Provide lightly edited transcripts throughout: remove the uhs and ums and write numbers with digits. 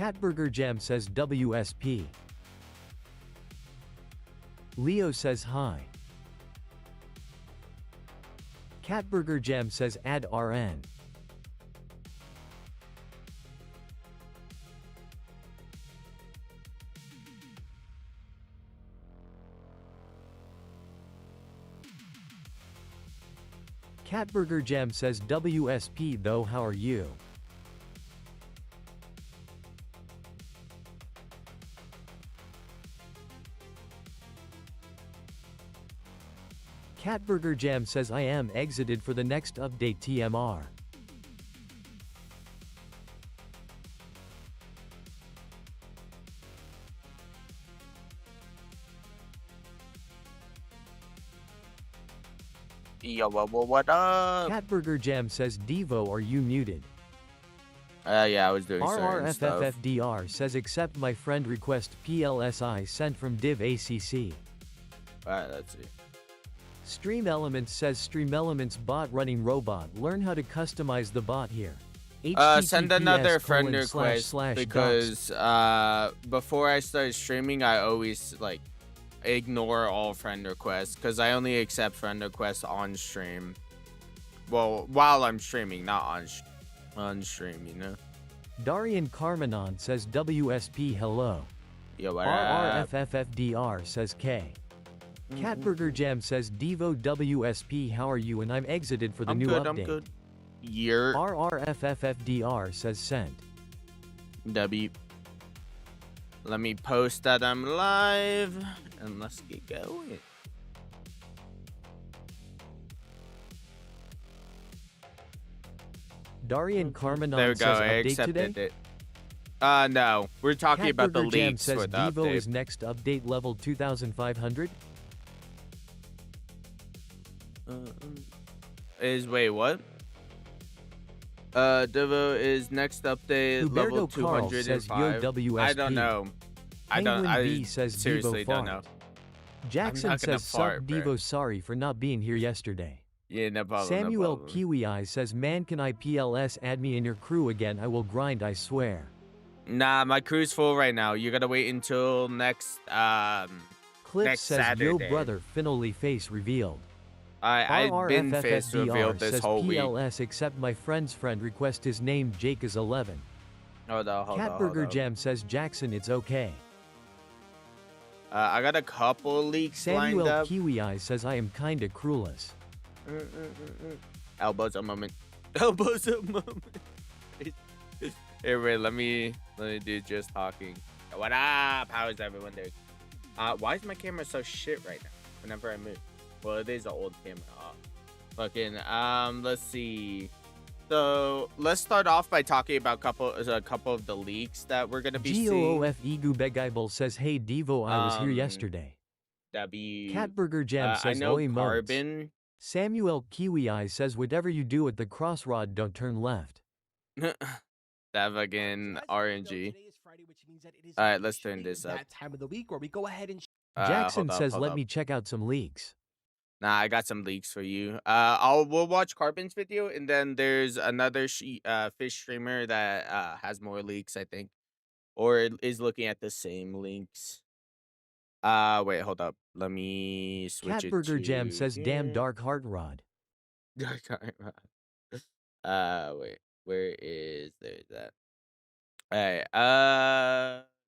Catburger Jam says WSP. Leo says hi. Catburger Jam says add RN. Catburger Jam says WSP though, how are you? Catburger Jam says I am exited for the next update TMR. Yo, what up? Catburger Jam says Devo, are you muted? Yeah, I was doing certain stuff. RRFFFDR says accept my friend request PLSI sent from div ACC. Alright, let's see. Stream Elements says Stream Elements bot running robot, learn how to customize the bot here. Send another friend request because before I start streaming I always like ignore all friend requests because I only accept friend requests on stream. Well, while I'm streaming, not on stream, you know. Darian Carmenon says WSP hello. Yo, what up? RRFFFDR says K. Catburger Jam says Devo WSP, how are you, and I'm exited for the new update. I'm good. Year. RRFFFDR says sent. W. Let me post that I'm live and let's get going. Darian Carmenon there we go. says I update accepted today? it. No, we're talking about the Catburger Jam leaks says for the Devo update. is next update level 2500. Wait, what? Devo is next update Huberto level Carl 205. says yo WSP. I don't know. I B says seriously Devo don't fart. know. Jackson says sup Devo, sorry for not being here yesterday. Yeah, no problem. Samuel no problem. Kiwi Eye says man, can I PLS add me in your crew again? I will grind, I swear. Nah, my crew's full right now. You gotta wait until next Cliff next says Saturday. yo brother finally face revealed. I've been face revealed this says whole week. PLS except my friend's friend request his name Jake is 11. Hold on. Catburger Jam says Jackson it's okay. I got a couple leaks lined Samuel up. Kiwi Eye says I am kinda cruelous. Elbows a moment. Elbows a moment. Hey, wait, let me do just talking. What up? How is everyone doing? Why is my camera so shit right now? Whenever I move. Well, it is an old camera. Fucking let's see. So let's start off by talking about a couple of the leaks that we're gonna be seeing. GOOF Begibel says hey Devo, I was here yesterday. Catburger Jam says I know oi Carbon. Samuel Kiwi Eye says whatever you do at the crossrod don't turn left. That fucking RNG. Alright, let's turn this up. That time of the week where we go ahead and Jackson says let me check out some leaks. Nah, I got some leaks for you. We'll watch Carbon's video, and then there's another fish streamer that has more leaks, I think, or is looking at the same links. Wait, hold up. Let me switch it Catburger to Jam says damn Dark Heart Rod. Dark Heart Rod. Wait, where is that? Alright,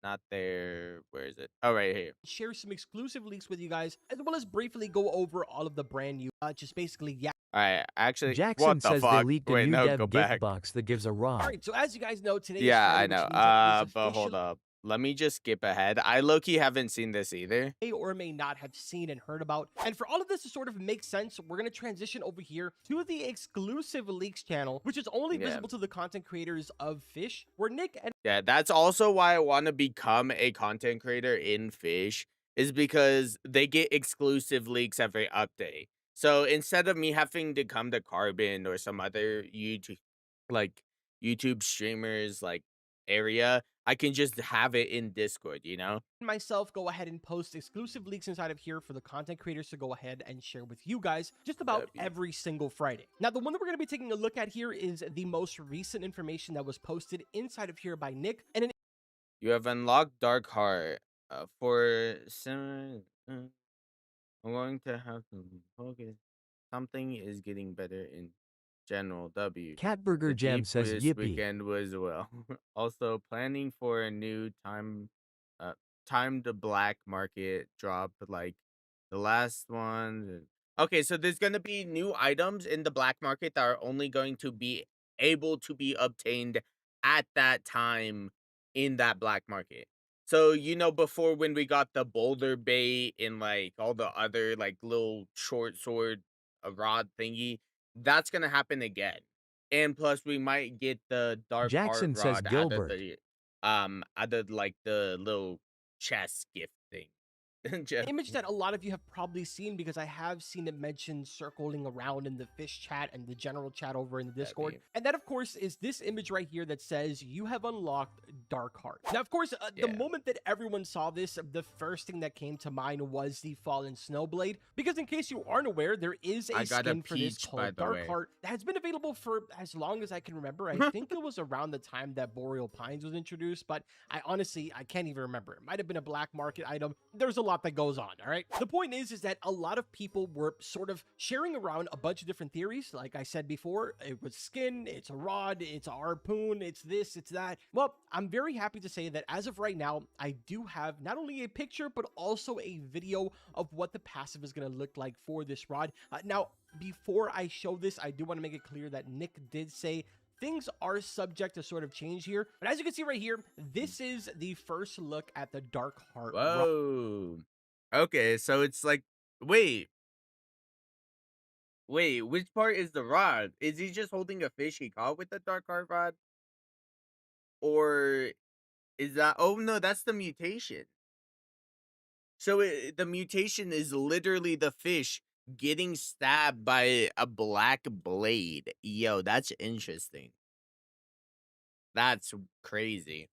not there. Where is it? Oh, right here. share some exclusive leaks with you guys, as well as briefly go over all of the brand new, just basically, yeah. All right, actually, Jackson what the says fuck? they leaked a Wait, new no, dev go gift back. box that gives a rod. All right, so as you guys know, today Yeah, is I Friday, know. which means that it is But hold officially up. Let me just skip ahead. I low-key haven't seen this either. may or may not have seen and heard about. And for all of this to sort of make sense, we're going to transition over here to the exclusive leaks channel, which is only visible to the content creators of Fish, where Nick and Yeah, that's also why I want to become a content creator in Fish, is because they get exclusive leaks every update. So instead of me having to come to Carbon or some other YouTube streamers area, I can just have it in Discord, you know? myself go ahead and post exclusive leaks inside of here for the content creators to go ahead and share with you guys just about every single Friday. Now, the one that we're going to be taking a look at here is the most recent information that was posted inside of here by Nick, and You have unlocked Dark Heart. For I'm going to have to focus. Something is getting better in general. W. The Catburger Jam deep says this yippee. weekend was well. Also planning for a new uh, timed black market drop like the last one. Okay, so there's gonna be new items in the black market that are only going to be able to be obtained at that time in that black market. So, before when we got the Boulder bait and like all the other like little short sword rod thingy, that's gonna happen again. And plus we might get the dark heart Jackson says rod out of Gilbert. like the little chest gift thing. Just Image that a lot of you have probably seen because I have seen it mentioned circling around in the fish chat and the general chat over in the that Discord. meme. And that, of course, is this image right here that says you have unlocked Dark Heart. Now, of course, the Yeah. moment that everyone saw this, the first thing that came to mind was the Fallen Snowblade. Because in case you aren't aware, there is a I got a skin for this peach, by called the Dark way. Heart that has been available for as long as I can remember. I think it was around the time that Boreal Pines was introduced, but I can't even remember. It might have been a black market item. There's a lot that goes on, all right? The point is that a lot of people were sort of sharing around a bunch of different theories. Like I said before, it was skin, it's a rod, it's a harpoon, it's this, it's that. Well, I'm very happy to say that as of right now, I do have not only a picture, but also a video of what the passive is going to look like for this rod. Now, before I show this, I do want to make it clear that Nick did say things are subject to sort of change here. But as you can see right here, this is the first look at the Dark Heart rod. Whoa. Okay, so it's like wait, which part is the rod? Is he just holding a fish he caught with the dark heart rod? Or is that oh no, that's the mutation. So the mutation is literally the fish getting stabbed by a black blade. Yo, that's interesting. That's crazy.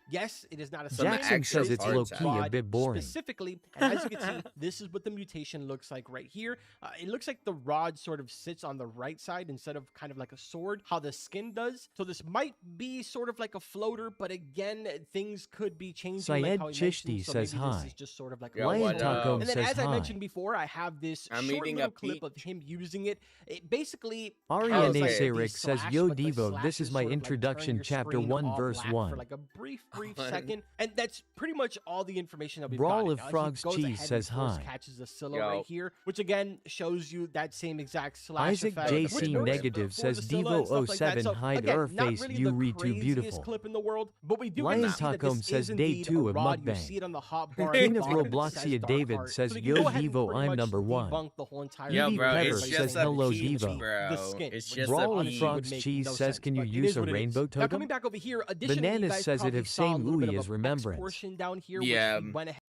Yes, it is not a Some skin, Jackson extra says it's parts low-key a rod bit boring. specifically. And as you can see, this is what the mutation looks like right here. It looks like the rod sort of sits on the right side instead of kind of like a sword, how the skin does. So this might be sort of like a floater, but again, things could be changing. Like Syed how he Chishti mentioned, so says maybe hi. this is just sort of like Yo, a Lion what placeholder. Taco And then, says as I hi. mentioned before, I have this I'm short eating little a clip of peach. him using it. It basically Ariane has, like, Okay. the Rick says, slash, Yo but the Devo, this slash is my sort of like turn introduction your chapter screen 1 all verse black 1. for like a brief What? second, and that's pretty much all the information that we've Brawl got. of Frogs He goes Cheese ahead says and force hi. catches the Scylla Yo. right here, which again shows you that same exact slash Isaac effect, the which JC window works ramp. Negative for says the Scylla and stuff like that. Devo07 So hide again, her not face really you the read too craziest beautiful. clip in the world, but we do get Lion to see that Tacom this says is day indeed 2 a of rod. You mukbang. see it on the hot bar. King of bottom, it says Robloxia Dark David Heart. says, So we can Yo go ahead and Devo, pretty I'm much number 1. debunk the whole entire Yo, Evie bro, Pepper it's by says, just a saying hello, that peach, this should Devo. be bro. the skin, It's which just quite a Brawl of honestly would Frogs make Cheese no says, sense, can you but it use is a what it is. rainbow Now totem? coming back over here, additionally, you Bananas guys says it probably if saw a same little bit ooey of as a remembrance. portion down here, Yeah. which we went ahead.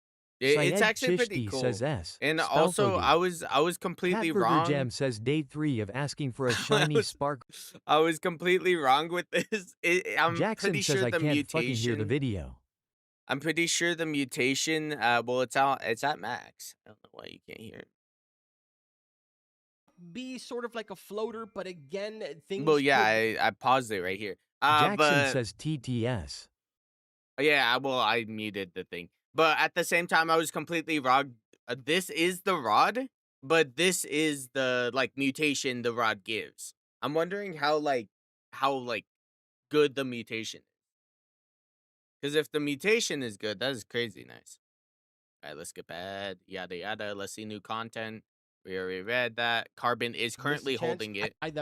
It's Syed actually pretty Chishti cool. says S. And also, Spelfody. I was completely Catburger wrong. Jam says day 3 of asking for a I shiny was, spark. I was completely wrong with this. I'm Jackson pretty says sure I the can't fucking hear the mutation. video. I'm pretty sure the mutation. Well, it's out. It's at max. I don't know why you can't hear it. Be sort of like a floater, but again, things Well, yeah, could I paused it right here. Jackson But says TTS. yeah, well, I muted the thing. But at the same time, I was completely wrong. This is the rod, but this is the like mutation the rod gives. I'm wondering how good the mutation is. Because if the mutation is good, that is crazy nice. All right, let's get bad. Yada yada. Let's see new content. We already read that. Carbon is miss a currently chance. holding it. I'm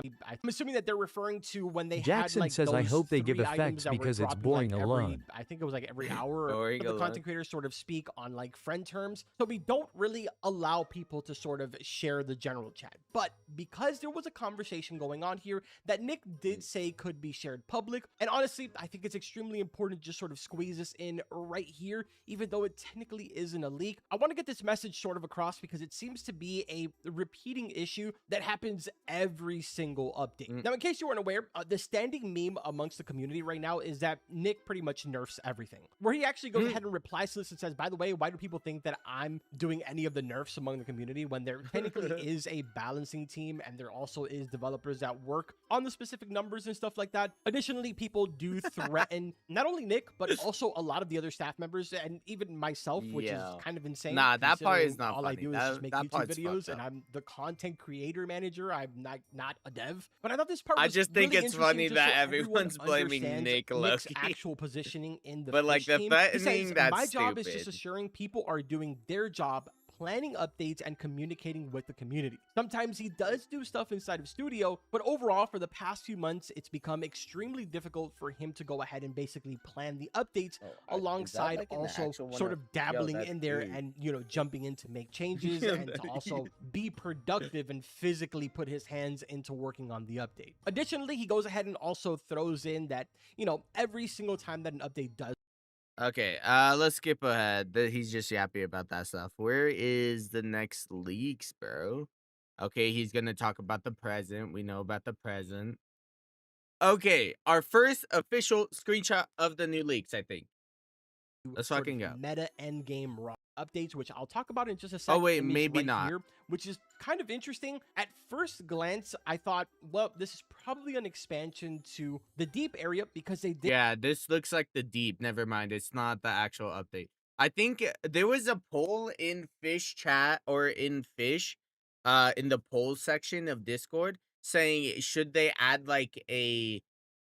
assuming that they're referring to when they had Jackson like says, those I hope they give 3 items effects that were because it's dropping, boring like alone. I think it was like every hour. Boring The alone. content creators sort of speak on like friend terms, so we don't really allow people to sort of share the general chat. But because there was a conversation going on here that Nick did say could be shared public, and honestly, I think it's extremely important to just sort of squeeze this in right here, even though it technically isn't a leak. I want to get this message sort of across because it seems to be a repeating issue that happens every single update. Mm. Now, in case you weren't aware, the standing meme amongst the community right now is that Nick pretty much nerfs everything, where he actually goes ahead and replies to this and says, by the way, why do people think that I'm doing any of the nerfs among the community when there technically is a balancing team and there also is developers that work on the specific numbers and stuff like that. Additionally, people do threaten not only Nick, but also a lot of the other staff members and even myself, which is kind of insane. Nah, that part is considering not all I funny. do is That- just make that YouTube part's videos fucked and up. I'm the content creator manager. I'm not a dev. But I thought this part was I just think really it's interesting funny just that so everyone everyone's blaming understands Nick Nick's Loki. actual positioning in the But, like, fish the team. He threatening, says, that's my job is just stupid. assuring people are doing their job, planning updates and communicating with the community. Sometimes he does do stuff inside of studio, but overall for the past few months, it's become extremely difficult for him to go ahead and basically plan the updates alongside also sort of dabbling in there and, you know, jumping in to make changes and to also be productive and physically put his hands into working on the update. Additionally, he goes ahead and also throws in that, you know, every single time that an update does Okay, let's skip ahead. He's just yappy about that stuff. Where is the next leaks, bro? Okay, he's gonna talk about the present. We know about the present. Okay, our first official screenshot of the new leaks, I think. Let's sort fucking of go. meta endgame raw updates, which I'll talk about in just a second. Oh wait, maybe not. Here, which is kind of interesting. At first glance, I thought, well, this is probably an expansion to the deep area because they did. Yeah, this looks like the deep. Never mind, it's not the actual update. I think there was a poll in Fish chat or in Fish, in the poll section of Discord saying should they add like a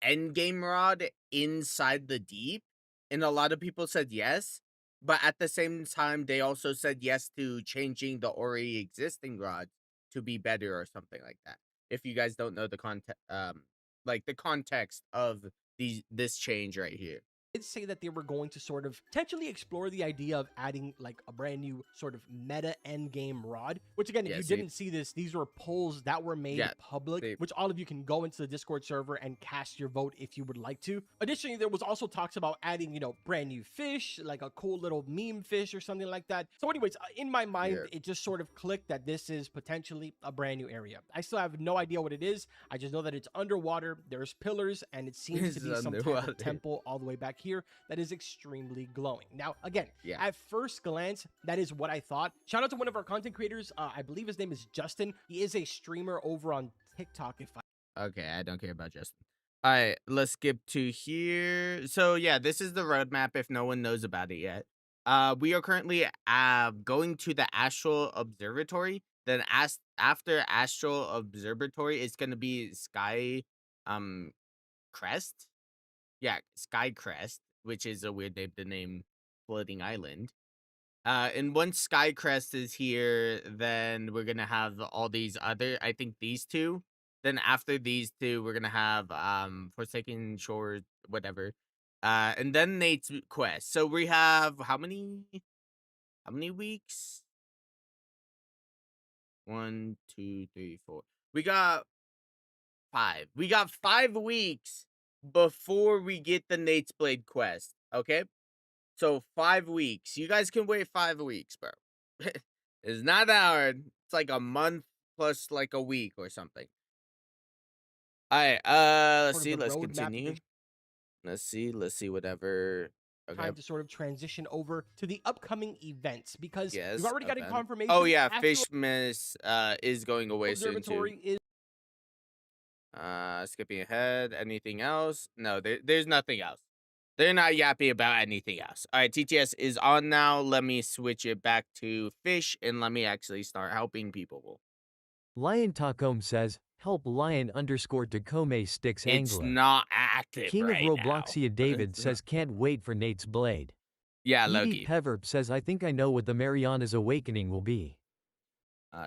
endgame rod inside the deep, and a lot of people said yes. But at the same time, they also said yes to changing the already existing rods to be better or something like that. If you guys don't know the like the context of this change right here. Did say that they were going to sort of potentially explore the idea of adding like a brand new sort of meta end game rod, which again, if Yeah, you see? didn't see this, these were polls that were made Yeah, public, they- which all of you can go into the Discord server and cast your vote if you would like to. Additionally, there was also talks about adding, you know, brand new fish, like a cool little meme fish or something like that. So anyways, in my mind, Yeah. it just sort of clicked that this is potentially a brand new area. I still have no idea what it is. I just know that it's underwater, there's pillars, and it seems to It's be some type underwater. of temple all the way back here that is extremely glowing. Now, again, Yeah. at first glance, that is what I thought. Shout out to one of our content creators. I believe his name is Justin. He is a streamer over on TikTok. If I Okay, I don't care about Justin. All right, let's skip to here. So yeah, this is the roadmap if no one knows about it yet. We are currently going to the Astral Observatory. Then after Astral Observatory, it's gonna be Sky Crest. Yeah, Sky Crest, which is a weird name to name floating island. And once Sky Crest is here, then we're gonna have all these other. I think these two. Then after these two, we're gonna have Forsaken Shore, whatever. And then Nate's quest. So we have how many weeks? 1, 2, 3, 4. We got 5. We got 5 weeks before we get the Nate's Blade quest. Okay. So 5 weeks. You guys can wait 5 weeks, bro. It's not that hard. It's like a month plus like a week or something. All right. Let's sort of see. the Let's roadmap that continue. they Let's see. Whatever. Okay. time to sort of transition over to the upcoming events because Yes. we've already gotten event. confirmation. Oh yeah, Astral Fish Miss is going away soon too. Observatory is Skipping ahead. Anything else? No, there's nothing else. They're not yappy about anything else. All right, TTS is on now. Let me switch it back to Fish and let me actually start helping people. Lion Tacom says, help Lion _ Tacome sticks It's angler. not active King right of now. Robloxia David says can't wait for Nate's blade. Yeah, Edie Loki. Peverp says I think I know what the Mariana's awakening will be.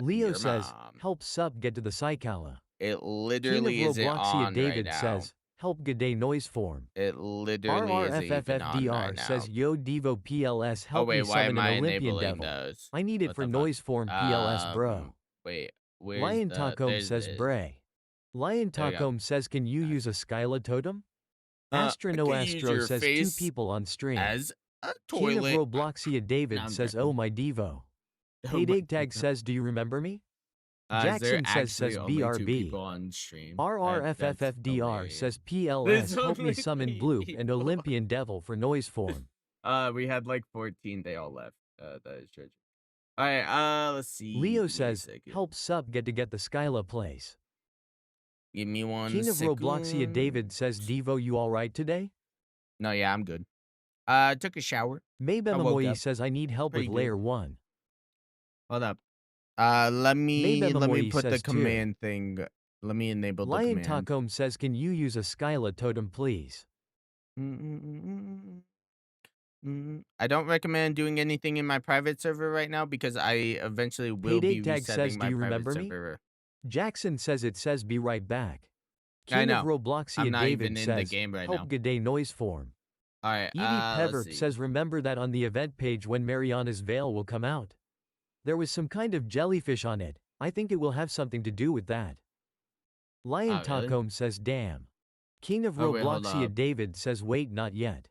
Leo Your says, mom. help sub get to the Psycala. It King of literally isn't Robloxia on David right now. says, help G'day noise form. It literally isn't even on RRFFFDR right now. says, yo Devo PLS Oh help wait, me why summon am I an Olympian enabling devil. those? I need it What for the fuck? noise form PLS bro. Wait, where's Lion the? Tacom There's says this. Bray. Lion There we go. Tacom says can you use a Skyla totem? I Astro can No use Astro your says 2 face people on stream. as a King of toilet. Robloxia David I'm says joking. oh my Devo. Oh Hey my Dig Tag God. says do you remember me? Is there Jackson says actually only 2 BRB. people on stream? That's RRFFFDR hilarious. says There's PLS help me only summon 3 Bloop and people. Olympian Devil for noise form. We had like 14. They all left. That is true. All right. Let's see. Leo Give me a says, second. help sub get the Skyla place. Give me one King of Robloxia second. David says, Devo, you alright today? No, yeah, I'm good. Took a shower. I woke Maybemoyi up says, I need help with pretty good. layer 1. Hold up. Let me Maybemoyi put the says, too. command thing. Let me enable the Lion command. Tacom says, can you use a Skyla totem, please? I don't recommend doing anything in my private server right now because I eventually will Payday be Tag resetting says, my do you private remember me? server. Jackson says it says be right back. I King know. of Robloxia I'm not David even in says, the game right help now. G'day noise form. All right. Evie Let's Peverp see. says, remember that on the event page when Mariana's veil will come out? There was some kind of jellyfish on it. I think it will have something to do with that. Lion Oh, really? Tacom says, damn. King of Oh, wait, hold Robloxia up. David says, wait, not yet.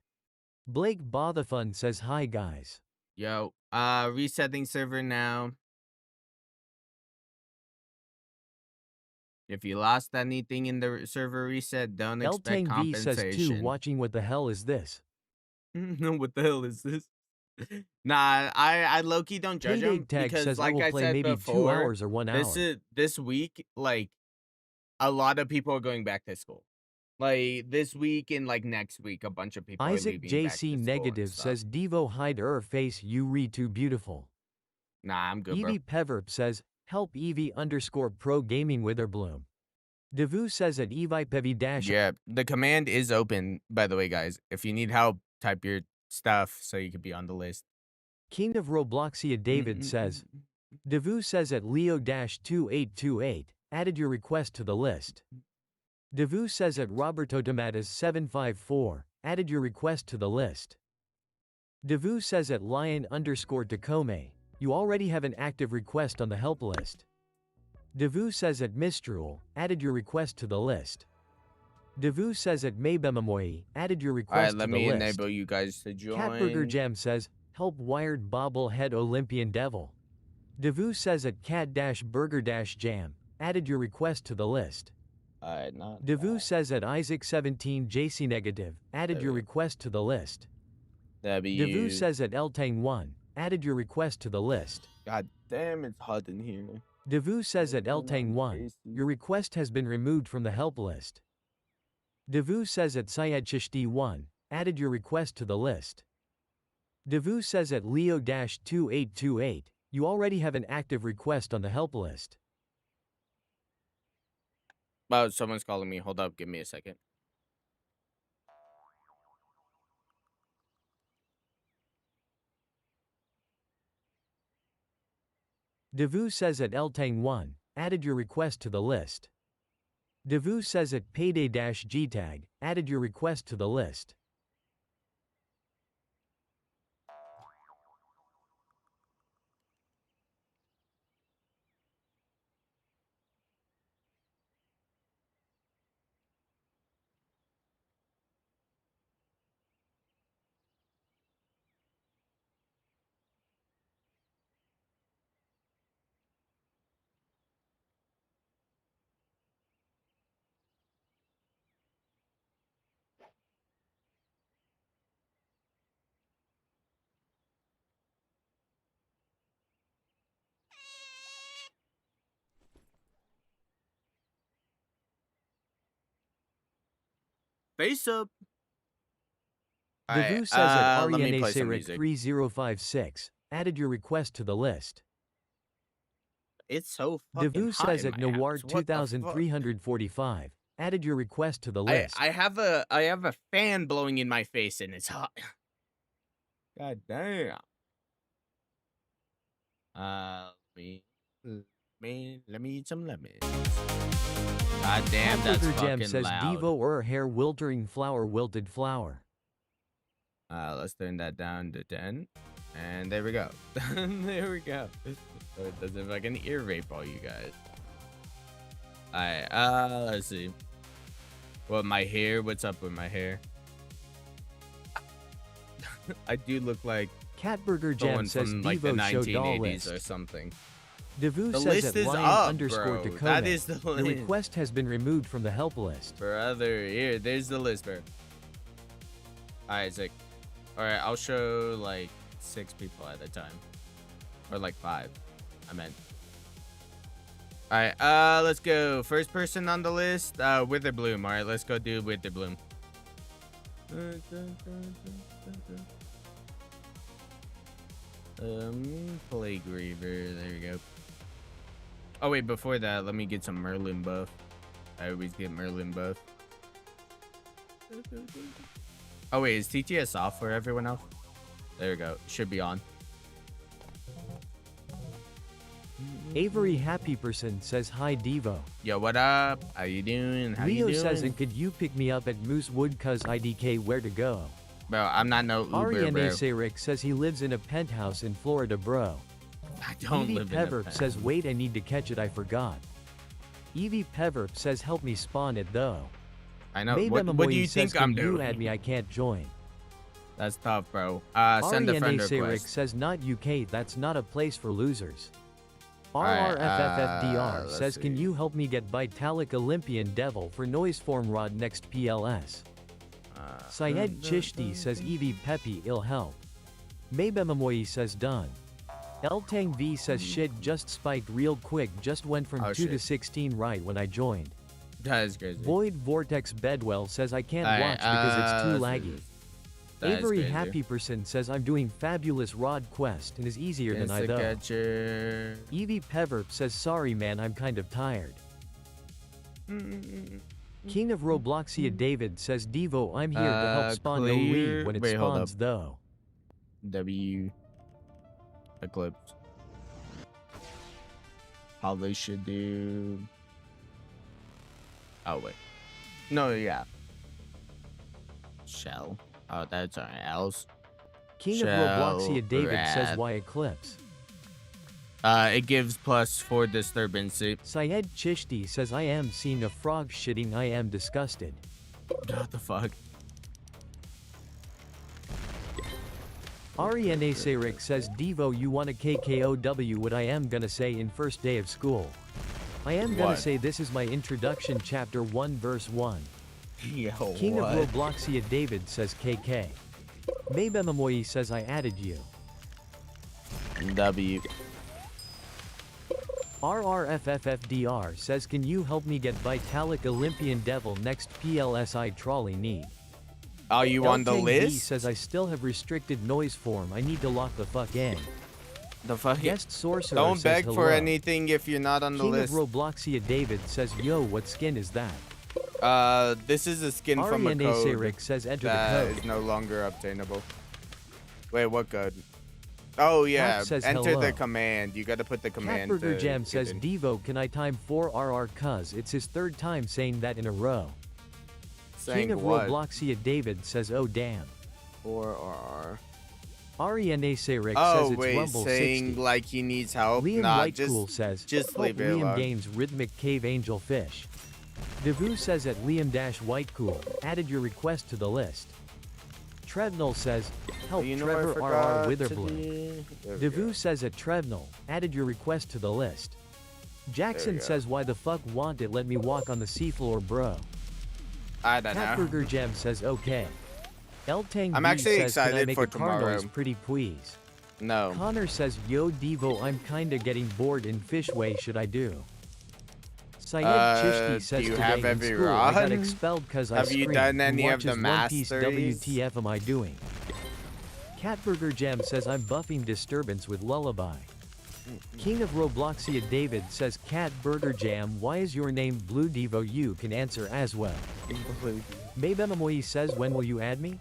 Blake Bothafun says, hi guys. Yo, resetting server now. If you lost anything in the server reset, don't expect Eltang V says, too, compensation. watching what the hell is this? No, what the hell is this? Nah, I low-key don't judge Payday him Tag because, says, I like will I play said maybe before, 2 hours or 1 hour. this week, like, a lot of people are going back to school. Like, this week and, like, next week, a bunch of people are Isaac leaving back to JC school and Negative stuff. says, Devo hide face, you read too beautiful. Nah, I'm good, bro. Evie Peverp says, help Evie _ pro gaming Witherbloom. Devu says at Evi Pevi dash. Yeah, the command is open, by the way, guys. If you need help, type your stuff so you could be on the list. King of Robloxia David says, Devu says at Leo-2828, added your request to the list. Devu says at Roberto Tomatas 754, added your request to the list. Devu says at Lion_Tacome, you already have an active request on the help list. Devu says at Mistral, added your request to the list. Devu says at Maybemoyi, added your request to the list. Let me enable you guys to join. Catburger Jam says, help Wired Bobblehead Olympian Devil. Devu says at Cat-Burger-Jam, added your request to the list. Devu says at Isaac17 JC Negative, added your request to the list. Devu says at Eltang1, added your request to the list. God damn, it's hot in here. Devu says at Eltang1, your request has been removed from the help list. Devu says at Syed-1, added your request to the list. Devu says at Leo-2828, you already have an active request on the help list. Oh, someone's calling me. Hold up, give me a second. Devu says at Eltang1, added your request to the list. Devu says at Payday-Gtag, added your request to the list. Face up. Devu says at let me Ariane play some Sarek music. 3056, added your request to the list. It's so fucking Devu hot says in at my Noir house. What the fuck? 2345, added your request to the list. I have a fan blowing in my face and it's hot. God damn. Let me eat some lemons. God damn, that's Hamburger fucking Jam says loud. Devo or hair wiltering flower wilted flower. Let's turn that down to 10. And there we go. There we go. So it doesn't fucking ear rape all you guys. Alright, let's see. What, my hair? What's up with my hair? I do look like Catburger Jam someone says from like the Devo show doll 1980s list. or something. Devu The says list at is lion up, underscore bro. Dakota. That is the The list. request has been removed from the help list. Brother, here, there's the list, bro. Alright, Zach. Alright, I'll show like 6 people at a time. Or like 5. I meant. Alright, let's go. First person on the list, Witherbloom. Alright, let's go do Witherbloom. Plague Reaver. There we go. Oh wait, before that, let me get some Merlin buff. I always get Merlin buff. Oh wait, is TTS off for everyone else? There we go. Should be on. Avery Happy Person says hi Devo. Yo, what up? How you doing? How Leo you doing? says, and could you pick me up at Moosewood cuz IDK where to go? Bro, I'm not no Uber, Ariane bro. Sayrick says he lives in a penthouse in Florida, bro. I don't Evie live in a Peverp pen. says, wait, I need to catch it, I forgot. Evie Peverp says, help me spawn it though. I know. Maybe What do you says, think I'm can you doing? add me, I can't join. That's tough, bro. Send a Ariane friend Sayrick request. says, not UK, that's not a place for losers. Alright, RRFFFDR let's says, can see. you help me get Vitalik Olympian Devil for noise form rod next PLS? Syed Chishti says, Evie Peppy, ill help. Mabememoyi says, done. Eltang V says, shit, just spiked real quick, just went from Oh, 2 to shit. 16 right when I joined. That is crazy. Void Vortex Bedwell says, I can't Alright, watch because it's too let's laggy. see. That is Avery crazy. Happy Person says, I'm doing fabulous rod quest and is easier than I Instant though. catcher. Evie Peverp says, sorry man, I'm kind of tired. King of Robloxia David says, Devo, I'm here to help spawn no clear- lead when it wait, hold spawns though. W. Eclipse. How they should do. Oh, wait. No, yeah. Shell. Oh, that's our else. King Shell of Robloxia David says, rat. why Eclipse? It gives +4 disturbance. Syed Chishti says, I am seeing a frog shitting, I am disgusted. What the fuck? Ariane Sayrick says, Devo, you want a KKOW what I am gonna say in first day of school. I am gonna What? say this is my introduction chapter 1 verse 1. Yo, King what? of Robloxia David says KK. Mabememoyi says I added you. W. RRFFFDR says can you help me get Vitalik Olympian Devil next PLSI trolley need. Are you on the Eltang B list? says I still have restricted noise form, I need to lock the fuck in. The fuck? Guest Sorcerer Don't says beg hello. for anything if you're not on the King list. of Robloxia David says yo what skin is that? This is a skin from a Ariane code Sayrick says enter the that code. is no longer obtainable. Wait, what code? Oh yeah, says enter hello. the command. You gotta put the command. Catburger to Jam get says in. Devo can I time 4 RR cuz it's his third time saying that in a row. Saying King of what? Robloxia David says oh damn. 4R. Ariane Sayrick Oh says it's wait, Rumble saying 60. like he needs help. Liam Nah, Whitecool says just help leave it Liam alone. gains rhythmic cave angel fish. Devu says at Liam-Whitecool, added your request to the list. Trevnell says, help You know what I Trevor forgot RR to Witherbloom. do? There we Devu go. says at Trevnell, added your request to the list. Jackson go. says why the fuck want it let me walk on the seafloor bro. I don't know. Catburger Gem says okay. Eltang I'm B actually says, can I excited make for a car tomorrow. noise pretty please. No. Connor says, yo Devo I'm kinda getting bored in Fishway should I do? Syed Chishti says do you today have in every school I got run? expelled cause I Have you screamed. done Who any of the watches One Piece masteries? WTF am I doing? Catburger Gem says I'm buffing disturbance with lullaby. King of Robloxia David says Cat Burger Jam why is your name Blue Devo you can answer as well. Mabememoyi says when will you add me?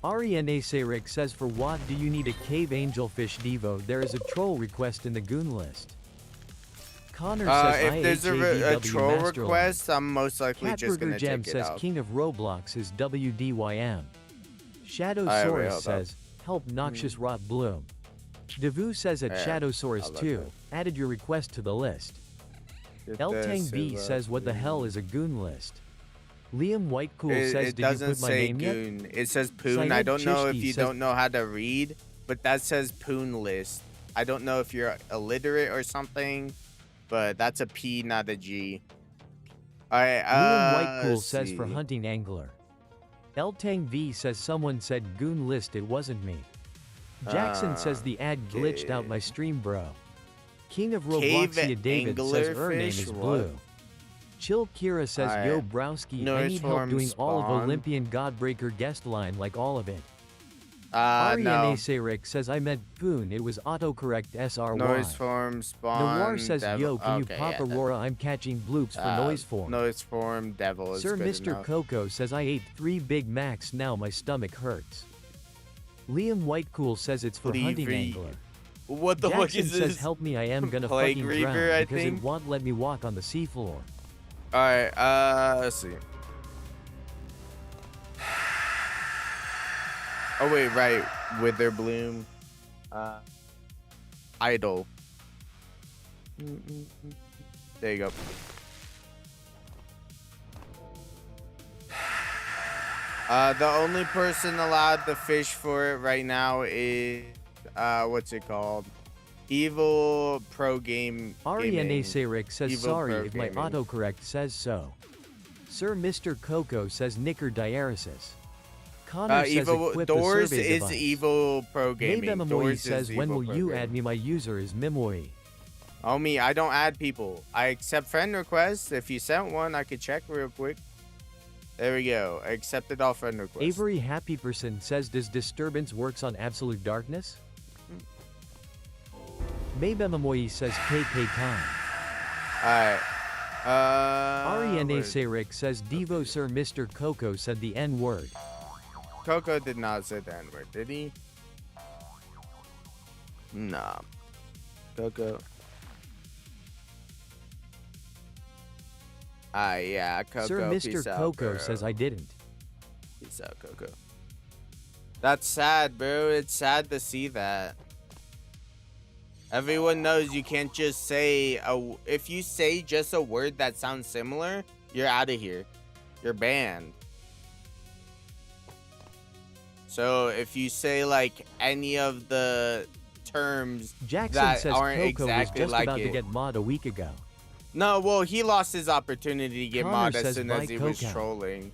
Ariane Sayrick says for what do you need a cave angelfish Devo there is a troll request in the goon list. Connor says if there's a IHAVW troll Masterline. request, I'm most likely just Catburger gonna Gem check it says out. King of Roblox is WDYM. Shadow Alright, wait, Source hold up. says, help Noxious Rot Bloom. Devu says at Alright, Shadow Source I'll look 2, it. added your request to the list. Get Eltang this, B says what the hell is a goon list? Liam Whitecool says It did you doesn't put my say name yet? goon. It says poon. I Syed don't know if Chishti you says- don't know how to read, but that says poon list. I don't know if you're illiterate or something, but that's a P, not a G. All right. Liam Whitecool let's says for see. hunting angler. Eltang V says someone said goon list, it wasn't me. Jackson says the ad glitched out my stream, bro. King of Robloxia David says her name is anglerfish, Blue. what? Chill Kira says yo Alright. browski, I Noise need help form doing all of spawn. Olympian Godbreaker guest line, like all of it. No. Ariane Sayrick says I meant Poon, it was autocorrect SRY. Noise form spawn. Noir says yo can you okay, pop yeah, Aurora, I'm catching bloops for noise form. Noise form devil is Sir good Mr. enough. Coco says I ate 3 Big Macs, now my stomach hurts. Liam Whitecool says it's for hunting Levy. angler. What the fuck Jackson is says this? help me, I am gonna Plague fucking Reaper, drown I because think? it won't let me walk on the seafloor. All right. Let's see. Oh wait, right. Witherbloom. Idol. There you go. The only person allowed to fish for it right now is what's it called? Evil Pro Game. Ariane Gaming. Sayrick says Evil sorry Pro if my Gaming. autocorrect says so. Sir Mr. Coco says Nicker Diaresis. Connor says Evil equip the Doors survey is device. Evil Pro Gaming. Maybe Memoy Doors says is when Evil will Pro you Gaming. add me, my user is Mimoy. Homie, I don't add people. I accept friend requests. If you sent one, I could check real quick. There we go. I accepted all friend requests. Avery Happy Person says does disturbance works on absolute darkness? Maybe Memoy says KK time. Alright. Ariane where- Sayrick says Devo Sir Mr. Coco said the N word. Coco did not say the N-word, did he? Nah. Coco. Yeah, Coco. Sir peace Mr. out, Coco bro. says I didn't. Peace out, Coco. That's sad, bro. It's sad to see that. Everyone knows you can't just say if you say just a word that sounds similar, you're out of here. You're banned. So if you say like any of the terms Jackson that says aren't Coco was exactly just like about to it. get mod a week ago. No, well, he lost his opportunity to get Connor mod as says soon buy as he was Coco. trolling.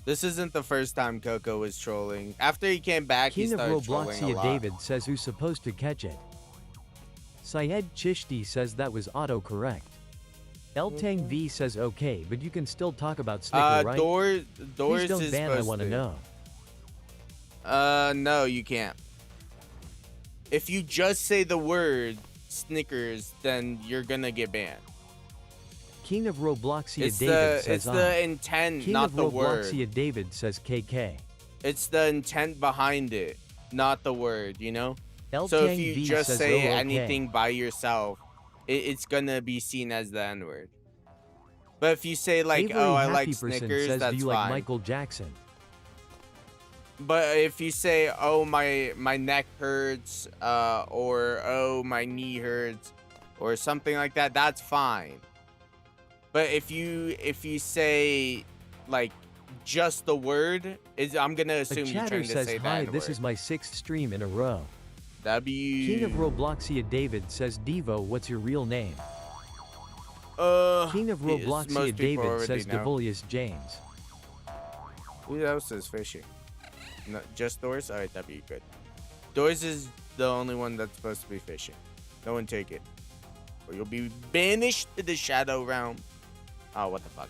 This isn't the first time Coco was trolling. After he came back, he King of started trolling a Robloxia lot. David says who's supposed to catch it. Syed Chishti says that was autocorrect. Eltang V says okay, but you can still talk about Snicker, right? Doors Please don't is ban, I supposed want to know. No, you can't. If you just say the word Snickers, then you're gonna get banned. King of Robloxia It's David says the intent, King not of the word. Robloxia David says KK. It's the intent behind it, not the word, you know? Eltang So if you V just says say oh, okay. anything by yourself, it's gonna be seen as the N-word. But if you say like, Avery oh, I Happy like Person Snickers, says, that's do you fine. like Michael Jackson? But if you say, oh, my neck hurts, or oh, my knee hurts, or something like that, that's fine. But if you say like just the word, I'm gonna A assume you're chatter trying to says say hi, that this is my 6th stream in a row. King of Robloxia David says Devo, what's your real name? King of yes, Robloxia most people David already says know. Devolius James. Who else is fishing? No, just Doors? Alright, that'd be good. Doors is the only one that's supposed to be fishing. No one take it. Or you'll be banished to the shadow realm. Oh, what the fuck?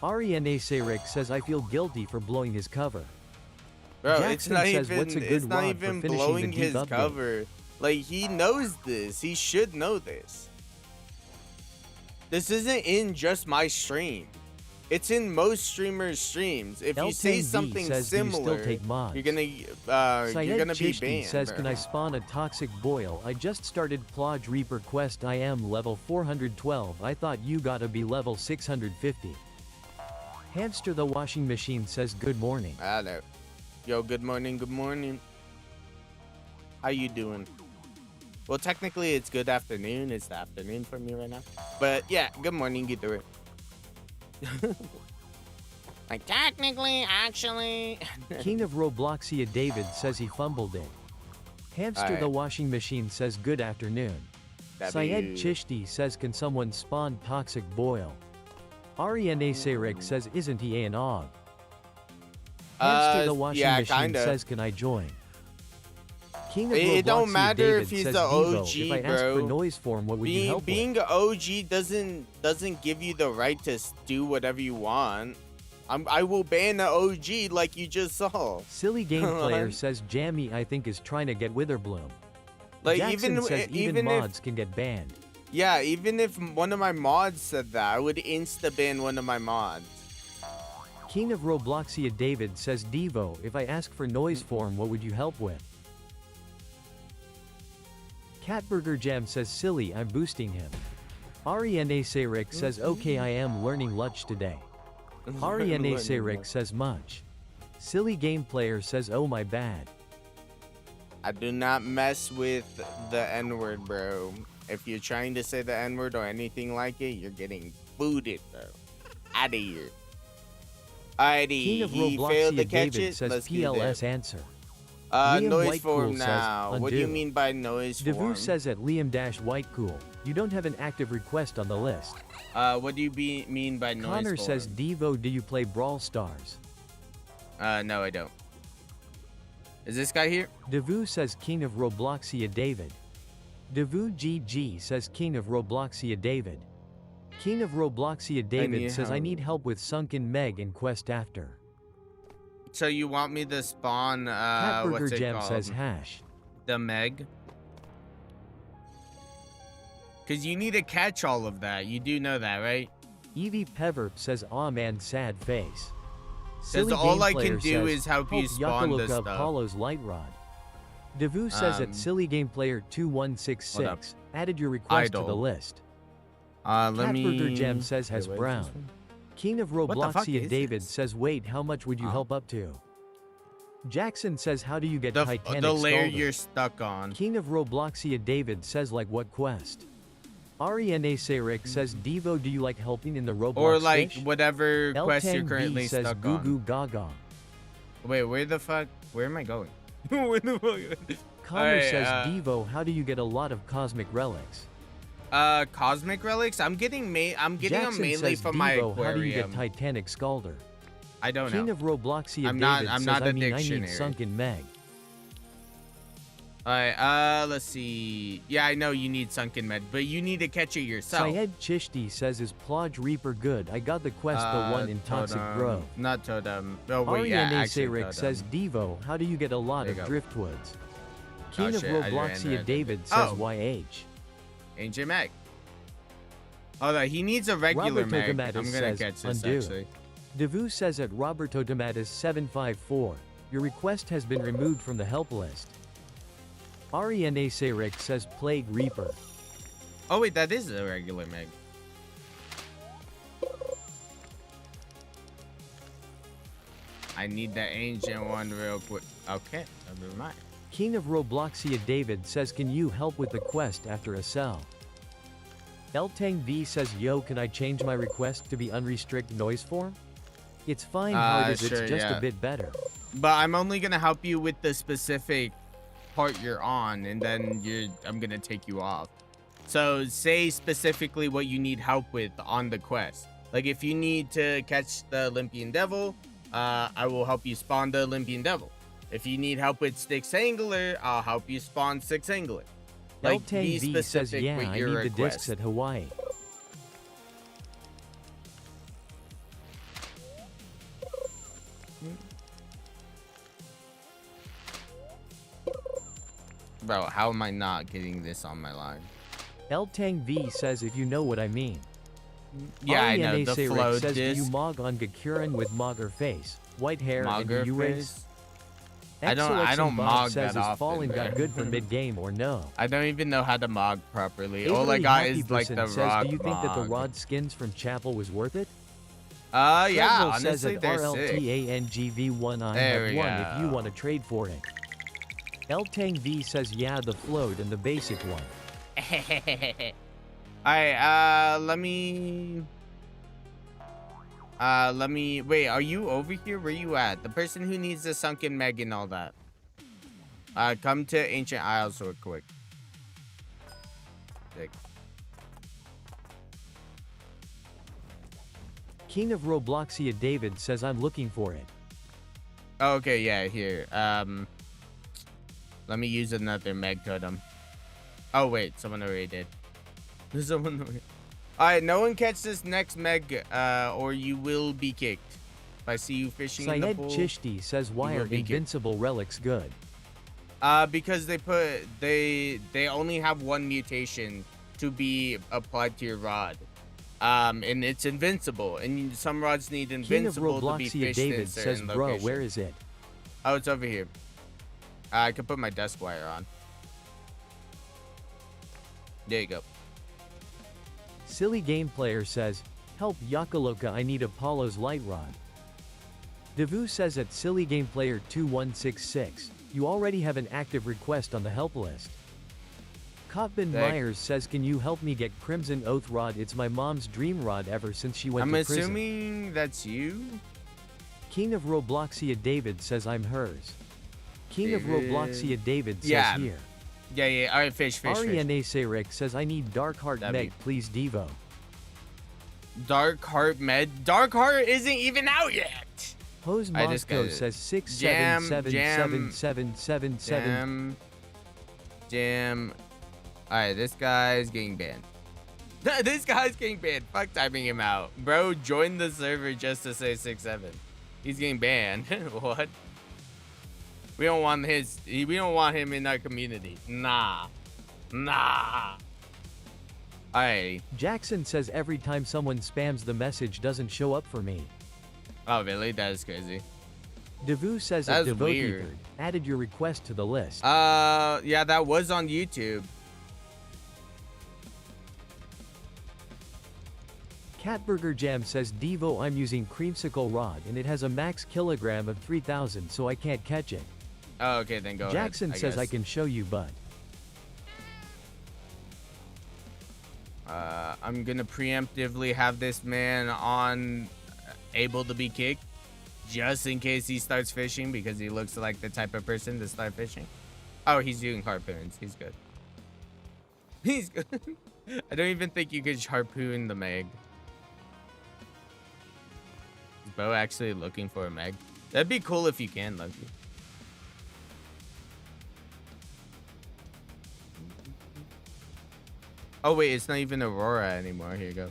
Ariane Sayrick says I feel guilty for blowing his cover. Bro, Jackson it's not says, even, what's a good it's not rod for even finishing the blowing deep his update? cover. Like, he knows this. He should know this. This isn't in just my stream. It's in most streamers' streams. If you say Elton V something says, do you similar, still take mods? you're gonna be Chishti banned. says, bro. can I spawn a toxic boil? I just started Plodge Reaper quest. I am level 412. I thought you gotta be level 650. Hamster the washing machine says good morning. Hello. Yo, good morning, good morning. How you doing? Well, technically, it's good afternoon. It's the afternoon for me right now. But yeah, good morning, get through it. Like, technically, actually. King of Robloxia David says he fumbled it. Hamster Alright. the washing machine says good afternoon. Syed W. Chishti says can someone spawn toxic boil? Ariane Serik says isn't he an og? Hamster the washing yeah, machine kinda. says can I join? King of It don't Robloxia matter David if he's says the Devo, OG, if I ask for bro. noise form, what would you help Being with? an OG doesn't give you the right to do whatever you want. I will ban an OG like you just saw. Silly game player says Jammy I think is trying to get Witherbloom. Like Jackson says even if mods can get banned. yeah, even if one of my mods said that, I would insta ban one of my mods. King of Robloxia David says Devo, if I ask for noise form, what would you help with? Catburger Jam says silly, I'm boosting him. Ariane Serik says okay I am learning Lutch today. Ariane Serik says much. Silly game player says oh my bad. I do not mess with the N-word, bro. If you're trying to say the N-word or anything like it, you're getting booted, bro. Out of here. Alrighty, King of he failed to Robloxia catch David it. says Let's PLS answer. do Liam noise Whitecool form says, now. What do you undo. mean by noise form? Devu says at Liam-Whitecool, you don't have an active request on the list. What do you mean by noise Connor form? says Devo, do you play Brawl Stars? No, I don't. Is this guy here? Devu says King of Robloxia David. Devu GG says King of Robloxia David. King of Robloxia David need says I help. need help with Sunken Meg and Quest After. So you want me to spawn, what's Catburger it Jam called? says hash. The Meg? Because you need to catch all of that. You do know that, right? Evie Peverp says aw man sad face. Silly all game I player can do says, is help you spawn this Yakaloka stuff. Apollo's Light Rod. Devu says at Silly Game Player hold 2166 added your request to the Idle. list. Let Catburger me... Jam says has Wait, what is brown. this one? King of the fuck Robloxia is David this? says wait how much would you Oh. help up to? Jackson says how do you get The Titanic layer Scalder? you're stuck on. King of Robloxia David says like what quest? Ariane Serik says Devo do you like helping in the Roblox Or like fish? whatever quest you're L10B currently says stuck goo on. goo gaga. Wait, where the fuck? Where am I going? Where the fuck? Connor Alright, says Devo how do you get a lot of cosmic relics? Cosmic relics? I'm getting them Jackson mainly says from my Devo aquarium. how do you get Titanic Scalder? I don't King know. of Robloxia I'm David not says a I need dictionary. Sunken Meg. Alright, let's see. Yeah, I know you need Sunken Med, but you need to catch it yourself. Syed Chishti says is Plodge Reaper good? I got the quest the one in Toxic Totem. Grove. Not Totem. Oh, wait, yeah, Ariane actually Serik Totem. says Devo how do you get a lot There of you go. driftwoods? King of shit, I ran Robloxia right David into says it. YH. Ancient Meg. Oh, no, he needs a regular Roberto Meg. Tomatis I'm gonna says, catch this, undo. actually. Devu says at Roberto Tomatis 754, your request has been removed from the help list. Ariane Serik says Plague Reaper. Oh, wait, that is a regular Meg. I need the ancient one real quick. Okay, never mind. King of Robloxia David says can you help with the quest after a cell? Eltang V says yo can I change my request to be unrestricted noise form? It's fine hard as sure, it's just yeah. a bit better. But I'm only gonna help you with the specific part you're on, and then I'm gonna take you off. So say specifically what you need help with on the quest. Like if you need to catch the Olympian Devil, I will help you spawn the Olympian Devil. If you need help with Six Angler, I'll help you spawn Six Angler. Like Eltang be V says specific yeah with I your need the request. discs at Hawaii. Bro, how am I not getting this on my line? Eltang V says if you know what I mean. Yeah, I know Ariane the Serik flow says do you disc. mog on Gakurin with Mogger face, white hair, and do Mogger you race? face. I don't Bob mog says that is often, Fallen got man. good for mid game or no? I don't even know how to mog properly. All I Avery got is like Happyperson the says, rock do you think that the mog. rod skins from Chapel was worth it? Yeah, Trevor says honestly, at they're sick. RLTANGV1 I There have we one if you go. want to trade for it. Eltang V says yeah the float and the basic one. Alright, let me... Let me wait. Are you over here? Where you at? The person who needs the sunken meg and all that. Come to Ancient Isles real quick. Sick. King of Robloxia David says I'm looking for it. Oh, okay, yeah, here. Let me use another meg totem. Oh wait, someone already did. Someone already. Alright, no one catch this next meg, or you will be kicked. If I see you fishing in the Syed pool. Chishti says why will are be kicked. invincible relics good? Because they only have one mutation to be applied to your rod. And it's invincible, and some rods need invincible to be King of fished in David certain says, bro, locations. where is it? Oh, it's over here. I can put my desk wire on. There you go. Silly Game Player says, help Yakaloka, I need Apollo's light rod. Devu says at Silly Game Player 2166, you already have an active request on the help list. Cotman Myers says, can you help me get Crimson Oath rod? It's my mom's dream rod ever since she went to prison. I'm assuming that's you? King of Robloxia David says I'm hers. King of Robloxia David says Yeah. here. Yeah. Alright, fish. Ariane Serik says I need Dark Heart Meg, please Devo. Dark Heart Med. Dark Heart isn't even out yet. Hose I just Moscow got it. says Jam. 6777777. Jam. Alright, this guy's getting banned. This guy's getting banned. Fuck typing him out. Bro, join the server just to say 6-7. He's getting banned. What? We don't want him in our community. Nah. Alright. Jackson says every time someone spams the message doesn't show up for me. Oh, really? That is crazy. Devu says That's at weird. Devokeeper, added your request to the list. Yeah, that was on YouTube. Catburger Jam says Devo, I'm using creamsicle rod and it has a max kilogram of 3000, so I can't catch it. Oh, okay, then go Jackson ahead. says I can show you, but I'm gonna preemptively have this man on able to be kicked just in case he starts fishing, because he looks like the type of person to start fishing. Oh, he's doing harpoons. He's good. He's good. I don't even think you could harpoon the meg. Is Bo actually looking for a meg? That'd be cool if you can, Lucky. Oh wait, it's not even Aurora anymore. Here you go.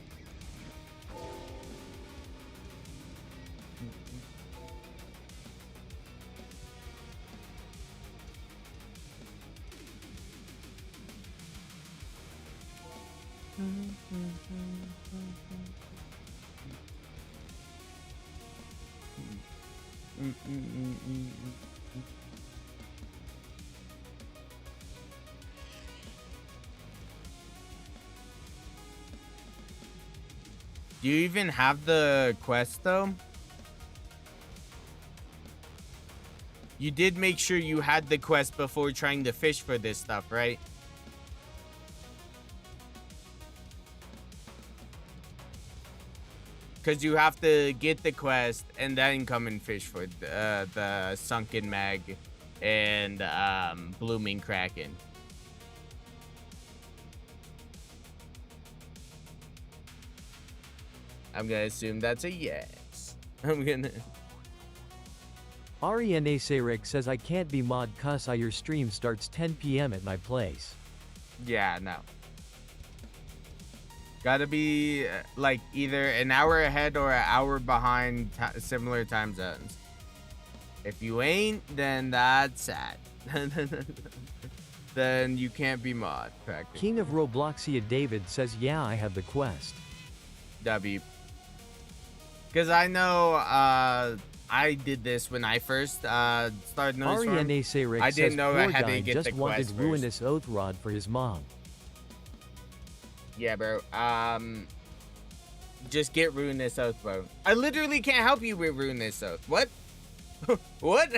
Do you even have the quest though? You did make sure you had the quest before trying to fish for this stuff, right? Because you have to get the quest and then come and fish for the sunken mag and blooming kraken. I'm gonna assume that's a yes. I'm gonna. Ariane Serik says I can't be mod cuz your stream starts 10 p.m. at my place. Yeah, no. Gotta be like either an hour ahead or an hour behind similar time zones. If you ain't, then that's sad. Then you can't be mod, practically. King of Robloxia David says yeah, I have the quest. W. Because I know I did this when I first started knowing Ariane Serik I didn't says know poor I had guy to get just the wanted quest first. ruinous oath rod for his mom. Yeah, bro. Just get Ruinous Oath, bro. I literally can't help you with Ruinous Oath. What? What?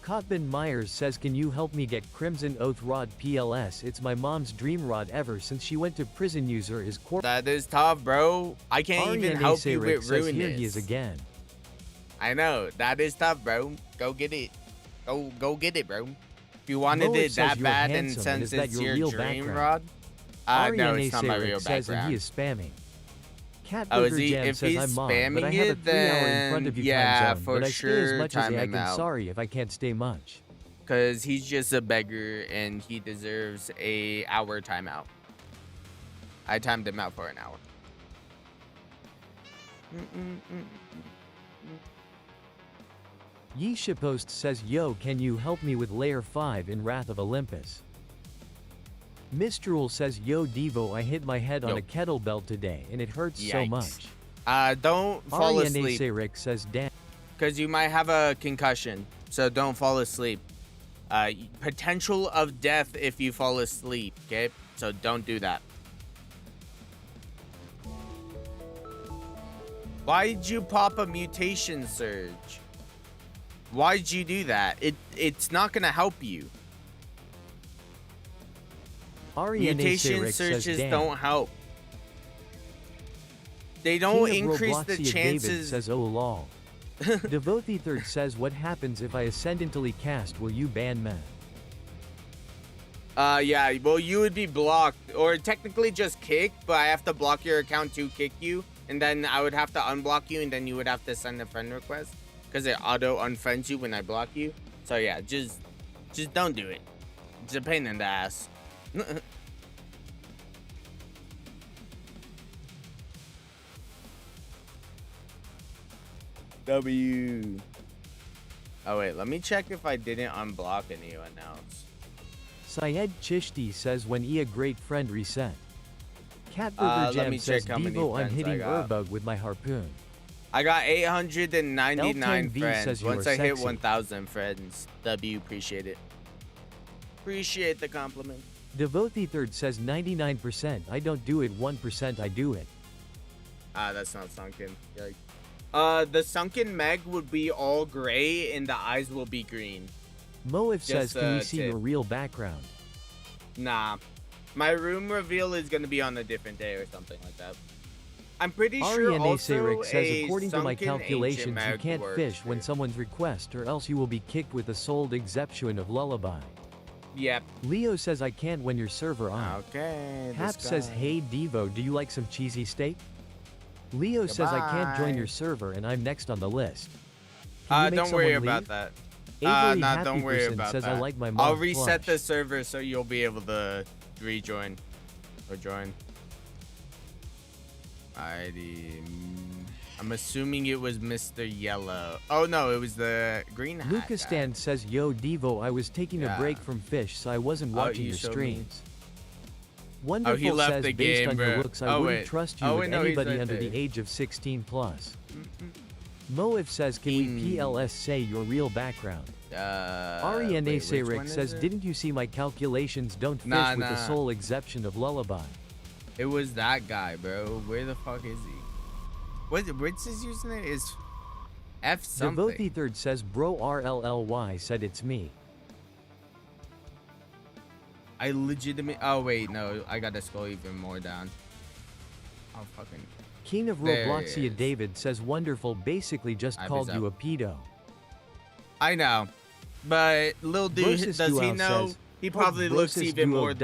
Cotman Myers says, can you help me get Crimson Oath Rod PLS? It's my mom's dream rod ever since she went to prison. User is That is tough, bro. I can't even help you with says, ruin here this. he is again. I know. That is tough, bro. Go get it. Go get it, bro. If you wanted Moab it says that you're bad handsome, and and since is that it's your your real dream background? rod. No, it's not my real says, and he background. is spamming. Cat Oh, is Burger he? Jam If says, he's I'm mom, but I spamming have a it, 3-hour in front of you then yeah, time zone, for but I stay as sure, much as time I him can. out. Sorry if I can't stay much. Because he's just a beggar and he deserves a hour timeout. I timed him out for an hour. Yeeshapost says, yo, can you help me with layer 5 in Wrath of Olympus? Mistrul says, yo Devo, I hit my head on a kettlebell today and it hurts so much. Don't fall asleep. Rick says, damn. Because you might have a concussion, so don't fall asleep. Potential of death if you fall asleep, okay? So don't do that. Why'd you pop a mutation surge? Why'd you do that? It's not gonna help you. Mutation surges don't help. They don't increase the chances. David says, oh lol. Devotee Third says, what happens if I ascendantally cast? Will you ban me? Yeah, well, you would be blocked, or technically just kicked, but I have to block your account to kick you, and then I would have to unblock you, and then you would have to send a friend request, because it auto unfriends you when I block you. So yeah, just don't do it. It's a pain in the ass. W. Oh wait, let me check if I didn't unblock anyone else. Syed Chishti says, when a great friend reset. Catburger Jam says, Devo, I'm hitting Urbug with my harpoon. I got 899 L10V friends. says Once you are I hit sexy. 1,000 friends, W, appreciate it. Appreciate the compliment. Devotee Third says 99%. I don't do it, 1% I do it. That's not sunken. The sunken Meg would be all gray and the eyes will be green. Moif says, Just, can we see tip. your real background? Nah. My room reveal is gonna be on a different day or something like that. I'm pretty sure Ariane also Rick says, a according to my sunken ancient calculations, you Meg can't works fish when for- someone's request, or else you will be kicked with the sold exception of lullaby. Yep. Leo says, I can't when your server on. Okay. Hap this says, guy. hey Devo, do you like some cheesy steak? Leo says, I can't join Goodbye. your server and I'm next on the list. Can you make Don't worry someone about leave? that. Avery Nah, don't worry Happyperson about says, that. I like my I'll mom's reset the plush. server so you'll be able to rejoin or join. Alrighty. I'm assuming it was Mr. Yellow. Oh no, it was the green hat Lucas guy. Stan says, yo Devo, I was taking a Yeah. break from fish, so I wasn't Oh, watching you your showed me. streams. Wonderful he left says, the based game, on your bro. looks, I Oh, wouldn't wait. trust you Oh, with wait, no, he's anybody right under the there. age of 16 plus. Moif says, can we PLS say your real background? Ariane wait, which one Rick is says, it? didn't you see my calculations don't fish Nah, with the nah. sole exception of lullaby? It was that guy, bro. Where the fuck is he? What's his username? Is F something. Devotee Third says, bro RLLY said it's me. I legitimately. Oh wait, no. I gotta scroll even more down. Oh fucking. King of There he Robloxia is. David says, wonderful, basically just Hype called is you a up. pedo. I know, but Lil Dude, Brosis does he Duo know? says, He probably looks Brosis even Duo more like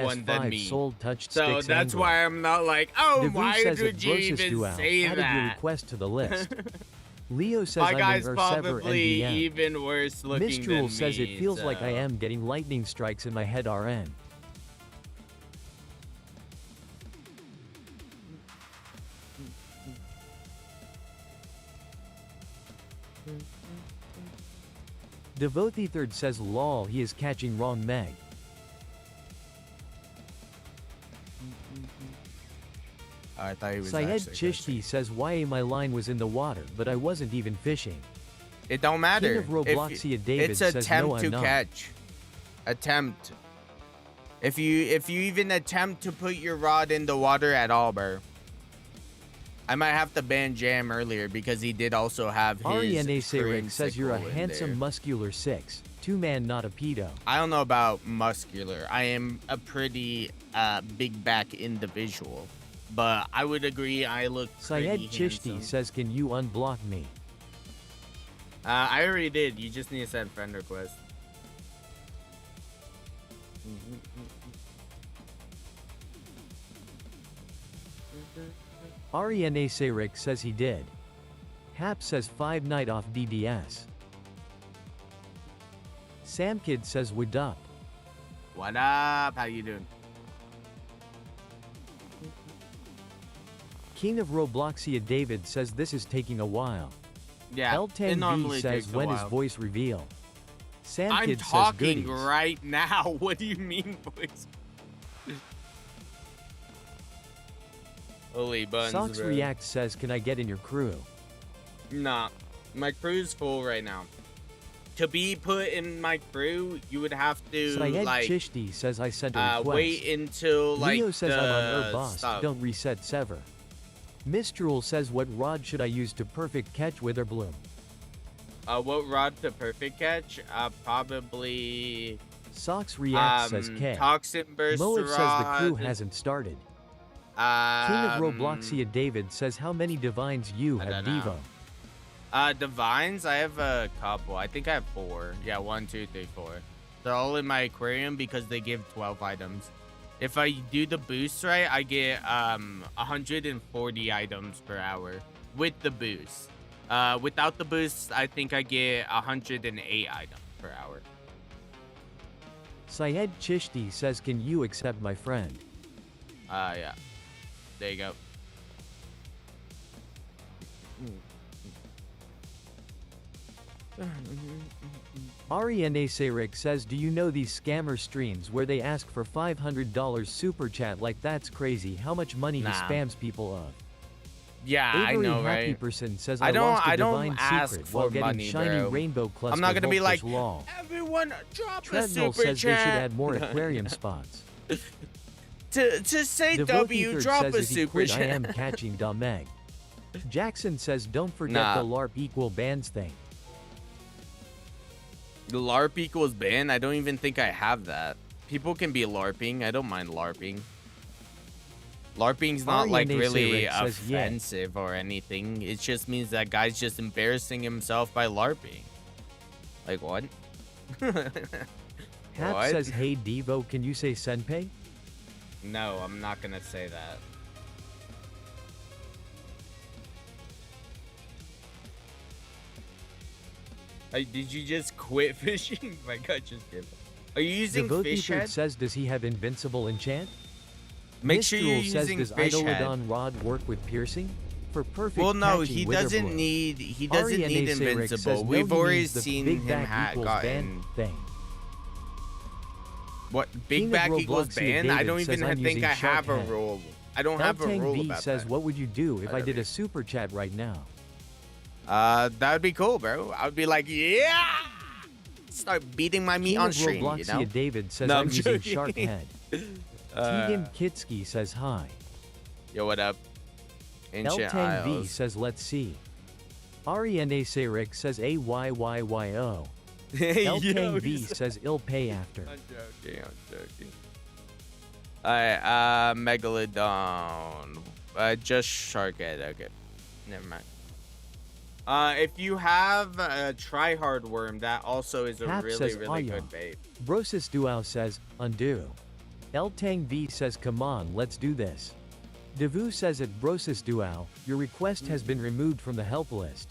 one than WPS5 me. sold touched So sticks that's angle. why I'm not like, oh, Devu why says would that you Brosis even Duo say added your that? request to the list. Leo says, My I'm guy's an Ursever probably NDM. even worse looking Mistral than says me. it feels like I so- am getting lightning strikes in my head RN. Devotee Third says, lol, he is catching wrong Meg. Oh, I thought he was Syed actually Chishti says, YA my line was in the water, but I wasn't even fishing. It don't matter. King of Robloxia David it's says, attempt no, I'm to not. catch. Attempt. If you even attempt to put your rod in the water at all, bro. I might have to ban Jam earlier because he did also have his Ariane screen Sayrick says you're a sickle in handsome, there. muscular 6'2" not a pedo. I don't know about muscular. I am a pretty big back individual, but I would agree I look Syed pretty Chishti handsome. says, can you unblock me? I already did. You just need to send friend request. Ariane Sayrick says he did. Hap says 5 night off DDS. Samkid says what up. What up? How you doing? King of Robloxia David says this is taking a while. Yeah, it L10V normally says takes a when is while. voice reveal. I'm Samkid says talking goodies. right now. What do you mean, boys? Holy buns, Socks bro. React says, can I get in your crew? Nah, my crew's full right now. To be put in my crew, you would have to Syed like Chishti says I sent a request. wait until like Leo says I'm on the boss. stuff. Don't reset sever. Mistral says what rod should I use to perfect catch Witherbloom? What rod to perfect catch? Probably Socks React says K. Toxin burst Moab says the crew rod. hasn't started. King of Um, Robloxia David says how many divines you I have don't Devo. know. Divines, I have a couple. I think I have 4. Yeah, 1, 2, 3, 4. They're all in my aquarium because they give 12 items. If I do the boost right, I get 140 items per hour with the boost. Without the boost, I think I get 108 items per hour. Syed Chishti says can you accept my friend? Yeah. There you go. Ariane Sayrick says do you know these scammer streams where they ask for $500 super chat like that's crazy how much money he Nah. spams people of? Yeah, I Avery know, Happy right? Person says I I don't- lost a I don't divine ask secret for while getting money, shiny bro. rainbow cluster. I'm not gonna be like, Vultures lol. everyone drop a Treadmill super says they should chat. add more aquarium spots. to say W, Devote drop says a if he super quit, I chat. am catching da Meg. Jackson says don't forget Nah. the LARP equal bands thing. The LARP equals ban? I don't even think I have that. People can be LARPing. I don't mind LARPing. LARPing's not like Ariane really Sayrick says, yeah. offensive or anything. It just means that guy's just embarrassing himself by LARPing. Like what? Hap What? says hey Devo can you say senpai? No, I'm not gonna say that. Did you just quit fishing? My God, just give up. Are you using fish Devote head? says does he have invincible enchant? Make sure you're Mistral says using does fish head. Idolodon rod work with piercing? For perfect Well, no, catching he Witherbloom. doesn't need. He doesn't Ariane need Sayrick invincible. says, no, We've he already means the seen big him back equals ban gotten thing. what King big of back equals Robloxia ban. I David don't says, even I'm think using I have a Sharkhead. rule. I don't have a L10V rule about says that. what would you do if I did Whatever. a super chat right now? That would be cool, bro. I would be like, yeah, start beating my meat King on of stream. You Robloxia know? David says No, I'm I'm using joking. Sharkhead. Tegan Kitsky says hi. Yo, what up? Ancient L10V Isles. says let's see. Ariane Sayrick says AYYYO. Yo, L10V he's- says ill pay after. I'm joking. Alright, Megalodon. Just Sharkhead. Okay. Never mind. If you have a tryhard worm, that also is a Hap really, says, really "Aya." good bait. Brosis Duao says undo. L10V says come on let's do this. Devu says at Brosis Duao, your request has been removed from the help list.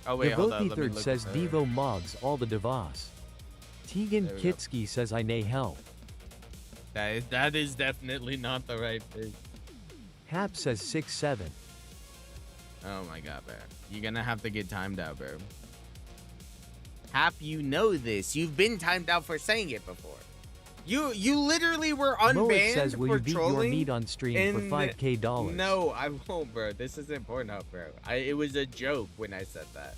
Oh, wait, hold on. Let me Third look says at her. Devo mogs all the devas. Tegan There we go. Kitsky says I nay help. That is definitely not the right thing. Hap says 6-7. Oh my god, bro. You're gonna have to get timed out, bro. Hap, you know this. You've been timed out for saying it before. You literally were Moet unbanned says will for you beat your trolling. meat on stream for in- $5K dollars? No, I won't, bro. This isn't Pornhub, bro. It was a joke when I said that.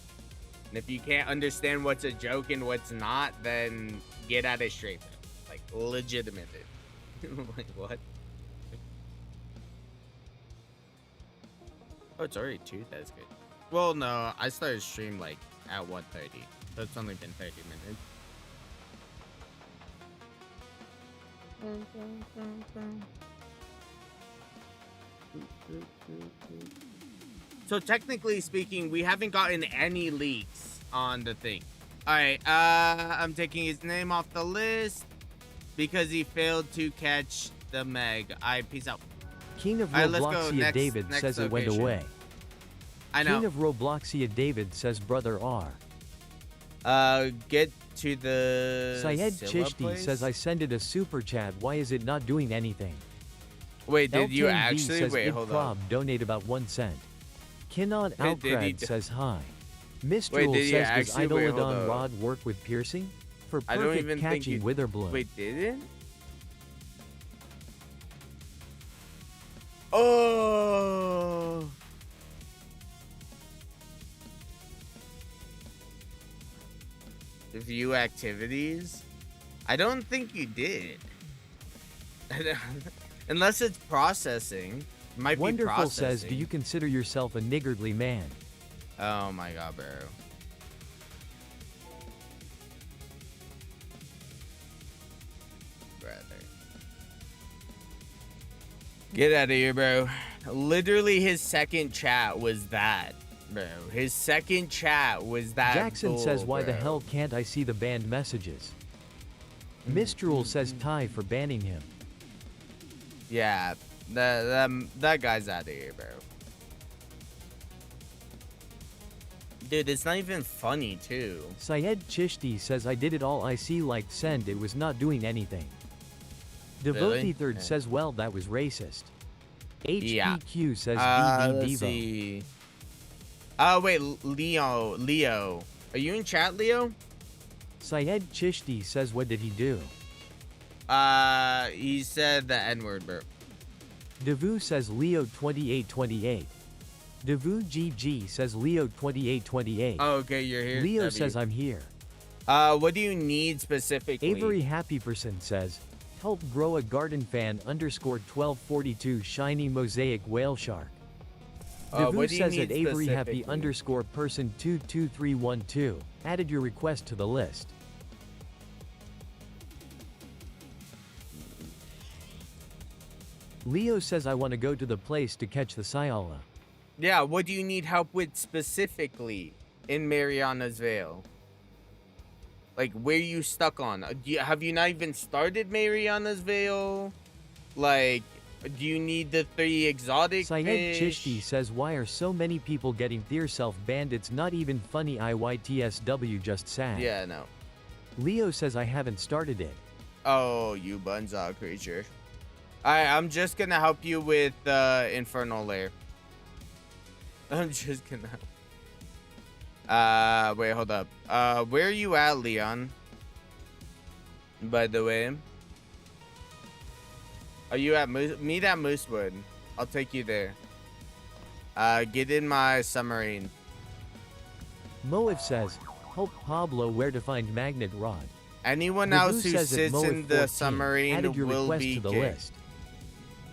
And if you can't understand what's a joke and what's not, then get out of stream. Like, legitimate. Like, what? Oh, it's already 2. That's good. Well, no, I started stream like at 1:30. So it's only been 30 minutes. So technically speaking, we haven't gotten any leaks on the thing. All right, I'm taking his name off the list because he failed to catch the Meg. Peace out. King of Alright, let's go. Robloxia David Next says it went location. away. I know. King of Robloxia David says brother R. Get to the Syed Scylla Chishti place? says I send it a super chat. Why is it not doing anything? Wait, did you L10B actually? says Wait, Id hold Prob on. donate about 1 cent. Kinon Wait, did he Alcrad d- says hi. Wait, Mistral did he says does actually? Wait, hold Idolodon up. Rod work with piercing? For I don't perfect even think catching he- Witherbloom. Wait, did it? Oh. View activities? I don't think you did. Unless it's processing. It might be Wonderful processing. says, do you consider yourself a niggardly man? Oh my god, bro. Brother. Get out of here, bro. Literally his second chat was that, bro. His second chat was that. Jackson says, bull, why the bro. hell can't I see the banned messages? Mistral says Ty for banning him. Yeah, that guy's out of here, bro. Dude, it's not even funny, too. Syed Chishti says I did it all I see like send it was not doing anything. Devotee Really? Third Yeah. says well that was racist. Yeah. HPQ says Let's DD Devo. see. Oh, wait, Leo. Are you in chat, Leo? Syed Chishti says what did he do? He said the N-word, bro. Devu says Leo 2828. Devu GG says Leo 2828. Oh, okay, you're here. Leo W. says I'm here. What do you need specifically? Avery Happy Person says, help grow a garden fan underscore 1242 shiny mosaic whale shark. Devu what do you says at need Avery Happy specifically? underscore person 22312 added your request to the list. Leo says I want to go to the place to catch the Syala. Yeah, what do you need help with specifically in Mariana's Vale? Like, where you stuck on? Have you not even started Mariana's Vale? Like, do you need the 3 exotic Syed fish? Chishti says why are so many people getting their self banned? It's not even funny. IYTSW just sad. Yeah, no. Leo says I haven't started it. Oh, you bunza creature. Alright, I'm just gonna help you with the Infernal Lair. I'm just gonna... wait, hold up. Where are you at, Leon? By the way. Are you at meet at Moosewood? I'll take you there. Get in my submarine. Moif says, help Pablo where to find magnet rod. Anyone Devu else who says at sits in the 14 submarine added your will request be to the kicked. list.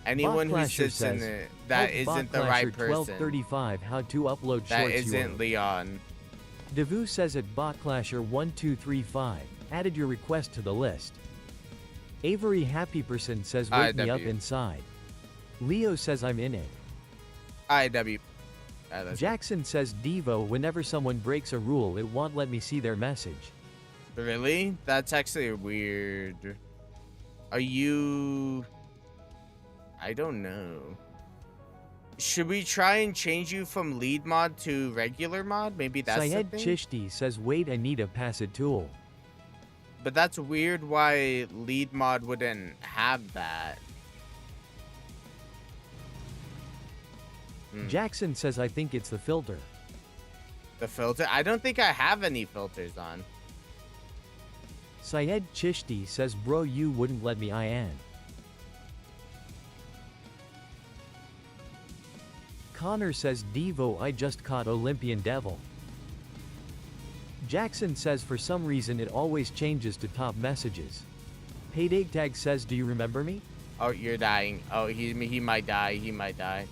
Anyone who Botclasher sits in says, it that help isn't the Botclasher right person. 1235 how to upload That shorts isn't URL. Leon. Devu says at Botclasher1235 added your request to the list. Avery Happy Person says wake me up IW. inside. Leo says I'm in it. IW. Jackson says Devo whenever someone breaks a rule it won't let me see their message. Really? That's actually weird. Are you... I don't know. Should we try and change you from lead mod to regular mod? Maybe that's Syed the thing? Chishti says wait I need a pass it tool. But that's weird why lead mod wouldn't have that. Jackson says I think it's the filter. The filter? I don't think I have any filters on. Syed Chishti says bro you wouldn't let me in. Connor says Devo I just caught Olympian Devil. Jackson says for some reason it always changes to top messages. Payday Tag says do you remember me? Oh, you're dying. Oh, he might die. He might die.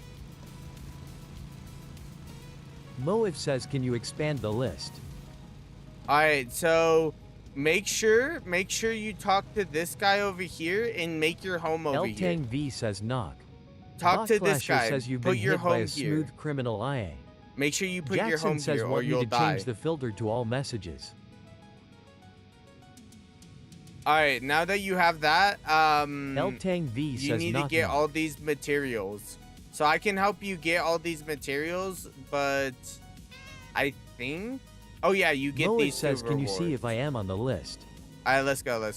Moif says, can you expand the list? All right, so make sure you talk to this guy over here and make your home over here. Eltang V says knock. Talk to this Botclasher guy. says you've Put been your hit by home a here. smooth criminal IA. Make sure you put your Jackson home says here or want me you'll to die. change the filter to all messages. All right, now that you have that, Eltang V you says need to knock get knock. all these materials. So I can help you get all these materials, but I think... Oh, yeah, you get Moif these says, two can you see rewards. if I am on the list? All right, let's go.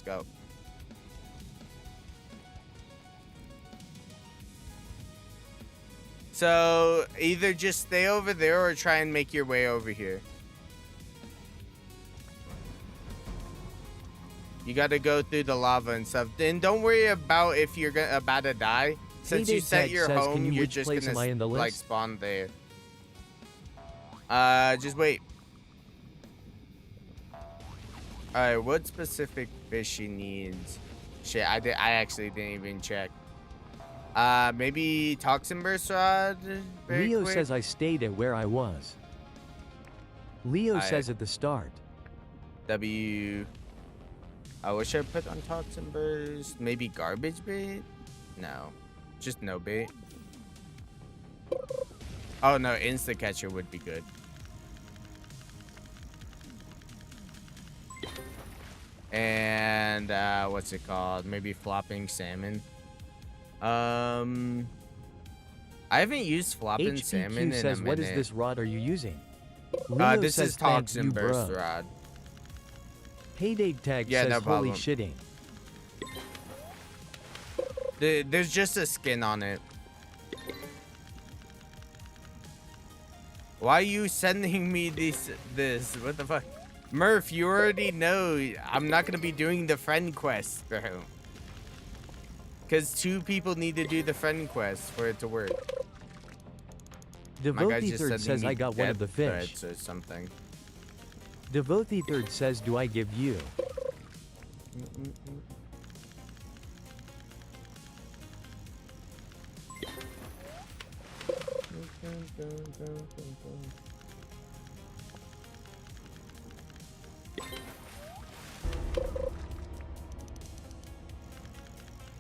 So either just stay over there or try and make your way over here. You got to go through the lava and stuff. Then don't worry about if you're about to die. Since you set your home, you're just gonna like spawn there. Just wait. All right, what specific fish she needs? Shit, I actually didn't even check. Maybe toxin burst rod. Leo says I stayed at where I was. Leo says at the start. W. What should I put on toxin burst? Maybe garbage bait? No, just no bait. Oh no, insta catcher would be good. And what's it called? Maybe flopping salmon. I haven't used flopping salmon in says, a minute. what is this rod are you using? Leo This says, is toxin "Thank you, burst bro." rod. Payday tag Yeah, says no holy problem. shitting. There's just a skin on it. Why are you sending me this? What the fuck? Murph, you already know I'm not going to be doing the friend quest, bro. Because 2 people need to do the friend quest for it to work. My guy's Devotee just Third sending says me I got one of the death fish. threats or something. Devotee Third says do I give you?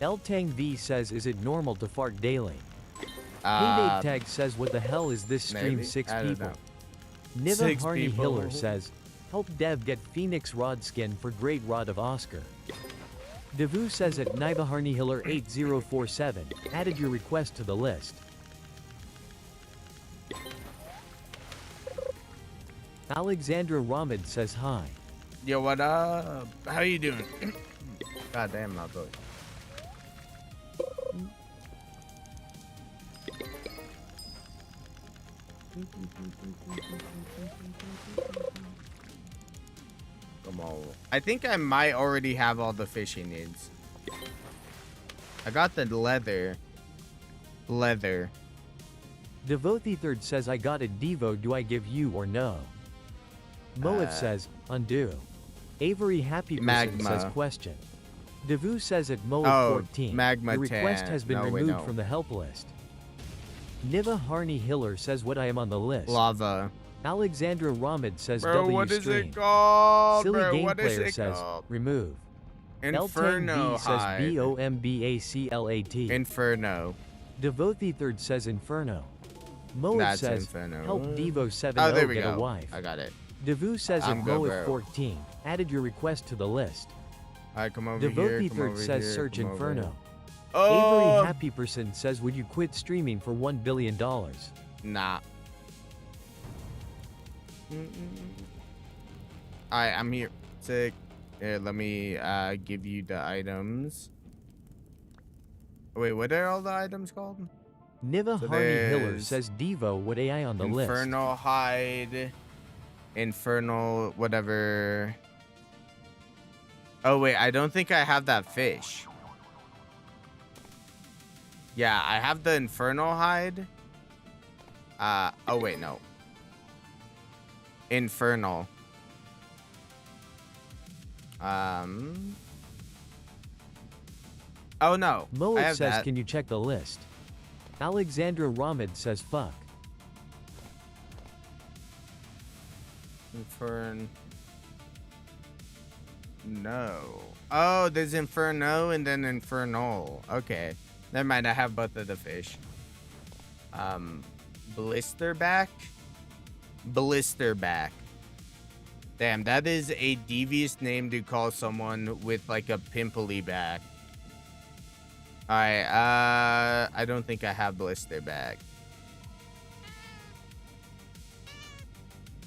Eltang V says is it normal to fart daily? Payday tag says what the hell is this stream? maybe? 6 I don't people. know. Niva 6 Harney people. Hiller says help Dev get Phoenix Rod skin for Great Rod of Oscar. Devu says at Niva Harney Hiller 8047 added your request to the list. Alexandra Ramad says hi. Yo, what up? How you doing? God damn, my boy. Come on. I think I might already have all the fish he needs. I got the leather. Devotee Third says I got a Devo, do I give you or no? Moif says, undo. Avery Happy Person Magma. says question. Devu says at Moif Oh, 14. Magma the request 10. has been No, wait, removed no. from the help list. Niva Harney Hiller says what I am on the list. Lava. Alexandra Ramad says Bro, W what is stream. it called? Silly Bro, Game what is Player it says called? remove. Inferno Eltang B says hide. BOMBACLAT. Inferno. Devotee Third says Inferno. Moif That's says Inferno. help Devo 70 Oh, there we get go. a wife. I got it. Devu says I'm at good, Moif bro. 14 added your request to the list. All right, come over here. Devotee Come Third over says here, search come over Inferno. here. Avery Oh, Happy Person says would you quit streaming for $1 billion? nah. Alright, I'm here. Sick. Here, let me give you the items. Wait, what are all the items called? Niva So Harney Hiller there's says Devo what AI on the list. Infernal hide. Infernal whatever. Oh wait, I don't think I have that fish. Yeah, I have the infernal hide. Oh wait, no. Infernal. Oh no. I Moif have says that. can you check the list? Alexandra Ramad says fuck. Infern. No. Oh, there's Inferno and then Infernal. Okay. Never mind, I have both of the fish. Blisterback? Blisterback. Damn, that is a devious name to call someone with like a pimply back. Alright, I don't think I have Blisterback.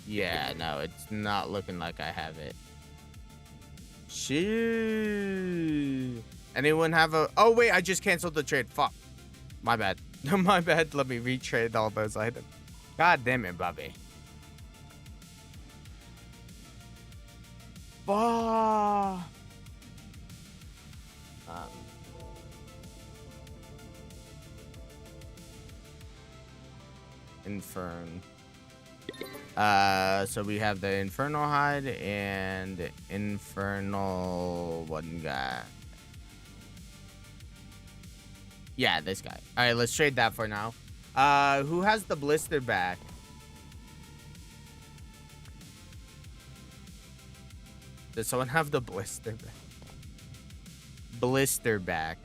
Yeah, no, it's not looking like I have it. Shit. Anyone have a... Oh, wait, I just canceled the trade. Fuck. My bad. My bad. Let me retrade all those items. God damn it, Bobby. Fuck. Infern. So we have the Infernal Hide and Infernal one guy. Yeah, this guy. All right, let's trade that for now. Who has the blister back? Does someone have the blister back? Blister back.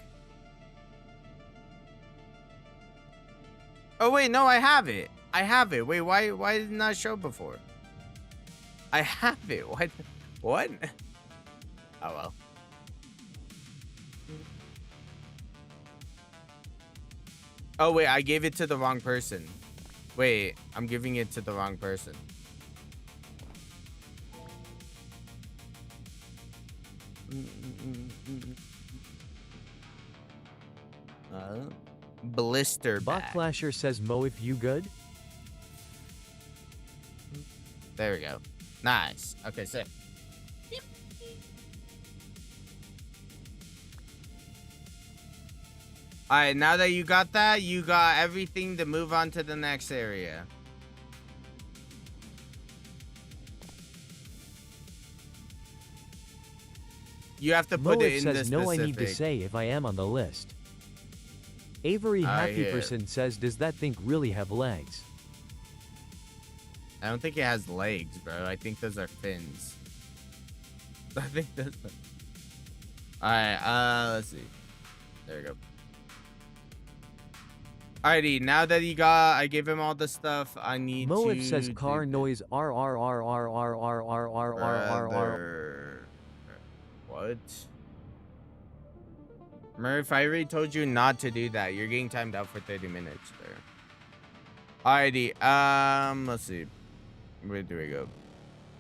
Oh wait, no, I have it. I have it. Wait, why did it not show before? I have it. What? Oh well. Oh wait, I gave it to the wrong person. Wait, I'm giving it to the wrong person. Blister back. Botflasher says, Mo, if you good? There we go. Nice. Okay, sick. Alright, now that you got that, you got everything to move on to the next area. You have to put Mo, it in the says, specific. no, I need to say if I am on the list. Avery Happyperson says, does that thing really have legs? I don't think it has legs, bro. I think those are fins. I think those are... Alright, let's see. There we go. Alrighty, now that he got, I gave him all the stuff I need to... Moif says car noise R R R R R R R R R R. What? Murph, I already told you not to do that. You're getting timed out for 30 minutes there. Alrighty, let's see. Where do we go?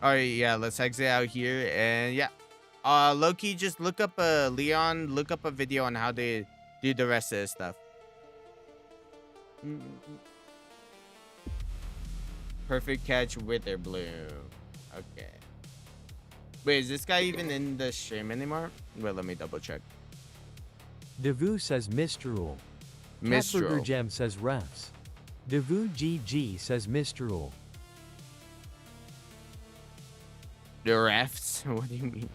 Alright, yeah, let's exit out here and yeah. Loki, just look up Leon, look up a video on how they do the rest of this stuff. Perfect catch, Wither Bloom. Okay. Wait, is this guy even in the stream anymore? Wait, let me double check. Devu says Mistrul. Mistrul. Catburger Gem says refs. Devu GG says Mistrul. The refs? What do you mean?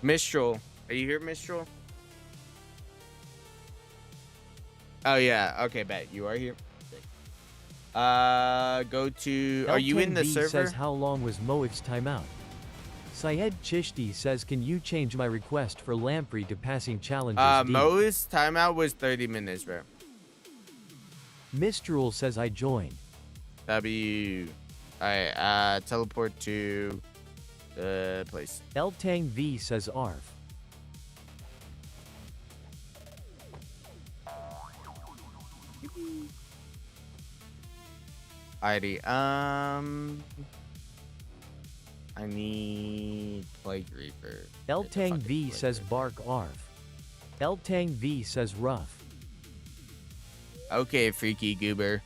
Mistral. Are you here, Mistral? Oh, yeah. Okay, bet. You are here. Go to... Are you in the server? Says, how long was Moif's timeout? Syed Chishti says, can you change my request for Lamprey to passing challenges? Moif's timeout was 30 minutes, bro. Mistrul says, I joined. W. Alright, teleport to the place. Eltang V says, Arf. Alrighty, I need Plague Reaper. Eltang V says bark arf. Eltang V says rough. Okay, freaky goober.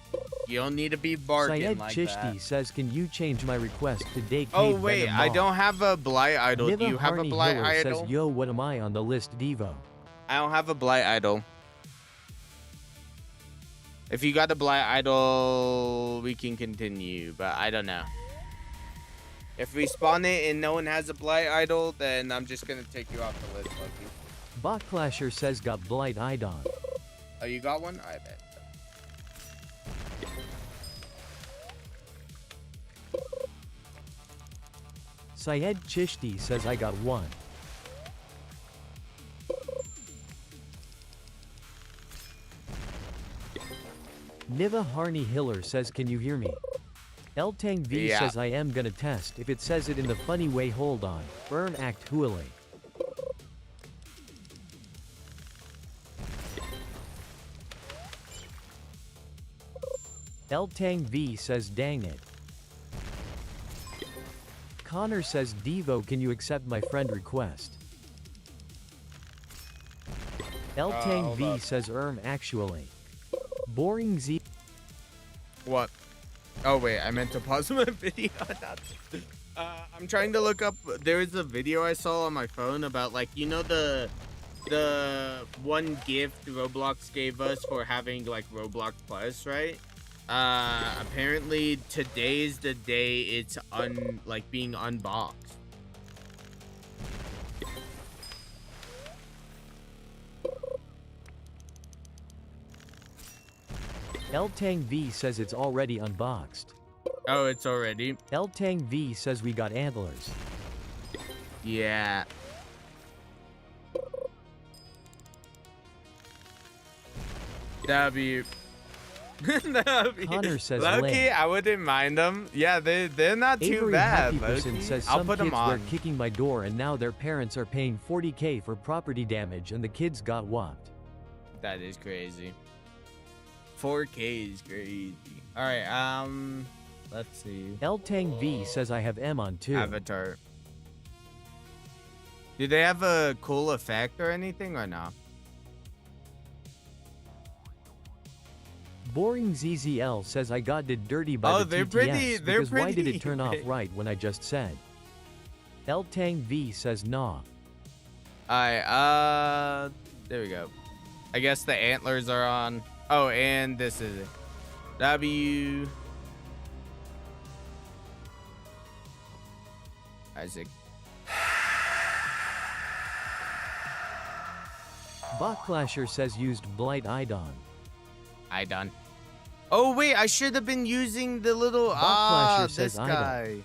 You don't need to be barking Syed like Chishti that. says, can you change my request to Day Oh wait, I don't have a Blight Idol. Do you have a Blight Idol? Says, yo, what am I on the list, Devo? I don't have a Blight Idol. If you got a Blight Idol, we can continue, but I don't know. If we spawn it and no one has a Blight Idol, then I'm just gonna take you off the list, Loki. Botclasher says got Blight Idon. Oh, you got one? I bet. Syed Chishti says I got one. Niva Harney Hiller says can you hear me? Eltang V Yeah. says I am gonna test if it says it in the funny way hold on. Earn act huili. Eltang V says dang it. Connor says Devo can you accept my friend request? Eltang hold V up. says actually. Boring Z. What? Oh wait, I meant to pause my video. I'm trying to look up. There was a video I saw on my phone about like the one gift Roblox gave us for having like Roblox Plus, right? Apparently today's the day it's being unboxed. Eltang V says it's already unboxed. Oh, it's already. Eltang V says we got antlers. Yeah. W. Connor says Loki, lame. I wouldn't mind them. Yeah, they're not too Avery bad. Happyperson Loki. says I'll some put kids them were on. kicking my door and now their parents are paying 40K for property damage and the kids got whopped. That is crazy. 4K is crazy. All right, let's see. Eltang V says I have M on too. Avatar. Do they have a cool effect or anything or no? Boring ZZL says I got did dirty by the they're TTS pretty. They're because why did pretty it turn off big. right when I just said? Eltang V says nah. Alright, there we go. I guess the antlers are on. Oh, and this is it. W. Isaac. Botclasher says used Blight Idon. I done. Oh wait, I should have been using the little Botclasher this says I guy.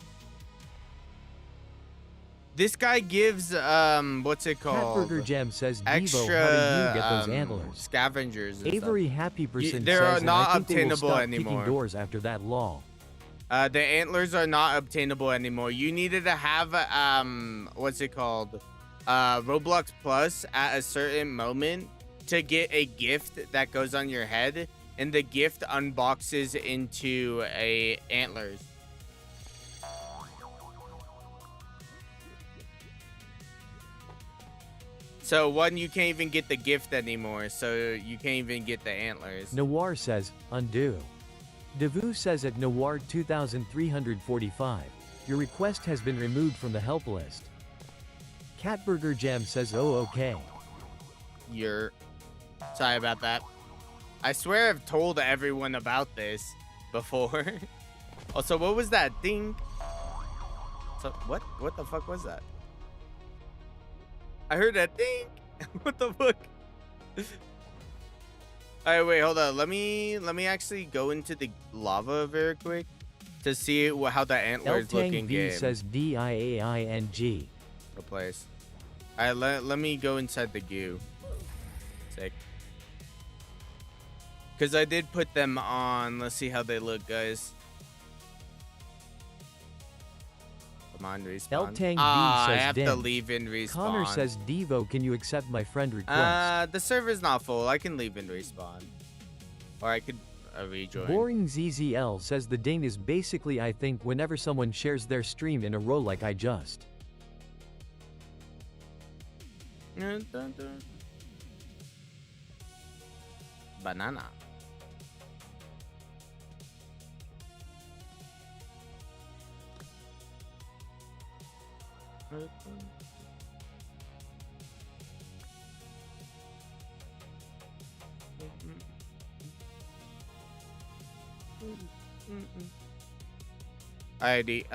This guy gives what's it called? Catburger Gem says Extra Devo, how do you get those antlers? scavengers. And Avery Happyperson They're says and I not think they will obtainable stop anymore. kicking doors after that law. Stuff. The antlers are not obtainable anymore. You needed to have what's it called? Roblox Plus at a certain moment to get a gift that goes on your head, and the gift unboxes into a antlers. So one, you can't even get the gift anymore, so you can't even get the antlers. Noir says, undo. Devu says at Noir 2345, your request has been removed from the help list. Catburger Gem says oh okay. You're sorry about that. I swear I've told everyone about this before. Also, what was that ding? So what the fuck was that? I heard that ding. What the fuck? Alright, wait, hold on. Let me actually go into the lava very quick to see how the antlers look Eltang in V game. says DIAING. Replace. Alright, let me go inside the goo. Sick. Because I did put them on. Let's see how they look, guys. Come on, respawn. Eltang V I says have to dimmed. leave and respawn. Connor says Devo, can you accept my friend request? The server's not full. I can leave and respawn. Or I could rejoin. Boring ZZL says the ding is basically I think whenever someone shares their stream in a row like I just. Banana. Alrighty,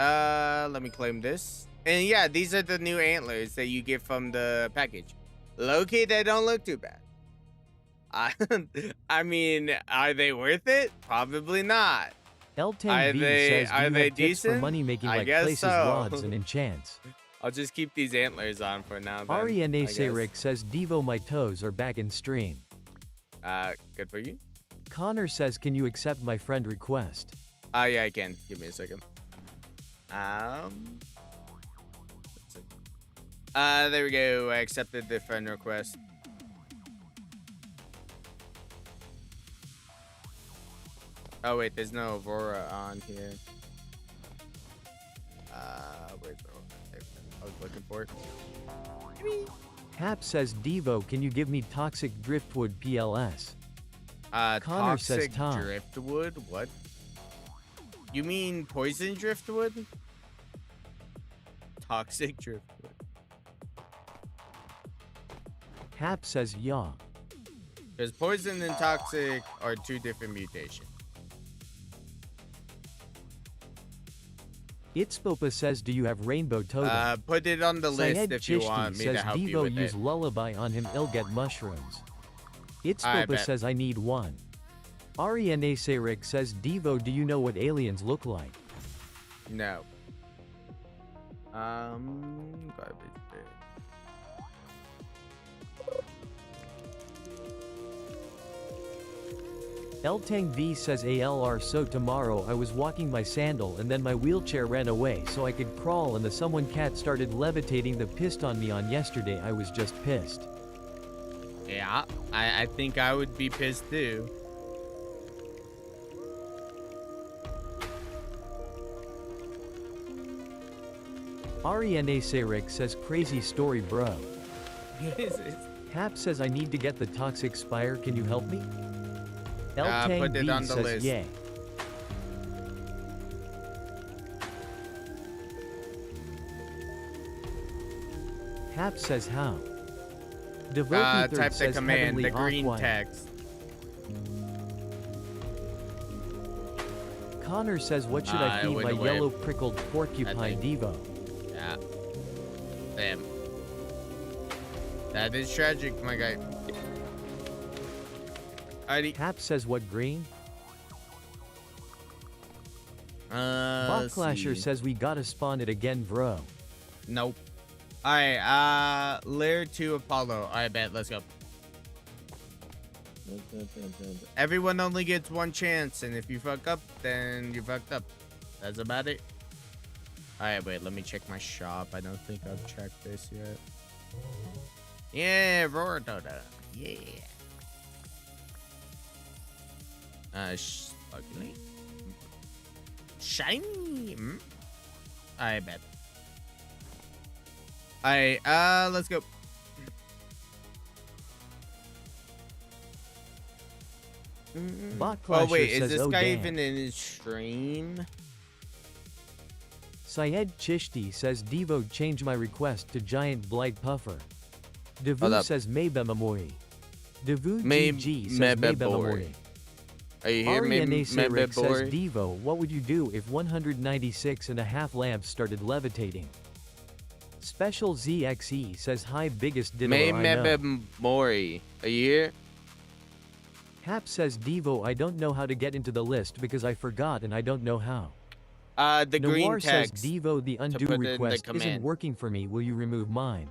let me claim this. And yeah, these are the new antlers that you get from the package. Low-key, they don't look too bad. I mean, are they worth it? Probably not. L10V says, do are you they have tips for decent? money making I like guess places, so. rods, and enchants? I'll just keep these antlers on for now. Then, Ariane I guess. Rick says, Devo, my toes are back in stream. Good for you. Connor says, can you accept my friend request? Yeah, I can. Give me a second. Let's see. There we go. I accepted the friend request. Oh wait, there's no Aurora on here. Where's Aurora? I was looking for it. Hap says, Devo, can you give me toxic driftwood PLS? Connor says, Toxic Tom. driftwood? What? You mean poison driftwood? Toxic driftwood. Hap says, yeah. Because poison and toxic are two different mutations. Itspopa says, do you have rainbow totem? Put it on the list Syed if you Chishti want me says, to help you Devo with use it. lullaby on him, he'll get mushrooms. I Itspopa bet. says, I need one. Ariane Rick says, Devo, do you know what aliens look like? No. Garbage bin. Eltang V says ALR, so tomorrow I was walking my sandal and then my wheelchair ran away so I could crawl and the someone cat started levitating the pissed on me on yesterday. I was just pissed. Yeah, I think I would be pissed too. Ariane Rick says crazy story bro. Hap says I need to get the toxic spire, can you help me? Eltang put it V on the says list. yay. Hap says how. Devotee Third Type the says command, heavenly the green Aqua. text. Connor says what should I I feed went my away. yellow prickled porcupine Devo? Yeah. Damn. That is tragic, my guy. Alrighty. Hap says what green? Let's Botclasher see. says we gotta spawn it again bro. Nope. Alright, layer 2 Apollo. I bet, let's go. Everyone only gets one chance, and if you fuck up, then you fucked up. That's about it. Alright, wait, let me check my shop. I don't think I've checked this yet. Yeah, Roar Doda. Yeah. Ugly. Shiny. I bet. Alright, let's go. Botclasher Oh wait, is says this oh guy damn. even in his stream? Syed Chishti says Devo change my request to giant blight puffer. Hold Devu up. says Maybemamori. Devu May- GG says Mebebori. Maybemamori. Are you here, Ariane Rick says Mebebori? Devo, what would you do if 196 and a half lamps started levitating? Special ZXE says hi biggest diddler May I know. Mebebori. Are you here? Hap says Devo, I don't know how to get into the list because I forgot and I don't know how. The Noir green says text. Devo, the undo put in the request isn't command. working for me, will you remove mine?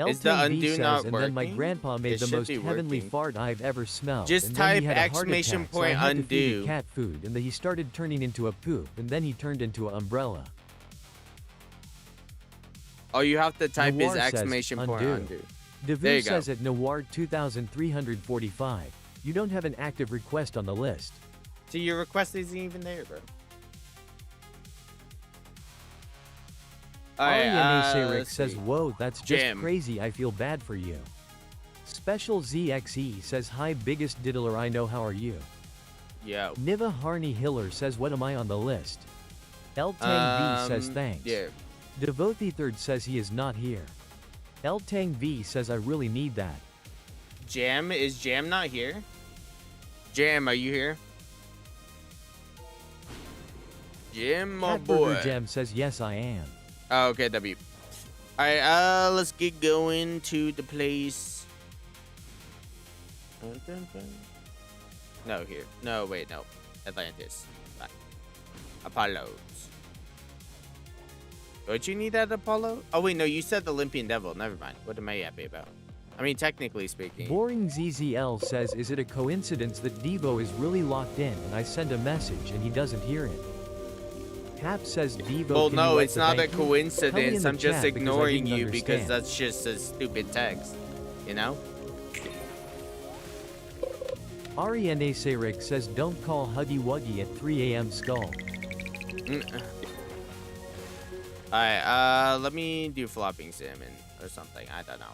Is the L10V undo says, not and then my working? grandpa made It the should most be heavenly working. fart I've ever smelled. Just and then he type had a heart exclamation attack, so I point had to feed him undo. cat food, and then he started turning into a poop, and then he turned into an umbrella. Oh, you have to type Noir his says, exclamation point undo. undo. Devu There you go. says at Noir 2345, you don't have an active request on the list. See, your request isn't even there, bro. Ariane Rick let's says, see. whoa, that's just Jam. crazy, I feel bad for you. Special ZXE says, hi biggest diddler I know, how are you? Yo. Niva Harney Hiller says, what am I on the list? L-Tang V says, thanks. Yeah. Devotee Third says he is not here. L-Tang V says, I really need that. Jam, is Jam not here? Jam, are you here? Jam, my boy. Catburger Gem says, yes, I am. Oh, okay, W. Alright, let's get going to the place. No, here. No, wait, no. Atlantis. Apollos. Don't you need that Apollo? Oh wait, no, you said the Olympian Devil. Never mind. What am I happy about? I mean, technically speaking. Boring ZZL says, is it a coincidence that Devo is really locked in and I send a message and he doesn't hear it? Hap says Devo. Well, can no, you it's not a thank you? Tell me coincidence. in the I'm just chat because I ignoring didn't you because understand. that's just a stupid text. You know? Ariane Serik says, don't call Huggy Wuggy at 3 a.m. skull. Alright, let me do flopping salmon or something. I don't know.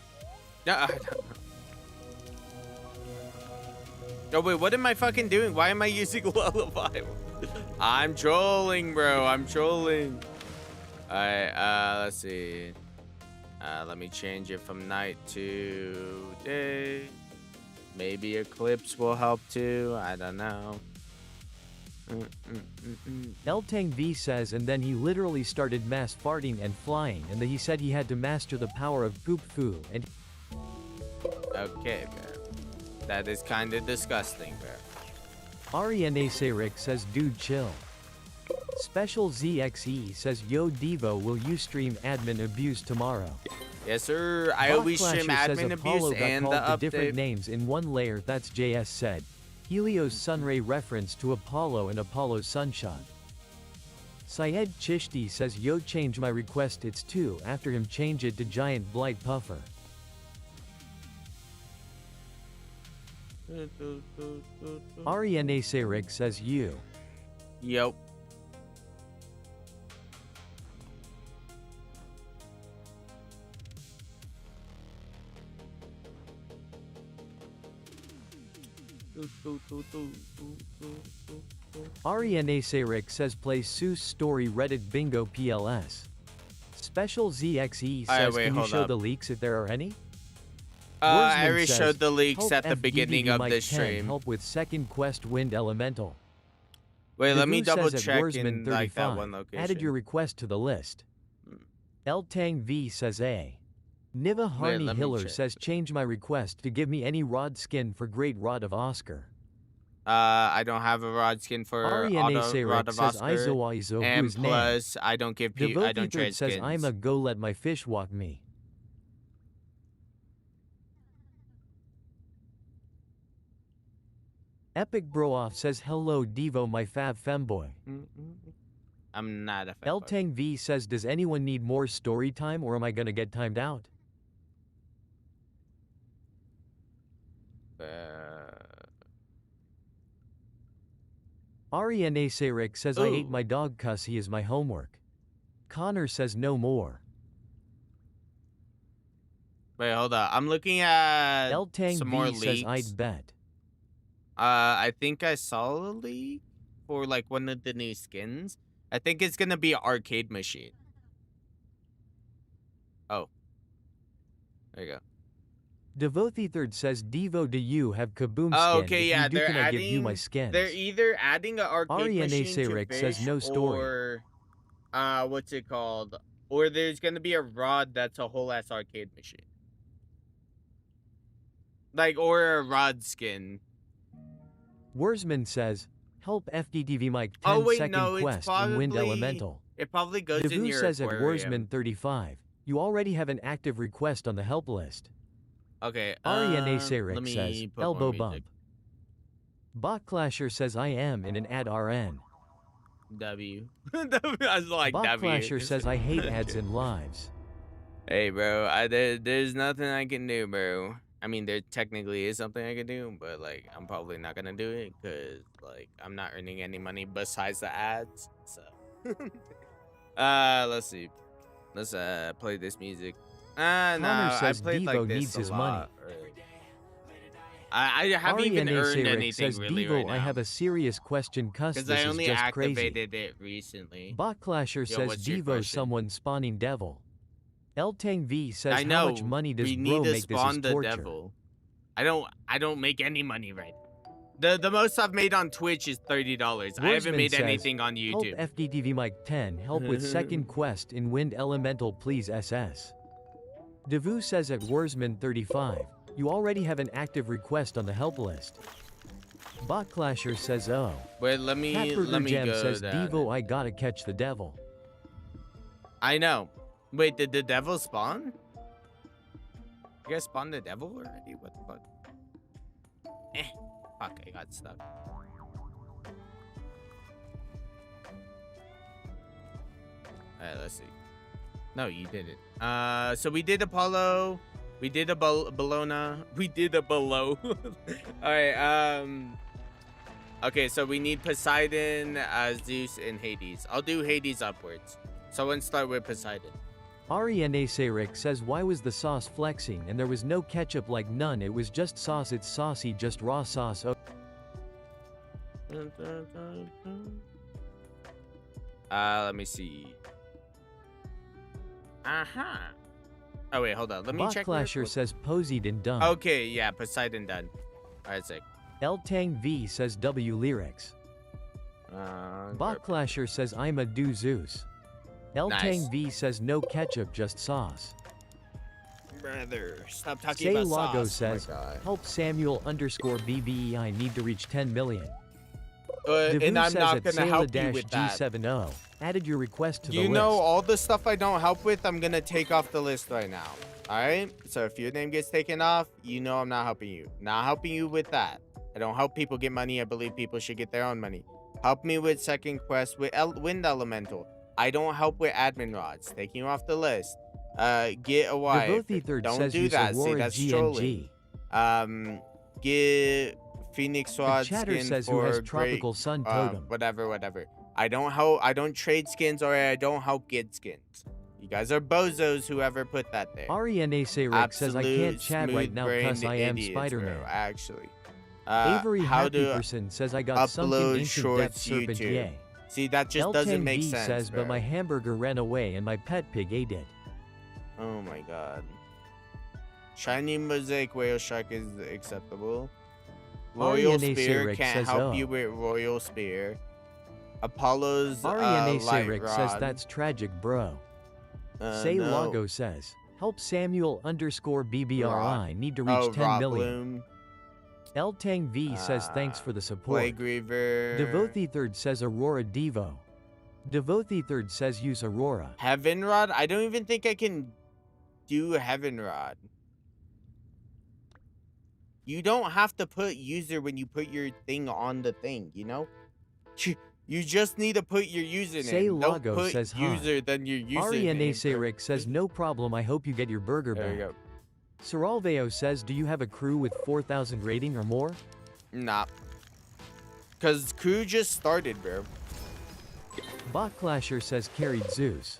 No, I don't know. Oh, wait, what am I fucking doing? Why am I using lullaby? I'm trolling, bro. I'm trolling. Alright, let's see. Let me change it from night to day. Maybe Eclipse will help too. I don't know. Eltang V says, and then he literally started mass farting and flying, and then he said he had to master the power of poop foo, and Okay, bro. That is kind of disgusting, bro. Ariane Serik says, dude chill. Special ZXE says, yo Devo, will you stream admin abuse tomorrow? Yes, sir. I always stream Botflasher says admin Apollo abuse got and the called to different update. names in one layer. That's JS said. Helios Sunray reference to Apollo and Apollo Sunshot. Syed Chishti says, yo change my request, it's 2 after him change it to Giant Blight Puffer. Ariane Serik says, you. Yep. Ariane Serik says, play Seuss story Reddit bingo PLS. Special ZXE says, wait, can you hold show up. the leaks if there are any? I Wordsman already says, showed the leaks "Hope at the FDDV beginning of Mike this 10 stream. help with second quest Wind Elemental. Wait, let me Devu double says at check Wordsman in like that 35, one location. added your request to the list. Eltang V says A. Niva Harney let me Hiller check. says, change my request to give me any rod skin for Great Rod of Oscar. I don't have a rod skin for Ariane Rod Serik of says, Oscar. Izo Izo, who And is name? plus, I don't give people. I don't Devotee trade says, skins. I'm a go let my fish walk me. Epic Brooff says, hello Devo my fab femboy. I'm not a fan. Eltang V says, does anyone need more story time or am I gonna get timed out? Ariane Serik says, I ate Ooh. my dog cuss, he is my homework. Connor says no more. Wait, hold up. I'm looking at Eltang some V more says, leaks. I'd bet. I think I saw a leak for like one of the new skins. I think it's gonna be arcade machine. Oh. There you go. Devotee Third says, Devo, do you have Kaboom skin? Oh, okay, If yeah, you do, they're can I give you adding- my skins? They're either adding an arcade Ariane machine Serik to says fish no story. or what's it called? Or there's gonna be a rod that's a whole ass arcade machine. Like, or a rod skin. Worsman says, help FDTV Mike 10 Oh, wait, second no, it's quest in Wind probably- Elemental. It probably goes in Devu your says at aquarium. Worsman 35, you already have an active request on the help list. Okay, Ariane let Serik me says, put more elbow music. bump. Botclasher says, I am in an ad RN. W. I was like Botclasher W. says, I hate ads in lives. Hey, bro, there's nothing I can do, bro. I mean, there technically is something I can do, but, like, I'm probably not gonna do it because, like, I'm not earning any money besides the ads, so. Let's see. Let's, play this music. No, Connor I says played, like, Devo this needs a his lot money. already. I haven't even Ariane earned Serik anything says, really Devo, right now. I have a serious question, cuss, Because this I is only just crazy. activated it recently. Botclasher Yo, says, what's your Devo, question? someone spawning devil. Eltang V says, I know. how much money does we bro need to make this spawn is the torture? devil. I don't make any money right now. The most I've made on Twitch is $30. I haven't Worsman made says, anything on help YouTube. FDTV Mike 10 help with second quest in Wind Elemental please SS. Devu says at Worsman 35, you already have an active request on the help list. Bot Clasher says, oh. Wait, let me Jam go says, that. Devo, I gotta catch the devil. I know. Wait, did the devil spawn? You guys spawned the devil already? What the fuck? Fuck, I got stuck. Alright, let's see. No, you didn't. So we did Apollo. We did a Bologna. We did a Below. Alright, okay, so we need Poseidon, Zeus, and Hades. I'll do Hades upwards. Someone start with Poseidon. Ariane Sayrick says, why was the sauce flexing and there was no ketchup? Like none, it was just sauce. It's saucy, just raw sauce. Oh. Let me see. Oh wait, hold on. Let me Bot check. Clasher says, posied and done. Okay, yeah, Poseidon done. Alright, sick. L Tang V says, W lyrics. Bot Clasher says, I'm a do Zeus. L Tang Nice. V says, no ketchup, just sauce. Brother, stop talking Say about Lago sauce. says, help Samuel _ BBE. I need to reach 10 million. And Devu I'm says not at gonna help you with that. G70. Added your request to the You list. know all the stuff I don't help with, I'm gonna take off the list right now. Alright? So if your name gets taken off, you know I'm not helping you. Not helping you with that. I don't help people get money. I believe people should get their own money. Help me with second quest with Wind Elemental. I don't help with admin rods. Taking you off the list. Get a wife. Devothi Third Don't says do use that. See, Aurora that's GNG. trolling. Get Phoenix The Sword chatter skin says for who has great, Tropical Sun Totem. whatever. I don't help. I don't trade skins or I don't help get skins. You guys are bozos. Whoever put that there. Ariane Sayrick says I can't chat right now cause I am idiots, Spider-Man. bro, actually. Avery how to Happyperson says I got something upload ancient shorts depth serpent YouTube. yay. See, that just doesn't make sense, says, bro. but my hamburger ran away and my pet pig ate it. Oh my god. Shiny Mosaic Whale Shark is acceptable. Royal Ariane Spear Sayrick can't says, help oh. you with Royal Spear. Apollo's Ariane Light Sayrick Rod. says that's tragic, bro. Say no. Lago says, help Samuel _ BBRI. Rock. Need to reach 10 Rock million. Bloom. L Tang V says thanks for the support. Plague Reaver. Devothi Third says Aurora Devo. Devothi Third says use Aurora. Heaven Rod? I don't even think I can do Heaven Rod. You don't have to put user when you put your thing on the thing, you know? You just need to put your username. Say Don't Lago put says hi. user, then your username. Ariane Sayrick says no problem, I hope you get your burger There you back. go. Saralveo says do you have a crew with 4,000 rating or more? Nah. Because crew just started, bro. Bot Clasher says carried Zeus.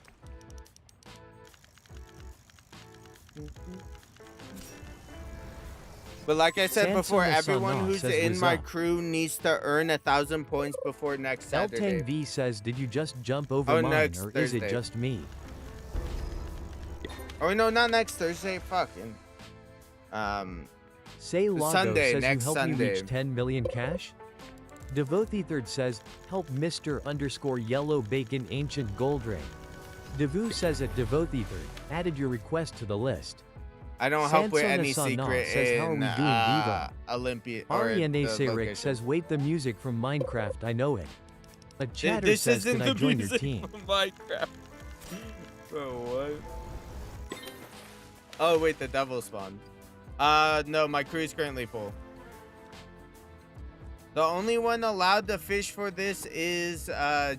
But like I said before, Samsung everyone Asana who's says in what's my up. crew needs to earn 1,000 points before next L Saturday. Tang V says did you just jump over Oh, mine next or is it Thursday. just me? Oh no, not next Thursday. Fucking. Say Lago Sunday, says next you help me Sunday. reach 10 million cash? Devothi Third says, help Mr. _ Yellow Bacon Ancient Gold Ring. Devu says at Devothi Third, added your request to the list. I don't help with Sansona any Sana secret says, how are in we doing, Devo? Olympia. or Ariane the Sayrick location. says, wait the music from Minecraft, I know it. A chatter This says, isn't can I the join your music team? from Minecraft. Bro, what? Oh wait, the devil spawned. No, my crew is currently full. The only one allowed to fish for this is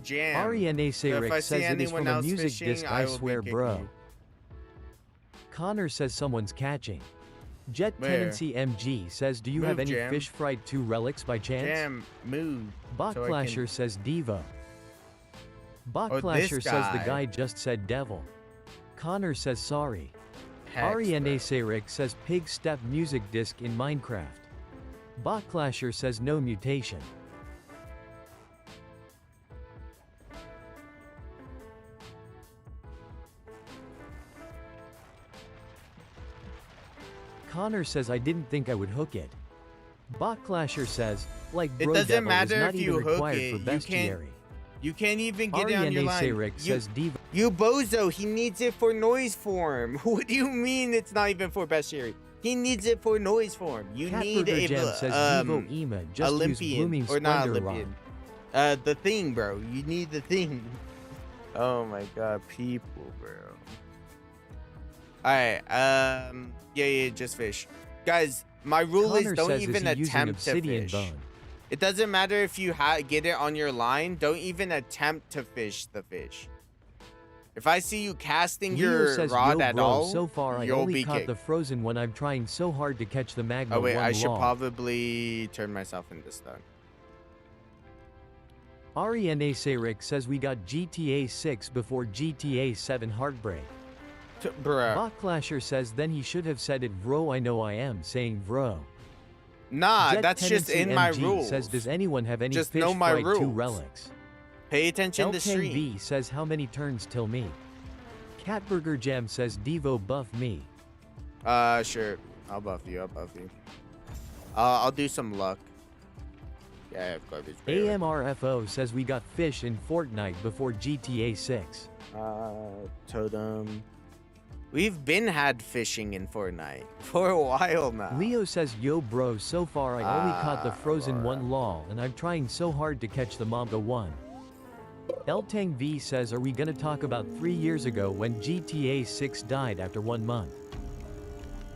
Jam. Ariane So if I Sayrick see says it is anyone from a else music fishing, disc, I I will be swear, kicking bro. you. Connor says someone's catching. Jet Where? Tendency MG says, do you have Move, any Jam. Fish Fright 2 relics by chance? Jam, move. Bot so I Clasher can- says Devo. Bot Oh, Clasher this says the guy. guy just said devil. Connor says sorry. Hex, Ariane bro. Sayrick says pig step music disc in Minecraft. Bot Clasher says no mutation. Connor says I didn't think I would hook it. Bot Clasher says, like It bro doesn't devil is matter not if even you hook required it, for you can't- bestiary. You can't even get it on Ariane your line. Sayrick You- says Devo. You bozo, he needs it for noise form. What do you mean it's not even for bestiary? He needs it for noise form. You need Catburger a Jam says Devo Ema just use Olympian blooming or not splendor Olympian. rod. The thing, bro. You need the thing. Oh my god, people, bro. All right. Yeah, just fish, guys. My rule Connor is don't says, even is he using attempt to obsidian fish. bone? It doesn't matter if you get it on your line. Don't even attempt to fish the fish. If I see you casting Leo your says, rod Yo, at bro, all, so far I you'll only be caught kicked. the frozen one. I'm trying so hard to catch the magma. Oh wait, one I should law. probably turn myself into stun. Ariane Sayrick says we got GTA 6 before GTA 7 heartbreak. Bruh. Botclasher says then he should have said it bro I know I am saying bro. Nah, Jet that's just Tendency in my MG rules. says does anyone have any Just fish know my fried 2 rules. relics? Pay attention to Eltang stream. V says how many turns till me? Catburger Jam says Devo buff me. Sure. I'll buff you. I'll do some luck. Yeah, I have garbage. AMRFO says we got fish in Fortnite before GTA 6. Totem. We've been had fishing in Fortnite for a while now. Leo says yo bro so far I only caught the frozen alright. one lol and I'm trying so hard to catch the manga one. Eltang V says are we gonna talk about 3 years ago when GTA 6 died after 1 month?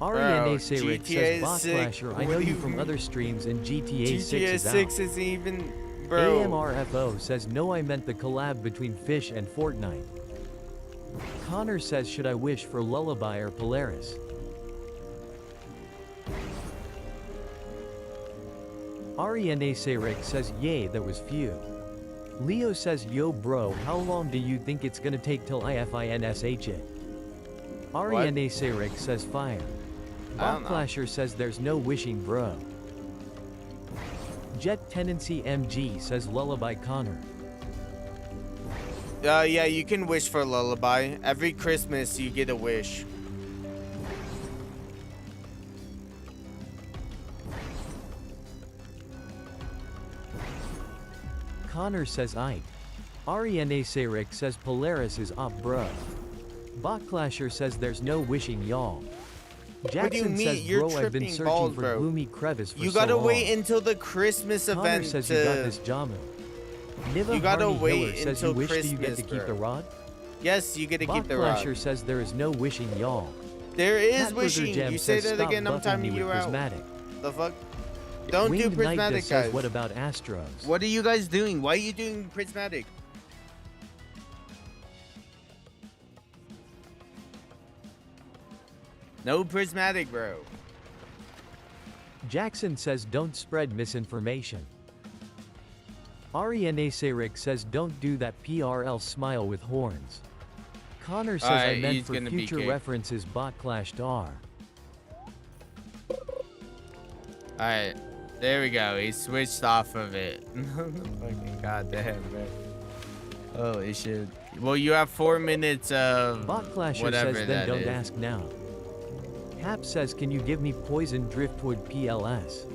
Ariane Sayrick says Botclasher I know you from other streams and GTA 6 GTA is 6 out. isn't even, bro. AMRFO says no I meant the collab between Fish and Fortnite. Connor says should I wish for Lullaby or Polaris? Ariane Sayrick says yay that was few. Leo says yo bro how long do you think it's gonna take till IFINSH it? Ariane Sayrick says fire. I don't know. Botclasher says there's no wishing bro. Jet Tendency MG says Lullaby Connor. Yeah, you can wish for Lullaby. Every Christmas you get a wish. Connor says Ike. Ariane Sayrick says Polaris is op bro. Botclasher says there's no wishing y'all. What do you Jackson mean? says You're bro I've been tripping searching balls, for bro. gloomy crevice for You so gotta long. wait until the Christmas Connor event says to... you got this Jamu. Niva You gotta Harney wait Hiller says until you wish do you get Christmas, to keep bro. the rod? Yes, you get to keep the rod. Botclasher says there is no wishing y'all. There is Catburger wishing. Jam You say says, that "Stop again, I'm buffing timing me you with out. prismatic." The fuck? Don't do Winged Knight prismatic, just says, guys. what about Astros? What are you guys doing? Why are you doing prismatic? No prismatic, bro. Jackson says don't spread misinformation. Ariane Sayrick says don't do that PRL smile with horns. Connor says I Alright, meant he's for gonna be future kicked. references botclashed R. Alright, there we go. He switched off of it. Fucking goddamn, bro. Holy shit. Well, you have 4 minutes of Botclasher whatever says then that don't is. ask now. Hap says can you give me poison driftwood PLS?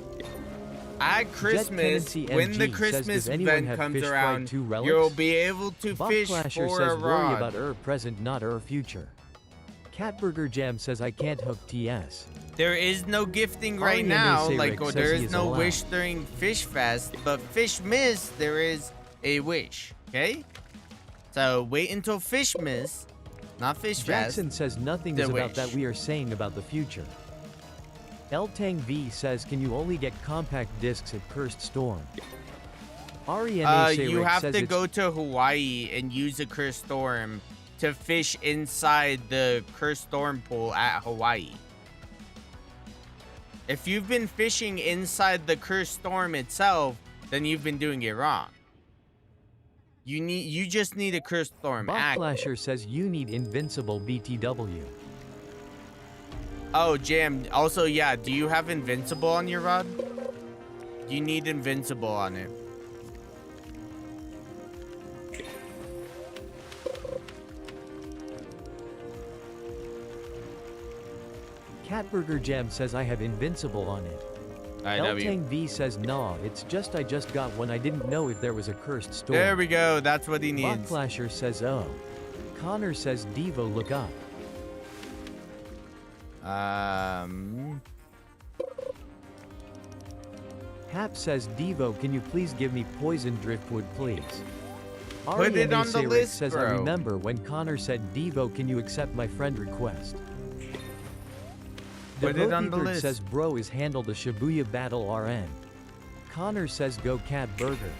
At Christmas, Tendency when the MG says, Christmas does anyone event have comes fish fried around, 2 relics? you'll be able to fish Botclasher for says a worry rod. about present not future. Catburger Jam says I can't hook TS. There is no gifting right Ariane now, Sayrick like says there he is is no allowed. wish during Fish Fest, but Fish Miss, there is a wish, okay? So wait until Fish Miss, not Fish Jackson Fest. says nothing The is about that wish. we are saying about the future. Eltang V says can you only get compact discs at Cursed Storm? Ariane Sayrick You have says to it's go to Hawaii and use a Cursed Storm to fish inside the Cursed Storm pool at Hawaii. If you've been fishing inside the Cursed Storm itself, then you've been doing it wrong. You just need a Cursed Storm act. Botclasher says you need invincible BTW. Oh, Jam. Also, yeah, do you have Invincible on your rod? You need Invincible on it. Catburger Jam says I have invincible on it. Eltang V says nah, it's just I just got one I didn't know if there was a cursed storm. There we go. That's what he needs. Botclasher says oh. Connor says Devo look up. Hap says, Devo, can you please give me poison driftwood, please? Put it on the list, says, bro. I remember when Connor said, Devo, can you accept my friend request? Put it on the Devo list. says, bro is handled a Shibuya battle RN. Connor says, go cat burger.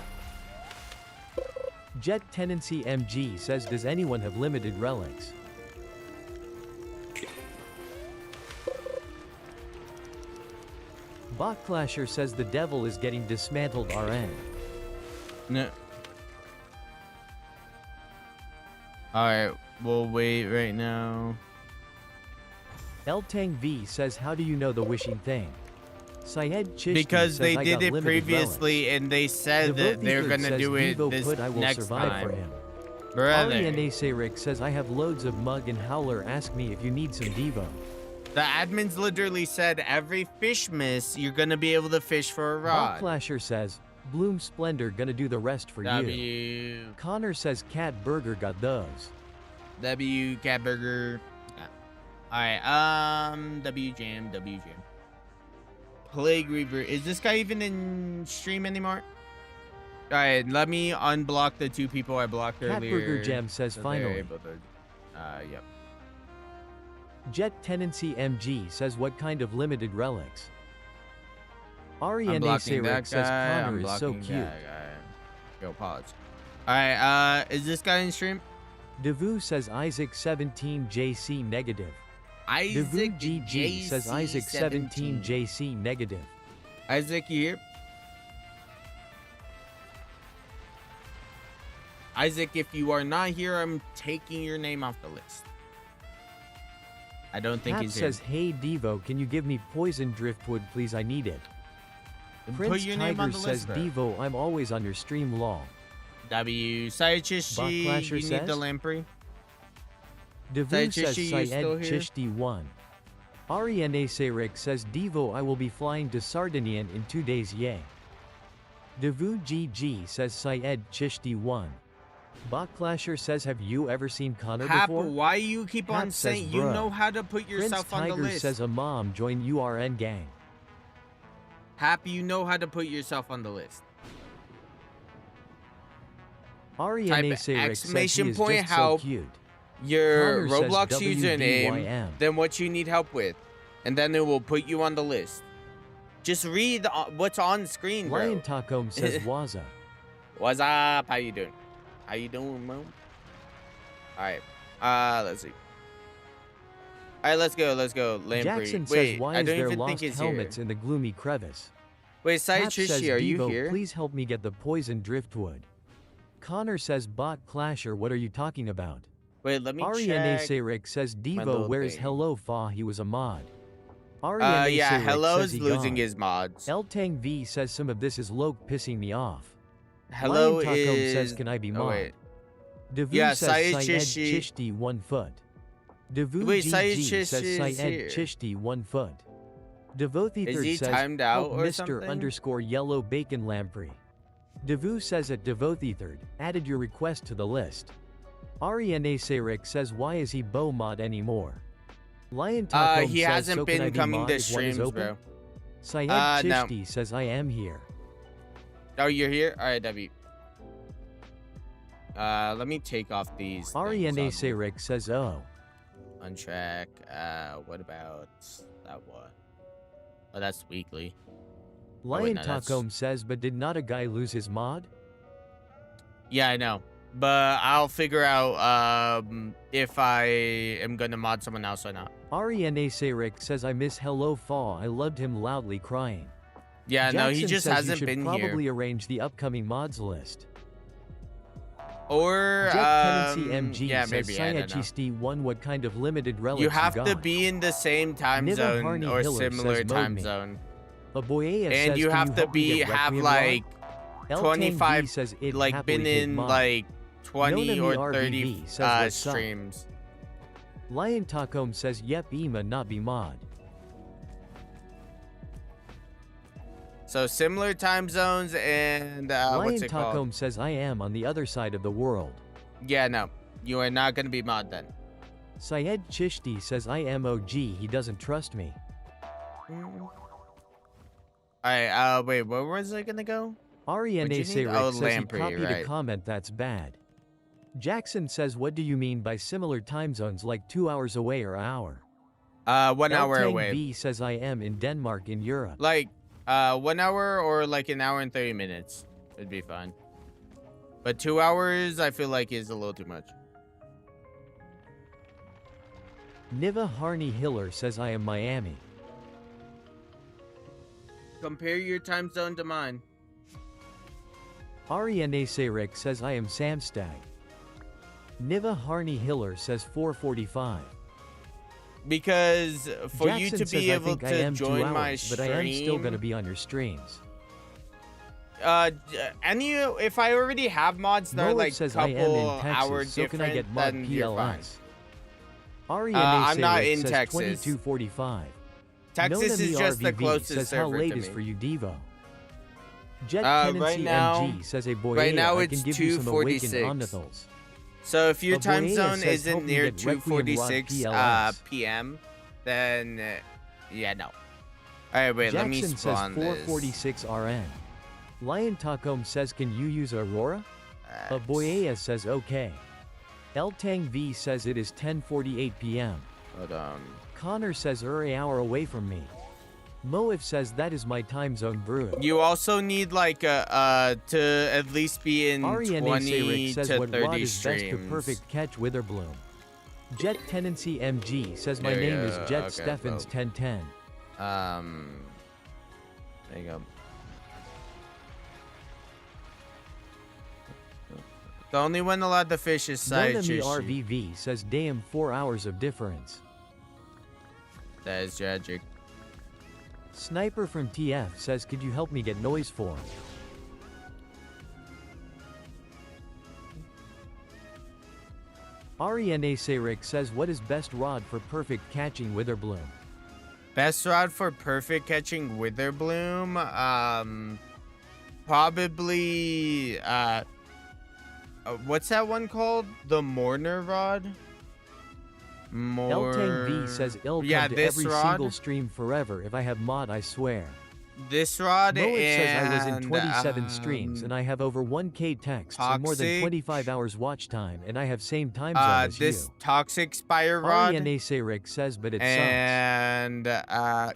Jet Tenancy MG says, does anyone have limited relics? Botclasher says the devil is getting dismantled RN. No. Alright, we'll wait right now. Eltang V says, how do you know the wishing thing? Syed Chishti Because says, they I did got it limited previously relics. and they said that they're Devothethird gonna says, do it Devo this put, I will next survive time. for him. Brother. Ariane Sayrick says, I have loads of mug and howler, ask me if you need some Devo. The admins literally said every fish miss, you're gonna be able to fish for a rod. Botclasher says, Bloom Splendor gonna do the rest for you. W. Connor says, Cat Burger got those. W. Cat Burger. Yeah. Alright, W Jam. Plague Reaver. Is this guy even in stream anymore? Alright, let me unblock the two people I blocked Cat earlier. Burger Jam says, so they're finally. able to- yep. Jet Tenancy MG says, what kind of limited relics? Ariane Unblocking Sayrick that says, guy. Connor is so unblocking cute. that guy. Yo, pause. Alright, is this guy in stream? Devu says, Isaac 17 JC negative. Isaac Devu GG says, Isaac 17 JC negative. Isaac, you here? Isaac, if you are not here, I'm taking your name off the list. I don't think Hap he's here. says, hey Devo, can you give me poison driftwood, please? I need it. Prince your name on Tiger the says, list, bro. Devo, I'm always on your stream long. W. Syed Chishti, Botclasher you need the says? lamprey. Devu Syed says, Chishti, you Syed still here? Chishti 1. Ariane Sayrick says, Devo, I will be flying to Sardinian in 2 days, yay. Devu GG says, Syed Chishti 1. Botclasher says, have you ever seen Connor Hap, before? why you keep on Hap saying says, you bruh. know how to put yourself Prince on the Tiger list? says, a mom join URN gang. Hap, you know how to put yourself on the list. Ariane Type Sayrick says, he exclamation is point just help. so cute. Your Connor says Roblox username, WDYM. then what you need help with, and then it will put you on the list. Just read what's on screen, bro. Lion Tacom says, Waza. What's up? How you doing? How you doing, man? All right. Let's see. All right, let's go. Lamprey. Jackson Wait, says, why I is don't there even lost think it's helmets here. in the gloomy crevice? Wait, Sai Hap says, Trishi, are you Devo, here? please help me get the poison driftwood. Connor says, Bot Clasher, what are you talking about? Wait, let me Ariane check. Sayrick says, Devo, little where's thing. Hello Fa? He was a mod. Ariane Yeah, Sayrick Hello says is he losing gone. his mods. Eltang V says some of this is Loke pissing me off. Hello Lion Tacom is... says, can I be Oh, mod? wait. Devu Yeah, says, Syed Syed Chishi- Chishti 1 foot. Devu Wait, Syed GG Chishi says, is Syed here. Chishti 1 foot. Devothethird Is he says, timed out help or Mr. something? underscore yellow bacon lamprey. Devu says at Devothethird, added your request to the list. Ariane Sayrick says, why is he bow mod anymore? Lion Tacom He says, hasn't so can I been be coming mod to if one is streams, open? bro. Syed No. Chishti says, I am here. Oh, you're here? Alright, W. Let me take off these. Ariane things Sayrick says, oh. on track. What about that one? Oh, that's weekly. Lion no, that's- Tacom says, but did not a guy lose his mod? Yeah, I know. But I'll figure out if I am gonna mod someone else or not. Ariane Sayrick says, I miss Hello Fa. I loved him loudly crying. Yeah, no, he Jackson just says hasn't you should been probably here. arrange the upcoming mods list. Or Jet Tenancy MG yeah, says, maybe. I don't know. Sayachisti 1 what kind of limited relics You have to got? be in the same time Niva zone Harney or Hiller similar says, "Mode time me." zone, A Boyea and says, you "Can have to help me be get have Requiem like Rod?" L10V 25 says it like happily been hit in mod. like 20 Nonami or 30 RBV says, "What's up?" streams. Lion Tacom says, yep, Ema not be mod. So similar time zones and Lion what's it Tacom called? says, I am on the other side of the world. Yeah, no, you are not gonna be mod then. Syed Chishti says I am OG, he doesn't trust me. Alright, wait, where was I gonna go? Ariane What'd you need? Sayrick Oh, says Lamprey, he copied right. a comment that's bad. Jackson says what do you mean by similar time zones like 2 hours away or hour? 1 hour Eltang away. V says I am in Denmark in Europe. Like, 1 hour or like an hour and 30 minutes would be fine. But 2 hours, I feel like is a little too much. Niva Harney Hiller says I am Miami. Compare your time zone to mine. Ariane Sayrick says I am Samstag. Niva Harney Hiller says 4:45. Because for Jackson you to says, be I able think I to am 2 join my hours, stream, but I am still gonna be on your streams. If I already have mods that are Moab like says I am in couple Texas, hours so different, can I get mod then you're fine. PLS? Ariane I'm not Sayrick in says Texas. 22:45. Texas is just the RVV closest says how server late to is me. for you, Devo? Jet Right Tenancy now- MG says a boy right now I it's can give you some awakened 2:46. omnithals. So if your time Aboea zone says, isn't help me near get Requiem Rod 2:46 PLS. p.m., then yeah, no. All right, wait, let me Jackson spawn says this. 446 RN. Lion Tacom says can you use Aurora? Aboea says okay. Eltang V says it is 10:48 p.m. Hold on. Connor says an hour away from me. Moif says that is my time zone brew. You also need like to at least be in Ariane 20 Sayrick says to what rod 30 is best to streams. perfect catch Witherbloom. Jet Tenancy MG says my name is Jet Okay, Steffens 1010. There you go. The only one allowed to fish is side Nonami Chishi. RVV says damn 4 hours of difference. That is tragic. Sniper from TF says could you help me get noise form? Ariane Sayrick says what is best rod for perfect catching Witherbloom? Best rod for perfect catching Witherbloom? Probably, what's that one called? The Mourner rod? Eltang V says ill come yeah, to this every rod? single stream forever if I have mod I swear. This rod Moed and... says I was in 27 streams and I have over 1k texts and more than Toxic. 25 hours watch time and I have same time zone as this you. Toxic Spire rod. Ariane Sayrick says but it sucks. And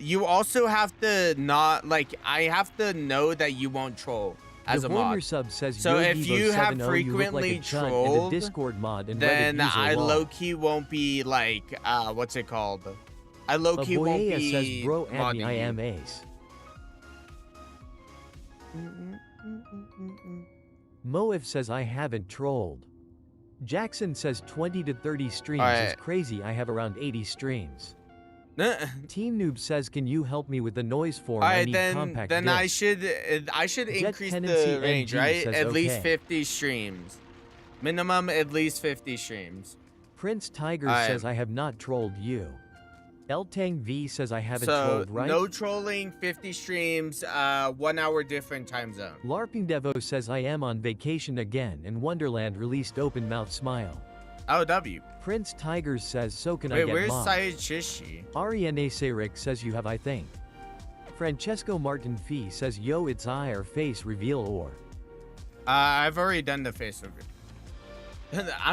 you also have to not like I have to know that you won't troll as a Devoimer mod. sub says So Yo if Devo you have 70, frequently you look like a chud, and trolled, the Discord mod and Then Reddit user I lol. low key won't be like what's it called? I low key won't Aboea be says bro add me modding I you. am ace. Moif says I haven't trolled. Jackson says 20 to 30 streams is Alright. crazy I have around 80 streams. All Team Noob says can you help me with the noise form I right, need then compact I disc. should Jet increase Tenancy the range, NG right? says At least okay. 50 streams. Minimum at least 50 streams. Prince Tiger Alright. says I have not trolled you. Eltang V says I haven't So trolled right? no trolling, 50 streams, 1 hour different time zone. LARPing Devo says I am on vacation again and Wonderland released open mouth smile. OW. Prince Tigers says so can I Wait, get where's mod? Sayed Chishi? Ariane Sayrick says you have I think. Francesco Martin Fee says yo it's eye or face reveal or. I've already done the face reveal.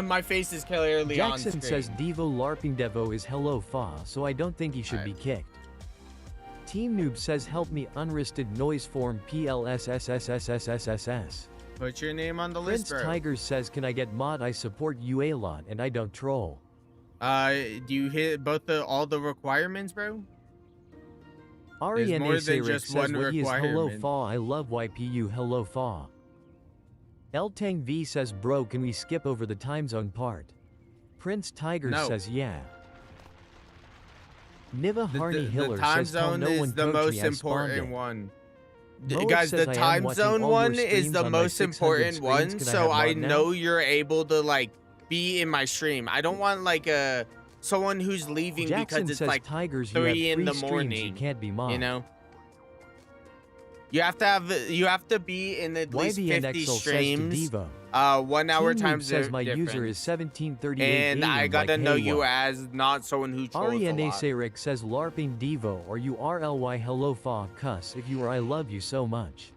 My face is clearly on Jackson screen. says Devo LARPing Devo is hello fa so I don't think he should be kicked. Team Noob says help me unristed noise form PLSSSSSSSS. Put your name on the Prince list, bro. Tigers says can I get mod I support you a lot and I don't troll. Do you hit both all the requirements, bro? Ariane more than Sayrick just says one what he is hello requirement. fa I love YPU hello fa. Eltang V says bro can we skip over the time zone part? Prince Tigers No. says yeah. Niva Harney The Hiller time says tell zone no one is the coach most me, I spawned important it. one. Moab Guys, says the I am time watching zone all your one is streams the on my most 600 important screens. one, Can so have I mod now? know you're able to like be in my stream. I don't want like someone who's leaving Jackson because it's says like Tigers 3 you have in the free streams, morning. you can't be mod. You know. You have to be in at least 50 YBNXL says to streams Devo. 1 hour Team Noob times says are my different. user is 1738 And I AM, gotta like, know hey, you what? as not someone who trolls a Ariane lot. Sayrick says LARPing Devo or you RLY hello fa cuss if you are I love you so much.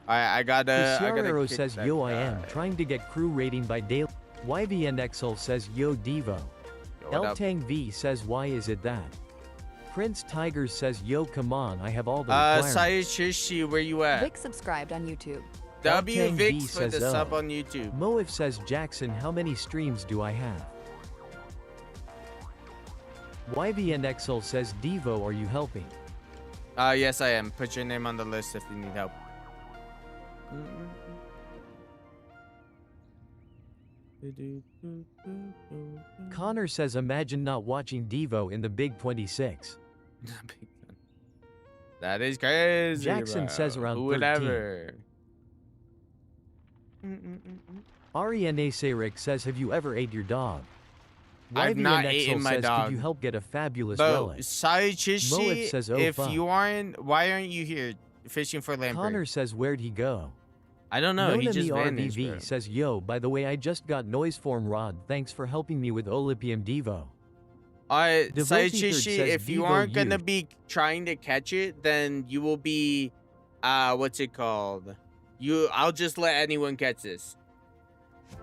I gotta Cristiarero kick says that yo I guy. am trying to get crew rating by daily. YVNXL says yo Devo. Yo, what up? Eltang V says why is it that? Prince Tigers says yo come on I have all the requirements. Sayed Shishi, where you at? Vic subscribed on YouTube. W Eltang Vic V for says the sub oh. on YouTube. Moif says Jackson how many streams do I have? YVNXL says Devo are you helping? Yes I am. Put your name on the list if you need help. Connor says imagine not watching Devo in the Big 26. That is crazy. Jackson bro. says around Who would 13. ever? Ariane Sayrick says have you ever ate your dog? I've not YVNXL eaten my says, dog. could you help get a fabulous Bro, relic? Sayed Moif Shishi, says, oh, if fuck. you aren't, why aren't you here fishing for lamprey? Connor says where'd he go? I don't know. He Nonami just vanished, RVV bro. says yo by the way I just got noise form rod thanks for helping me with Olypium Devo. Sayed Devotee Third Shishi, says if you Devo aren't gonna youth. be trying to catch it, then you will be, what's it called? I'll just let anyone catch this.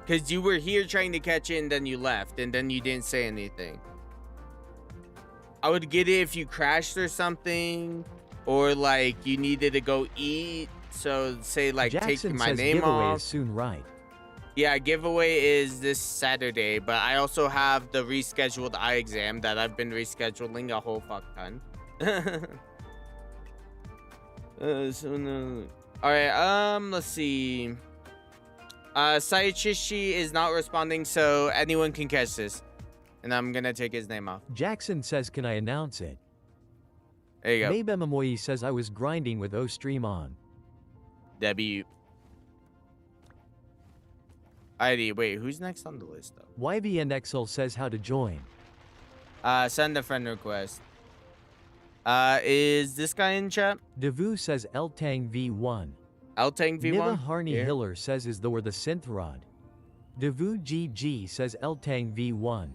Cause you were here trying to catch it and then you left and then you didn't say anything. I would get it if you crashed or something, or like you needed to go eat. So say like Jackson take my says name giveaway off. is soon right. Yeah, giveaway is this Saturday, but I also have the rescheduled eye exam that I've been rescheduling a whole fuck ton. All right, let's see. Sayed Shishi is not responding, so anyone can catch this. And I'm gonna take his name off. Jackson says can I announce it? There you go. Mabememoyi says I was grinding with O stream on. W. Alrighty, wait, who's next on the list though? YVNXL says how to join. Send a friend request. Is this guy in chat? Devu says Eltang V1. Eltang V1? Niva Harney Here. Hiller says is the were the synth rod. Devu GG says Eltang V1.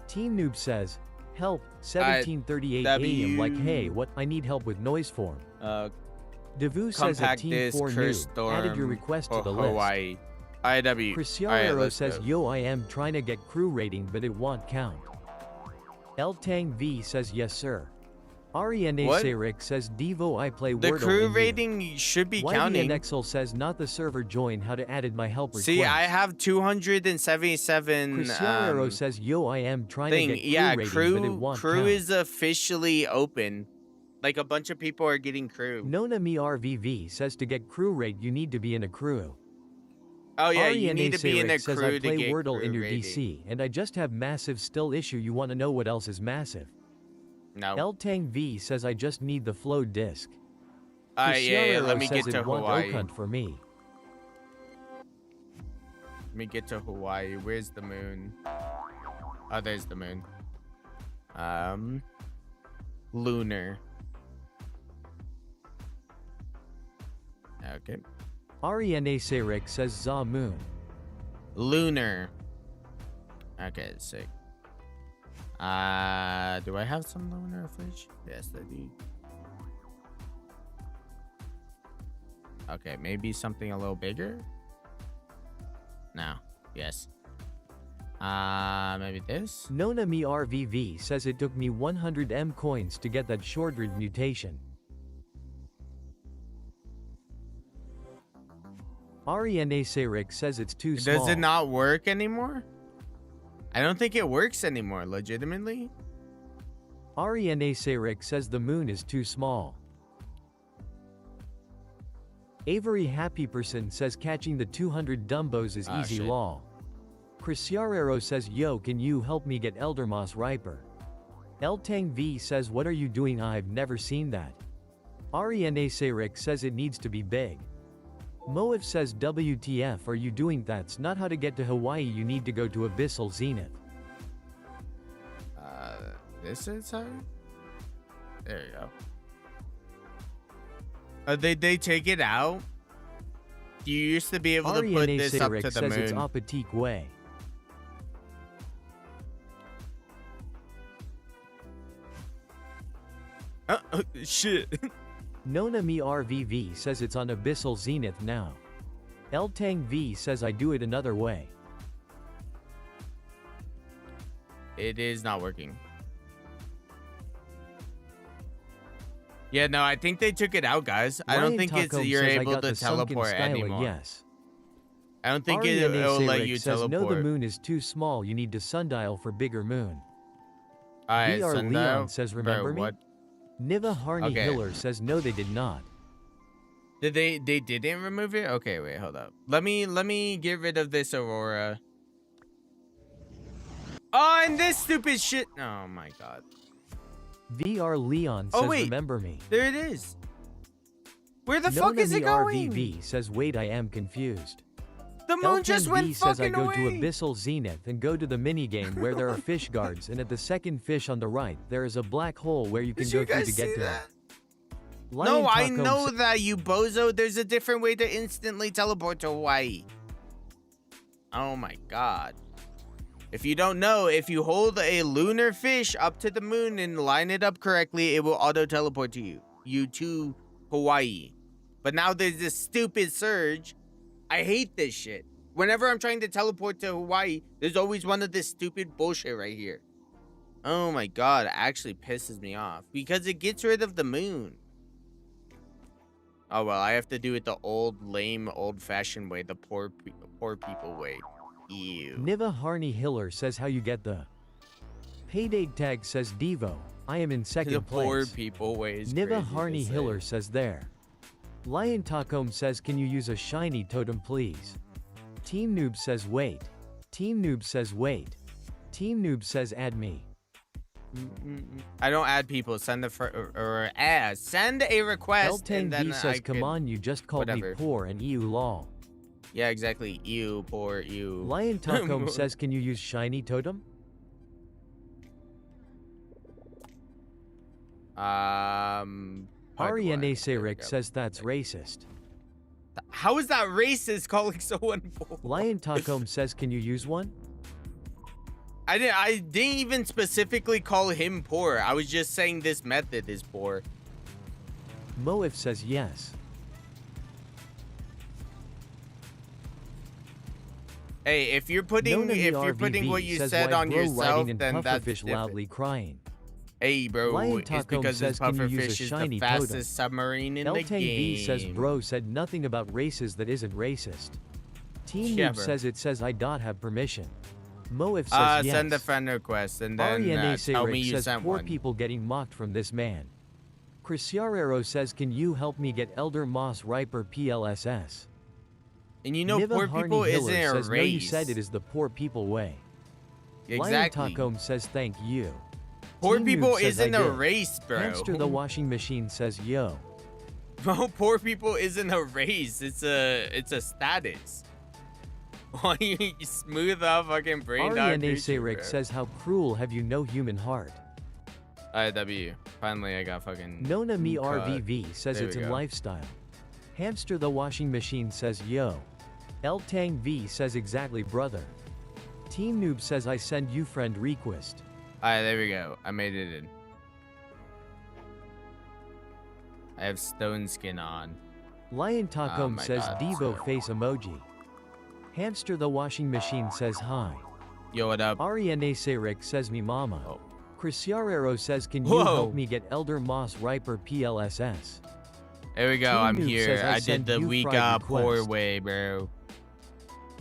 Team Noob says, help, 1738 AM like hey what I need help with noise form. Devu says a Compact Team Disc, 4 Curse Noob added your Storm, request to or the list. Hawaii. IW. Cristiarero let's says go. yo I am trying to get crew rating but it won't count. Eltang V says yes sir. Ariane What? Sayrick says Devo I play The Wordle crew in here. rating should be counting. YVNXL says not the server join how to added my help request. See, I have 277 Cristiarero says yo I am trying thing. to get crew Yeah, rating but it crew won't crew count. is officially open. Like a bunch of people are getting crew. Nona Me RVV says to get crew rate you need to be in a crew. Oh yeah, you Ariane need to be in a Sayrick says crew I to play get Wordle crew in your rating. DC and I just have massive still issue you want to know what else is massive. No. Eltang V says I just need the flow disc. Yeah, Cristiarero let me says get to it want Hawaii. Okunt for me. Let me get to Hawaii. Where's the moon? Oh, there's the moon. Lunar. Okay. Ariane Sayrick says Za Moon. Lunar. Okay, sick. Do I have some lunar fish? Yes, I do. Okay, maybe something a little bigger? No. Yes. Maybe this? Nona Me RVV says it took me 100 M coins to get that Shordred mutation. Ariane Sayrick says it's too small. Does it not work anymore? I don't think it works anymore, legitimately. Ariane Sayrick says the moon is too small. Avery Happyperson says catching the 200 Dumbos is easy shit. lol. Cristiarero says yo can you help me get Eldermoss riper. Eltang V says what are you doing I've never seen that. Ariane Sayrick says it needs to be big. Moif says WTF are you doing that's not how to get to Hawaii you need to go to Abyssal Zenith. This is how? There you go. They take it out? you used to be able to put Ariane this up Sarek to the says it's moon. Apatique way. Shit. Nona Me RVV says it's on Abyssal Zenith now. El Tang V says I do it another way. It is not working. Yeah, no, I think they took it out, guys. I don't Ryan think it's Tacom you're says I able got to the sunken teleport Skyla, anymore. yes. I don't think Ariane it'll let Sarek you says teleport. no, the moon is too small, you need to sundial for bigger moon. All right, VR sundial. Leon says remember Bro, me? what? Niva Harney Okay. Hiller says no they did not. Did they didn't remove it? Okay, wait, hold up. Let me get rid of this Aurora. Oh, and this stupid shit. Oh my god. VR Leon Oh, says wait. remember me. There it is. Where the Nona fuck is Me it going? RVV says wait I am confused. The moon just Elton went V says I fucking go away. to Abyssal Zenith and go to the minigame where there are fish guards and at the second fish on the right there is a black hole where you can Did go you through guys to get see to that? it. No, Lion I Taco know sa- that, you bozo. There's a different way to instantly teleport to Hawaii. Oh my god. If you don't know, if you hold a lunar fish up to the moon and line it up correctly, it will auto teleport to you to Hawaii. But now there's this stupid surge. I hate this shit. Whenever I'm trying to teleport to Hawaii, there's always one of this stupid bullshit right here. Oh my god, it actually pisses me off because it gets rid of the moon. Oh well, I have to do it the old, lame, old-fashioned way, the poor people way. Ew. Niva Harney Hiller says how you get the payday tag says Devo. I am in second The place. poor people way is Niva crazy to Harney say. Hiller says there. Lion Tacom says can you use a shiny totem please? Team Noob says wait. Team Noob says wait. Team Noob says add me. I don't add people. Send send a request L10 and then V says I come could- on you just called whatever. me poor and ew lol. Yeah, exactly. Ew, poor ew. Lion Tacom says can you use shiny totem? Ariane Ariane Sarek says that's racist. How is that racist calling someone poor? Lion Tacom says can you use one? I didn't even specifically call him poor. I was just saying this method is poor. Moif says yes. Hey, if you're putting Nona what RVV you says said why on bro yourself, riding in then that's pufferfish different. loudly crying. Hey, bro, Lion it's Tacom because this says, can you use a pufferfish is the shiny fastest totem? submarine in the Eltang game. V says bro said nothing about races that isn't racist. Team Yeah, Noob bro. says it says I dot have permission. Moif says yes. Send a friend request and then Ariane tell me Sarek you says sent poor one. people getting mocked from this man. Cristiarero says can you help me get Elder Moss Riper PLSS? And you know, Niva poor Harney people Hiller isn't a says race. no you said it is the poor people way. Exactly. Lion Tacom says thank you. Poor Team people Noob says, isn't I a did. race, bro. Hamster the washing machine says yo. Bro, poor people isn't a race. It's a status. Why you smooth out fucking brain dog Ariane creature, Sarek bro. says how cruel have you no human heart. IW. Finally, I got fucking. Nona Me cut. RVV says There it's we in go. lifestyle. Hamster the washing machine says yo. L Tang V says exactly brother. Team Noob says I send you friend request. Alright, there we go. I made it in. I have stone skin on. Lion Oh Tacom my says God. Devo face emoji. Hamster the washing machine says hi. Yo, what up? Ariane Sarek says me mama. Oh. Cristiarero says can you Whoa. help me get Elder Moss Riper PLSS? There we go. Team I'm Noob here. says I I did send the you we fried got poor request. way, bro.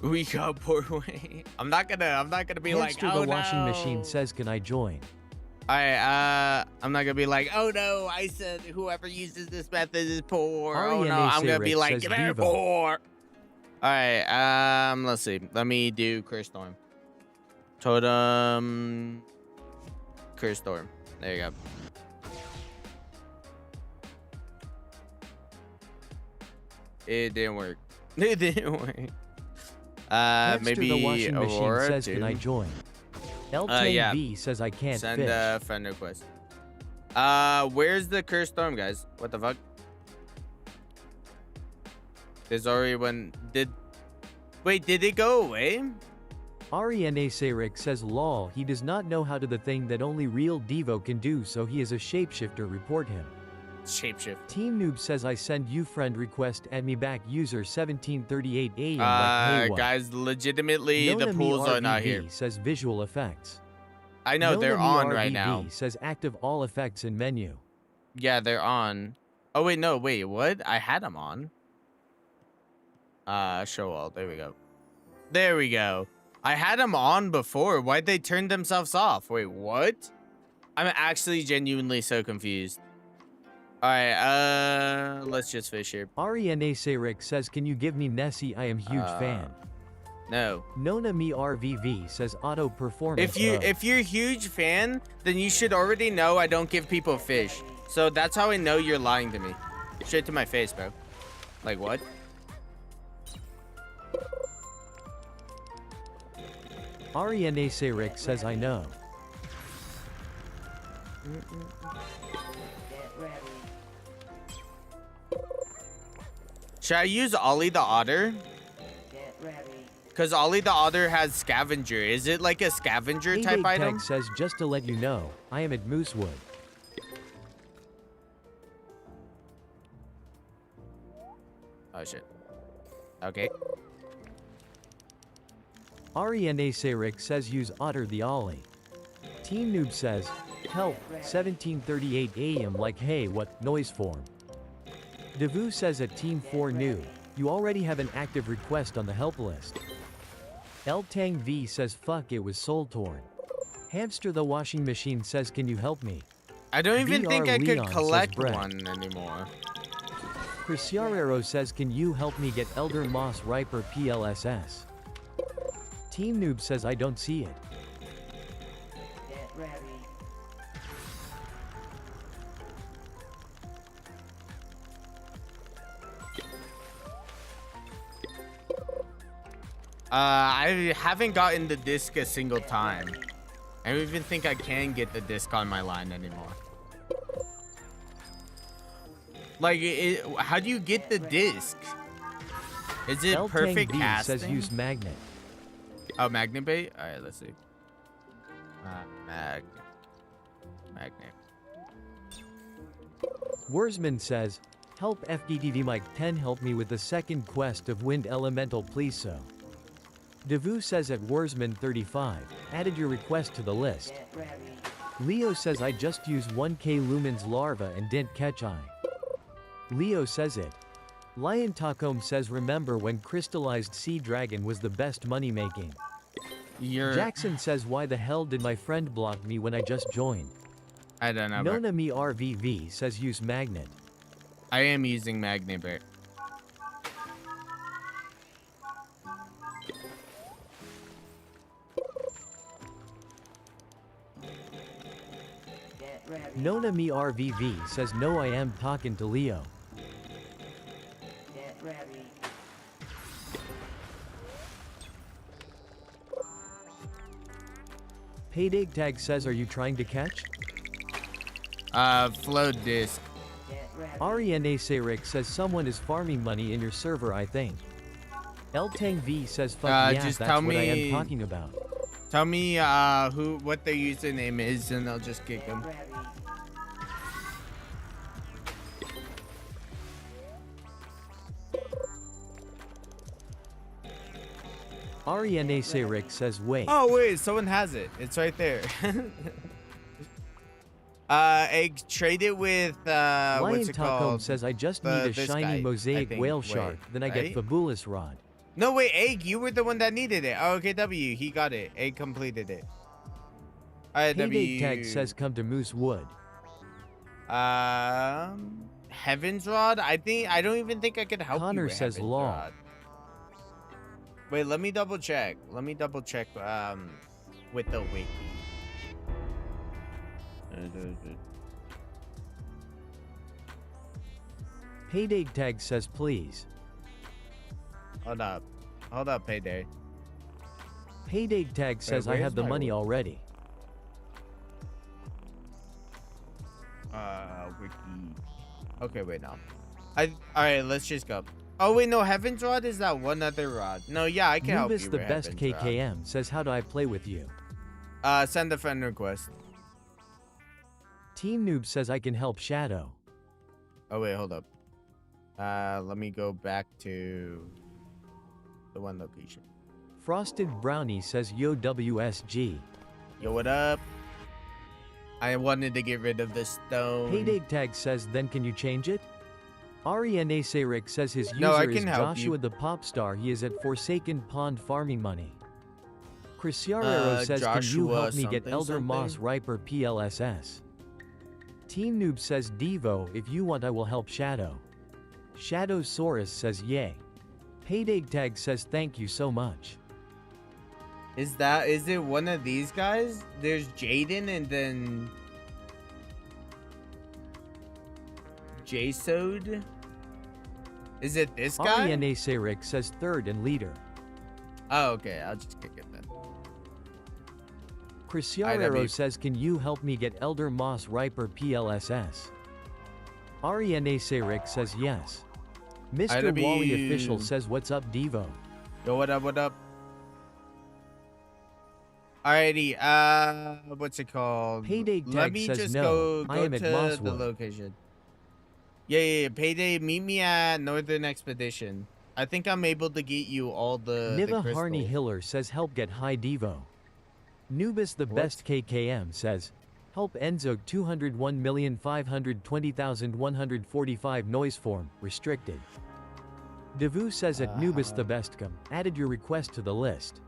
We got poor way. I'm not gonna be Hamster like, the oh washing no. machine says can I join? Alright, I'm not gonna be like, oh no, I said whoever uses this method is poor. Oh Ariane no, I'm gonna be Sarek like, says they're Devo. poor. Alright, let's see. Let me do Curse Storm. Totem. Curse Storm. There you go. It didn't work. It didn't work. Hamster Maybe the washing machine Aurora says too. can I join? L10 yeah. V says I can't Send fish. a friend request. Where's the Curse Storm, guys? What the fuck? There's already one. Wait, did it go away? Ariane Sarik says lol, he does not know how to the thing that only real Devo can do, so he is a shapeshifter, report him. Shapeshift. Team Noob says I send you friend request, add me back, user 1738 AM like hey what? Guys, legitimately Nona the pools are not RVV here. says visual effects. I know, they're Nona on right RVV now. says active all effects in menu. Yeah, they're on. Oh wait, no, wait, what? I had them on. Show all. There we go. There we go. I had them on before. Why'd they turn themselves off? Wait, what? I'm actually genuinely so confused. All right, let's just fish here. Ariane Sarik says can you give me Nessie, I am huge fan. No. Nona me RVV says auto performance If you're a huge fan, then you should already know I don't give people fish. So that's how I know you're lying to me. Straight to my face, bro. Like what? Ariane Sarik says I know. Should I use Ollie the Otter? Because Ollie the Otter has scavenger. Is it like a scavenger type item? Tag says just to let you know, I am at Moosewood. Oh shit. Okay. Ariane Sarik says use Otter the Ollie. Team Noob says, help, 1738 AM like hey what, noise form. Devu says at Team 4 Noob, you already have an active request on the help list. L Tang V says fuck it was soul torn. Hamster the washing machine says can you help me? I don't even think I Leon could says collect bread. one anymore. Cristiarero says can you help me get Elder Moss Riper PLSS? Team Noob says I don't see it. I haven't gotten the disc a single time. I don't even think I can get the disc on my line anymore. Like, how do you get the disc? Is it perfect casting? Says use magnet. Oh, magnet bait? Alright, let's see. Magnet. Worsman says, help FDTV Mike 10 help me with the second quest of Wind Elemental please so. Devu says at Worsman 35, added your request to the list. Leo says I just used 1k lumens larva and didn't catch eye. Leo says it. Lion Tacom says remember when crystallized sea dragon was the best money making. Jackson says why the hell did my friend block me when I just joined? I don't know. Nona me RVV says use magnet. I am using magnet bait. Nona me RVV says no I am talking to Leo. Payday Tag says are you trying to catch? Float disc. Ariane Sarik says someone is farming money in your server I think. L Tang V says fuck yeah just that's tell what I me- am talking about. Tell me what their username is and I'll just kick them. Ariane Sarik says wait. Oh wait, someone has it. It's right there. Egg, trade it with Lion what's it Tacom called? says I just need a this shiny guy, I mosaic think. whale Wait, shark, then I right? get Fabulous Rod. No wait, Egg, you were the one that needed it. Oh, okay, W, he got it. Egg completed it. Alright, Payday W. Tag says come to Moose Wood. Heaven's Rod? I don't even think I could help you Connor with says Heaven's law. Rod. Wait, let me double check. With the wiki. Payday Tag says please. Hold up, Payday. Payday Tag says I where's have the my money wiki? already. Wiki. Okay, wait now. Alright, let's just go. Oh wait, no, Heaven's Rod is that one other rod. No, yeah, I can help Nubis you the with best Heaven's Rod. KKM says how do I play with you? Send a friend request. Team Noob says I can help Shadow. Oh wait, hold up. Let me go back to the one location. Frosted Brownie says yo WSG. Yo, what up? I wanted to get rid of this stone. Payday Tag says then can you change it? Ariane Sayrick says his user No, I is can help Joshua you. the Pop Star. He is at Forsaken Pond farming money. Cristiarero says can you Joshua help me get something, Elder Moss something? Riper PLSS? Team Noob says Devo, if you want I will help Shadow. Shadowsaurus says yay. Payday Tag says thank you so much. Is it one of these guys? There's Jaden and then Jasod. Is it this guy? Ariane Sayrick says third and leader. Oh, okay. I'll just kick it then. Cristiarero says can you help me get Elder Moss Riper PLSS? Ariane Sayrick says yes. Mr. IW. Wally Official says what's up Devo? Yo, what up? What up? Alrighty. What's it called? Payday Let Tag me says just no, go I am to at the Mosswood. location. Yeah. Payday, meet me at Northern Expedition. I think I'm able to get you all the Niva crystals. Harney Hiller says help get high Devo. Nubis the What? best KKM says help Enzo 201,520,145 noise form restricted. Devu says at Nubis the best added your request to the list.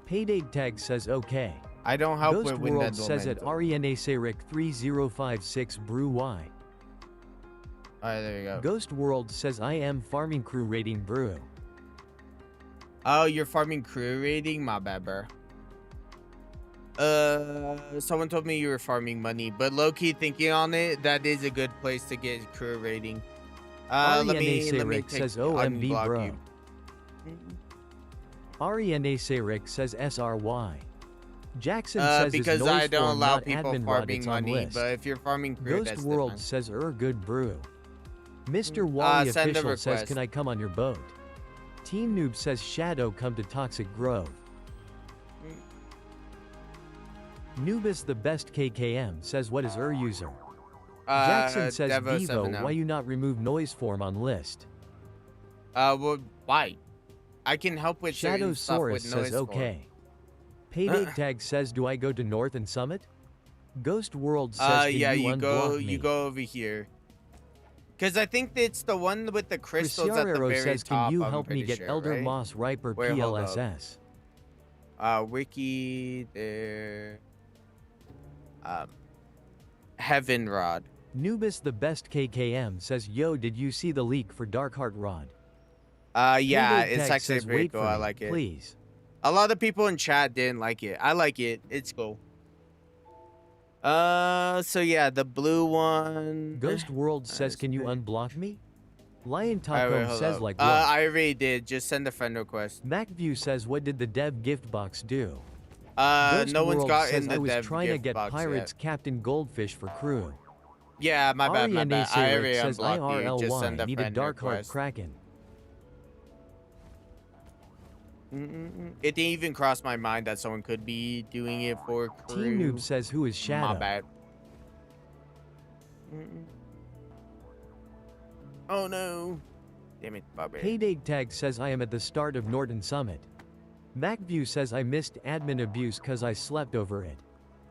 Payday Tag says okay. I don't help Ghost with World Wind says at Ariane Sayrick 3056 Brew Y. Alright, there you go. Ghost World says I am farming crew rating brew. Oh, you're farming crew rating? My bad, bro. Someone told me you were farming money, but low-key thinking on it, that is a good place to get crew rating. Let me says OMB unblock bro. you. Ariane Sayrick says SRY. Jackson says because is I noise don't form, allow not people admin rod, farming it's on money, list. but if you're farming crew, Ghost that's World different. says good brew. Mr. Wally send a Official says request. can I come on your boat? Team Noob says Shadow come to Toxic Grove. Nubis the best KKM says what is user? Jackson says Devo, 7-0. why you not remove noise form on list? Well, why? I can help with certain stuff Shadowsaurus with noise says okay. Payday Tag says do I go to North and Summit? Ghost World says can yeah, you unblock me? you go over here. Because I think it's the one with the crystals at the very says top. can you I'm help me pretty get sure, Elder right? Moss Riper Wait, hold up. PLSS? Wiki there. Heaven Rod. Nubis the best KKM says yo did you see the leak for Darkheart Rod? Yeah, Payday it's Tag actually says, pretty wait cool. for I me, like it. Please. A lot of people in chat didn't like it. I like it. It's cool. So yeah, the blue one. Ghost World says can you unblock me? Lion Taco says like what? I already did. Just send a friend request. MacView says what did the dev gift box do? No Ghost one's World gotten says the I was dev trying to gift get box Pirates yet. Captain Goldfish for crew. Yeah, my bad. Ariane I already Sayrick says unblocked you. Just send IRLY a need a friend Darkheart request. Kraken. It didn't even cross my mind that someone could be doing it for crew. Team Noob says who is Shadow? My bad. Oh no. Damn it, Bobby. Payday Tag says I am at the start of Norton Summit. MacView says I missed admin abuse cause I slept over it.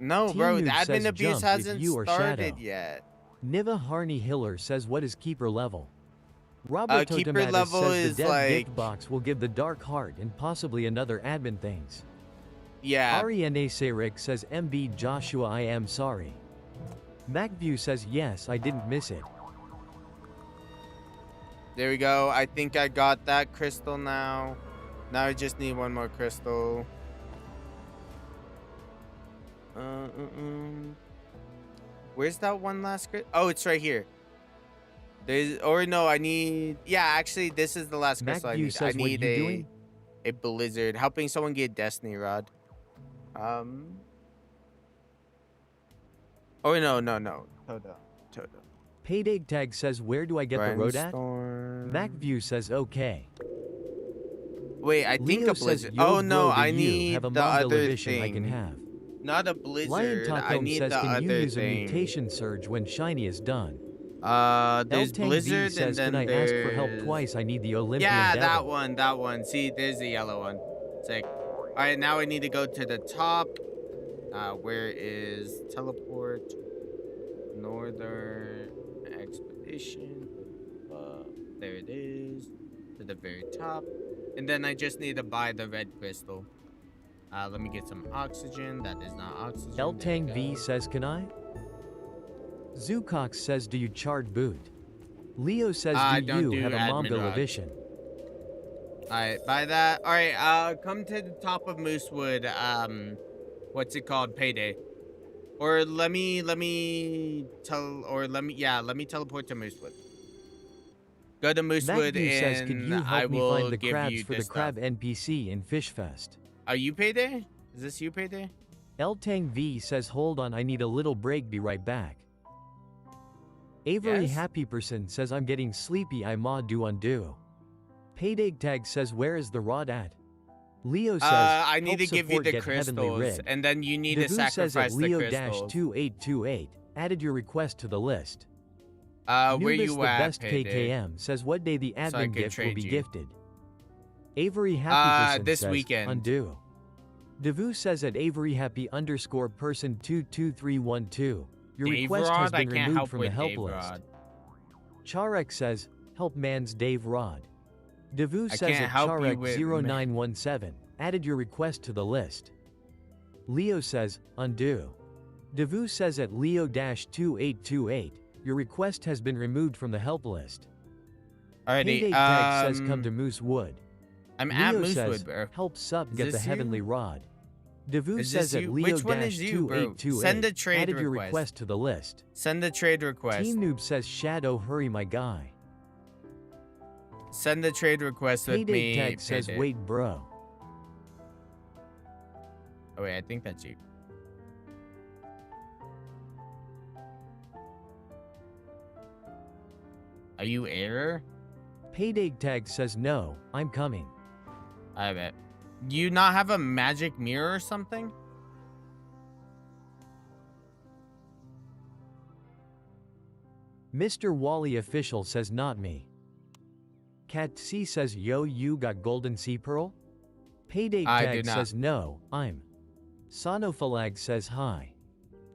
No, Team bro, the Noob says admin abuse jump if hasn't you are started Shadow. yet. Niva Harney Hiller says what is keeper level? Robert Keeper Totomatis level says is the dev like... gift box will give the Dark Heart and possibly another admin things. Yeah. Ariane Sayrick says MB Joshua I am sorry. MacView says yes I didn't miss it. There we go. I think I got that crystal now. Now I just need one more crystal. Where's that one last crystal? Oh, it's right here. Or no, I need... Yeah, actually, this is the last crystal I MacView need. says I what need you doing? a blizzard. Helping someone get Destiny Rod. Oh, no. Toto. Payday Tag says where do I get the road at? Brainstorm. MacView says okay. Wait, I think Leo a says, blizzard. yo, Oh no, bro, do I you need have a the Mongol other edition I can thing. have. Not a Lion blizzard. I Taco need says the can you other use a thing. mutation surge when shiny is done? There's L-Tang V blizzard and says then can I ask for help there's- twice? I need the Olympian Yeah, that Devil. that one. See, there's the yellow one. Sick. All right, now I need to go to the top. Where is teleport? Northern expedition. There it is. To the very top. And then I just need to buy the red crystal. Let me get some oxygen. That is not oxygen. L-Tang V says can I? Zoocox says do you chart boot? Leo says do you have a admin Mongol rod. edition? Alright, buy that. Alright, come to the top of Moosewood. What's it called? Payday. Or let me teleport to Moosewood. Go to Moosewood MacView says could you and I help me will find the give crabs you for the the stuff. crab NPC in Fish Fest? Are you Payday? Is this you Payday? L-Tang V says hold on I need a little break, be right back. Avery Yes? Happy Person says I'm getting sleepy, I ma do undo. Payday Tag says where is the rod at? Leo says I need help to give you support the get heavenly crystals, rid. and then you need to Devu says sacrifice at the crystals. Leo-2828 added your request to the list. Where Nubis you the at, best Payday? KKM says what day the So I admin can gift will trade be you. gifted. Avery Happy Person this says weekend. undo. Devu says at Avery Happy _ person 22312 your Dave request has Rod? I been can't removed help from the with help Dave list. Rod. Charek says help man's Dave Rod. Devu I says can't at help you with Charek0917 added your request to the list. Leo says undo. Devu says at Leo-2828 your request has been removed from the help list. Alrighty, Payday Tag says come to Moose Wood. I'm at Leo Moosewood, says bro. help sup Is get the this you? heavenly rod. Devu Is says this at you? Which one is you, bro? Leo-2828 Send a trade added your request. request to the list. Send a trade request. Team Noob says Shadow hurry my guy. Send a trade request with Payday me. Tag says Payday. wait bro. Oh wait, I think that's you. Are you Error? Payday Tag says no, I'm coming. I bet. You not have a magic mirror or something? Mr. Wally Official says not me. Cat C says yo you got golden sea pearl? Payday I do Tag not. says no, I'm. Sonophalag says hi.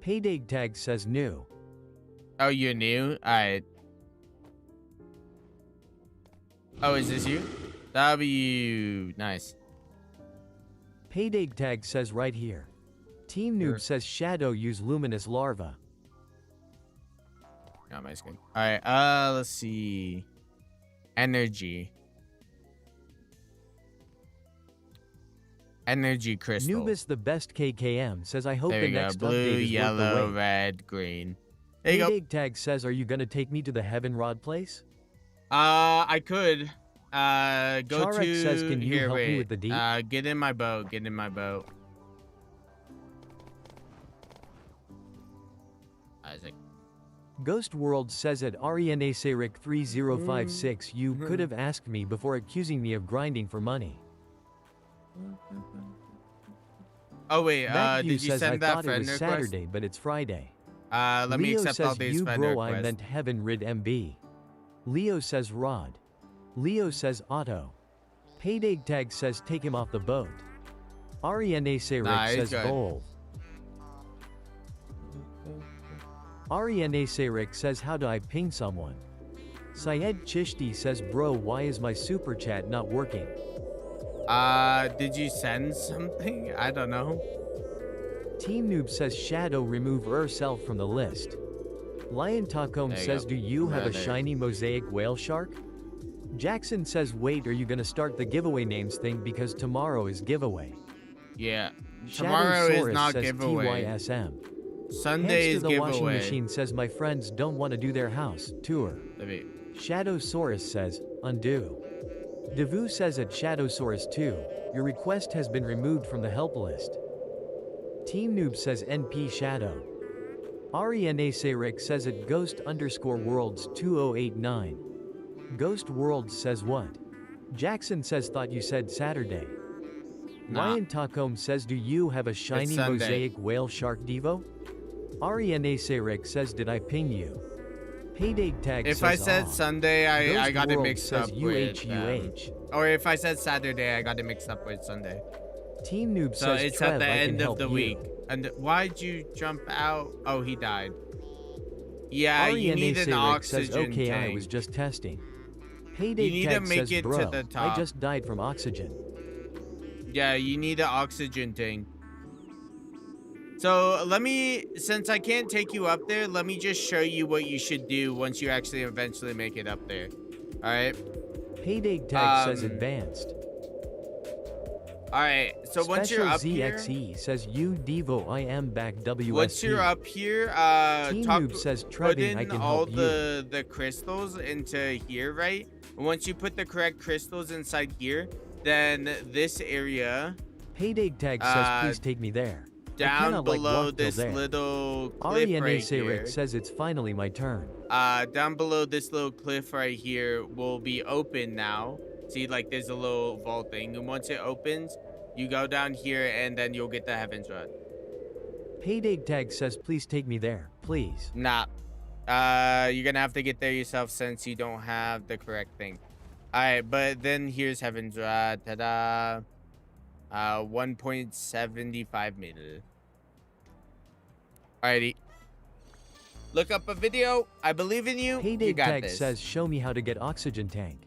Payday Tag says new. Oh, you're new? Alright. Oh, is this you? W. Nice. Payday Tag says right here. Team Noob Sure. says Shadow use luminous larva. Not my screen. Alright, let's see. Energy. Energy crystal. Nubis the best KKM says I hope There the we go. next Blue, update is yellow, worth the wait. red, green. There you go. Payday Tag says are you gonna take me to the Heaven Rod place? I could. Go Charek to says, can you here. help me Wait. with the deep? Get in my boat. Get in my boat. Isaac. Ghost World says at Arianesarik 3056 you could have asked me before accusing me of grinding for money. Oh wait. Matthew Did you says send I that thought it friend was request? Saturday but it's Friday. Let me Leo accept says all these you friend bro I requests. meant Heaven Rid MB. Leo says Rod. Leo says Otto. Payday Tag says take him off the boat. Arianesarik Nah, he's says good. bold. Arianesarik says how do I ping someone? Syed Chishti says bro why is my super chat not working? Did you send something? I don't know. Team Noob says Shadow remove herself from the list. Lion Tacom There you says go. do you have a There. shiny mosaic whale shark? Jackson says wait are you gonna start the giveaway names thing because tomorrow is giveaway. Yeah. Tomorrow is Shadowsaurus not says giveaway. TYSM. Sunday Hamster is the washing giveaway. machine says my friends don't want to do their house tour. Let me- Shadowsaurus says undo. Devu says at Shadowsaurus 2 your request has been removed from the help list. Team Noob says NP Shadow. Ariane Sayrick says at ghost_worlds2089. Ghost Worlds says what? Jackson says thought you said Saturday. Nah. Ryan Tacom says do you have a shiny Sunday. mosaic whale shark Devo? Ariane Sayrick says did I ping you? Payday tag If says I said aw. Sunday, I Ghost got it World mixed says up with. UHUH. Or if I said Saturday, I got it mixed up with Sunday. Team Noob So says it's Trev, at the I can end of help the you. week. And why'd you jump out? Oh, he died. Yeah, you Ariane need an Sayrick oxygen says okay tank. I was just testing. Payday You need to tag make says it to bro, the I top. just died from oxygen. Yeah, you need an oxygen tank. So let me, since I can't take you up there, let me just show you what you should do once you actually eventually make it up there. All right. Payday tag says advanced. All right. So once you're up ZXE here, says you Devo I am back WSP. once you're up here, Team talk, Noob says put Trebbing I in can all help you. the crystals into here, right? And once you put the correct crystals inside here, then this area Payday tag says please take me there. I down cannot, like, below walk till this there. little cliff Ariane right Sayrick here. says it's finally my turn. Down below this little cliff right here will be open now. See, like there's a little vault thing, and once it opens, you go down here, and then you'll get the Heaven's Rod. Payday tag says please take me there, please. Nah. You're gonna have to get there yourself since you don't have the correct thing. Alright, but then here's Heaven's Rod. Ta-da. 1.75 meter. Alrighty. Look up a video. I believe in you. Payday You got tag this. says show me how to get oxygen tank.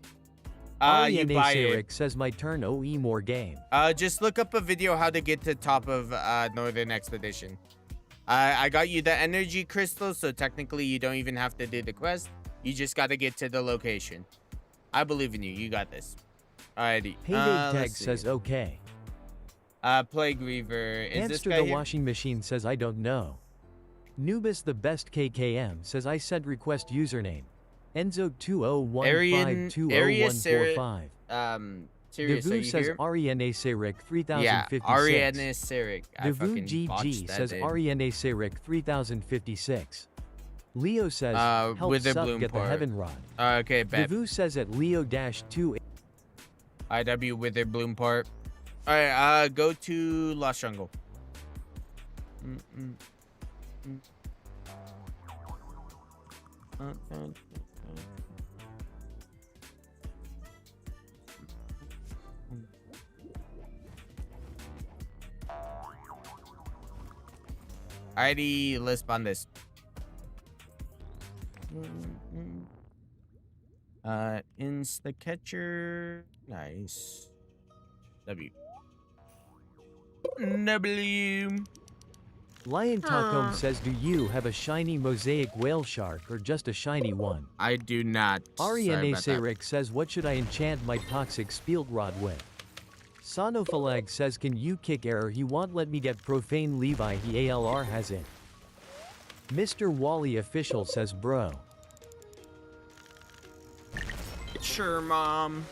You Ariane buy Sayrick it. says my turn OE more game. Just look up a video how to get to top of Northern Expedition. I got you the energy crystal, so technically you don't even have to do the quest. You just got to get to the location. I believe in you. You got this. Alrighty. Payday tag let's see. says okay. Plague Reaver. Is this Hamster guy the here? washing machine says I don't know. Nubis the best KKM says I sent request username. Enzo 201520145. Serious, are Devu you says here? Ariane Sayrick 3056. Yeah, Ariane Sayrick. I Devu fucking GG botched that says name. Ariane Sayrick 3056. Leo says help with the sup bloom get the part. heaven rod. Okay, bet. Devu says at Leo-2. IW Wither Bloom part. Alright, go to Lost Jungle. Alrighty, let's spawn this. Insta catcher. Nice. W. Lion Tacom says do you have a shiny mosaic whale shark or just a shiny one? I do not. Sorry Ariane about that. Sayrick says what should I enchant my toxic spielt rod with? Sonofalag says can you kick error he won't let me get profane Levi he ALR has it. Mr. Wally official says bro. Sure, mom.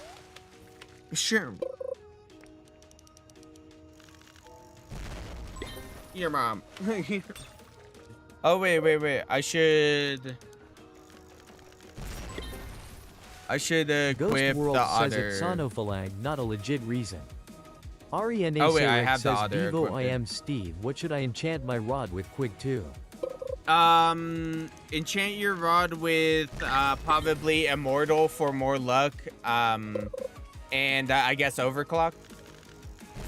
Sure. Your mom. Oh, wait. I should Ghost equip World the says otter. it's Sonofalag, not a legit reason. Ariane Oh, wait, I Sayrick have the says otter Devo equipped. I am Steve, what should I enchant my rod with quick 2? Enchant your rod with probably immortal for more luck. And I guess overclock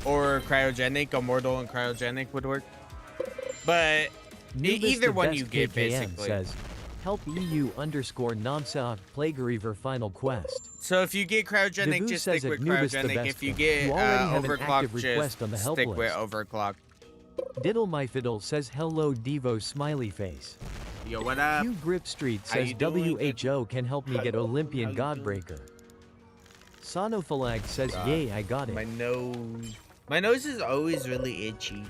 or cryogenic. Immortal and cryogenic would work. But Nubis either the one best you get, KKM basically. says help EU_Nomsaok Plague Reaver final quest. So if you get cryogenic, Devu just says stick with that Nubis the cryogenic. best If you one. get You already have an overclock, active request on the just help stick with list. overclock. Diddle my fiddle says hello Devo smiley face. Yo, what up? Hugh Grip Street How says you doing? WHO can help me get Olympian Godbreaker. Sonofalag says yay I got it. My nose is always really itchy.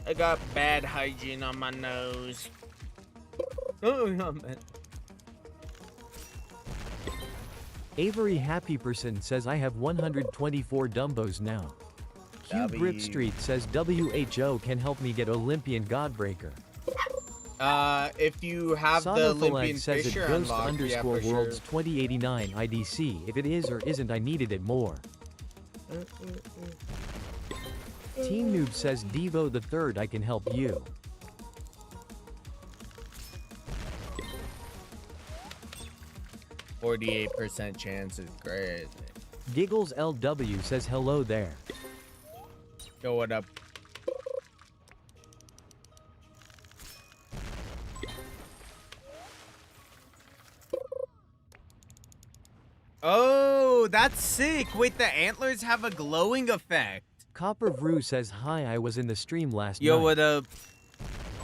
I got bad hygiene on my nose. Oh, no, man. Avery Happy Person says I have 124 Dumbos now. Q Grip Street says WHO can help me get Olympian Godbreaker. If you have the Sonophylak Olympian says it Fisher Ghost unlocked, yeah, for Worlds sure. 2089 IDC. If it is or isn't, I needed it more. Team Noob says Devo the Third, I can help you. 48% chance is great. Giggles LW says hello there. Yo, what up? Oh, that's sick. Wait, the antlers have a glowing effect. Copper Vrew says hi, I was in the stream last Yo, night. what up?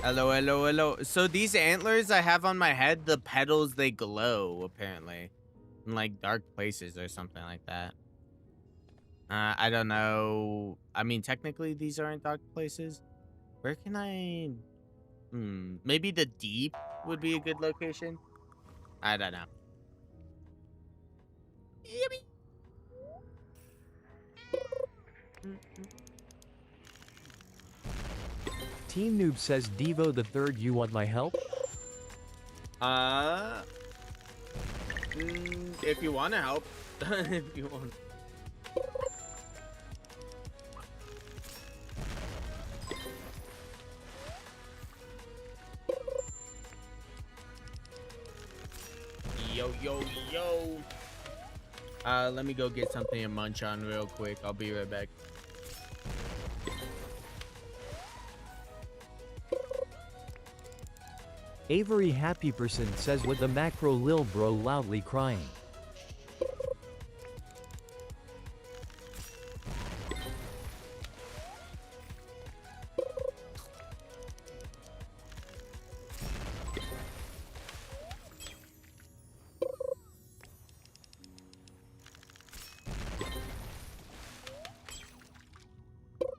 Hello, hello, hello. So these antlers I have on my head, the petals, they glow, apparently. In, like, dark places or something like that. I don't know. I mean, technically, these aren't dark places. Where can I... maybe the deep would be a good location? I don't know. Team Noob says Devo the Third, you want my help? If you want to help. If you want. Yo, yo, yo. Let me go get something to munch on real quick. I'll be right back. Avery Happy Person says with the macro lil bro loudly crying.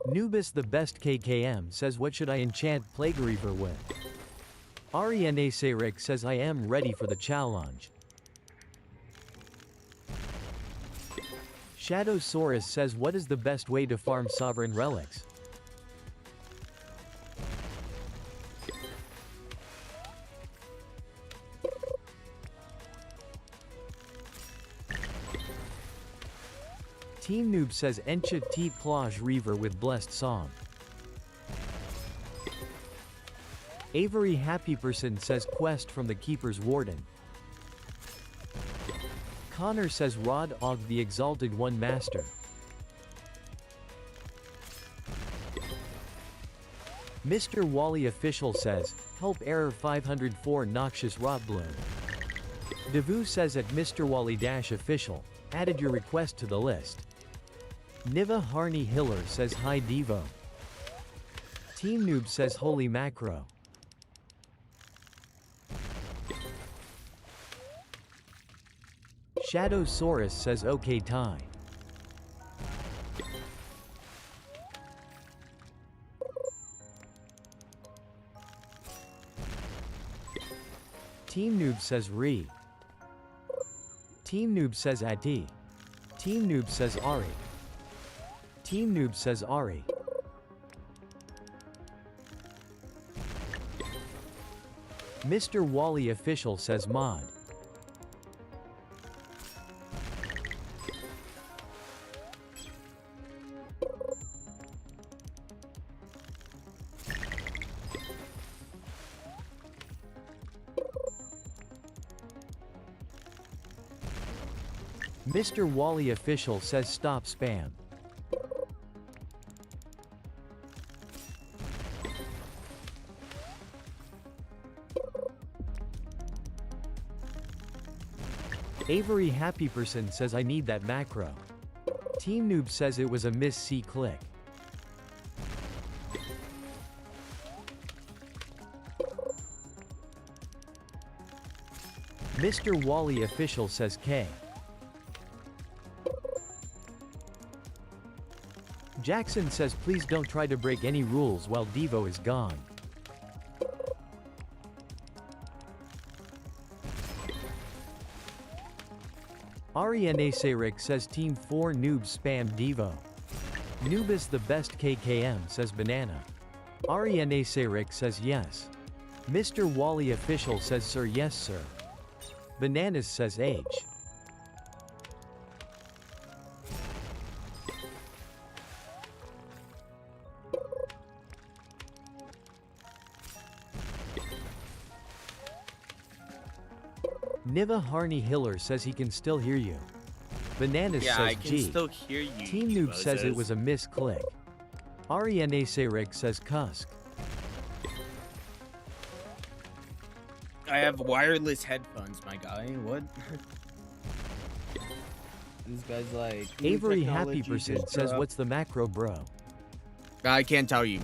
Nubis the best KKM says what should I enchant Plague Reaver with? Ariane Serik says I am ready for the challenge. Shadowsaurus says what is the best way to farm sovereign relics? Team Noob says Encha T Plage Reaver with blessed song. Avery Happy Person says quest from the Keeper's Warden. Connor says Rod Og the Exalted One Master. Mr. Wally Official says, help error 504 noxious rot bloom. Devu says at Mr. Wally-Official, added your request to the list. Niva Harney Hiller says hi Devo. Team Noob says holy macro. Shadowsaurus says okay tie. Team Noob says re. Team Noob says Ati. Team Noob says Ari. Team Noob says Ari. Mr. Wally Official says mod. Mr. Wally Official says stop spam. Avery Happy Person says I need that macro. Team Noob says it was a miss C click. Mr. Wally Official says K. Jackson says please don't try to break any rules while Devo is gone. Ariane Serik says Team 4 Noob spam Devo. Nubis the best KKM says banana. Ariane Sayrick says yes. Mr. Wally official says sir yes sir. Bananas says age. Niva Harney Hiller says he can still hear you. Bananas Yeah, says I can G. still hear you. Team Noob says it was a misclick. Ariane Sayrick says cusk. I have wireless headphones, my guy. What? This guy's like. "New Avery technology Happy Person just says dropped." what's the macro bro? I can't tell you.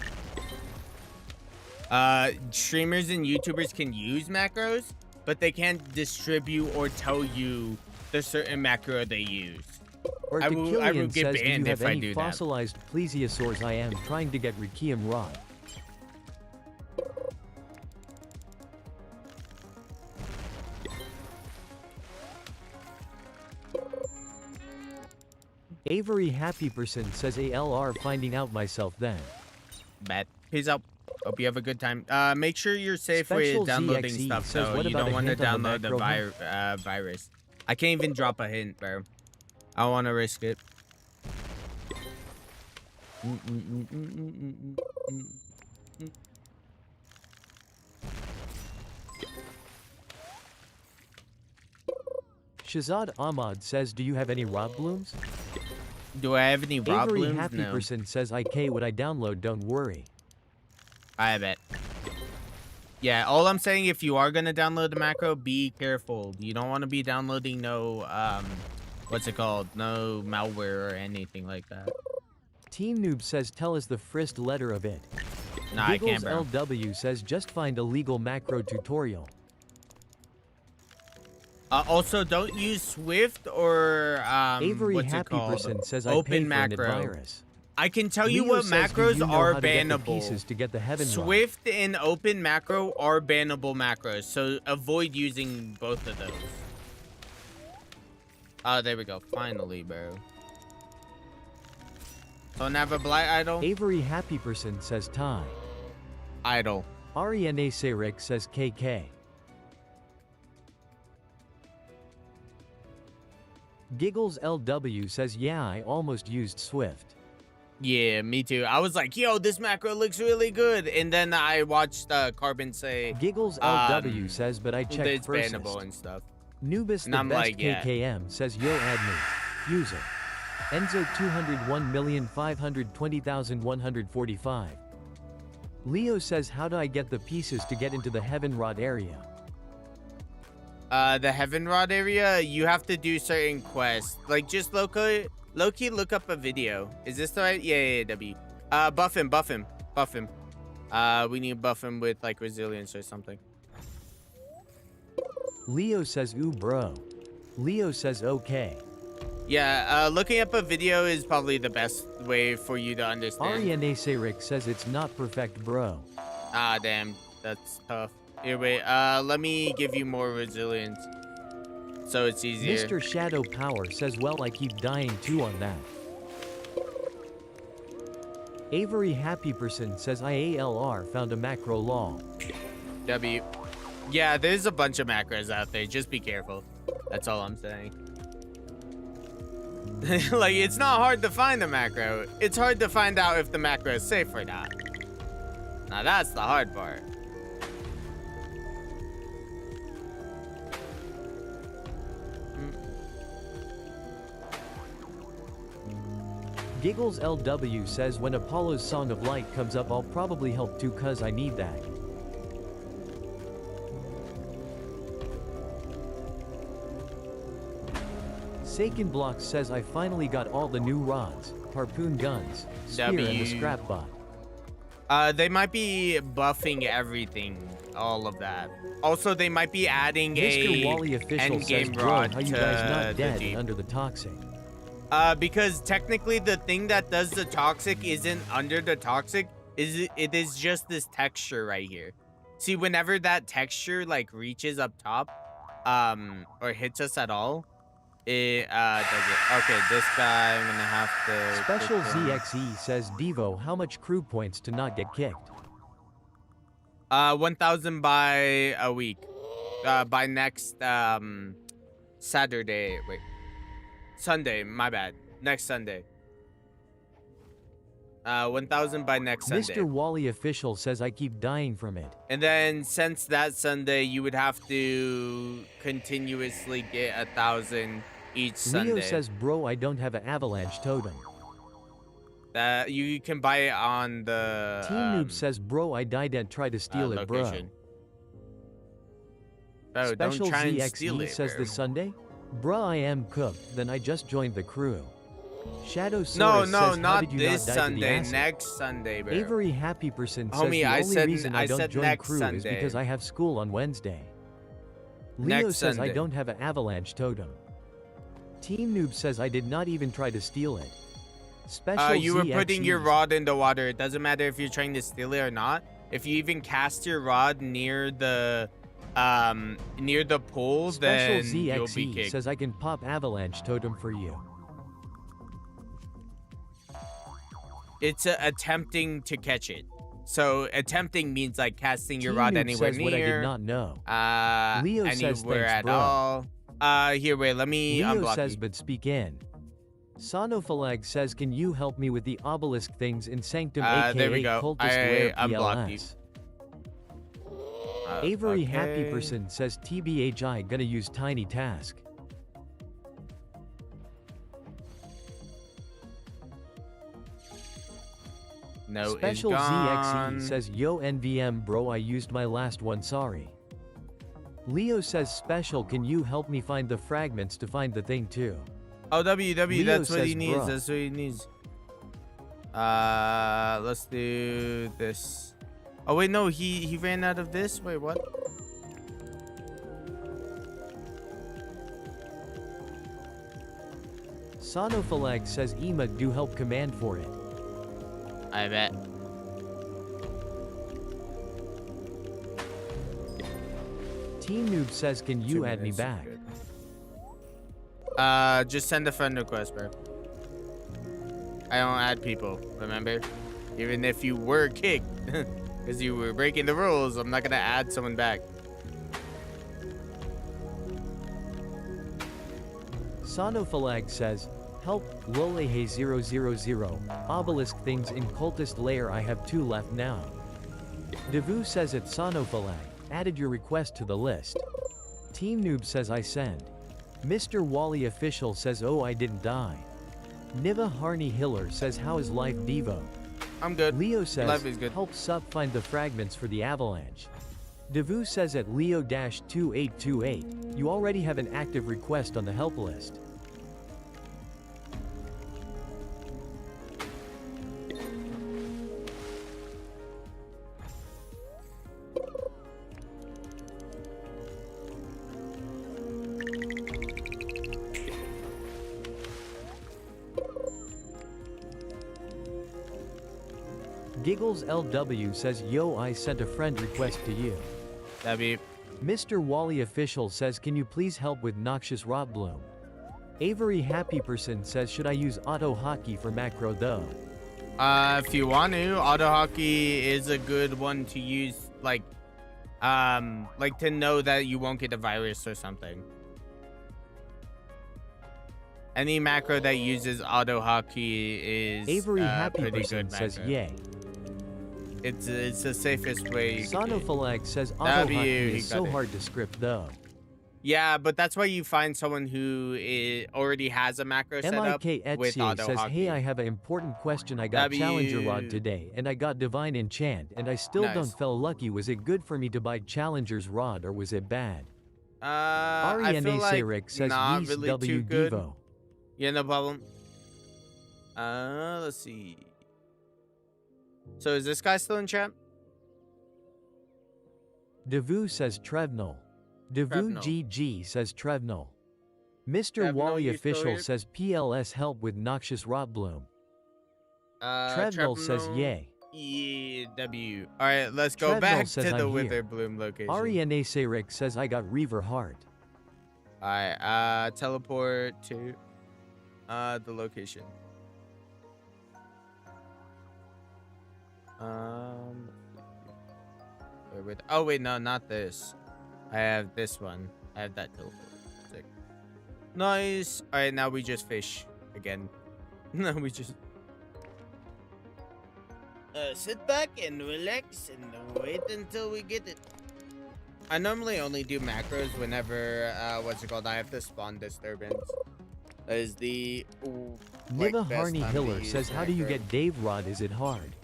Streamers and YouTubers can use macros, but they can't distribute or tell you the certain macro they use. Or I will Killian get says do you banned have if I any do that. fossilized plesiosaurs? I am trying to get Requiem Rod. Avery Happy Person says ALR finding out myself then. Bet. Peace out. Hope you have a good time. Make sure you're safe Special with downloading ZXE stuff, says, so what you about don't a want to hint of the download the macro virus. I can't even drop a hint, bro. I want to risk it. Shazad Ahmad says do you have any Rob Blooms? Do I have any Rob Avery Blooms? Happy No. Person says IK would I download don't worry. I bet. Yeah, all I'm saying, if you are gonna download the macro, be careful. You don't want to be downloading no what's it called? No malware or anything like that. Team Noob says tell us the first letter of it. Nah, I Giggles can't, bro. LW says just find a legal macro tutorial. Also, don't use Swift or Avery what's it Happy called? Person says I pay Open for macro. virus. I can tell you Leo what says, do macros you know are how to get the bannable. pieces to get the heaven rod? Swift and open macro are bannable macros, so avoid using both of those. Oh, there we go. Finally, bro. Don't have a blight idol? Avery Happy Person says tie. Idol. Ariane Sayrick says KK. Giggles LW says yeah I almost used Swift. Yeah, me too. I was like, yo, this macro looks really good. And then I watched Carbon say Giggles LW says but I checked it's first. bannable and stuff. Nubis And the I'm best like, yeah. KKM says yo add me. User. Enzo 201,520,145. Leo says how do I get the pieces to get into the Heaven Rod area? The Heaven Rod area, you have to do certain quests. Like, just low-key look up a video. Is this the right? Yeah, W. Buff him. We need to buff him with, like, resilience or something. Leo says ooh bro. Leo says okay. Yeah, looking up a video is probably the best way for you to understand. Ariane Sayrick says it's not perfect bro. Ah, damn. That's tough. Here, wait. Let me give you more resilience, so it's easier. Mr. Shadow Power says well I keep dying too on that. Avery Happy Person says IALR found a macro lol. W. Yeah, there's a bunch of macros out there. Just be careful. That's all I'm saying. Like, it's not hard to find the macro. It's hard to find out if the macro is safe or not. Now that's the hard part. Giggles LW says when Apollo's Song of Light comes up I'll probably help too cuz I need that. Sakin Blocks says I finally got all the new rods, harpoon guns, spear and the scrap bot. They might be buffing everything, all of that. Also, they might be adding Mr. a Wally official says endgame bro rod how you to guys not the dead Jeep. and under the toxic. Because technically the thing that does the toxic isn't under the toxic, it is just this texture right here. See, whenever that texture like reaches up top, or hits us at all, It does it. Okay, this guy I'm gonna have to. Special click on. ZXE says, Devo, how much crew points to not get kicked? 1,000 by a week. By next Saturday. Wait, Sunday. My bad. Next Sunday. 1,000 by next Sunday. Mr. Wally Official says I keep dying from it. And then since that Sunday, you would have to continuously get 1,000 each Sunday. Leo says, bro, I don't have an avalanche totem. That you can buy it on the Team Noob says, bro, I died and try to steal it, bro. location. Oh, Special don't try and steal ZXE it, says bro. this Sunday? Bruh, I am cooked, then I just joined the crew. Shadow No, says, how not did you this not die to the Sunday. acid? Next Sunday, bro. Avery Happy Person says Homie, the I only said- reason I I don't said join next crew is Sunday. because I have school on Wednesday. Leo Next says I Sunday. don't have an avalanche totem. Team Noob says I did not even try to steal it. Special You were putting your ZXE rod in the water. It doesn't matter if you're trying to steal it or not. If you even cast your rod near the pool, Special then you'll be ZXE kicked. says I can pop avalanche totem for you. It's attempting to catch it. So attempting means like casting your Team rod Noob anywhere says what I did near. not know. Anywhere Leo says thanks, at bro. all. Here, wait. Let me Leo unblock says you. but speak in. Sonofalag says can you help me with the obelisk things in Sanctum aka There we go. cultist I wear unblocked you. PLS. Avery Happy Okay. Person says TBHI gonna use tiny task. No, Special it's gone. ZXE says yo NVM bro I used my last one sorry. Leo says special can you help me find the fragments to find the thing too. Oh, WW, Leo that's what says, he needs. bruh. That's what he needs. Let's do this. Oh wait, no, he ran out of this. Wait, what? Sonofalag says Ema do help command for it. I bet. Team Noob says can you 2 add me minutes is back. good. Just send a friend request, bro. I don't add people, remember? Even if you were kicked, because you were breaking the rules, I'm not gonna add someone back. Sonofalag says, help, Lolehe000, obelisk things in cultist layer I have 2 left now. Devu says it's Sonofalag, added your request to the list. Team Noob says I send. Mr. Wally Official says oh I didn't die. Niva Harney Hiller says how is life Devo? I'm good. Leo says, Life is good. help Sup find the fragments for the avalanche. Devu says at Leo-2828, you already have an active request on the help list. Giggles LW says yo I sent a friend request to you. That'd be. Mr. Wally Official says can you please help with noxious rot bloom. Avery Happy Person says should I use auto hockey for macro though? If you want to, auto hockey is a good one to use, like to know that you won't get a virus or something. Any macro that uses auto hockey is Avery Happy pretty Person good says macro. yay. It's the safest way. You can get. Sonofalag says auto That'd be hockey you, he is got so it. hard to script though. Yeah, but that's why you find someone who already has a macro set up MIK with Etsy auto says hockey. hey I have an important question I got Challenger Rod today and I got Divine Enchant and I still Nice. don't feel lucky was it good for me to buy Challenger's Rod or was it bad? I Ariane feel like Sarek says not Yeast really W too good. Devo. Yeah, no problem. Let's see. So is this guy still in chat? Devu says Trevnell. Devu Trevnell. GG says Trevnell. Mr. Trevnell, Wally you still Official here? says PLS help with noxious rot bloom. Trevnell says yay. Yeah, W. All right, let's go Trevnell back says to the I'm here. Wither Bloom location. Ariane Sarek says I got Reaver Heart. Alright, teleport to the location. Oh wait, no, not this. I have this one. I have that teleport. Sick. Nice. Alright, now we just fish again. No, we just sit back and relax and wait until we get it. I normally only do macros whenever I have to spawn disturbance. That is the Niva Harney Hiller says, how do you get Dave Rod? Is it hard?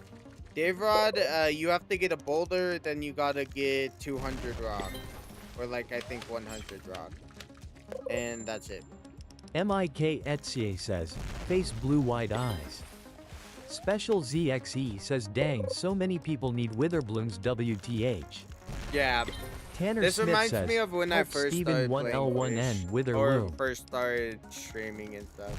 Dave Rod, you have to get a boulder, then you gotta get 200 rock. Or like, I think 100 rock. And that's it. Mik Etsy says, face blue wide eyes. Special ZXE says, dang, so many people need Witherbloom's WTH. Yeah. Tanner This Smith reminds says, me of when I help first Steven started playing 1L1N Fish, Witherloom. or first started streaming and stuff.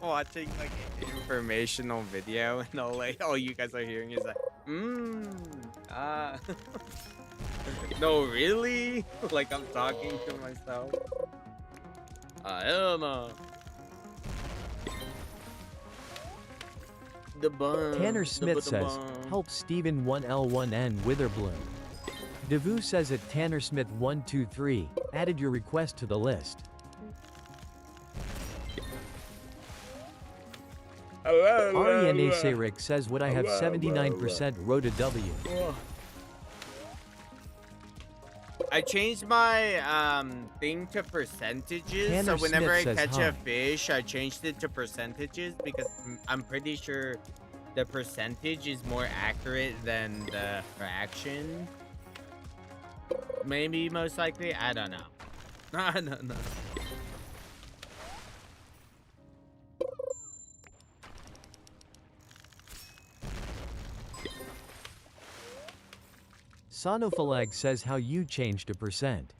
Watching like an informational video, and all you guys are hearing is like, no, really? Like I'm talking to myself. Hell no. The bun. Tanner Smith says, help Steven 1L1N Witherbloom. Devu says at Tanner Smith 123, added your request to the list. Ariane Sayrick says, would I have 79% Rota W? I changed my thing to percentages. Tanner So whenever Smith I says catch a hi. fish, I changed it to percentages because I'm pretty sure the percentage is more accurate than the fraction. Maybe, most likely, I don't know. I don't know. Sonofalag says how you changed to percent.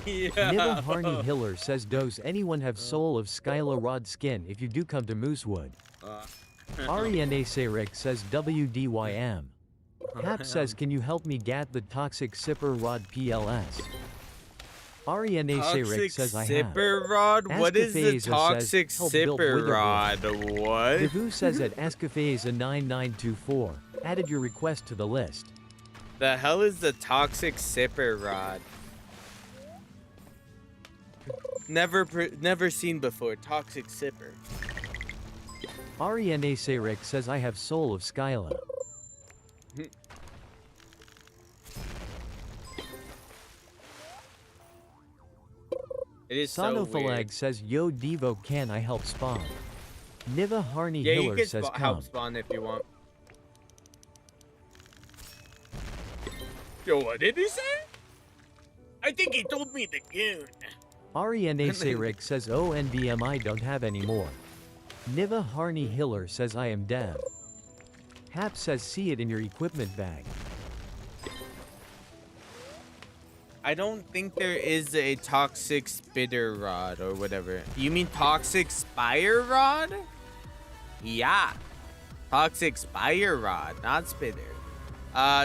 Nibble Harney Hiller says, does anyone have soul of Skyla Rod skin if you do come to Moosewood? Ariane Sayrick says WDYM. Hap says, can you help me get the toxic sipper rod PLS? Ariane Sayrick says I have. Sipper rod? What is the Ascafeza toxic says, help build sipper Witherblade. rod? What? Devu says at Ascafeza 9924, added your request to the list. The hell is the toxic sipper rod? Never seen before. Toxic sipper. Ariane Sayrick says I have soul of Skyla. It is so Sonofalag weird. says, yo Devo, can I help spawn? Niva Harney Yeah, you Hiller can says help come. spawn if you want. Yo, what did he say? I think he told me the goon. Ariane Sayrick says ONVM I don't have any more. Niva Harney Hiller says I am dev. Hap says see it in your equipment bag. I don't think there is a toxic spitter rod or whatever. You mean toxic spire rod? Yeah. Toxic spire rod, not spitter.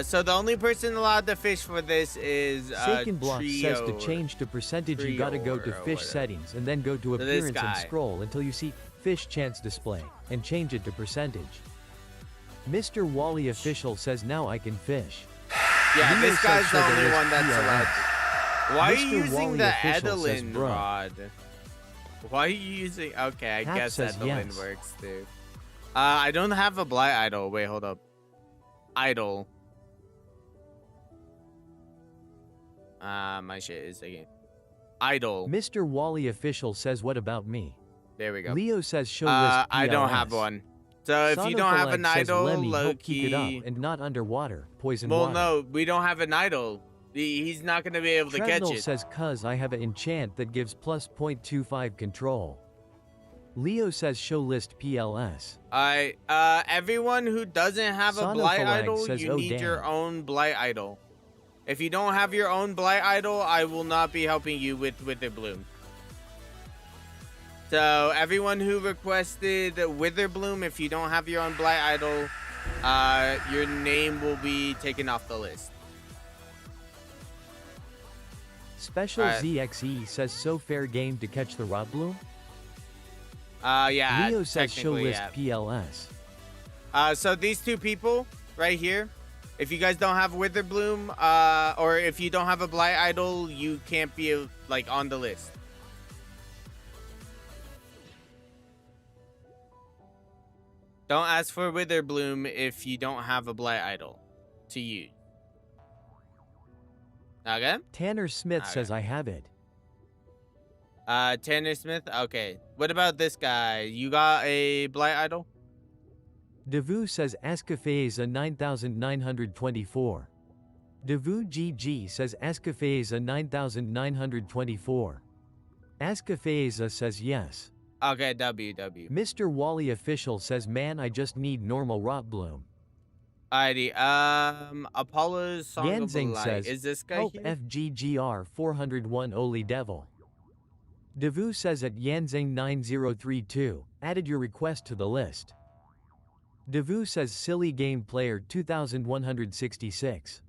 So the only person allowed to fish for this is Saken Block says to Trio. change to percentage you gotta go to Trio or fish whatever. settings and then go to this appearance and guy. scroll until you see fish chance display and change it to percentage. Mr. Wally Official says now I can fish. Yeah, Leo this says guy's the sugar only is one that's PLS. allowed. Why are you Mr. using Wally the Official says, Adeline bro. rod? Why are you using... Okay, I Hap guess says Adeline yes. works too. I don't have a blight idol. Wait, hold up. Idol. My shit is again. Idol. Mr. Wally Official says, what about me? There we go. Leo says, show list I don't have PLS. one. So if you don't have an Sonophalag says, idol, Lemmy, low help keep it key. up and not underwater. Poison Well, water. no, we don't have an idol. He's not gonna be able to catch Treadmill it. says, cuz I have an enchant that gives plus 0.25 control. Leo says, show list PLS. Everyone who doesn't have a blight Sonophalag idol, says, you oh, need your damn. own blight idol. If you don't have your own blight idol, I will not be helping you with Wither Bloom. So everyone who requested Wither Bloom, if you don't have your own blight idol, your name will be taken off the list. Special ZXE says, so fair game to catch the Rot Bloom? Yeah. Leo says, show technically, list PLS. So these two people right here, if you guys don't have Wither Bloom, or if you don't have a blight idol, you can't be like on the list. Don't ask for Wither Bloom if you don't have a blight idol to use. Okay? Tanner Smith says, I have it. Tanner Smith? Okay. What about this guy? You got a blight idol? Devu says, Ascafeza 9924. Devu GG says, Ascafeza 9924. Ascafeza says, yes. Okay, W. Mr. Wally Official says, man, I just need normal Rot Bloom. Alrighty, Apollo's Song of Yanzing Light. says, Is this guy help here? FGGR 401 Oli Devil. Devu says at Yanzing 9032, added your request to the list. Devu says silly game player 2166.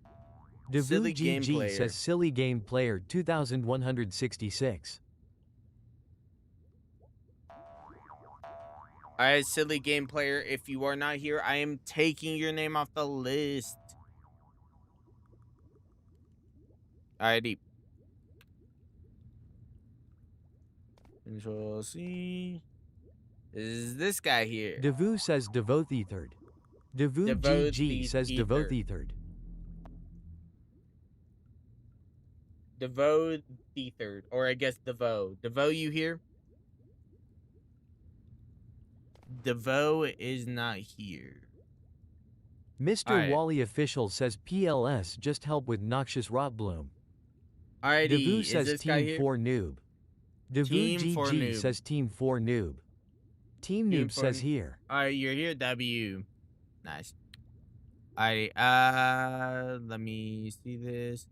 Devu Silly game GG player. says silly game player 2166. Alright, silly game player, if you are not here, I am taking your name off the list. Alrighty. Control C. Is this guy here? Devu says Devoth Ethered. Devu Devoth GG says Devoth Ethered. Ethered. Devo the third, or I guess Devo. Devo, you here? Devo is not here. Mr. Alright. Wally Official says PLS just help with Noxious Rot Bloom. Alrighty, Devu is says this guy Team here? 4 Noob. Devu Team 4 GG Noob. says Team 4 Noob. Team Team Noob 4 says here. Alright, you're here, W. Nice. Alright, let me see this.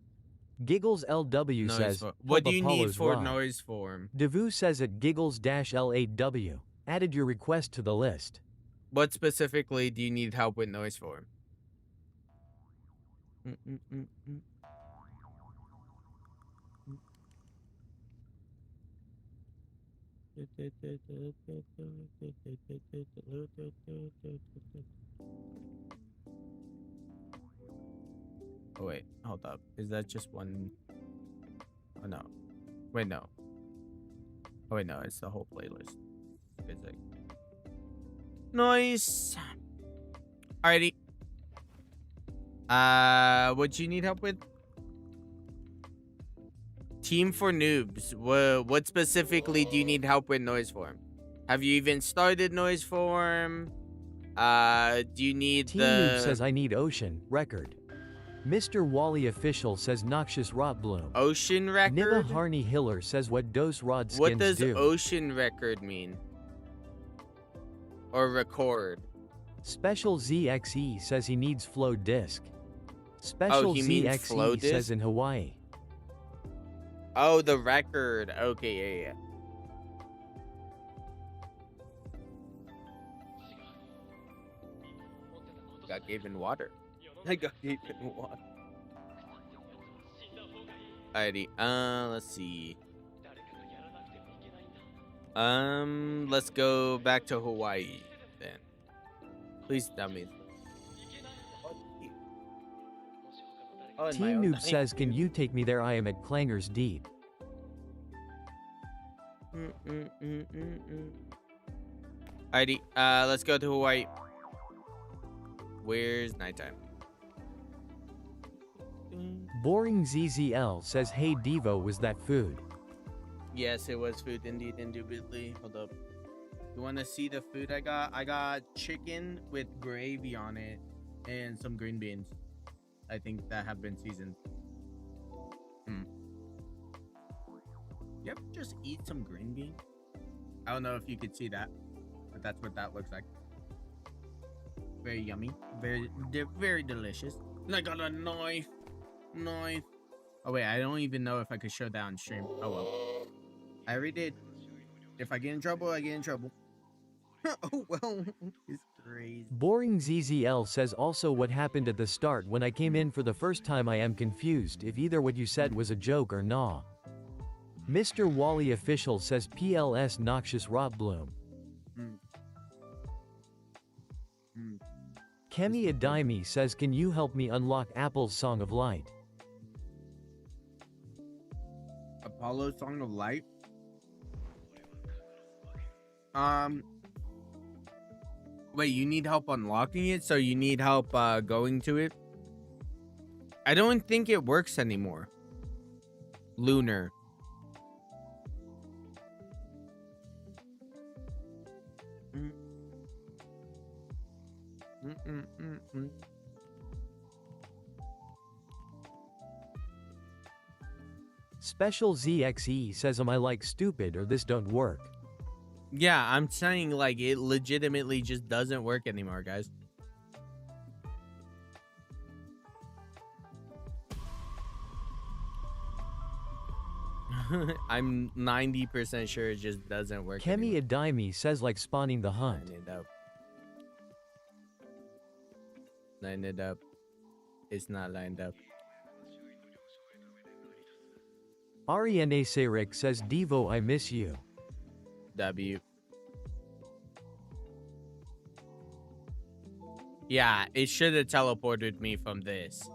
Giggles LW Noise says, form. What do help you need Apollo's for Rod. noise form? Devu says at Giggles-L8W, added your request to the list. What specifically do you need help with noise form? Oh wait, hold up. Is that just one? Oh no. Wait, no. Oh wait, no, it's the whole playlist. It's like noise. Alrighty. What you need help with? Team for noobs. What specifically do you need help with noise form? Have you even started noise form? Do you need Team the Noob says I need Ocean, record. Mr. Wally Official says Noxious Rot Bloom. ocean record? Niva Harney Hiller says what Dose Rod skins What does do. ocean record mean? Or record? Special ZXE says he needs flow disc. Special he means flow ZXE disc? says in Hawaii. Oh, the record. Okay, yeah. Got given water. I got given water. Alrighty, let's see. Let's go back to Hawaii then. Please tell me. Oh, in my Team own Noob time. says can you take me there, I am at Clangers Deep. Alrighty, let's go to Hawaii. Where's nighttime? Boring ZZL says, hey Devo, was that food? Yes, it was food indeed, indubitably. Hold up. You want to see the food I got? I got chicken with gravy on it and some green beans. I think that have been seasoned. You ever just eat some green beans? I don't know if you could see that, but that's what that looks like. Very yummy. Very delicious. And I got a knife. Oh wait, I don't even know if I could show that on stream. Oh well. I already did. If I get in trouble, I get in trouble. Oh well. It's crazy. Boring ZZL says, also what happened at the start when I came in for the first time. I am confused if either what you said was a joke or nah. Mr. Wally Official says, PLS Noxious Rot Bloom. Kemi Adaimi says, can you help me unlock Apple's Song of Light? Apollo Song of Light? Wait, you need help unlocking it? So you need help going to it? I don't think it works anymore. Lunar. Special ZXE says, am I like stupid or this don't work? Yeah, I'm saying like it legitimately just doesn't work anymore, guys. I'm 90% sure it just doesn't work Kemi anymore. Adaimi says, like spawning the hunt. Line it up. Line it up. It's not lined up. Ariane Serik says, Devo, I miss you. W. Yeah, it should have teleported me from this.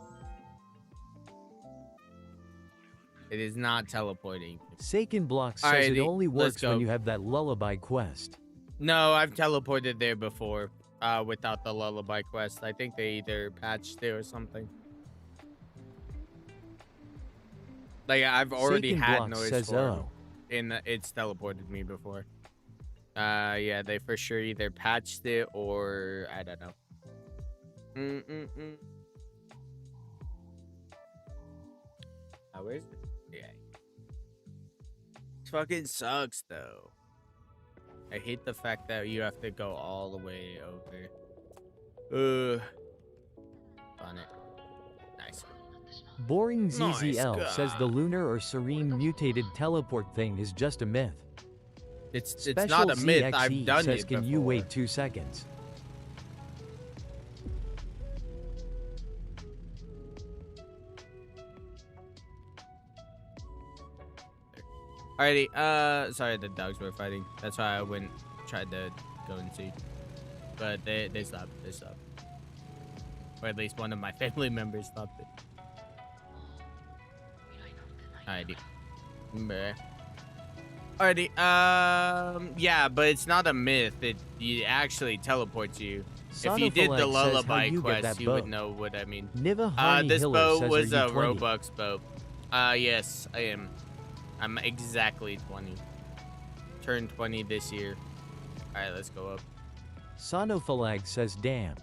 It is not teleporting. Saken Block says, Alrighty, it only let's works go. when you have that lullaby quest. No, I've teleported there before without the lullaby quest. I think they either patched it or something. Like, I've already Saken had Block noise says, for oh. and it's teleported me before. Yeah, they for sure either patched it or I don't know. Where's it? Yeah. It fucking sucks though. I hate the fact that you have to go all the way over. On it. Nice. Boring Nice ZZL says, the guy. lunar or serene mutated teleport thing is just a myth. It's Special not a myth. ZXE I've done says, it can before. you wait 2 seconds? Alrighty, sorry the dogs were fighting. That's why I went tried to go and see. But they stopped. They stopped. Or at least one of my family members stopped it. Alrighty. Meh. Alrighty, yeah, but it's not a myth. It actually teleports you. If you did the Sonophilac says, how lullaby you get quest, that you would boat? know what I mean. Niva Harney This Hiller boat says, was are a you 20? Robux boat. Yes, I am. I'm exactly 20. Turned 20 this year. Alright, let's go up. Sonophilag says, damn.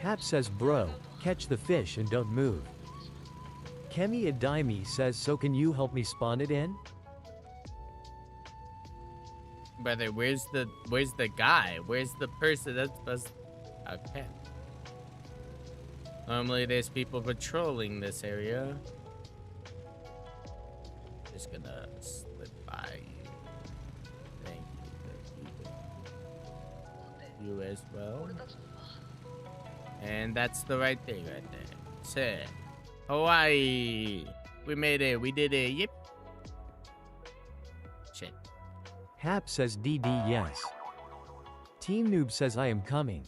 Hap says, bro, catch the fish and don't move. Kemi Adaimi says, so can you help me spawn it in? Brother, where's the guy? Where's the person that's supposed to... Okay. Normally there's people patrolling this area. Just gonna slip by you. Thank you. You as well. And that's the right thing right there. Set. Hawaii. We made it. We did it. Yep. Shit. Hap says, DD yes. Team Noob says, I am coming.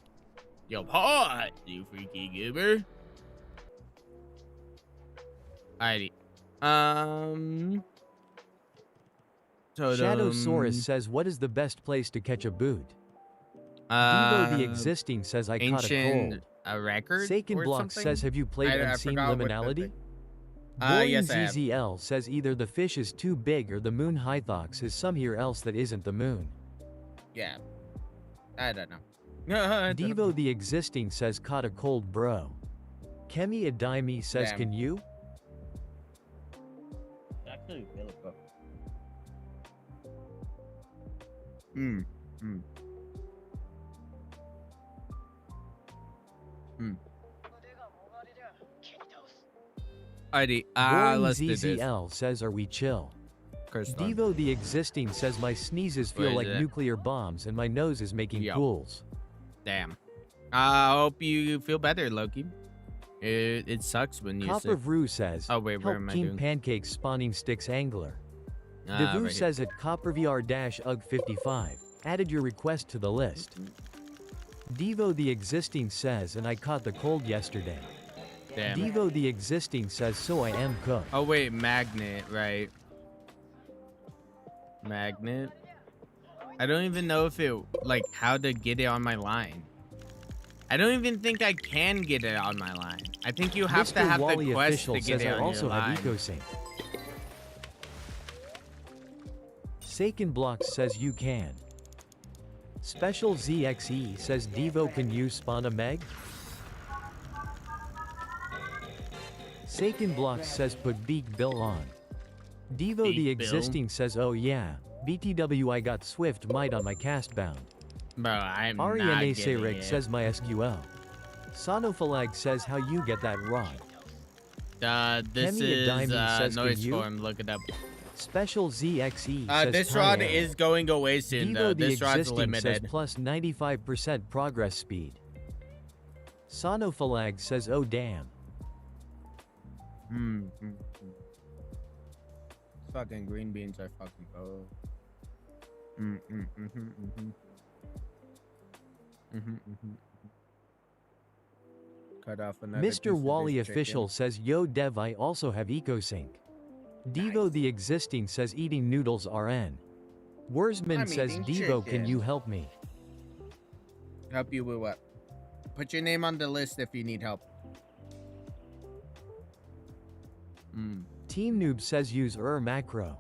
Yo, pot, you freaky goober. Alrighty. Shadowsaurus says, what is the best place to catch a boot? Devo the Existing says, I caught a ancient cold. record Saken or Block something? says, have you played I Unseen forgot what the Liminality? thing- Boring yes, I have. ZZL says either the fish is too big or the moon Hythox is somewhere else that isn't the moon. Yeah. I don't know. I don't know. Devo the Existing says, caught a cold bro. Kemi Adimi says, Damn. can you? Actually, really good. Hmm. Hmm. Hmm. Alrighty, Boring let's do this. ZZL says, are we chill? Cursed one. Devo the Existing says, my sneezes feel What is like it? nuclear bombs and my nose is making Yo. pools. Damn. I hope you feel better, Loki. It sucks when you Copper sick. Vrew says, Oh, wait, where help am I King doing? Pancakes spawning sticks angler. Ah, Devu right here. says at CopperVR-UG55, added your request to the list. Devo the Existing says, and I caught the cold yesterday. Damn. Devo the Existing says, so I am cooked. Oh wait, magnet, right? Magnet. I don't even know if it like how to get it on my line. I don't even think I can get it on my line. I think you have Mr. to have Wally the quest Official to get says it I on also your have line. EcoSync. Saken Blocks says you can. Special ZXE says Devo, can you spawn a Meg? Saken Blocks says put Beak Bill on. Devo Beak the Bill? Existing says, oh yeah, BTW I got Swift Might on my cast bound. Bro, I'm not Ariane getting Serik it. says my SQL. Sonofalag says how you get that rod. This Kemi is Adimi says, can noise you? form. Look it up. Special ZXE says This rod Tyan. is going away soon, though. Devo the This rod's Existing says limited. plus 95% progress speed. Sonofalag says, oh damn. Fucking green beans are fucking gold. Cut off another piece Mr. of Wally this Official chicken. says, yo dev I also have EcoSync. Devo the Existing says eating noodles RN. Wurzman I'm says, eating Devo, can chicken." you help me? Help you with what? Put your name on the list if you need help. Team Noob says use macro.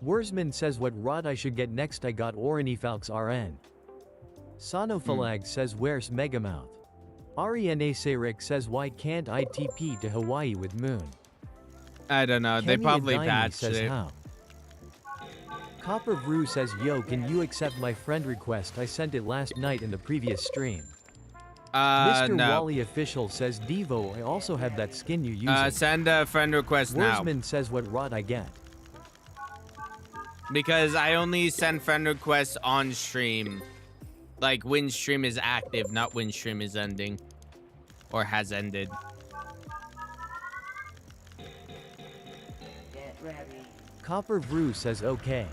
Wurzman says what rod I should get next, I got Oranifalx RN. Sonofalag says where's Megamouth? Ariane Serik says why can't I TP to Hawaii with Moon? I don't know. They Kemi probably Adimi patched says it. how? Copper Brew says yo, can you accept my friend request? I sent it last night in the previous stream. Mr. No. Wally Official says Devo, I also have that skin you use. Send a friend request now. Wurzman says what rod I get. Because I only send friend requests on stream. Like when stream is active, not when stream is ending. Or has ended. Copper Brew says okay.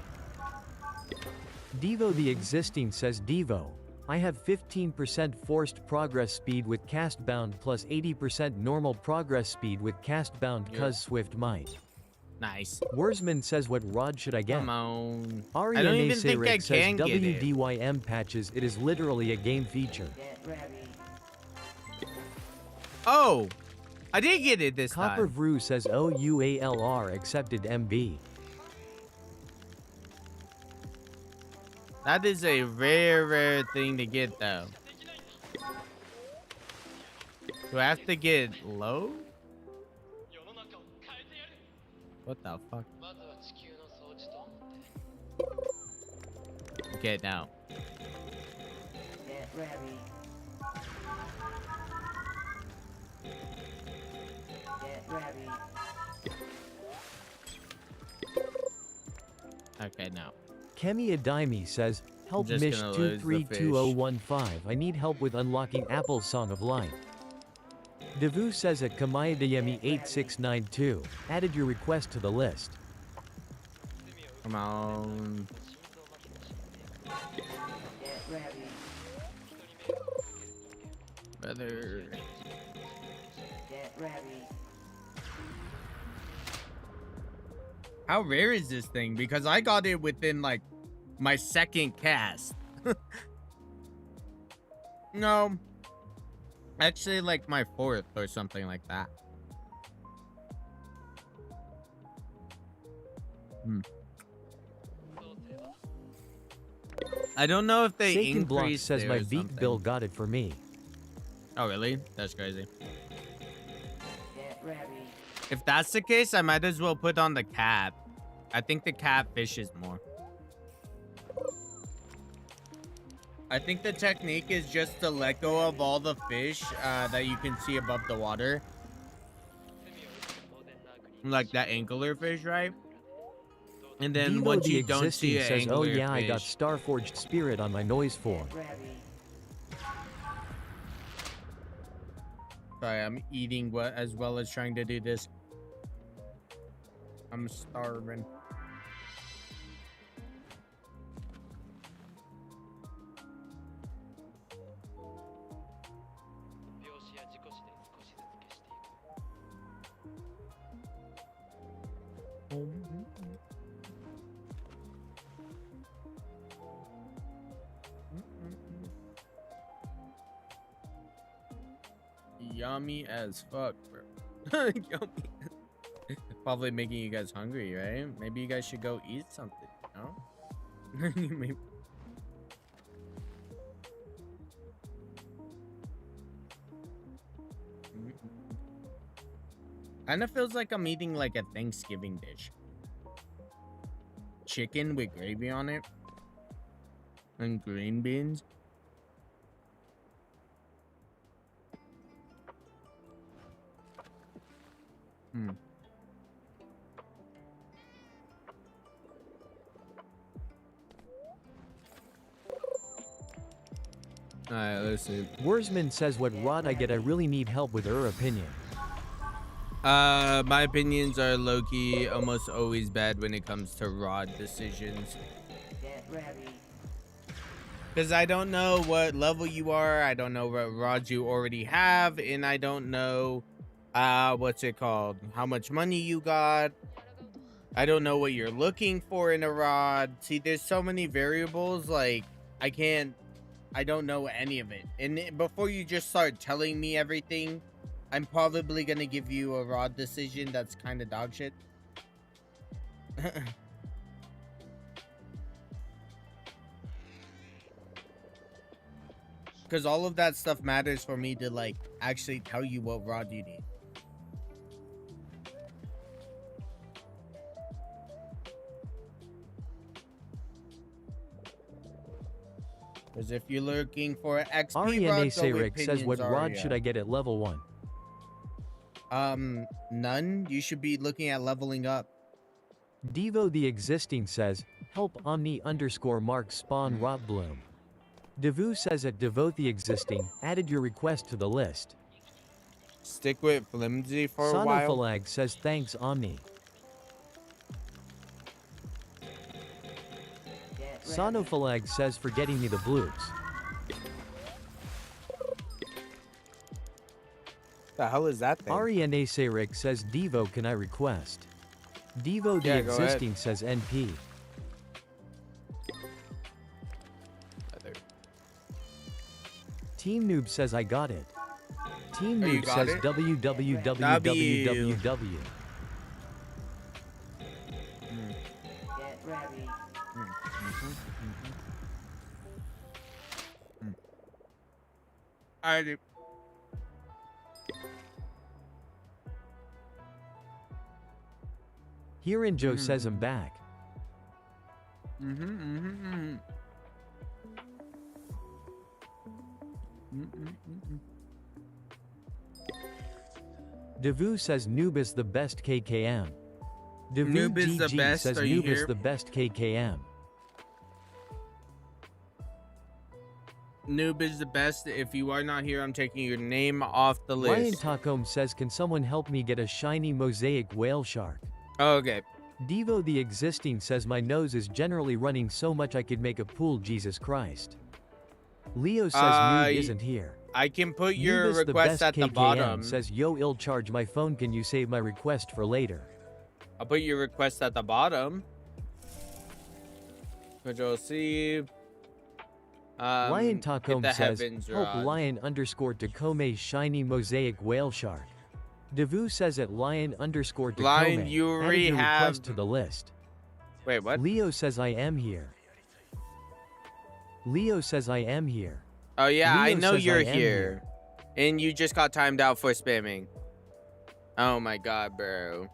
Devo the Existing says Devo, I have 15% forced progress speed with cast bound plus 80% normal progress speed with cast bound cuz Swift Might. Nice. Wurzman says what rod should I get? Come on. I Ariane don't even think I Serik says can get it. WDYM patches, it is literally a game feature. Oh! I did get it this Copper time. Brew says OUALR accepted MB. That is a rare thing to get though. Do I have to get low? What the fuck? Okay, now. Okay, now. Kemi Adimi says, help just Mish gonna lose the 232015, I need help with unlocking Apple's Song of Light. Devu says at Kamayadayemi8692, added your request to the list. Come on. Brother. Get ready. How rare is this thing? Because I got it within like my second cast. No. Actually like my fourth or something like that. I don't know if they Satan Block increased says it my or Beak something. Bill got it for me. Oh really? That's crazy. Get ready. If that's the case, I might as well put on the cap. I think the cap fishes more. I think the technique is just to let go of all the fish that you can see above the water. Like that angler fish, right? And then Devo once the you don't see Existing an says, oh angler yeah, I got fish, Starforged Spirit on my noise form. Get ready. sorry, I'm eating what as well as trying to do this. I'm starving. Yummy as fuck, bro. Yummy. Probably making you guys hungry, right? Maybe you guys should go eat something, you know? Maybe. Kinda feels like I'm eating like a Thanksgiving dish. Chicken with gravy on it. And green beans. Alright, let's see. Wurzman says what rod I get, I really need help with her opinion. My opinions are low-key almost always bad when it comes to rod decisions. Get ready. Because I don't know what level you are, I don't know what rods you already have, and I don't know, what's it called? How much money you got. I don't know what you're looking for in a rod. See, there's so many variables, like, I don't know any of it. And before you just start telling me everything, I'm probably gonna give you a rod decision that's kind of dog shit. Because all of that stuff matters for me to, like, actually tell you what rod you need. Because if you're looking for an XP rod, Ariane go with Sayrick says what Pinions rod should I Aria. get at level 1? None. You should be looking at leveling up. Devo the Existing says, help Omni _ Mark spawn Rot Bloom. Devu says at Devote the Existing, added your request to the list. Stick with Flimsy for a while. Sonofalag says thanks Omni. Get ready. Sonofalag says for getting me the blues. The hell is that thing? Ariane Sayrick says Devo can I request? Devo the Yeah, go ahead. Existing says NP. Team Noob says I got it. Team Oh, you Noob got says it? www. Get ready. Alright. Herein Joe says I'm back. Devu says Noob is the best KKM. Devu Noob is the GG best, says are you Noob is here? the best KKM. Noob is the best. If you are not here, I'm taking your name off the Ryan list. Tacom says can someone help me get a shiny mosaic whale shark? Okay. Devo the Existing says my nose is generally running so much I could make a pool Jesus Christ. Leo says Noob isn't here. I can put your Nevis the request best at the KKM bottom. says, yo, ill charge my phone. Can you save my request for later? I'll put your request at the bottom. Control C. Lion Hit Tacom the says, heavens hope rod. lion underscore Tacome shiny mosaic whale shark. Devu says at lion underscore Tacome, Lion, you added already your have. request to the list. Wait, what? Leo says I am here. Leo says I am here. Oh yeah, I Leo know says you're I am here. And you just got timed out for spamming. Oh my god, bro.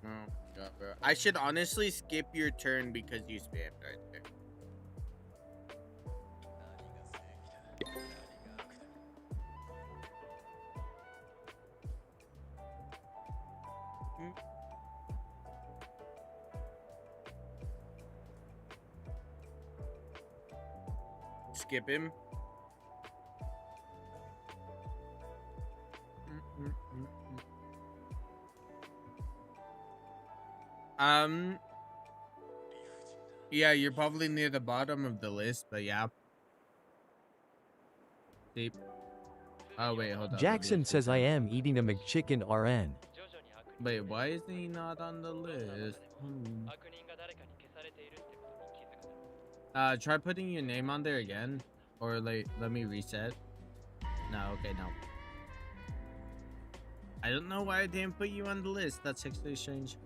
Oh my god, bro. I should honestly skip your turn because you spammed right there. Skip him. Yeah, you're probably near the bottom of the list, but yeah. Deep. Oh wait, hold on. Jackson says I am eating a McChicken RN. Wait, why is he not on the list? Try putting your name on there again, or like let me reset. No, okay, no. I don't know why I didn't put you on the list. That's actually strange.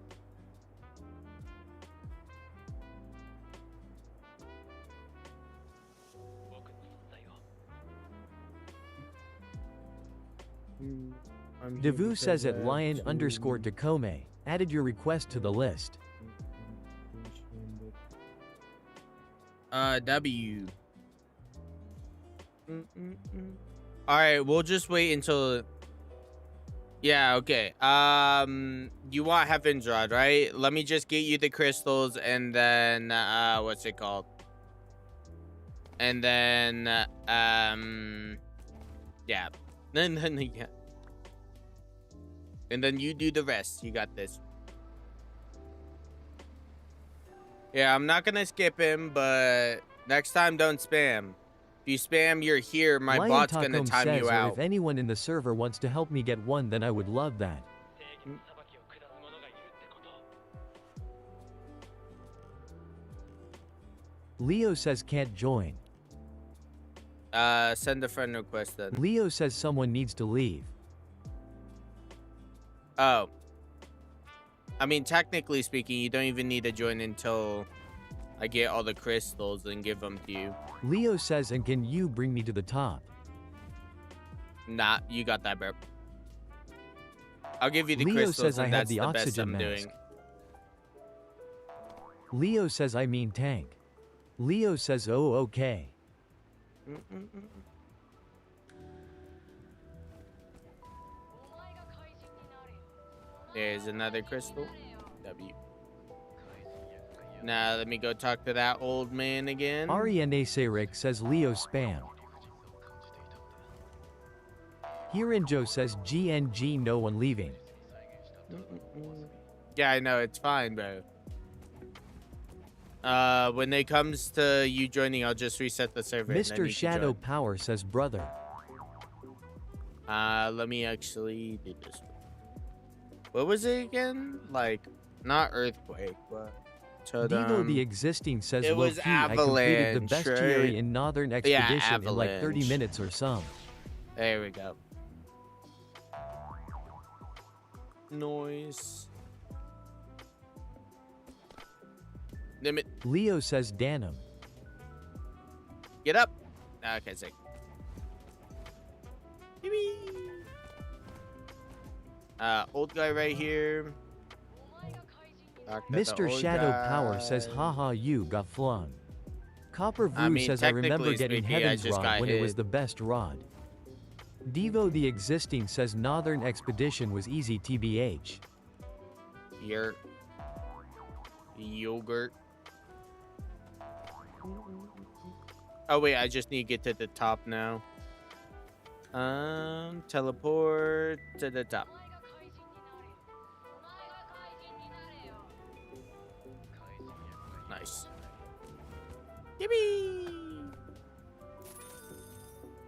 Devu says at lion underscore Tacome, added your request to the list. W. All right, we'll just wait until. Yeah, okay. You want Heaven's Rod, right? Let me just get you the crystals, and then what's it called? And then yeah. Yeah. And then you do the rest. You got this. Yeah, I'm not gonna skip him, but next time don't spam. If you spam, you're here. My Lion bot's gonna Tacom time says, you or out. if anyone in the server wants to help me get one, then I would love that. Leo says can't join. Send a friend request then. Leo says someone needs to leave. Oh. I mean, technically speaking, you don't even need to join until I get all the crystals and give them to you. Leo says, and can you bring me to the top? Nah, you got that, bro. I'll give you the Leo crystals, says I and have that's the the best oxygen I'm mask. doing. Leo says I mean tank. Leo says oh okay. There's another crystal. W. Now let me go talk to that old man again. Ariane Serik says Leo spam. Hirinjo says GNG no one leaving. Yeah, I know, it's fine, bro. When it comes to you joining, I'll just reset the server. and then Mr. you Shadow can Power says brother. join. Let me actually do this. What was it again? Like, not earthquake, but Devo the Existing says it was low-key, I completed the avalanche, best right? theory in Northern Expedition in like 30 avalanche. minutes or some. There we go. Noise. Limit. Leo says Danum. Get up. Okay, sick. Old guy right here. Mr. Shadow Power says haha you got flung. Copper Vu I mean, says I remember technically getting speaking, I Heaven's just Rod got when it was hit. the best rod. Devo the Existing says Northern Expedition was easy TBH. Your yogurt. Oh wait, I just need to get to the top now. Teleport to the top. Nice. Yippee!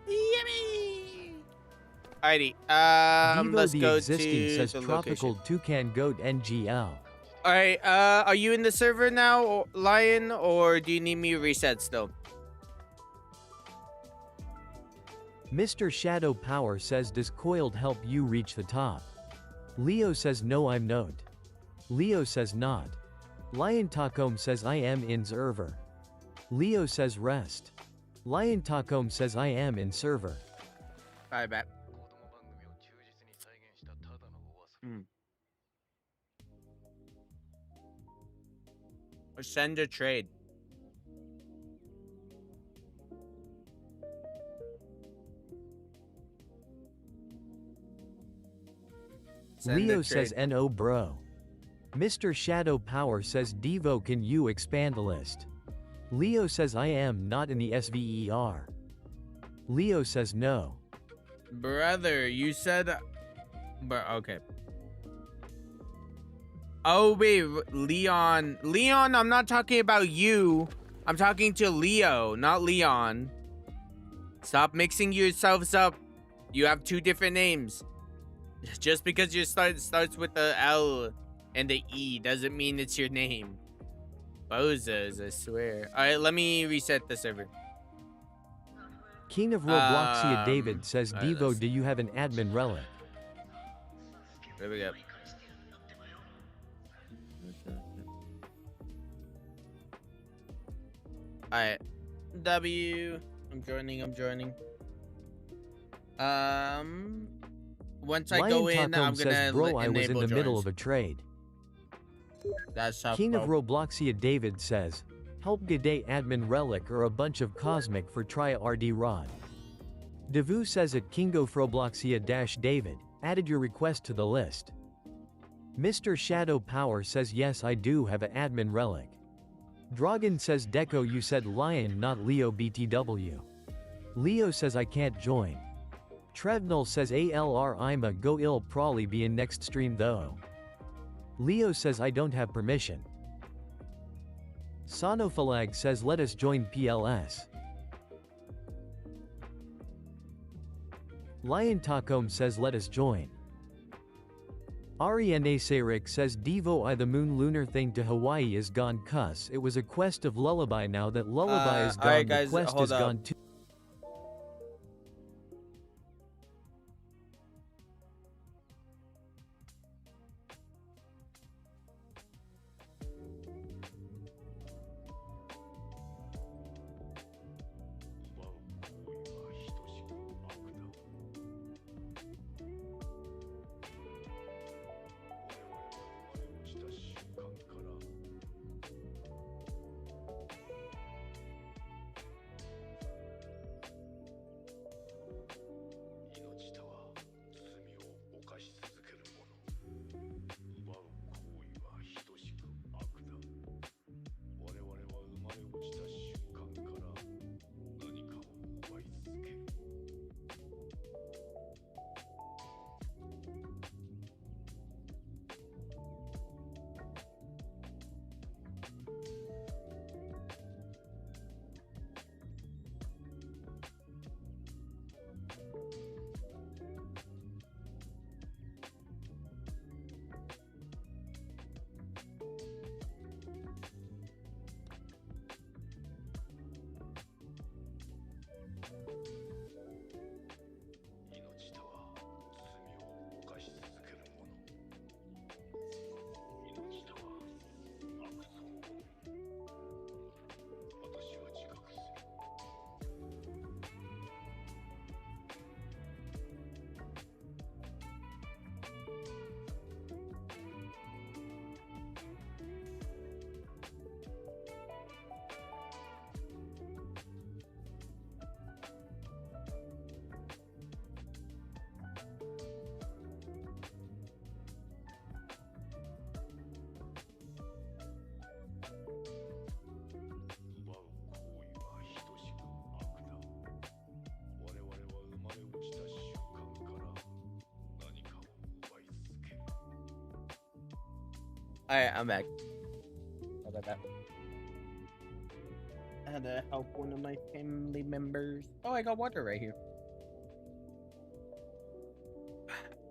Yummy. Alrighty. Devo Let's the go existing to says the tropical location. toucan goat NGL. Alright. Are you in the server now, Lion, or do you need me to reset still? Mr. Shadow Power says does coiled help you reach the top? Leo says no I'm not. Leo says not. Lion Tacom says I am in server. Leo says rest. Lion Tacom says I am in server. Alright, back. Send a trade. Leo says no bro. Mr. Shadow Power says Devo can you expand the list? Leo says I am not in the SVER. Leo says no. Brother, you said... okay. Oh, wait. Leon. Leon, I'm not talking about you. I'm talking to Leo, not Leon. Stop mixing yourselves up. You have two different names. Just because your starts with the L and the E doesn't mean it's your name. Bozos, I swear. Alright, let me reset the server. King of Robloxia David says alright, Devo do you have an admin relic? There we go. Alright. W. I'm joining. Once I go in, I'm says, gonna bro, I was in the enable middle joins. of a trade. That's tough, King of bro. Robloxia David says, help G'day admin relic or a bunch of cosmic for try RD rod. Devu says at Kingo Robloxia David, added your request to the list. Mr. Shadow Power says yes I do have a admin relic. Dragon says Deco you said Lion not Leo BTW. Leo says I can't join. Trevnell says ALR I'ma go ill probably be in next stream though. Leo says I don't have permission. Sonofalag says let us join PLS. Lion Tacom says let us join. Ariane Sarik says Devo I the moon lunar thing to Hawaii is gone cuss it was a quest of lullaby now that lullaby is gone alright, guys, the quest hold is up. gone too. Alright, I'm back. How about that? I had to help one of my family members. Oh, I got water right here.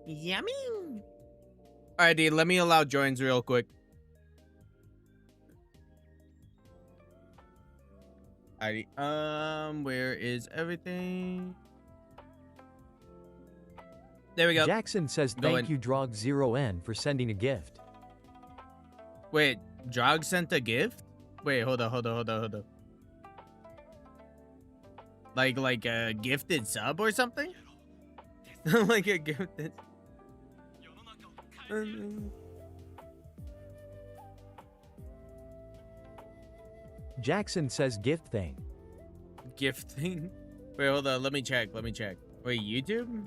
Yummy. Alrighty, let me allow joins real quick. Alrighty, where is everything? There we go. Jackson says Go thank in. you Drog0N for sending a gift. Wait, Drog sent a gift? Wait, hold on. Like a gifted sub or something? Like a gifted... Jackson says gift thing. Gifting? Wait, hold on. Let me check. Wait, YouTube?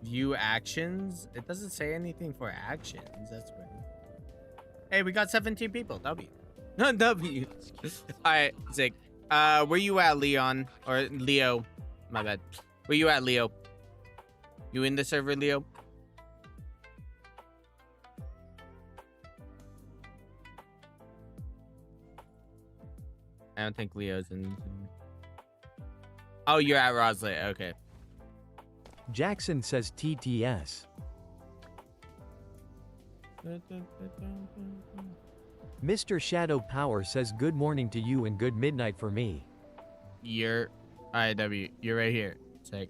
View actions? It doesn't say anything for actions. That's weird. Hey, we got 17 people. W. W. Alright, sick. Where you at, Leon? Or Leo. My bad. Where you at, Leo? You in the server, Leo? I don't think Leo's in. Oh, you're at Rosley. Okay. Jackson says TTS. Mr. Shadow Power says good morning to you and good midnight for me. You're IW. You're right here. Sick.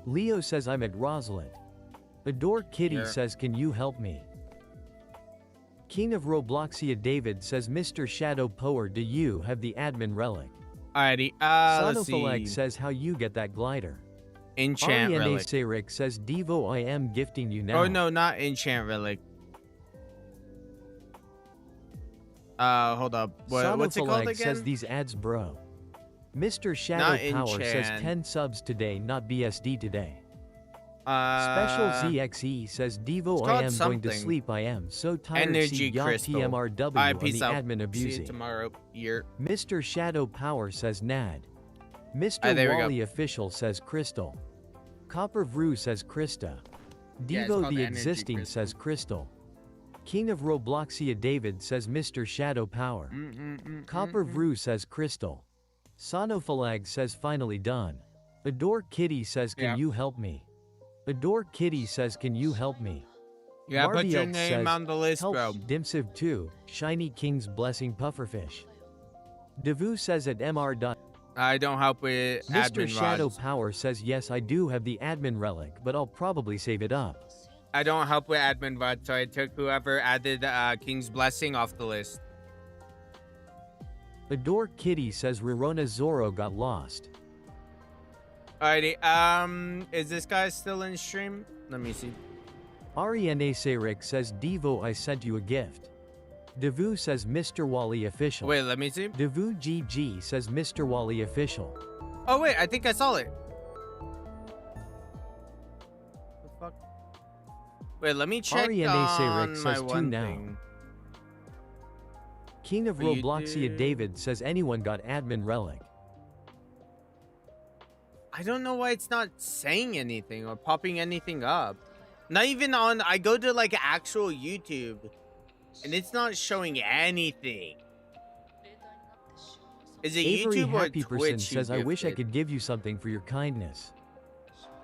Leo says I'm at Rosalind. Adore Kitty Yeah. says can you help me? King of Robloxia David says Mr. Shadow Power do you have the admin relic? Alrighty. Let's see. Sonofalag says how you get that glider. Enchant Ariane relic. Sayric says Devo I am gifting you now. Oh no, not enchant relic. Hold up. What's it called Sonofalag again? says these ads bro. Mr. Shadow Not Power says enchant. 10 subs today not BSD today. Special Special ZXE says Devo it's I called am going to something. sleep I am so tired Energy see ya crystal. TMRW Alright, on peace the out. admin See you abusing. tomorrow. Year. Mr. Shadow Power says Nad. Mr. There we go. Wally Official says Crystal. Copper Vrew says Krista. Yeah, it's Devo called the Energy Existing Crystal. says Crystal. King of Robloxia David says Mr. Shadow Power. Copper Vrew says Crystal. Sonofalag says finally done. Adore Kitty says can Yeah. you help me? Adore Kitty says can you help me? Yeah, put your Marbielk name says, on the list, help bro. Dimsiv 2, Shiny King's Blessing Pufferfish. Devu says at MR. I don't help with Mr. admin Shadow rods. Power says yes I do have the admin relic but I'll probably save it up. I don't help with admin rods, so I took whoever added King's Blessing off the list. Adore Kitty says Rorona Zoro got lost. Alrighty, is this guy still in stream? Let me see. Ariane Sayric says Devo I sent you a gift. Devu says Mr. Wally Official. Wait, let me see. Devu GG says Mr. Wally Official. Oh wait, I think I saw it. The fuck? Wait, let me check Ariane on Sayric my says two one now. thing. King of What you Robloxia do? David says anyone got admin relic. I don't know why it's not saying anything or popping anything up. Not even on. I go to like actual YouTube, and it's not showing anything. Is it Avery YouTube or Happy Person Twitch? says you I wish I gifted? could give you something for your kindness.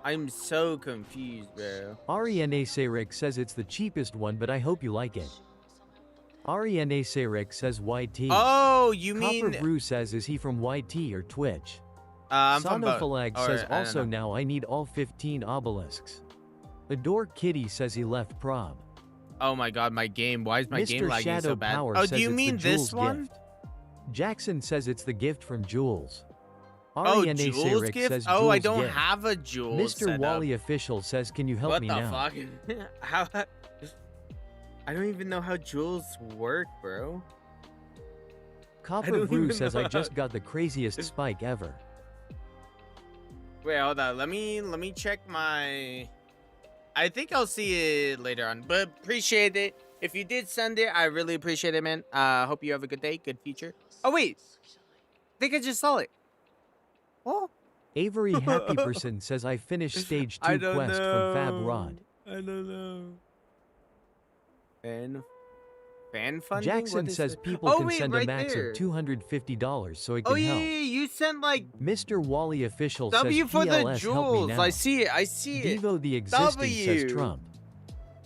I'm so confused, bro. Ariane Sayric says it's the cheapest one but I hope you like it. Ariane Sayric says YT. Oh, you Copper mean? Brew says is he from YT or Twitch? I'm from both. Sonofalag Or, says I don't also know. now I need all 15 obelisks. Adore Kitty says he left prob. Oh my god, my game. Why is my game Mr. lagging Shadow so bad? Power Oh, says do you it's mean the this Jules one? gift. Jackson says it's the gift from Jules. Oh, Ariane Jules Sayric gift? says Oh, I Jules don't gift. have a Jules Mr. setup. Wally Official says can you help What me the now? fuck? How? I don't even know how Jules work, bro. Copper don't Brew even says know I how- just got the craziest spike ever. Wait, hold on. Let me check my. I think I'll see it later on, but appreciate it. If you did send it, I really appreciate it, man. Hope you have a good day, good future. Oh wait, I think I just saw it. Oh, Avery Happy Person says I finished stage 2 I don't quest know. from Fab Rod. I don't know. And Fan funding? Jackson What is says it? people Oh, can wait, send right a max there. of $250 so it Oh can yeah, help. yeah, you sent like Mr. Wally Official W says for the PLS help me jewels. now. I see it. I see it. Devo the existing says W. Trump.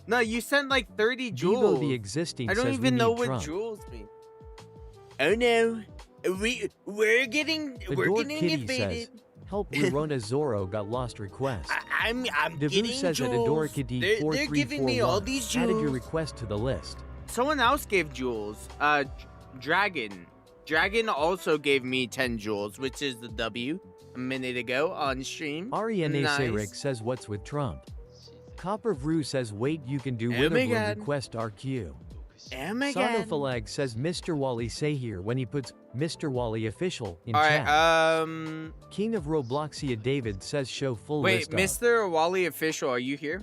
No, you sent like 30 Devo jewels. the existing I don't says we even know need what Trump. jewels mean. Oh no, we're getting Adore Kitty invaded. says, help Rorona Zorro got lost request. I'm Devu getting says at jewels. Adore Kitty They're giving me all 4341 these added your jewels. request to the list. Someone else gave jewels. Dragon. Dragon also gave me 10 jewels, which is the W a minute ago on stream. Ariane Nice. Sayrick says what's with Trump. Copper Vrew says wait you can do Oh my whatever God. request RQ. Oh my god. Sonofalag says Mr. Wally say here when he puts Mr. Wally official in Alright, chat. King of Robloxia David says show full wait, list Mr. Wally official, are you here?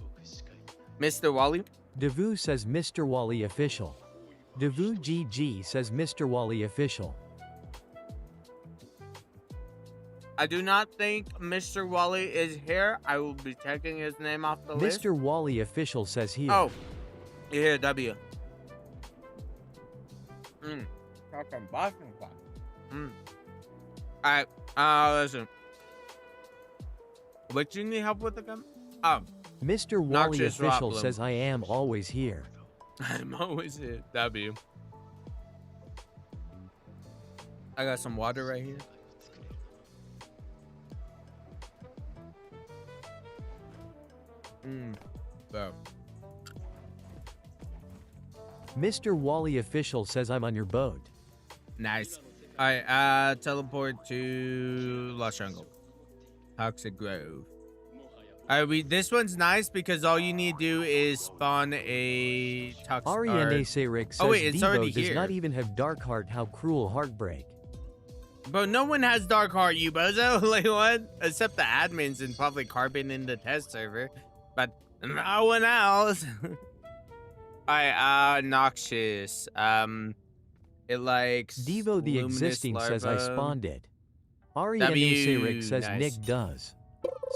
Mr. Wally? of. Devu says Mr. Wally official. Devu GG says Mr. Wally official. I do not think Mr. Wally is here. I will be taking his name off the list. Mr. Wally official says here. Oh, you're here, W. Fucking Boston class. Alright, listen. What you need help with again? Mr. Wally Noxious official Roblem. says I am always here. I'm always here, W. I got some water right here. Bro. Mr. Wally official says I'm on your boat. Nice. Alright, teleport to Los Jungle. Toxic Grove. Alright, this one's nice because all you need to do is spawn a toxic. Ariane Sayrick says Oh, wait, it's already Devo does here. not even have Dark Heart. How cruel heartbreak. Bro, no one has Dark Heart, you bozo. Like, what? Except the admins and probably Carbon in the test server. But no one else. Alright, Noxious. It likes Devo the luminous existing says I larva. spawned it. Ariane W, Sayrick says nice. Nick does.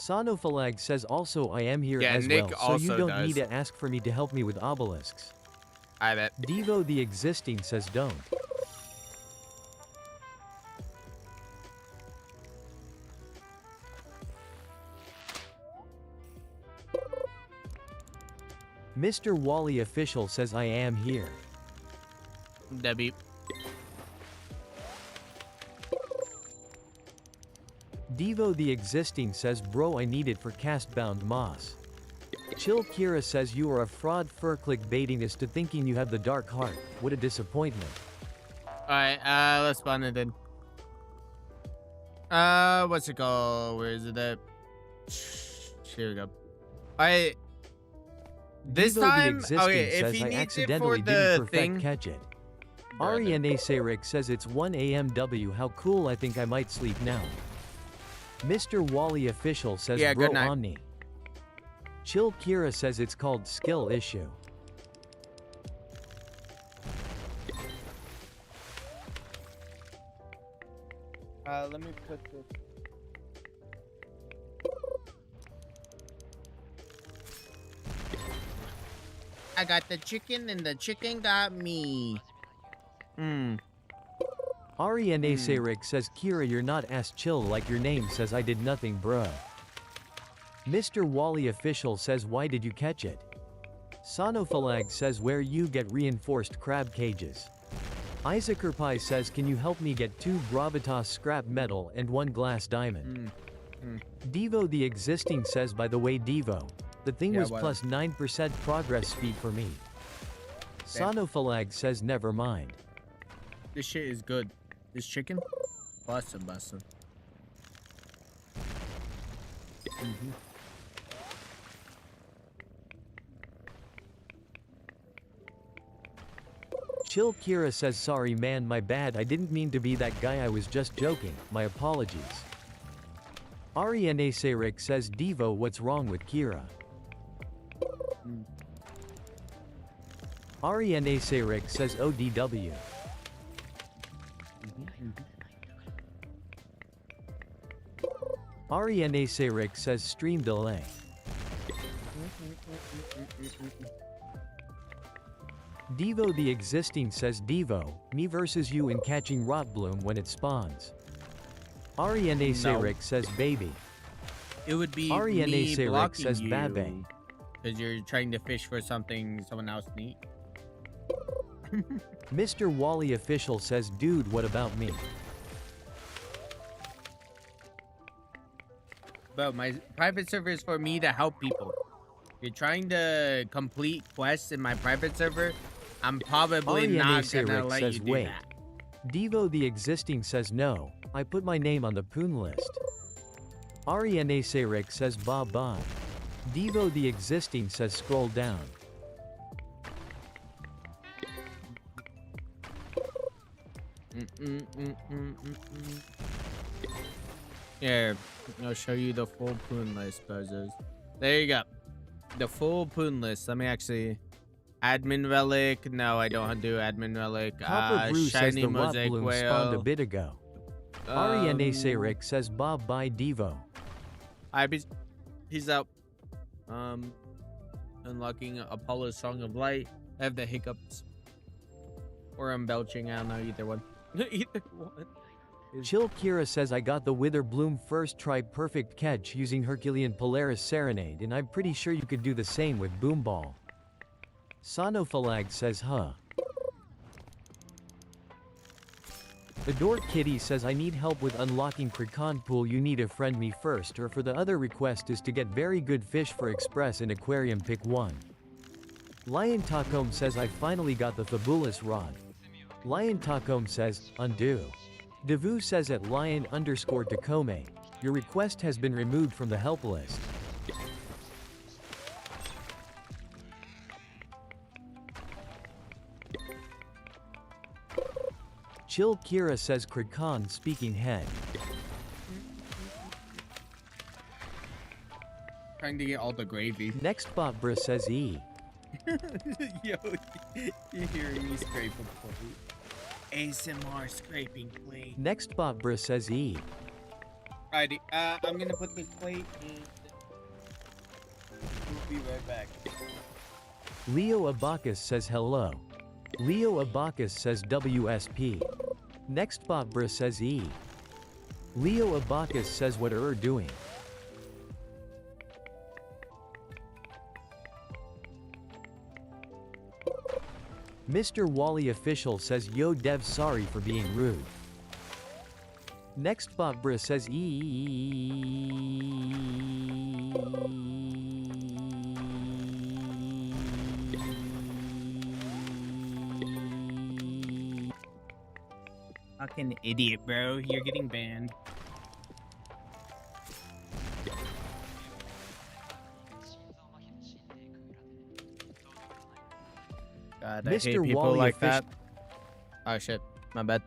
Sonofalag says also I am here Yeah, as Nick well, so you also don't does. need to ask for me to help me with obelisks. I bet. Devo the existing says don't. Mr. Wally official says I am here. W. Devo the existing says bro I need it for castbound moss. Chill Kira says you are a fraud for clickbaiting us to thinking you have the dark heart. What a disappointment. Alright, let's spawn it in. What's it called? Where is it at? Here we go. Alright. This Devo time, the existing okay, if says he I needs it accidentally for didn't the perfect thing. catch it. Brother. Ariane Sayrick says it's 1 a.m. W. How cool, I think I might sleep now. Mr. Wally official says Yeah, bro good night. Omni. Chill Kira says it's called skill issue. Let me put this. I got the chicken and the chicken got me. Ariane Sayrick says Kira you're not ass chill like your name says I did nothing bro. Mr. Wally official says why did you catch it? Sonofalag says where you get reinforced crab cages. Isaac Erpai says can you help me get 2 gravitas scrap metal and 1 glass diamond. Devo the existing says by the way Devo, the thing Yeah, was what? plus 9% progress speed for me. Sonofalag says never mind. This shit is good. This chicken? Bussin', bussin'. Chill Kira says sorry man my bad I didn't mean to be that guy I was just joking, my apologies. Ariane Sayrick says Devo what's wrong with Kira? Ariane Sayrick says ODW. Ariane Sayrick says stream delay. Devo the existing says Devo, me versus you in catching rot bloom when it spawns. Ariane No. Sayrick says baby. It would be Ariane me Sayrick blocking says you babe. because you're trying to fish for something someone else needs. Mr. Wally official says dude what about me? Bro, my private server is for me to help people. If you're trying to complete quests in my private server, I'm probably Ariane not gonna Sayrick let says you do wait. that. Devo the existing says no, I put my name on the poon list. Ariane Sayrick says bye bye. Devo the existing says scroll down. Here, I'll show you the full poon list, bozos. There you go. The full poon list. Let me actually... Admin relic. No, I don't do admin relic. Copper Brew says Shiny the rot mosaic bloom spawned a whale. bit ago. Ariane Sayrick says bye bye Devo. Alright, he's out. Unlocking Apollo's Song of Light. I have the hiccups. Or I'm belching, I don't know, either one. Either one. Chill Kira says I got the Wither Bloom first try perfect catch using Herculean Polaris Serenade and I'm pretty sure you could do the same with Boomball. Sonophalag says huh. Adore Kitty says I need help with unlocking Kraken Pool, you need to friend me first, or for the other request is to get very good fish for Express in Aquarium, pick one. Lion Tacom says I finally got the Fabulous Rod. Lion Tacom says, undo. Devu says at Lion_Tacome, your request has been removed from the help list. Chill Kira says Kraken speaking head. Trying to get all the gravy. Next Botbra says E. Yo, you hearing me scrape a plate? ASMR scraping plate. Next Botbra says E. Alrighty, I'm gonna put this plate in. We'll be right back. Leo Abacus says hello. Leo Abacus says WSP. Next Botbra says E. Leo Abacus says what are doing. Mr. Wally official says yo dev sorry for being rude. Next Botbra says Fucking idiot, bro. You're getting banned. God, I hate Mr. people Wally like that. Oh shit, my bad.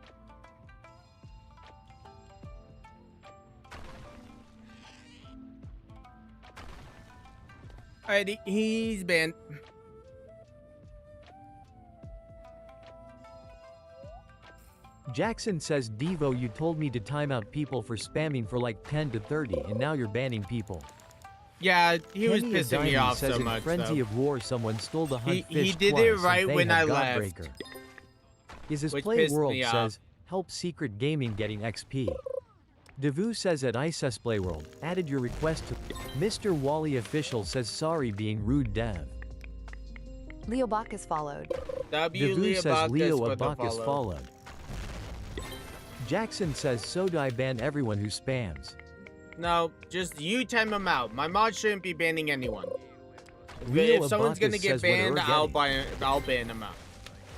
Alrighty, he's banned. Jackson says Devo you told me to time out people for spamming for like 10 to 30 and now you're banning people. Yeah, he was Kenny pissing me Adini off says so in much. Frenzy Though. of War someone stole the hunt He fish did twice it and right they when had I left. Godbreaker. Is this Which Play pissed World me off. says, help Secret Gaming getting XP. Devu says at ISS Play World, added your request to Mr. Wally official says sorry being rude dev. Leo Bacchus followed. Devu says Leo Abacus followed. Jackson says so do I ban everyone who spams. No, just you time him out. My mod shouldn't be banning anyone. Leo If someone's gonna Abacus get says what banned, we're I'll ban them out.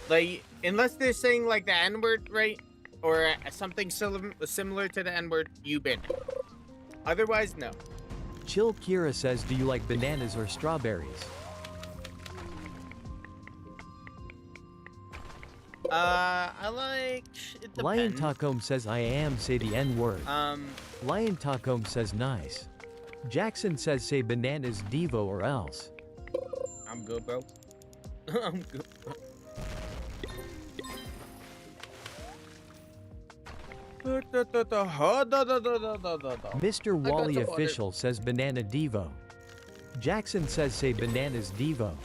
Like, unless they're saying like the N-word, right? Or something similar to the N-word, you ban them. Otherwise, no. Chill Kira says do you like bananas or strawberries? I like... It depends. Lion Tacom says I am say the N-word. Lion Tacom says nice. Jackson says say bananas Devo or else. I'm good, bro. I'm good, bro. Mr. Wally official says banana Devo. Jackson says say bananas Devo.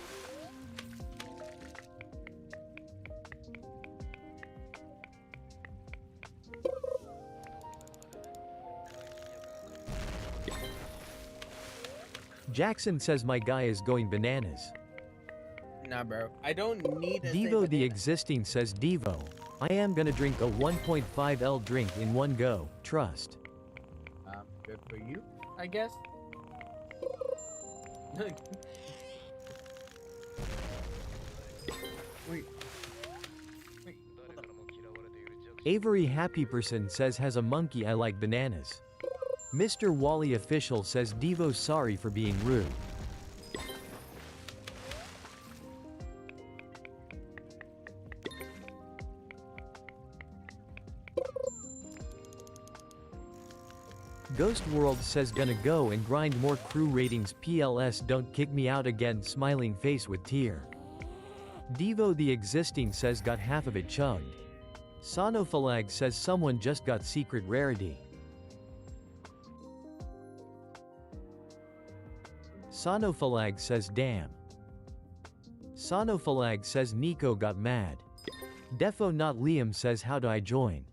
Jackson says my guy is going bananas. Nah, bro. I don't need a Devo the existing says Devo. I am gonna drink a 1.5L drink in one go. Trust. Good for you, I guess. Wait. Avery Happy Person says has a monkey I like bananas. Mr. Wally Official says Devo's sorry for being rude. Ghost World says gonna go and grind more crew ratings PLS don't kick me out again smiling face with tear. Devo the existing says got half of it chugged. Sonophalag says someone just got secret rarity. Sonophalag says damn. Sonophalag says Nico got mad. Defo not Liam says how do I join?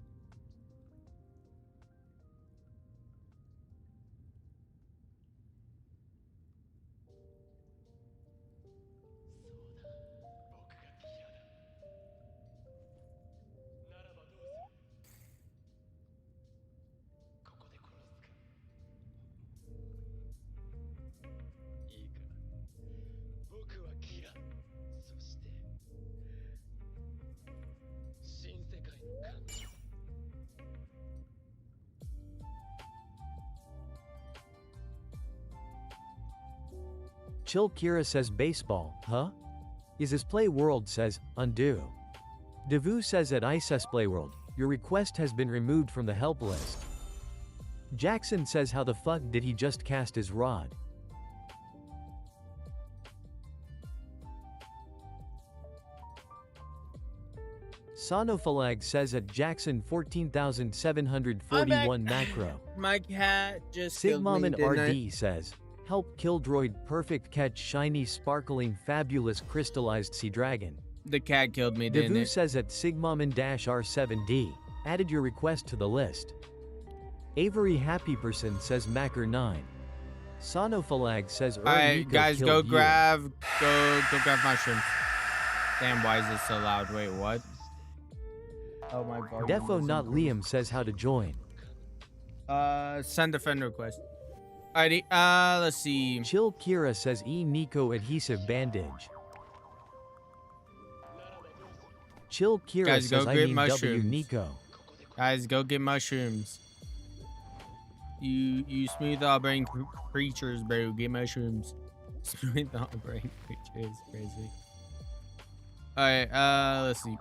Chill Kira says baseball, huh? Is this play world says, undo. Devu says at ISS play world, your request has been removed from the help list. Jackson says how the fuck did he just cast his rod? Sonophalag says at Jackson 14,741 macro. My cat just killed me, Sigmaman didn't RD it? says, help Killdroid perfect catch shiny sparkling fabulous crystallized sea dragon. The cat killed me, didn't Devu it? says at Sigmaman-R7D, added your request to the list. Avery Happy Person says Macker9. Sonophalag says Alright, guys, go killed you. grab mushrooms. Damn, why is it so loud? Wait, what? Oh my god. Defo not Liam says how to join. Send a friend request. Alrighty, let's see. Chill Kira says Nico adhesive bandage. Chill Kira Guys, go says I get mean mushrooms. W Nico. Guys, go get mushrooms. You smooth all brain creatures, bro. Get mushrooms. Smooth all brain creatures, crazy. Alright, let's see.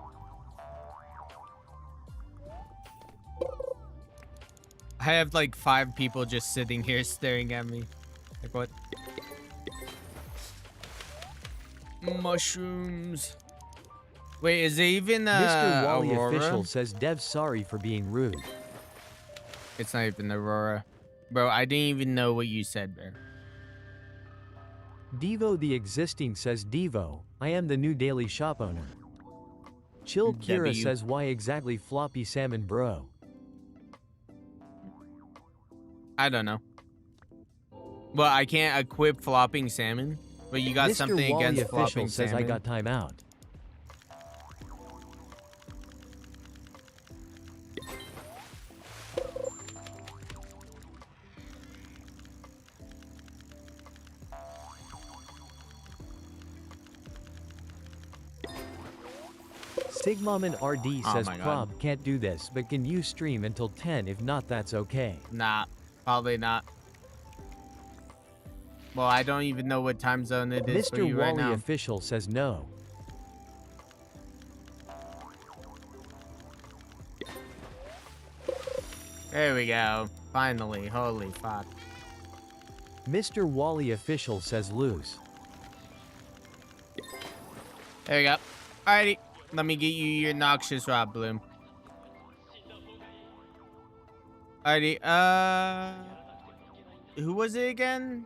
I have like 5 people just sitting here staring at me. Like what? Mushrooms. Wait, is it even Mr. Wally Aurora? Official says Dev's sorry for being rude. It's not even Aurora. Bro, I didn't even know what you said, bro. Devo the existing says Devo, I am the new daily shop owner. Chill Kira W. says why exactly floppy salmon bro. I don't know. Well, I can't equip flopping salmon, but you got Mr. something Wally against Official flopping says salmon. I got time out. Sigmaman RD Oh says my God. prob can't do this but can you stream until 10 if not that's okay. Nah, probably not. Well, I don't even know what time zone it is for Mr. you right Wally now. Official says no. There we go. Finally, holy fuck. Mr. Wally Official says lose. There we go. Alrighty, let me get you your noxious rod bloom. Alrighty, who was it again?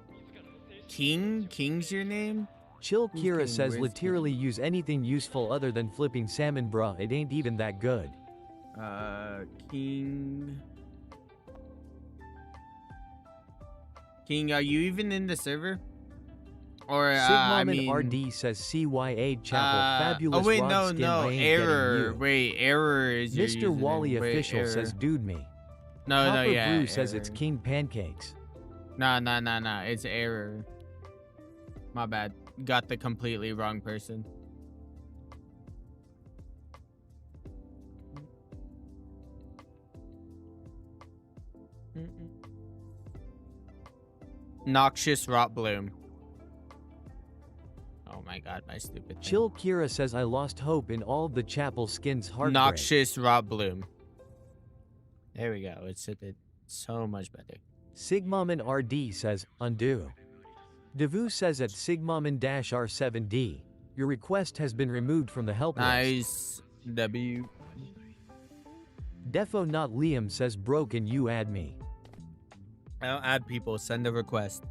King? King's your name? Chill Who's Kira King? says Where's literally use anything useful other than flipping salmon bruh, it ain't even that good. King. King, are you even in the server? Or I Sigmund mean, RD says CYA Chapel Fabulous oh wait, Rod no, Skin no, I ain't getting error. you. Wait, error is your Mr. Wally username. Wait, Official error. says dude me. No, Copper yeah, Brew says it's error. King Pancakes. No, it's error. My bad. Got the completely wrong person. Noxious Rot Bloom. Oh my god, my stupid thing. Chill Kira says I lost hope in all of the Chapel skins heartbreak. Noxious Rot Bloom. There we go. It's so much better. Sigmaman RD says undo. Devu says at Sigmaman-R7D, your request has been removed from the help list. Nice. W. Defo not Liam says broken you add me. I don't add people. Send a request.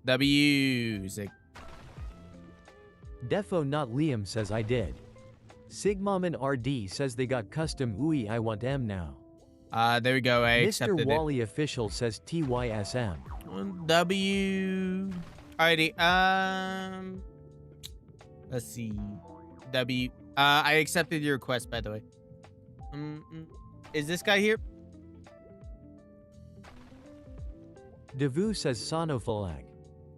W. Sick. Defo not Liam says I did. Sigmaman RD says they got custom UI I want M now. There we go. I Mr. accepted Wally Official says TYSM. it. W. Alrighty. Let's see. W. I accepted your request, by the way. Is this guy here? Devu says Sonophalag.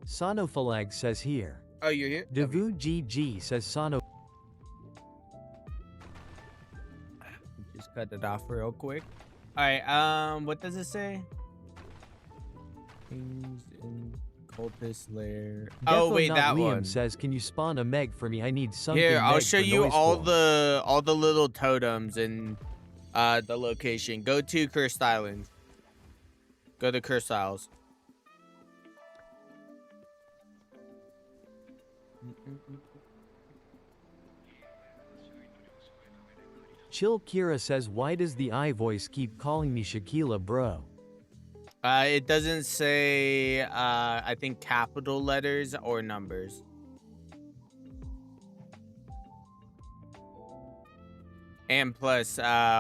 Sonophalag says here. Oh, you're here? Devu GG says Sono. Just cut it off real quick. Alright, what does it say? Things in cultist lair. Oh Defo wait, not that Liam one. says can you spawn a Meg for me? I need something. Here, I'll Meg show for you noise all floor. the little totems in the location. Go to Cursed Island. Go to Cursed Isles. Chill Kira says why does the iVoice keep calling me Shaquilla bro? It doesn't say I think capital letters or numbers. And plus,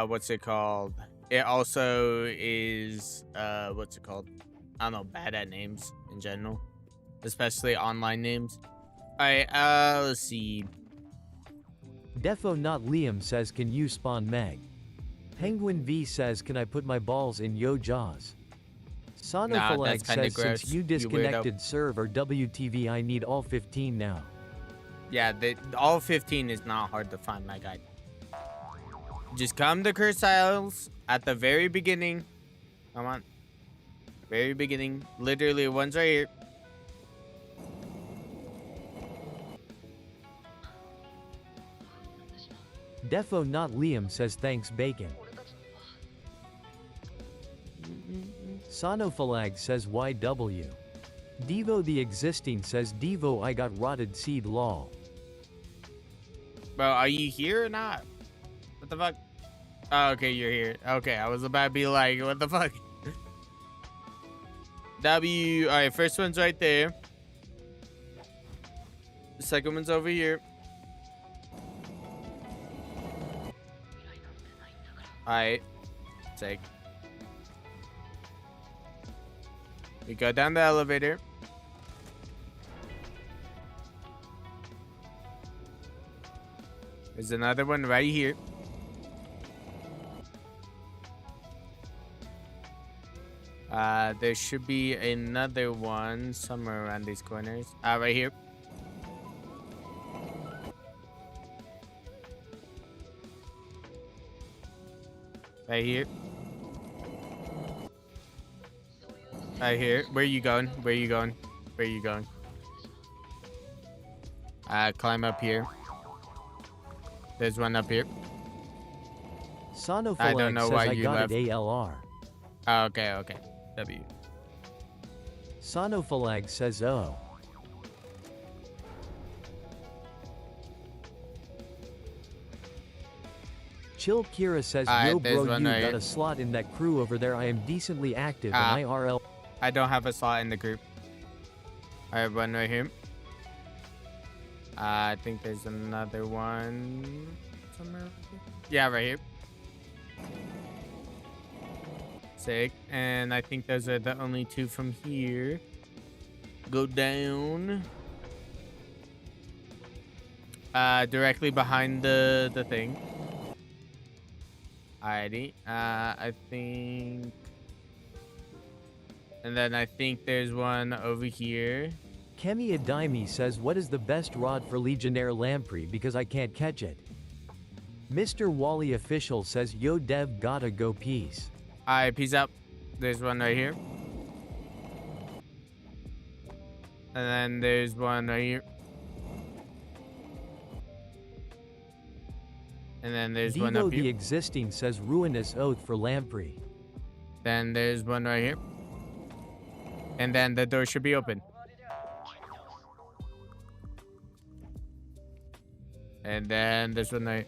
what's it called? It also is what's it called? I don't know, bad at names in general, especially online names. Alright, let's see. Defo not Liam says can you spawn Meg? Penguin V says can I put my balls in yo jaws? Sonophalag that's kinda says gross, since you you weirdo. disconnected server WTV I need all 15 now. Yeah, all 15 is not hard to find, my guy. Just come to Cursed Isles at the very beginning. Come on. Very beginning. Literally, one's right here. Defo not Liam says thanks bacon. Sonophalag says YW. Devo the existing says Devo I got rotted seed lol. Bro, are you here or not? What the fuck? Oh, okay, you're here. Okay, I was about to be like, what the fuck? W. Alright, first one's right there. The second one's over here. Alright. Sick. We go down the elevator. There's another one right here. There should be another one somewhere around these corners. Right here. Right here. Right here. Where are you going? Where are you going? Where are you going? Climb up here. There's one up here. Sonophalag I don't know says why I you got left. it ALR. Oh, okay, okay. W. Sonophalag says oh. Chill Kira says Alright, yo there's bro one you right got here. a slot in that crew over there I am decently active and IRL. I don't have a slot in the group. Alright, one right here. I think there's another one somewhere over here. Yeah, right here. Sick. And I think those are the only two from here. Go down. Directly behind the thing. Alrighty. I think... And then I think there's one over here. Kemi Adimi says, what is the best rod for Legionnaire Lamprey because I can't catch it? Mr. Wally Official says, yo dev gotta go peace. Alright, peace out. There's one right here. And then there's one right here. And then there's one Devo up the here. Existing says, ruinous oath for Lamprey. Then there's one right here. And then the door should be open. And then this one right.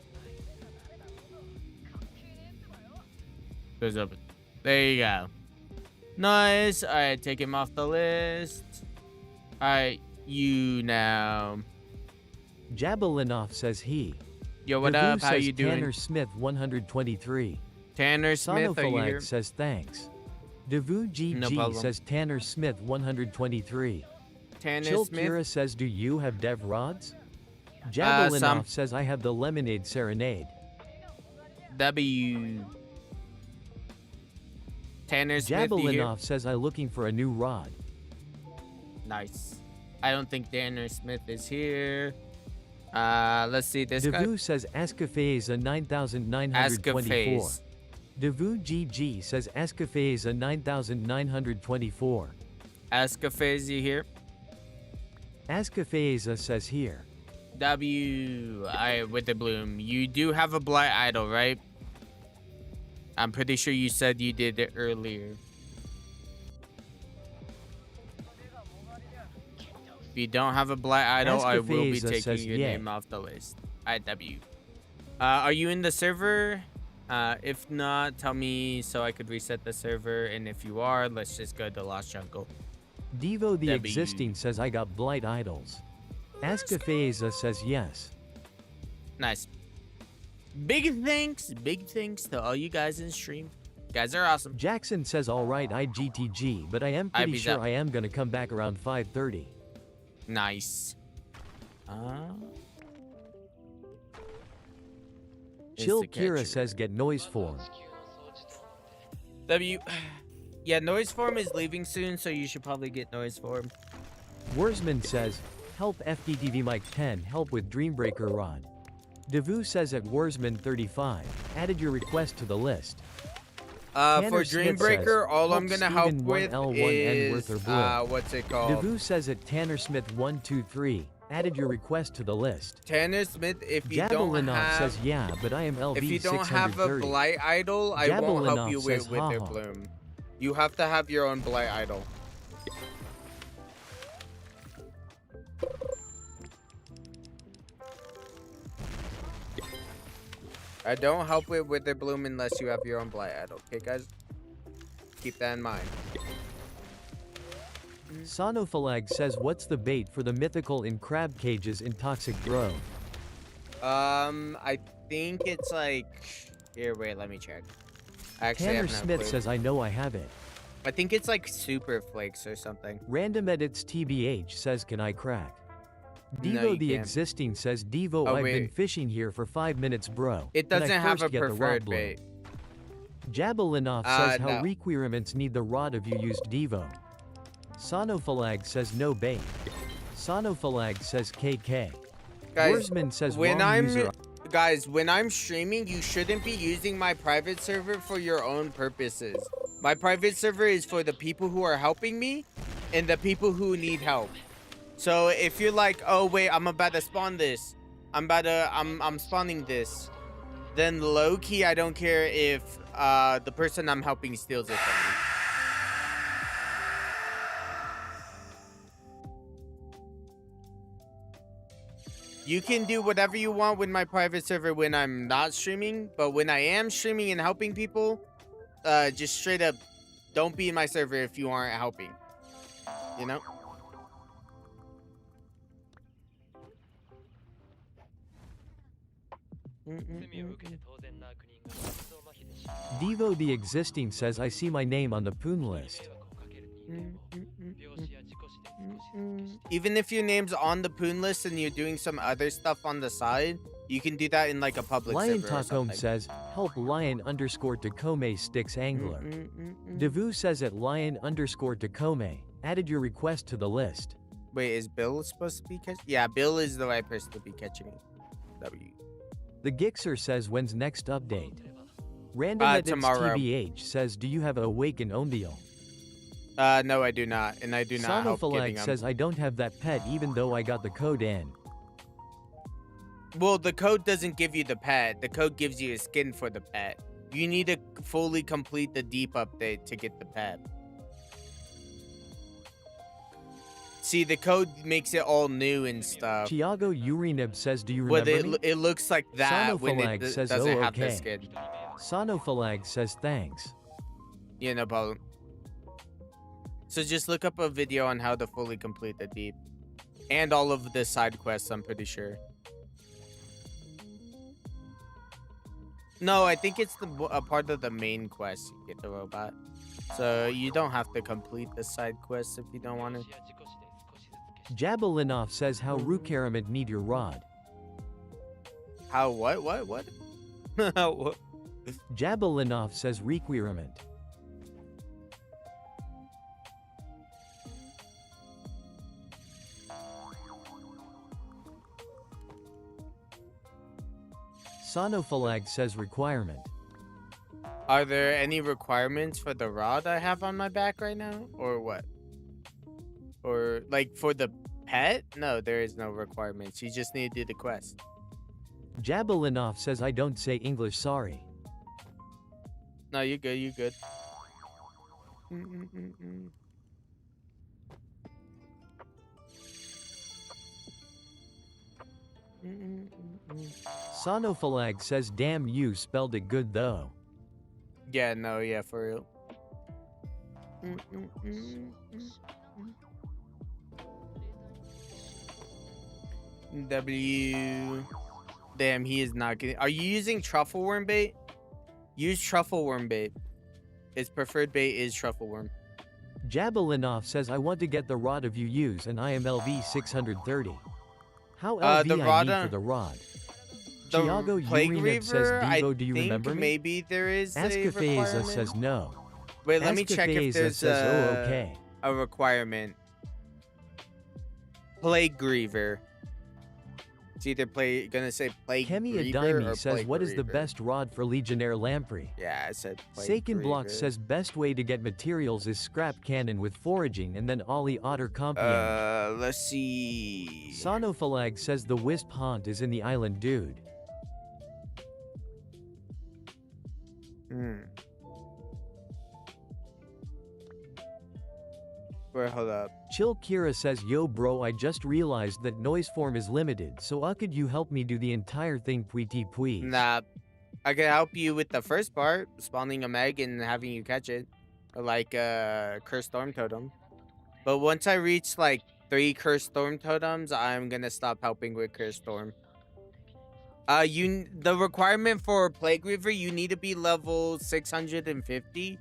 Goes open. There you go. Nice. Alright, take him off the list. Alright, you now. Jabalinoff says he. Yo, what Devu up? How says you doing? Tanner Smith 123. Tanner Smith, are you here? Sonofalag says thanks. Devu No GG problem. says Tanner Smith 123. Tanner Chill Smith. Kira says, do you have dev rods? some. Jabalinoff says, I have the lemonade serenade. W. Tanner Smith, you here? Jabalinoff says, I'm looking for a new rod. Nice. I don't think Tanner Smith is here. Let's see this guy. Devu says, Escafeza 9924. Ascaface. Devu GG says, Escafeza 9924. Ascaface, you here? Ascafeza says here. W. Alright, with the bloom. You do have a blight idol, right? I'm pretty sure you said you did it earlier. If you don't have a blight idol, I will be Ascafeza taking says your yay. name off the list. IW. Are you in the server? If not, tell me so I could reset the server. And if you are, let's just go to Lost Jungle. Devo the W. Existing says, I got blight idols. Ascafeza says yes. Nice. Big thanks to all you guys in stream. You guys are awesome. Jackson says, alright IGTG, but I am pretty IB's sure up. I am gonna come back around 5:30. Nice. Chill Kira says, get noise form. W. Yeah, noise form is leaving soon, so you should probably get noise form. Wurzman says, help FDTV Mike 10, help with Dreambreaker Rod. Devu says at Wurzman 35, added your request to the list. For Tanner Smith Dreambreaker, says, all I'm gonna help Steven with 1L1N is Worth or Blue. what's it called? Devu says at Tanner Smith 123, added your request to the list. Tanner Smith, if you don't Jabalinoff have, says yeah, but I am LV if you don't have a 630. blight idol, I won't help Jabalinoff you says, with their haha. bloom. You have to have your own blight idol. I don't help with Wither Bloom unless you have your own blight idol. Okay, guys? Keep that in mind. Sonofalag says, what's the bait for the mythical in crab cages in Toxic Grove? I think it's like... Here, wait, let me check. I actually Tanner have no Smith clue. says, I know I have it. I think it's like Super Flakes or something. Random Edits TBH says, can I crack? No, Devo you the can't. Existing says, Devo, Oh, I've been wait. fishing here for 5 minutes, bro. It Can I doesn't have first a get the rod preferred blown?" bait. Jabalinoff says, how no. requirements need the rod if you used Devo. Sonofalag says, no bait. Sonofalag says, KK. Guys, Wurzman says, when wrong I'm... user. Guys, when I'm streaming, you shouldn't be using my private server for your own purposes. My private server is for the people who are helping me and the people who need help. So if you're like, oh wait, I'm about to spawn this. I'm spawning this. Then low key, I don't care if the person I'm helping steals it from me. You can do whatever you want with my private server when I'm not streaming, but when I am streaming and helping people, just straight up, don't be in my server if you aren't helping. You know? Devo the Existing says I see my name on the Poon list. Even if your name's on the Poon list and you're doing some other stuff on the side, you can do that in like a public Lion server or Tacome something. says, help Lion_Tacome sticks angler. Devu says at Lion_Tacome, added your request to the list. Wait, is Bill supposed to be catching? Yeah, Bill is the right person to be catching it. W. The Gixer says when's next update? Random Edits tomorrow. TBH says do you have Awaken Ondeal? No, I do not, and I do not help getting Sonofalag them. says I don't have that pet even though I got the code in. Well, the code doesn't give you the pet. The code gives you a skin for the pet. You need to fully complete the deep update to get the pet. See, the code makes it all new and stuff. Tiago Urinib says do you But remember me? it looks like that when it Sonofalag says, doesn't "Oh, have the okay." skin. Sonofalag says thanks. Yeah, no problem. So just look up a video on how to fully complete the deep. And all of the side quests, I'm pretty sure. No, I think it's a part of the main quest you get the robot. So you don't have to complete the side quests if you don't want to. Jabalinoff says how Rukaramid need your rod. How, what? How, what? Jabalinoff says requirement. Sonofalag says requirement. Are there any requirements for the rod I have on my back right now? Or what? Or like for the pet? No, there is no requirements. You just need to do the quest. Jabalinoff says I don't say English sorry. No, you're good. You're good. Sonofalag says damn you spelled it good though. Yeah, no, yeah, for real. W. Damn, he is not getting. Are you using truffle worm bait? Use truffle worm bait. His preferred bait is truffle worm. Jabalinoff says I want to get the rod of you use and I am LV 630. How LV The I rod, need for the rod? The Tiago plague Urinib says reaver, Devo I do you think remember me? maybe there is a Askafeza requirement. says no. Wait, let me check if Askafeza there's says oh okay. a requirement. Plague griever. It's either gonna say plague Kemi griever Adimi or says plague what is the griever. best rod for Legionnaire Lamprey? Yeah, I said plague Saken Block griever. says best way to get materials is scrap cannon with foraging and then Ollie Otter Compian. Let's see. Sonofalag says the wisp haunt is in the island dude. Wait, hold up. Chill Kira says yo bro I just realized that noise form is limited so could you help me do the entire thing please? Nah, I can help you with the first part, spawning a meg and having you catch it, or like cursed storm totem. But once I reach like 3 cursed storm totems, I'm gonna stop helping with cursed storm. The requirement for plague river, you need to be level 650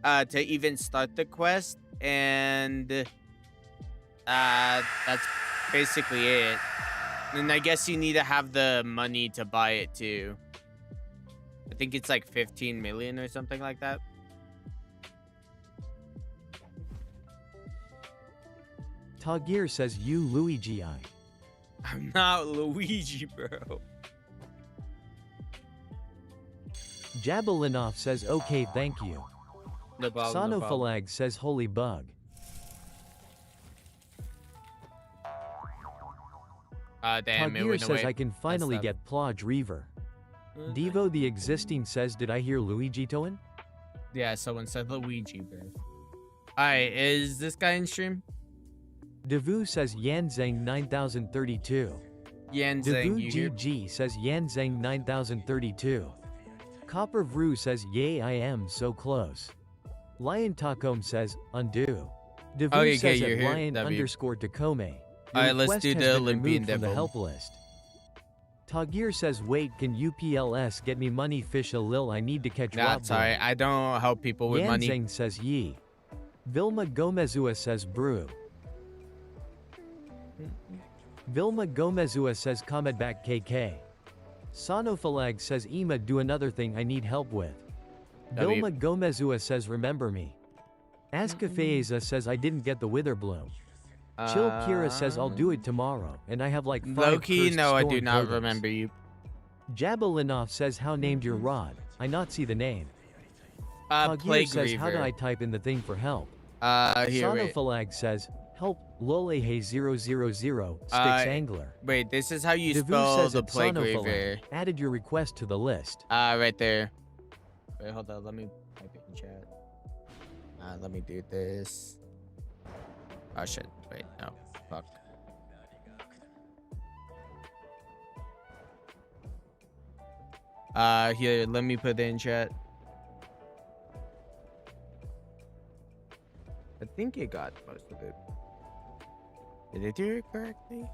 to even start the quest, and that's basically it. And I guess you need to have the money to buy it too. I think it's like 15 million or something like that. Tagir says you Luigi I. I'm not Luigi, bro. Jabalinoff says okay thank you. No problem, no problem. Sonofalag says holy bug. Damn, it Tagir went says away. I can finally up. get Plodge Reaver. Devo the Existing says did I hear Luigi Toin? Yeah, someone said Luigi, bro. Alright, is this guy in stream? Devu says Yanzeng 9032. Yanzeng, you here? Devu GG says Yanzeng 9032. Copper Vru says yay I am so close. Lion Tacome says undo. Devu Okay, says you're at here, Lion W. _Tacome. Alright, let's do the Olympian from the Devil. help list. Tagir says, wait, can UPLS get me money fish a lil? I need to catch Nah, Rob. sorry. I don't help people with money. Yanzeng says ye. Vilma Gomezua says brew. Vilma Gomezua says comment back KK. Sonofalag says Ema do another thing I need help with. W. Vilma Gomezua says remember me. Askafeeza says I didn't get the wither bloom. Chill Kira says I'll do it tomorrow, and I have like 5 Loki, cursed no, I do storm not totems. remember you. Jabalinoff says how named your rod? I not see the name. Tagir Plague says how do I Reaver. type in the thing for help? Here, wait. Sonofalag says help Lolehe000 sticks angler. Wait, this is how you Devu spell says the it's Plague Sonofalag. Reaver. Added your request to the list. Right there. Wait, hold on. Let me type it in chat. Let me do this. Oh, shit. Wait, no. Fuck. Here, let me put it in chat. I think it got most of it. Did it do it correctly?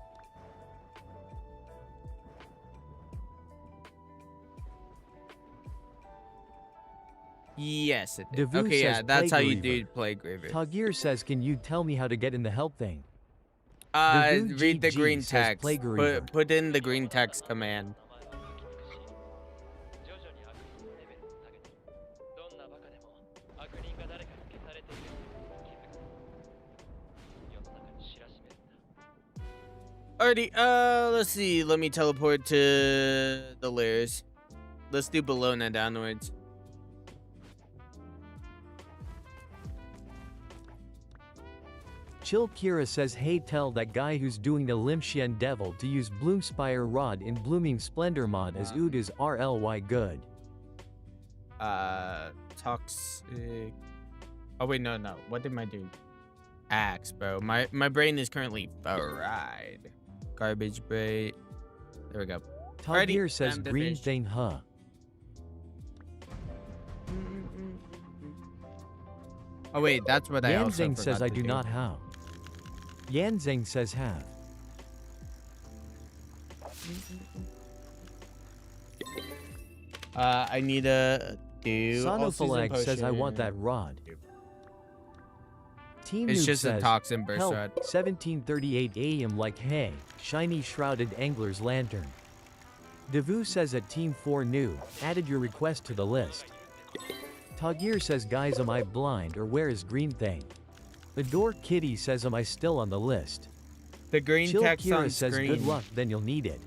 Yes, it did. Devu Okay, yeah, says that's how you Plague do Reaver. Plague Reaver. Tagir says can you tell me how to get in the help thing? Devu Read the GG green says text. Plague Reaver. Put in the green text command. Alrighty, let's see. Let me teleport to the layers. Let's do below and downwards. Chill Kira says hey tell that guy who's doing the Limshian Devil to use Bloomspire Rod in Blooming Splendor mod as Ood is RLY good. Toxic. Oh wait, no. What am I doing? Axe, bro. My brain is currently fried. Garbage bait. There we go. Alrighty, Tagir says time to green fish. thing huh. Oh wait, that's what I also Yanzeng says forgot I to do not how. Yanzeng says have. I need a do. Sonofalag says I want that rod. Team It's Noob just a says, toxin burst help, rod. 17:38 a.m. like hey, shiny shrouded angler's lantern. Devu says at Team 4 new, added your request to the list. Tagir says guys am I blind or where is green thing? Adore Kitty says am I still on the list? The green Chill text Kira on says screen. good luck then you'll need it.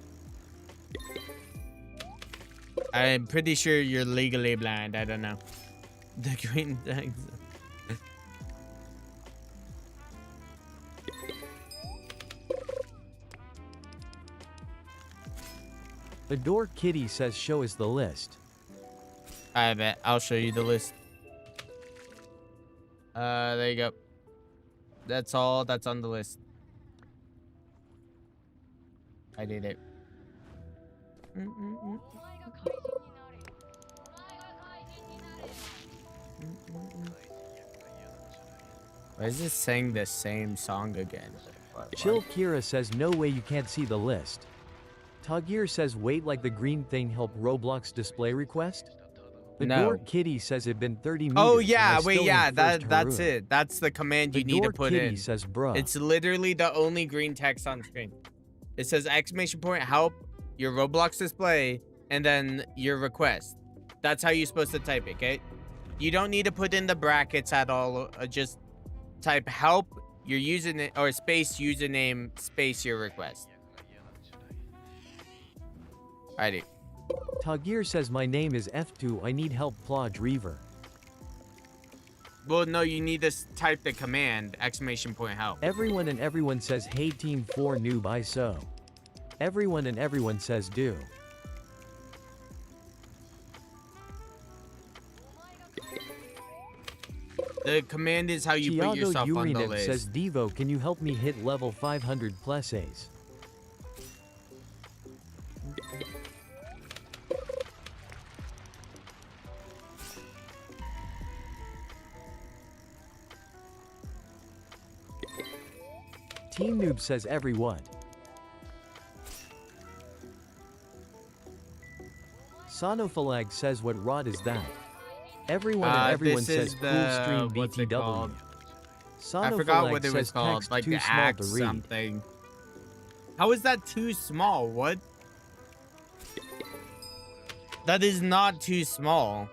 I'm pretty sure you're legally blind. I don't know. The green text. Adore Kitty says show us the list. I bet. I'll show you the list. There you go. That's all that's on the list. I did it. Why is this saying the same song again? Chill Kira says no way you can't see the list. Tagir says wait like the green thing help Roblox display request? Adore No. Kitty says it been 30 meters. Oh and I yeah, still wait, ain't yeah, first that's Haroon. it. That's the command you need to Adore put Kitty in. says bruh. It's literally the only green text on screen. It says exclamation point help your Roblox display and then your request. That's how you're supposed to type it, okay? You don't need to put in the brackets at all. Just type help your username or space username space your request. Alrighty. Tagir says my name is F2 I need help Plodge Reaver. Well, no, you need to type the command exclamation point help. Everyone and everyone says hey team 4 noob I so. Everyone and everyone says do. The command is how you put Tiago yourself on the Urinet list. says Devo can you help me hit level 500 plus A's? Team Noob says everyone. Sonophalag says what rod is that? Everyone and everyone this says is cool the stream what's it BTW. called? I forgot Sonophalag what it was says called, text like too the small to axe read. something. How is that too small? What? That is not too small.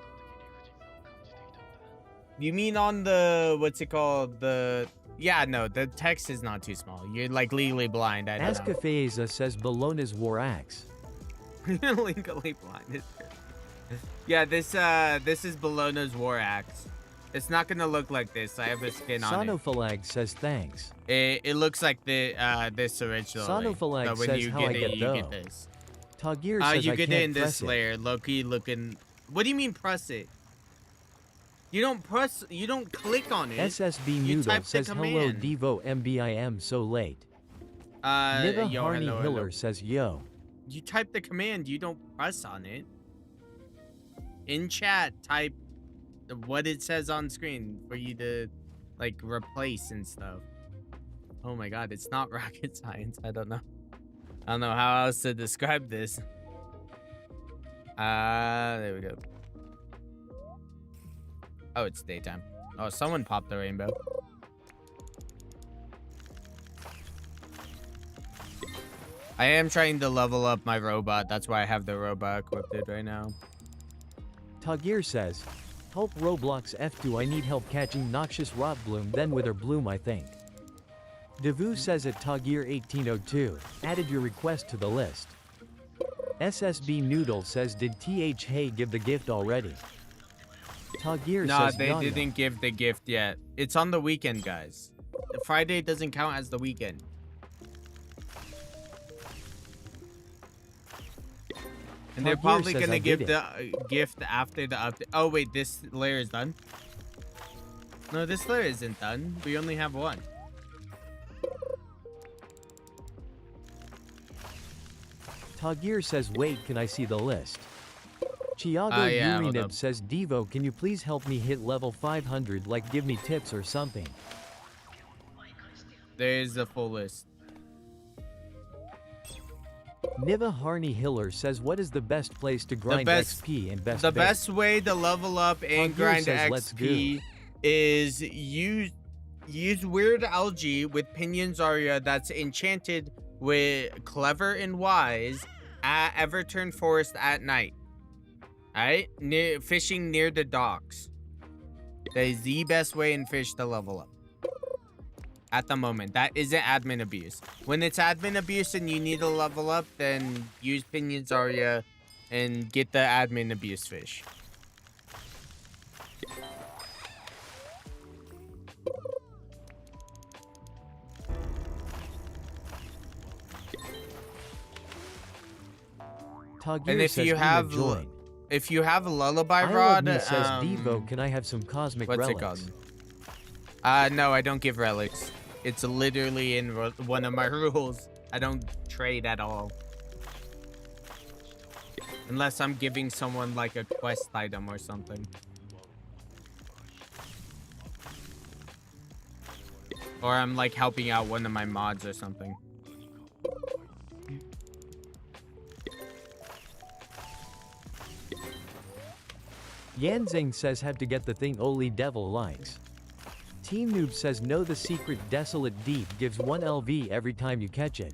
You mean on the what's it called? Yeah, no, the text is not too small. You're like legally blind. I don't know. Ascafeza says Bologna's war axe. Legally blind. Yeah, this is Bologna's war axe. It's not gonna look like this. I have a skin on it. Sonophalag says thanks. It looks like this originally. Sonophalag So when says you how get I it, get you though. get this. Tagir says You I get can't it in this press it. layer. Loki looking. What do you mean press it? You don't press. You don't click on it. SSB You Noodle type the says hello command. Devo MBIM so late. Yo, Niva Harney hello, Hiller hello. says yo. You type the command. You don't press on it. In chat, type what it says on screen for you to like replace and stuff. Oh my god, it's not rocket science. I don't know how else to describe this. There we go. Oh, it's daytime. Oh, someone popped the rainbow. I am trying to level up my robot. That's why I have the robot equipped right now. Tagir says, help Roblox F2 I need help catching noxious rot bloom then wither bloom I think. Devu says at Tagir 1802, added your request to the list. SSB Noodle says did TH Hay give the gift already? Tagir Nah, says they Yaya. didn't give the gift yet. It's on the weekend, guys. Friday doesn't count as the weekend. And they're Tagir probably says gonna I give did the gift after the update. Oh wait, this layer is done? No, this layer isn't done. We only have one. Tagir says wait can I see the list? Chiago Yeah, hold Urinib up. says Devo can you please help me hit level 500 like give me tips or something. There's the full list. Niva Harney Hiller says what is the best place to grind best- XP and best The bait? best way to level up and Tagir grind says, "Let's XP is use weird algae with Pinion Zarya that's enchanted with clever and wise at Everturn Forest at night. Alright? Fishing near the docks. That is the best way in fish to level up. At the moment. That isn't admin abuse. When it's admin abuse and you need to level up, then use Pinion Zarya and get the admin abuse fish. Tagir And if says you Ema have join. If you have a lullaby I love rod, me says Devo can I have some cosmic what's relics? it called? No, I don't give relics. It's literally in one of my rules. I don't trade at all. Unless I'm giving someone like a quest item or something. Or I'm like helping out one of my mods or something. Yanzing says have to get the thing only devil likes. Team Noob says no the secret desolate deep gives 1 LV every time you catch it.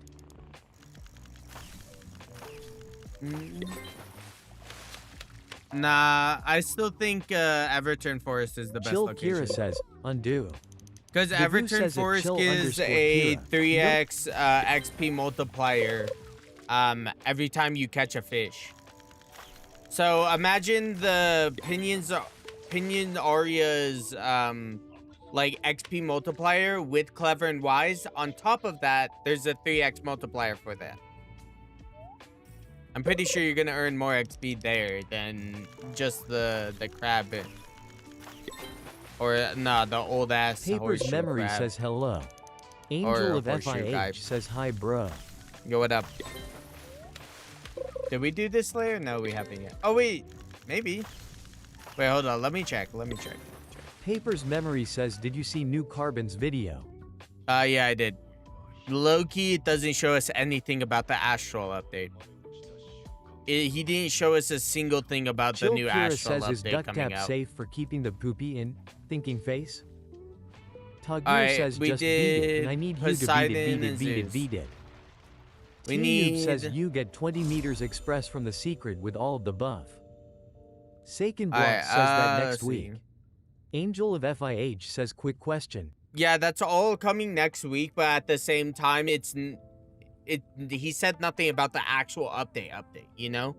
Nah, I still think Everturn Forest is the best Chill location. Kira says, undo. Because Devu Everturn says it Forest chill gives underscore a Kira. 3x XP multiplier every time you catch a fish. So imagine the Pinion Arya's like XP multiplier with Clever and Wise. On top of that, there's a 3x multiplier for that. I'm pretty sure you're gonna earn more XP there than just the crab. Or nah, the old ass Papers horseshoe Memory crab. says hello. Angel Or of horseshoe guy. FIH says hi bro. Yo, what up? Did we do this layer? No, we haven't yet. Oh wait, maybe. Wait, hold on. Let me check. Papers Memory says did you see new Carbon's video? Yeah, I did. Low-key, it doesn't show us anything about the Astral update. he didn't show us a single thing about the Chill new Kira Astral says, is update duct coming tap out. safe for keeping the poopy in thinking face? Tagir Alright, says, we just beat it, did and I need Poseidon you to beat it, and beat it, Zeus. beat it. We Team Noob says need- you get 20 meters express from the secret with all of the buff. Saken Block Alright, says that next let's week. see. Angel of FIH says, quick question. Yeah, that's all coming next week, but at the same time, he said nothing about the actual update, you know?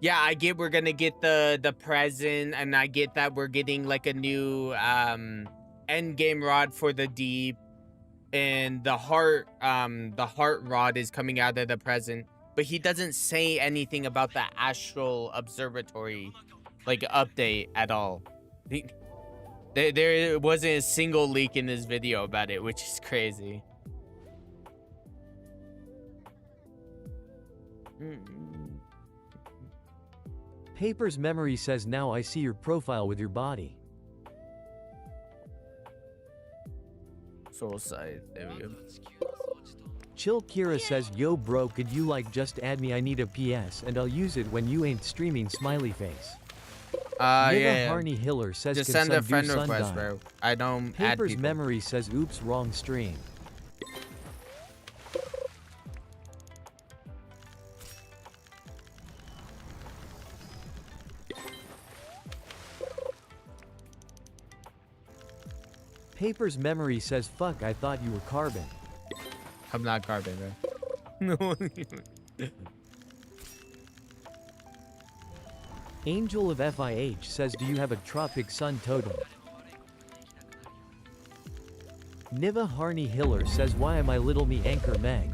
Yeah, I get we're gonna get the present, and I get that we're getting like a new end game rod for the deep, and the heart rod is coming out of the present, but he doesn't say anything about the astral observatory like update at all. There wasn't a single leak in this video about it, which is crazy. Paper's memory says, now I see your profile with your body. Soul side, there we go. Chill Kira says, yo bro, could you like just add me? I need a PS and I'll use it when you ain't streaming, smiley face. Nigga Yeah. Harney Hiller says, Just can send a some do friend sun request, die? bro. I don't add Paper's people. memory says, oops, wrong stream. Paper's memory says, fuck, I thought you were carbon. I'm not carbon, bro. No. Angel of FIH says, do you have a tropic sun totem? Niva Harney Hiller says, why am I little me anchor Meg?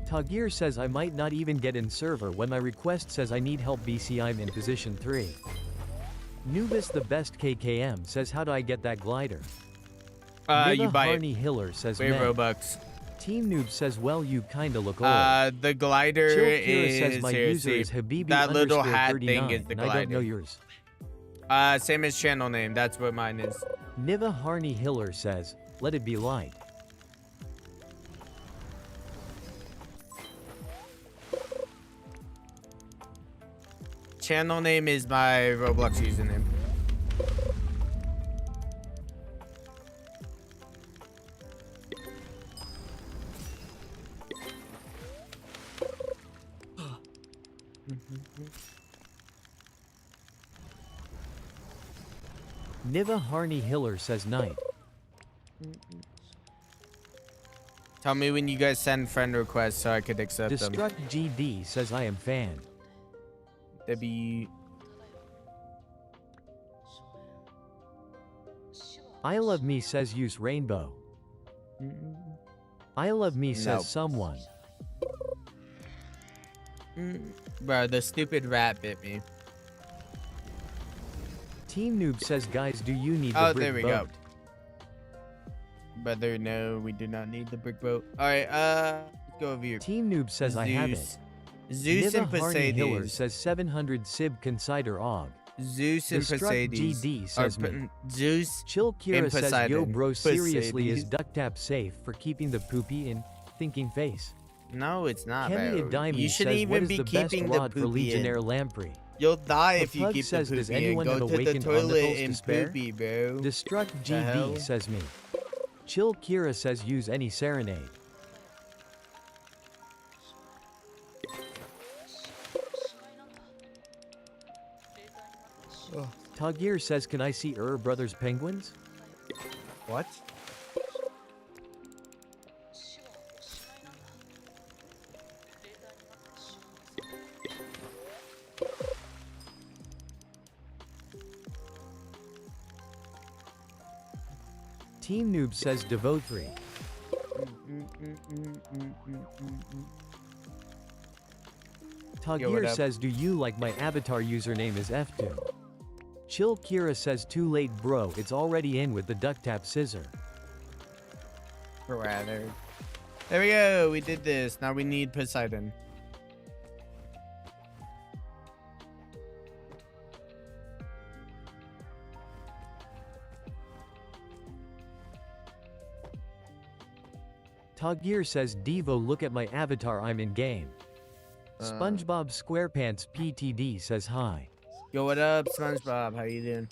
Tagir says, I might not even get in server when my request says I need help BC, I'm in position 3. Nubis the best KKM says, how do I get that glider? You Niva buy Harney it. Hiller says, Wait, Meg. Robux. Team Noob says, well, you kinda look old. The glider Chill Kira is says, my user seriously, is Habibi that little underscore hat 39, thing is the and I don't know glider. yours. Same as channel name. That's what mine is. Niva Harney Hiller says, let it be light. Channel name is my Roblox username. Niva Harney Hiller says, night. Tell me when you guys send friend requests so I could accept them. Destruct GD says, I am fan. Debbie. I love me says, use rainbow. I love me says, No. someone. Bro, the stupid rat bit me. Team Noob says, guys, do you need the Oh, brick there we boat? go. Brother, no, we do not need the brick boat. Alright, let's go over here. Team Noob says, I have it. Zeus Niva and Harney Hiller Poseidon. says, 700 Sib Consider Og. Zeus and Destruct Poseidon. GD says, me. Zeus. Chill Kira and says, yo Poseidon. bro, seriously, is Poseidon. duct tap safe for keeping the poopy in thinking face? No, it's not, Kemi bro. Adimi You shouldn't says, what even is be the best keeping the rod for poopy in. Legionnaire Lamprey? You'll die The if you plug keep says, the does poopy in. anyone Go have to the awakened toilet Omnipulse and despair? poopy, bro. Destruct The hell? GD says me. Chill Kira says, use any serenade. Tagir says, can I see Brothers Penguins? What? Team Noob says, Devothree. Yo, what Tagir up? says, do you like my avatar username is F2? Chill Kira says, too late bro, it's already in with the duct tap scissor. Rather. There we go. We did this. Now we need Poseidon. Tagir says, Devo, look at my avatar, I'm in game. SpongeBob SquarePants PTD says hi. Yo, what up, SpongeBob? How you doing?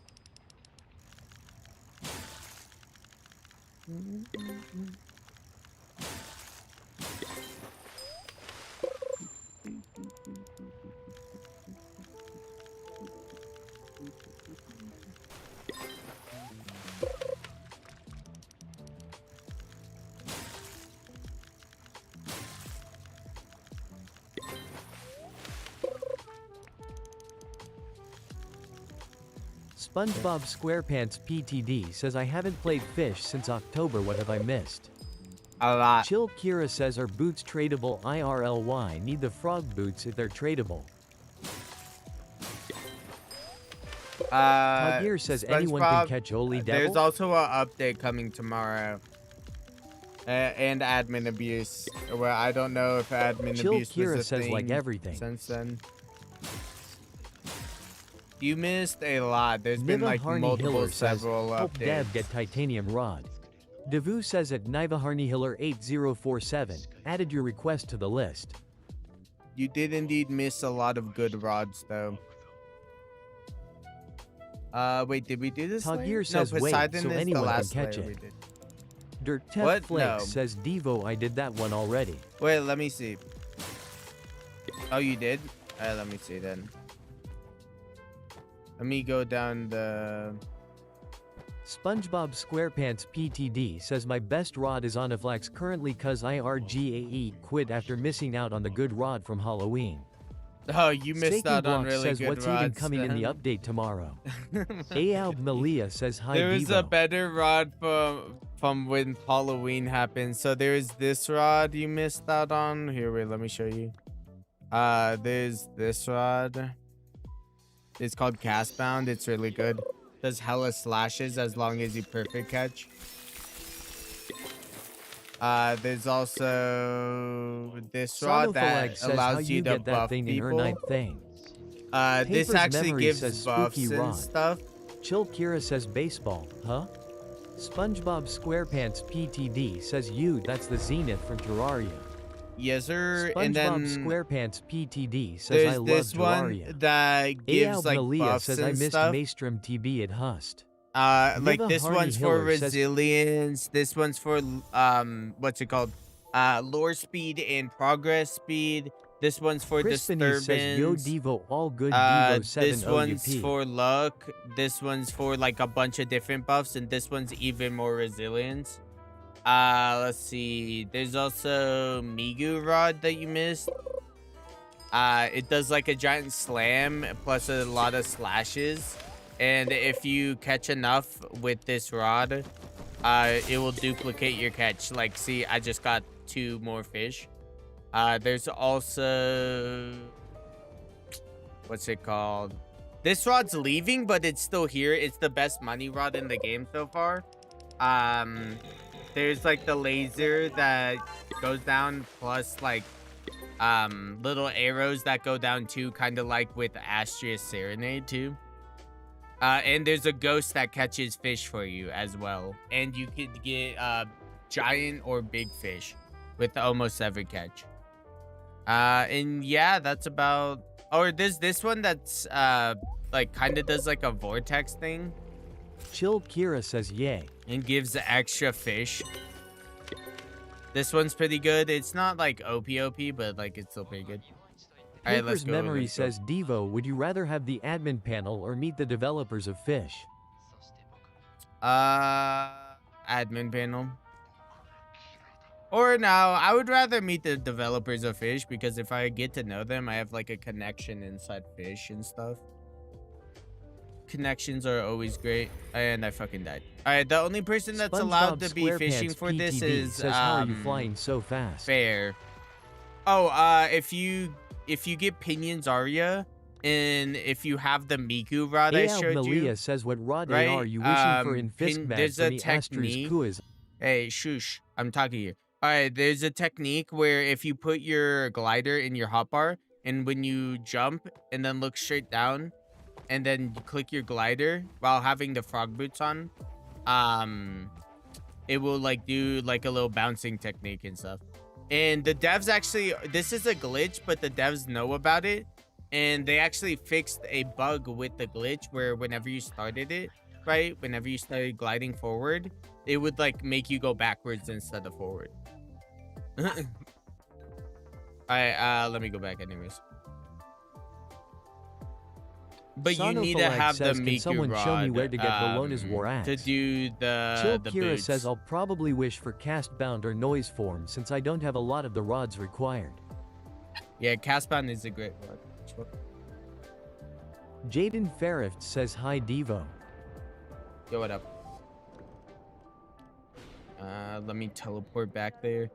SpongeBob SquarePants PTD says I haven't played Fish since October. What have I missed? A lot. Chill Kira says are boots tradable? IRLY need the frog boots if they're tradable. Tagir says anyone can SpongeBob, catch Holy There's Devil. also an update coming tomorrow. And admin abuse. Well, I don't know if admin Chill abuse Kira was a says thing like everything. since then. You missed a lot. There's been Niva like Harney multiple, Hiller says, several hope Dev updates. get titanium rod. Devu says at Niva Harney Hiller 8047, added your request to the list. You did indeed miss a lot of good rods, though. Wait, did we do this? Tagir layer? says no, wait, Poseidon so is anyone the can last catch layer it. we did. Dirtef What? Flakes No. says Devo I did that one already. Wait, let me see. Oh, you did? Alright, let me see then. Let me go down the... SpongeBob SquarePants PTD says my best rod is on Flex currently cuz IRGAE quit after missing out on the good rod from Halloween. Oh, you missed Staking out on Block really says good what's rods. even coming in the update tomorrow. Aoub Malia says hi There was Devo. a better rod from when Halloween happened. So there is this rod you missed out on. Here, wait, let me show you. There's this rod. It's called Castbound. It's really good. Does hella slashes as long as you perfect catch. There's also this rod that Sonofalag says how allows you to get that buff thing in her people. ninth thing. This Paper's actually Memory gives says buffs spooky and rod. stuff. Chill Kira says baseball, huh? SpongeBob SquarePants PTD says you that's the Zenith from Terraria. Yes, sir. SpongeBob And then SquarePants PTD says there's I love this one Terraria. that gives Aoub like Malia buffs says and I missed stuff. Maestrom TB at Hust. Like Niva this Harney one's for Hiller says- resilience. This one's for what's it called? Lore speed and progress speed. This one's for Crispiny disturbance. says yo Devo all good Devo 7 This one's OUP. for luck. This one's for like a bunch of different buffs, and this one's even more resilience. Let's see. There's also Migu Rod that you missed. It does like a giant slam plus a lot of slashes. And if you catch enough with this rod, it will duplicate your catch. Like, see, I just got 2 more fish. There's also... What's it called? This rod's leaving, but it's still here. It's the best money rod in the game so far. There's like the laser that goes down plus like little arrows that go down too, kind of like with Astria's Serenade too. And there's a ghost that catches fish for you as well. And you could get giant or big fish with almost every catch. And yeah, that's about... Or there's this one that's like kind of does like a vortex thing. Chill Kira says yay. And gives extra fish. This one's pretty good. It's not like OP, but like it's still pretty good. All right, let's Paper's go. Memory let's go. says Devo would you rather have the admin panel or meet the developers of Fish? Admin panel. Or no, I would rather meet the developers of Fish because if I get to know them, I have like a connection inside Fish and stuff. Connections are always great. And I fucking died. All right, the only person that's allowed SpongeBob to be fishing SquarePants for this PTD is says how are you flying so fast? Fair. Oh, if you get Pinion's Aria, and if you have the Miku rod I Aoub showed Malia you, says what rod right? are you wishing for in There's Fiskmat a from the Astru's technique. Kuiz? Hey, shush, I'm talking to you. All right, there's a technique where if you put your glider in your hotbar, and when you jump and then look straight down, and then you click your glider while having the frog boots on, it will like do like a little bouncing technique and stuff. And the devs actually, this is a glitch, but the devs know about it. And they actually fixed a bug with the glitch where whenever you started it, right? Whenever you started gliding forward, it would like make you go backwards instead of forward. All right, let me go back anyways. But you need to have the says, can Miku someone rod, show me where to get Bologna's war axe? to do Chill the Kira boots. says I'll probably wish for cast bound or noise form since I don't have a lot of the rods required. Yeah, castbound is a great rod. Jaden Farift says hi Devo. Yo, what up? Let me teleport back there.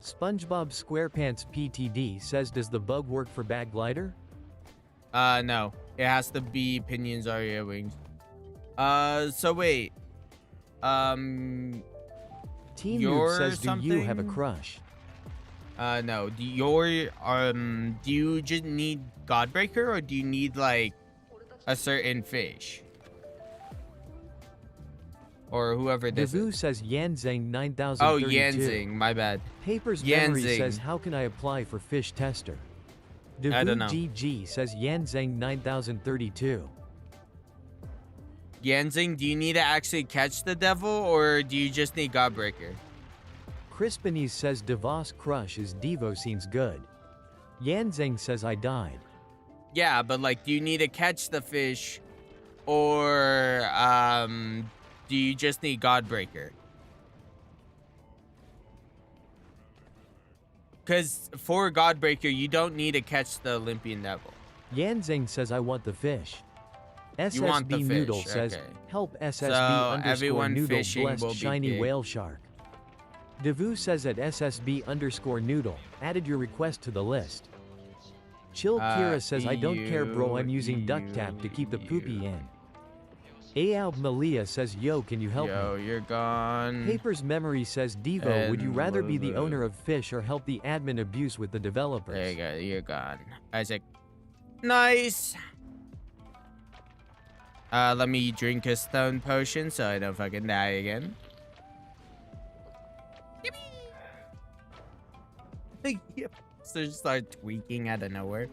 SpongeBob SquarePants PTD says does the bug work for Bag Glider? No. It has to be pinions or your wings. So wait. Team Noob You're says do you have a something? crush? No. Do you just need Godbreaker or do you need like a certain fish? Or whoever this Devu is. says Yanzeng Oh, 9032. Yanzing, my bad. Papers Memory Yanzing. says how can I apply for fish tester? Devu I don't know. GG says Yanzeng 9032. Yanzing, do you need to actually catch the devil or do you just need Godbreaker? Crispinese says Devos crush is Devo seems good. Yanzeng says I died. Yeah, but like, do you need to catch the fish or do you just need Godbreaker? Because for Godbreaker, you don't need to catch the Olympian devil. Yanzeng says I want the fish. You want the SSB fish, Noodle says okay. help SSB So, underscore everyone Noodle fishing blessed will be shiny big. whale shark. Devu says at SSB underscore Noodle added your request to the list. Chill Kira says I don't care bro I'm using duct tape to keep the poopy in. Aoub Malia says yo can you help Yo, me? you're gone. Papers Memory says Devo would you And rather be the whatever. owner of fish or help the admin abuse with the developers? There you go, you're gone. Isaac. Nice. Let me drink a stone potion so I don't fucking die again. Yep. So just start tweaking out of nowhere.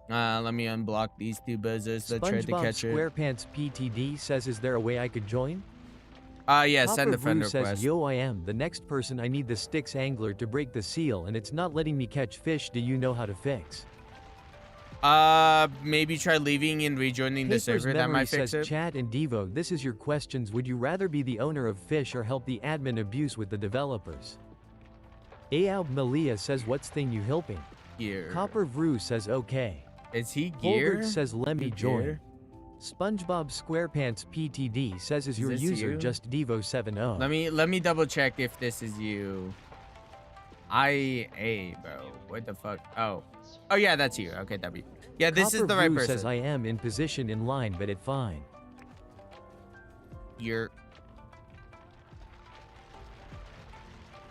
Let me unblock these two buzzers that tried to SpongeBob catch it. SquarePants PTD says is there a way I could join? Yeah, send a Papa friend Brew says, request. yo I am the next person I need the sticks angler to break the seal and it's not letting me catch fish do you know how to fix? Maybe try leaving and rejoining the Papers server. That Memory might fix says it. chat and Devo this is your questions would you rather be the owner of fish or help the admin abuse with the developers? Aoub Malia says what's thing you helping? Gear. Copper Vru says okay. Is he gear? Volgert says let me Gear? join. SpongeBob SquarePants PTD says is your this user you? just Devo70. Let me double check if this is you. Bro. What the fuck? Oh yeah, that's you. Okay, W. Yeah, this is Copper the right Brew person. says I am in position in line but it fine. You're.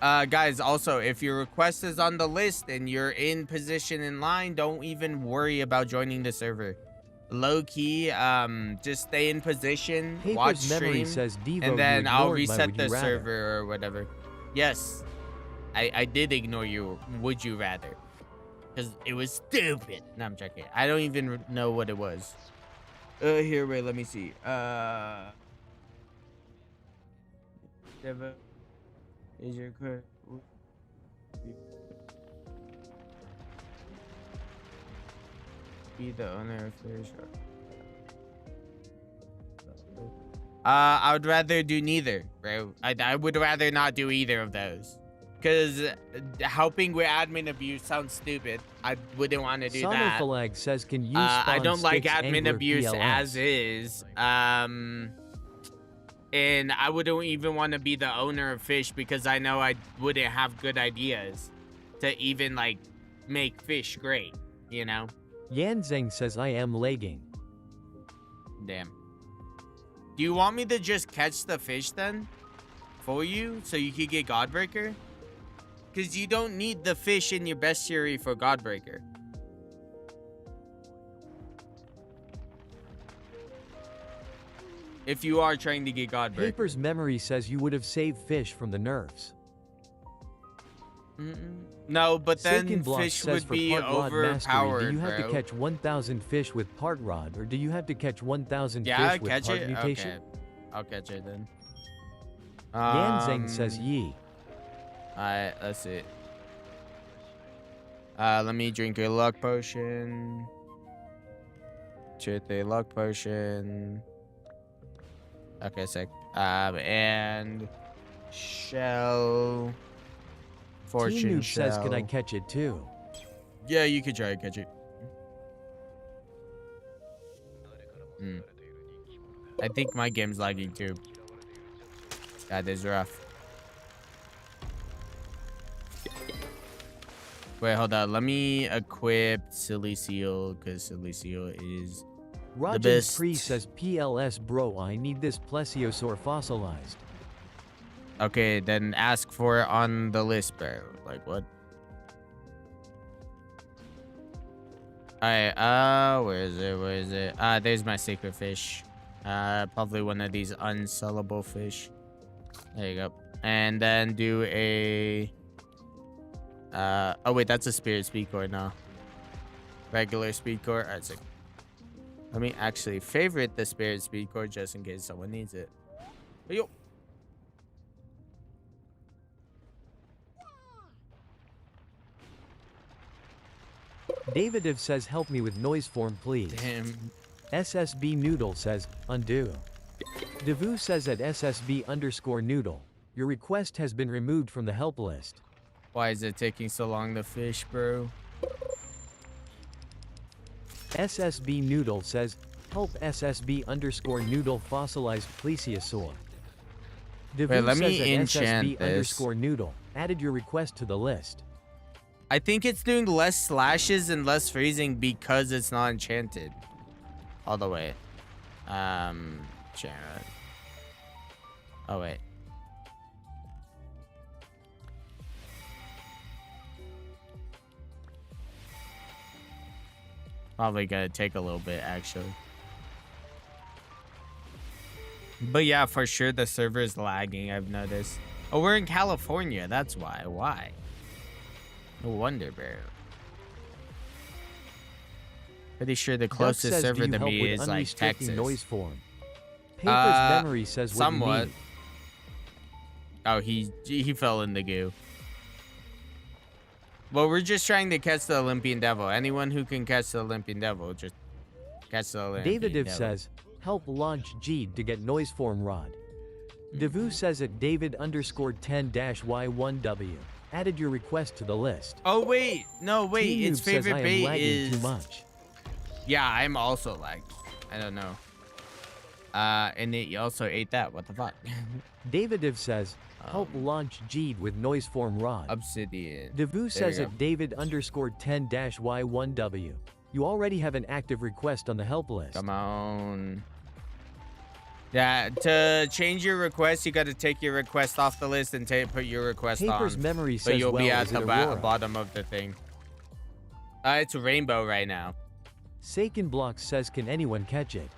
Guys, also, if your request is on the list and you're in position in line, don't even worry about joining the server. Low key, just stay in position, Papers watch Memory stream, says Devo and then you I'll ignored my reset would the you rather. server or whatever. Yes, I did ignore you. Would you rather? Because it was stupid. No, I'm joking. I don't even know what it was. Here, wait, let me see. Devo, is your correct? Be the owner of fish. I would rather do neither, bro. I would rather not do either of those. Because helping with admin abuse sounds stupid. I wouldn't want to do that. Sonofalag says can you I spawn don't like sticks admin angler abuse PLS? as is. And I wouldn't even want to be the owner of fish because I know I wouldn't have good ideas to even like make fish great, you know? Yanzeng says I am lagging. Damn. Do you want me to just catch the fish then? For you? So you could get Godbreaker? Because you don't need the fish in your bestiary for Godbreaker. If you are trying to get God break. Paper's memory says you would have saved fish from the nerfs. No, but then Saken Block fish says would for be part rod mastery, overpowered, do you have bro. to catch 1,000 fish with part rod, or do you have to catch 1,000 Yeah, fish with catch part it. mutation? Okay, I'll catch it then. Yanzeng says ye. Alright, that's it. Let me drink a luck potion. Check the luck potion. Okay, sick. And shell. Fortune T-Noob shell. says, can I catch it too? Yeah, you could try to catch it. I think my game's lagging too. That is rough. Wait, hold on. Let me equip Silly Seal, because Silly Seal is the Rajin best. Pre says, PLS bro, I need this plesiosaur fossilized. Okay, then ask for it on the list, bro. Like, what? Alright, where is it? Where is it? There's my sacred fish. Probably one of these unsellable fish. There you go. And then do a... oh wait, that's a spirit speed core now. Regular speed core. Alright, sick. Let me actually favorite the spirit speed core just in case someone needs it. Hey, yo. Davidiv says, help me with noise form, please. Damn. SSB Noodle says, undo. Devu says at SSB_Noodle, your request has been removed from the help list. Why is it taking so long to fish, bro? SSB Noodle says, help SSB_Noodle fossilized plesiosaur. Devu Wait, let says me at enchant this. SSB_Noodle, added your request to the list. I think it's doing less slashes and less freezing because it's not enchanted. All the way. Jared. Oh, wait. Probably gonna take a little bit, actually. But yeah, for sure the server is lagging, I've noticed. Oh, we're in California, that's why. Why? No wonder, bro. Pretty sure the Duck closest says, server do you to help me with is like unrestricting Texas. noise form? Paper's memory says what somewhat. you need. Oh, he fell in the goo. Well, we're just trying to catch the Olympian Devil. Anyone who can catch the Olympian Devil, just catch the Olympian Davidiv Devil. says, help launch Jeed to get noise form rod. Devu says at David_10-Y1W, added your request to the list. Oh, wait. No, wait. T-Noob Its says, favorite I am bait lagging is... too much. Yeah, I'm also lagged. I don't know. And it also ate that. What the fuck? Davidiv says, help launch Jeed with noise form rod. Obsidian. Devu There says you at David_10-Y1W, you already have an active request on the help list. Come on. Yeah, to change your request, you got to take your request off the list and put your request Paper's on. memory But says, you'll well, be at is the it Aurora? bottom of the thing. It's rainbow right now. Saken Block says, can anyone catch it?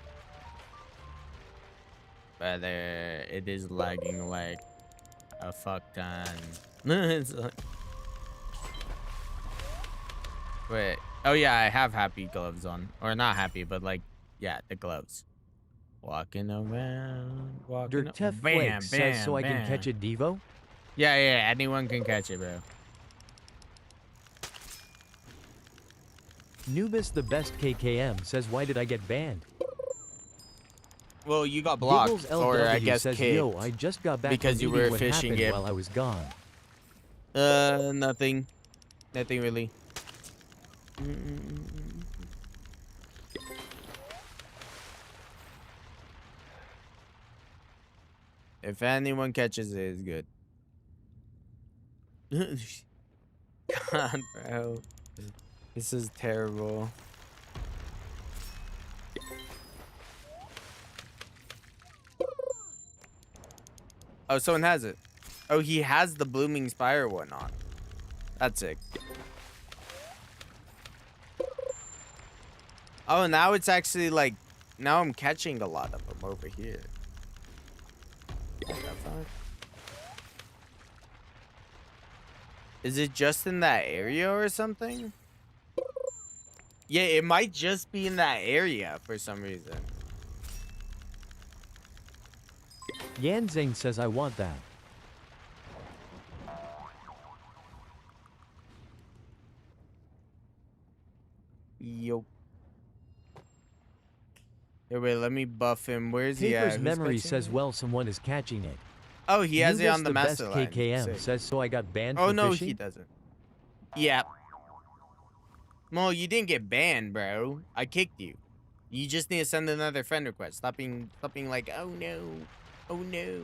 But it is lagging like a fuck ton. It's like... Wait. Oh yeah, I have happy gloves on. Or not happy, but like, yeah, the gloves. Walking around, walking Dirtef around. Flake says, so I can catch a Devo? Yeah, yeah, anyone can catch it, bro. Nubis the best KKM says, why did I get banned? Well, you got blocked, Giggles or LW I guess says, kicked. yo, I just got back because from you eating were what fishing happened it. while I was gone. Nothing. Nothing really. If anyone catches it, it's good. God, bro. This is terrible. Oh, someone has it. Oh, he has the blooming spire one on. That's sick. Oh, now it's actually like... Now I'm catching a lot of them over here. fuck? Is it just in that area or something? Yeah, it might just be in that area for some reason. Yanzing says I want that. Yo. Here, wait, let me buff him. Where's he at? Paper's Who's memory catching says, it? well, someone is catching it. Oh, he has it Nugas on the best Masterline. KKM Sick. says, so I got banned Oh, for no, fishing? he doesn't. Yeah. Well, you didn't get banned, bro. I kicked you. You just need to send another friend request. Stop being like, oh, no. Oh, no.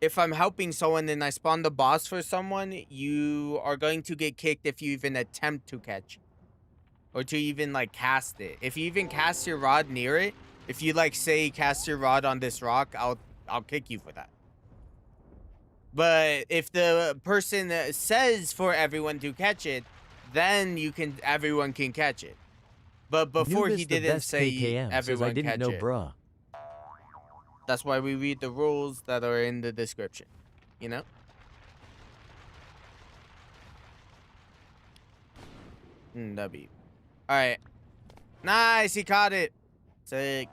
If I'm helping someone and I spawn the boss for someone, you are going to get kicked if you even attempt to catch it. Or to even, like, cast it. If you even cast your rod near it, if you, like, say, cast your rod on this rock, I'll kick you for that. But if the person says for everyone to catch it, then everyone can catch it. But before Nugas he the didn't best say KKM says, everyone I didn't catch know, it. bruh. That's why we read the rules that are in the description. You know? W. Alright. Nice, he caught it. Sick.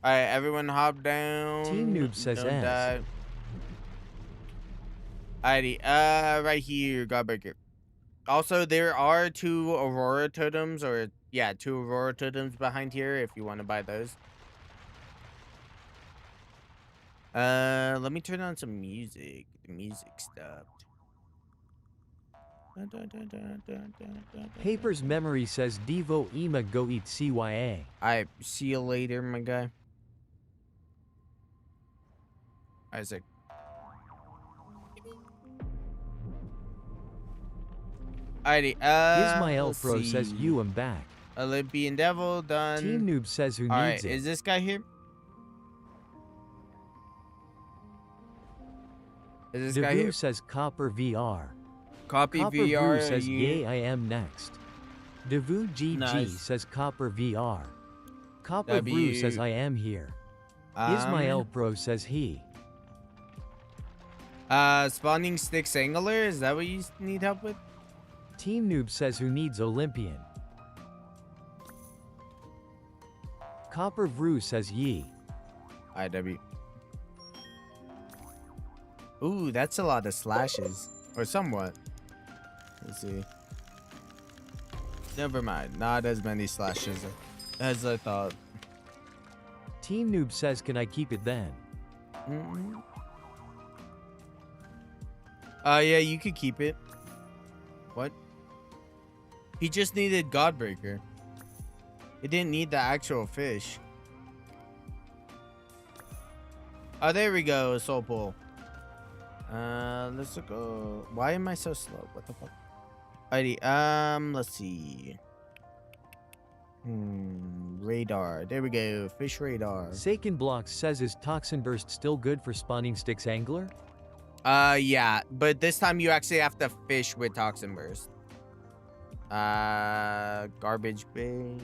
Alright, everyone hop down. Team Noob says Don't ass. die. Alrighty, right here, Godbreaker. Also, there are two Aurora totems, two Aurora totems behind here if you want to buy those. Let me turn on some music. The music stopped. Paper's memory says, Devo Ema go eat CYA. Alright, see you later, my guy. Isaac. Alrighty, Ismael let's Pro says, see. you am back. Olympian Devil, done. Team Noob says, who Alright, needs it? is this guy here? Is this guy Devu here? says, Copper VR. Copy Copper VR. Brew says, yeah. yay, I am next. Devu GG Nice. says, Copper VR. Copper W. Brew says, I am here. Ismael Pro says, he. Spawning Sticks Angler, is that what you need help with? Team Noob says, who needs Olympian? Copper Brew says, ye. IW. Ooh, that's a lot of slashes. Or somewhat. Let's see. Never mind. Not as many slashes as I thought. Team Noob says, can I keep it then? Yeah, you could keep it. What? He just needed Godbreaker. It didn't need the actual fish. Oh, there we go. Soul pull. Let's go. Why am I so slow? What the fuck? Alrighty, let's see. Radar. There we go. Fish radar. Saken Blocks says, is Toxin Burst still good for spawning Sticks Angler? Yeah, but this time you actually have to fish with Toxin Burst. Garbage bin.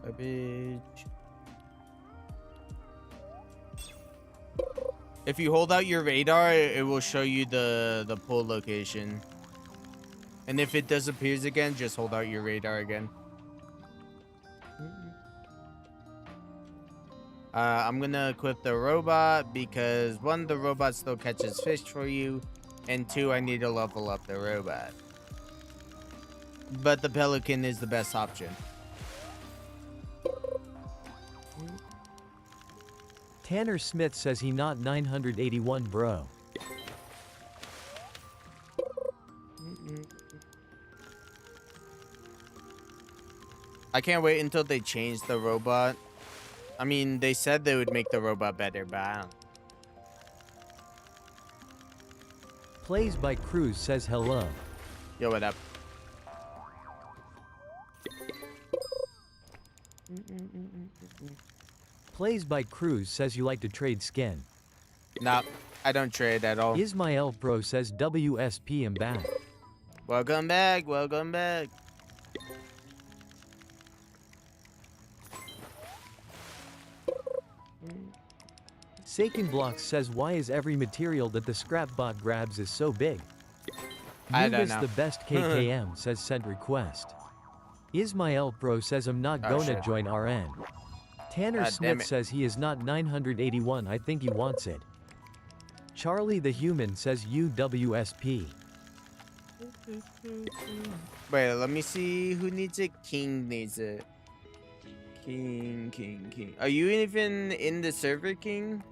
Garbage. If you hold out your radar, it will show you the pull location. And if it disappears again, just hold out your radar again. I'm gonna equip the robot because one, the robot still catches fish for you, and two, I need to level up the robot. But the pelican is the best option. Tanner Smith says he not 981 bro. I can't wait until they change the robot. I mean, they said they would make the robot better, but I don't. Plays by Cruz says hello. Yo, what up? Plays by Cruz says you like to trade skin. Nah, I don't trade at all. Ismael Pro says WSP am back. Welcome back, welcome back. Saken Blocks says why is every material that the scrap bot grabs is so big? I don't Nuba's know. the best KKM says sent request. Ismael Pro says I'm not Oh, gonna shit. join RN. Tanner God damn Smith it. says he is not 981 I think he wants it. Charlie the Human says UWSP. Wait, let me see who needs it. King needs it. King. Are you even in the server, King?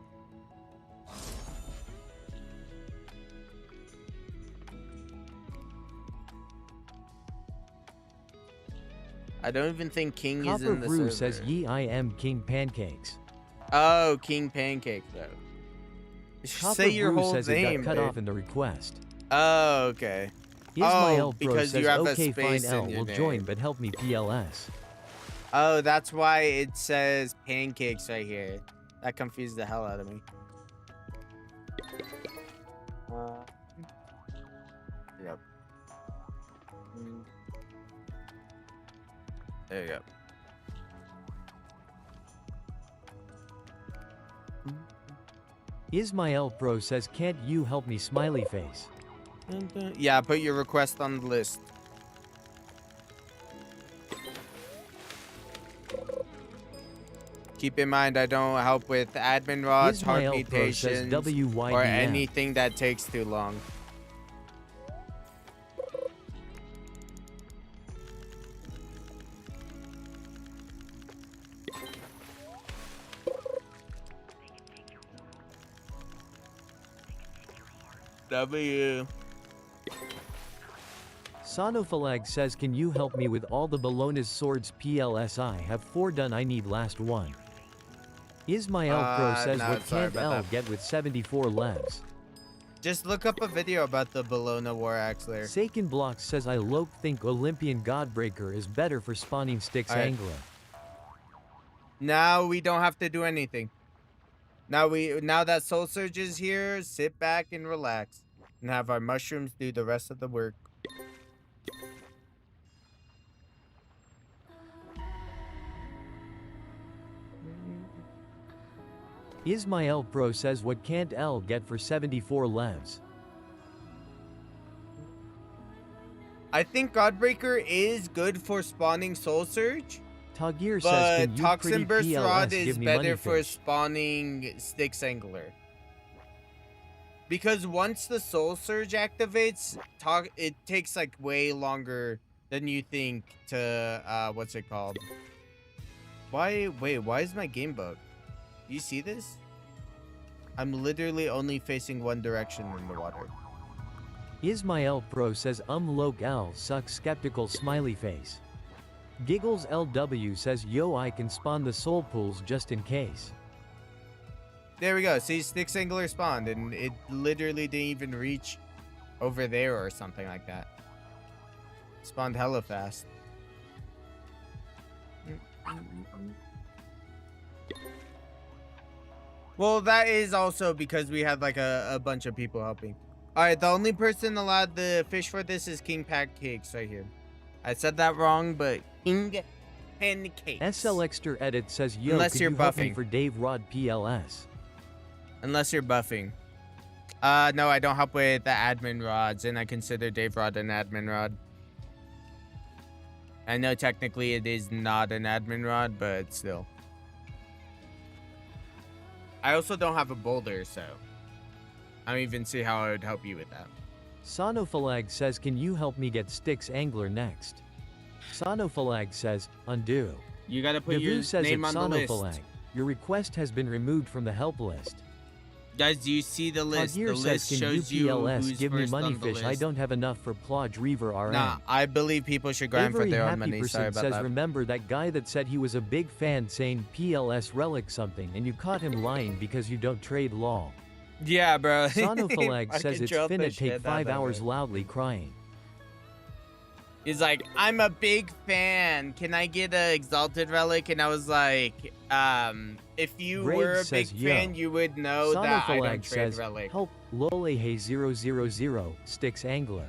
I don't even think King is Copper in the Brew server. says ye I am King Pancakes. Oh, King Pancake though. Copper Say your Brew whole says name. it got cut dude. off in the request. Oh, okay. Ismael Pro because says you have a okay fine space L in your will join name. but help me PLS. Oh, that's why it says pancakes right here. That confused the hell out of me. Yep. There you go. Ismael Pro says can't you help me smiley face. Yeah, put your request on the list. Keep in mind, I don't help with admin rods, heart Ismael Pro says mutations, WYDM. or anything that takes too long. W. Sonophalag says can you help me with all the Bologna's swords PLS I have 4 done I need last one. Ismael Pro says no, what sorry can't about L that. get with 74 levs. Just look up a video about the Bologna War Axe there. Saken Blocks says I low think Olympian Godbreaker is better for spawning sticks Alright. angler. Now we don't have to do anything. Now that Soul Surge is here, sit back and relax. And have our mushrooms do the rest of the work. Ismael Pro says what can't L get for 74 levs. I think Godbreaker is good for spawning Soul Surge. Tagir says But can you pretty Toxin Burst PLS Rod give is me money better for fish? spawning Styx Angler. Because once the Soul Surge activates, it takes like way longer than you think to, what's it called? Wait, why is my game bugged? You see this? I'm literally only facing one direction in the water. Ismael Pro says Lok L sucks skeptical smiley face. Giggles LW says yo I can spawn the soul pools just in case. There we go. See, Styx Angler spawned, and it literally didn't even reach over there or something like that. Spawned hella fast. Well, that is also because we had like a bunch of people helping. Alright, the only person allowed the fish for this is King Pancakes right here. I said that wrong, but King Pancakes. SLXter Edit says yo Unless could you're you help me buffing. for Dave Rod PLS. Unless you're buffing. No, I don't help with the admin rods, and I consider Dave Rod an admin rod. I know technically it is not an admin rod, but still. I also don't have a boulder, so I don't even see how I would help you with that. Sonophalag says can you help me get Styx Angler next? Sonophalag says, undo. You gotta put Devu your says name at on the list. Sonophalag, your request has been removed from the help list. Guys, do you see the list? Tagir The says list can shows you you PLS who's give me first money on the fish I list. don't have enough for Plodge Reaver RN. Nah, I believe people should grind for Avery their own Happy money. Sorry Person about says that. remember that guy that said he was a big fan saying PLS Relic something and you caught him lying because you don't trade lol. Yeah, bro. Sonophalag says Fucking it's trolled the finna shit take out 5 of hours it. loudly crying. He's like, I'm a big fan. Can I get an Exalted Relic? And I was like, if you Greg were a big says, yo. fan, you would know that I don't Sonophalag trade says, Relic. help, Lolehe000, Styx Angler.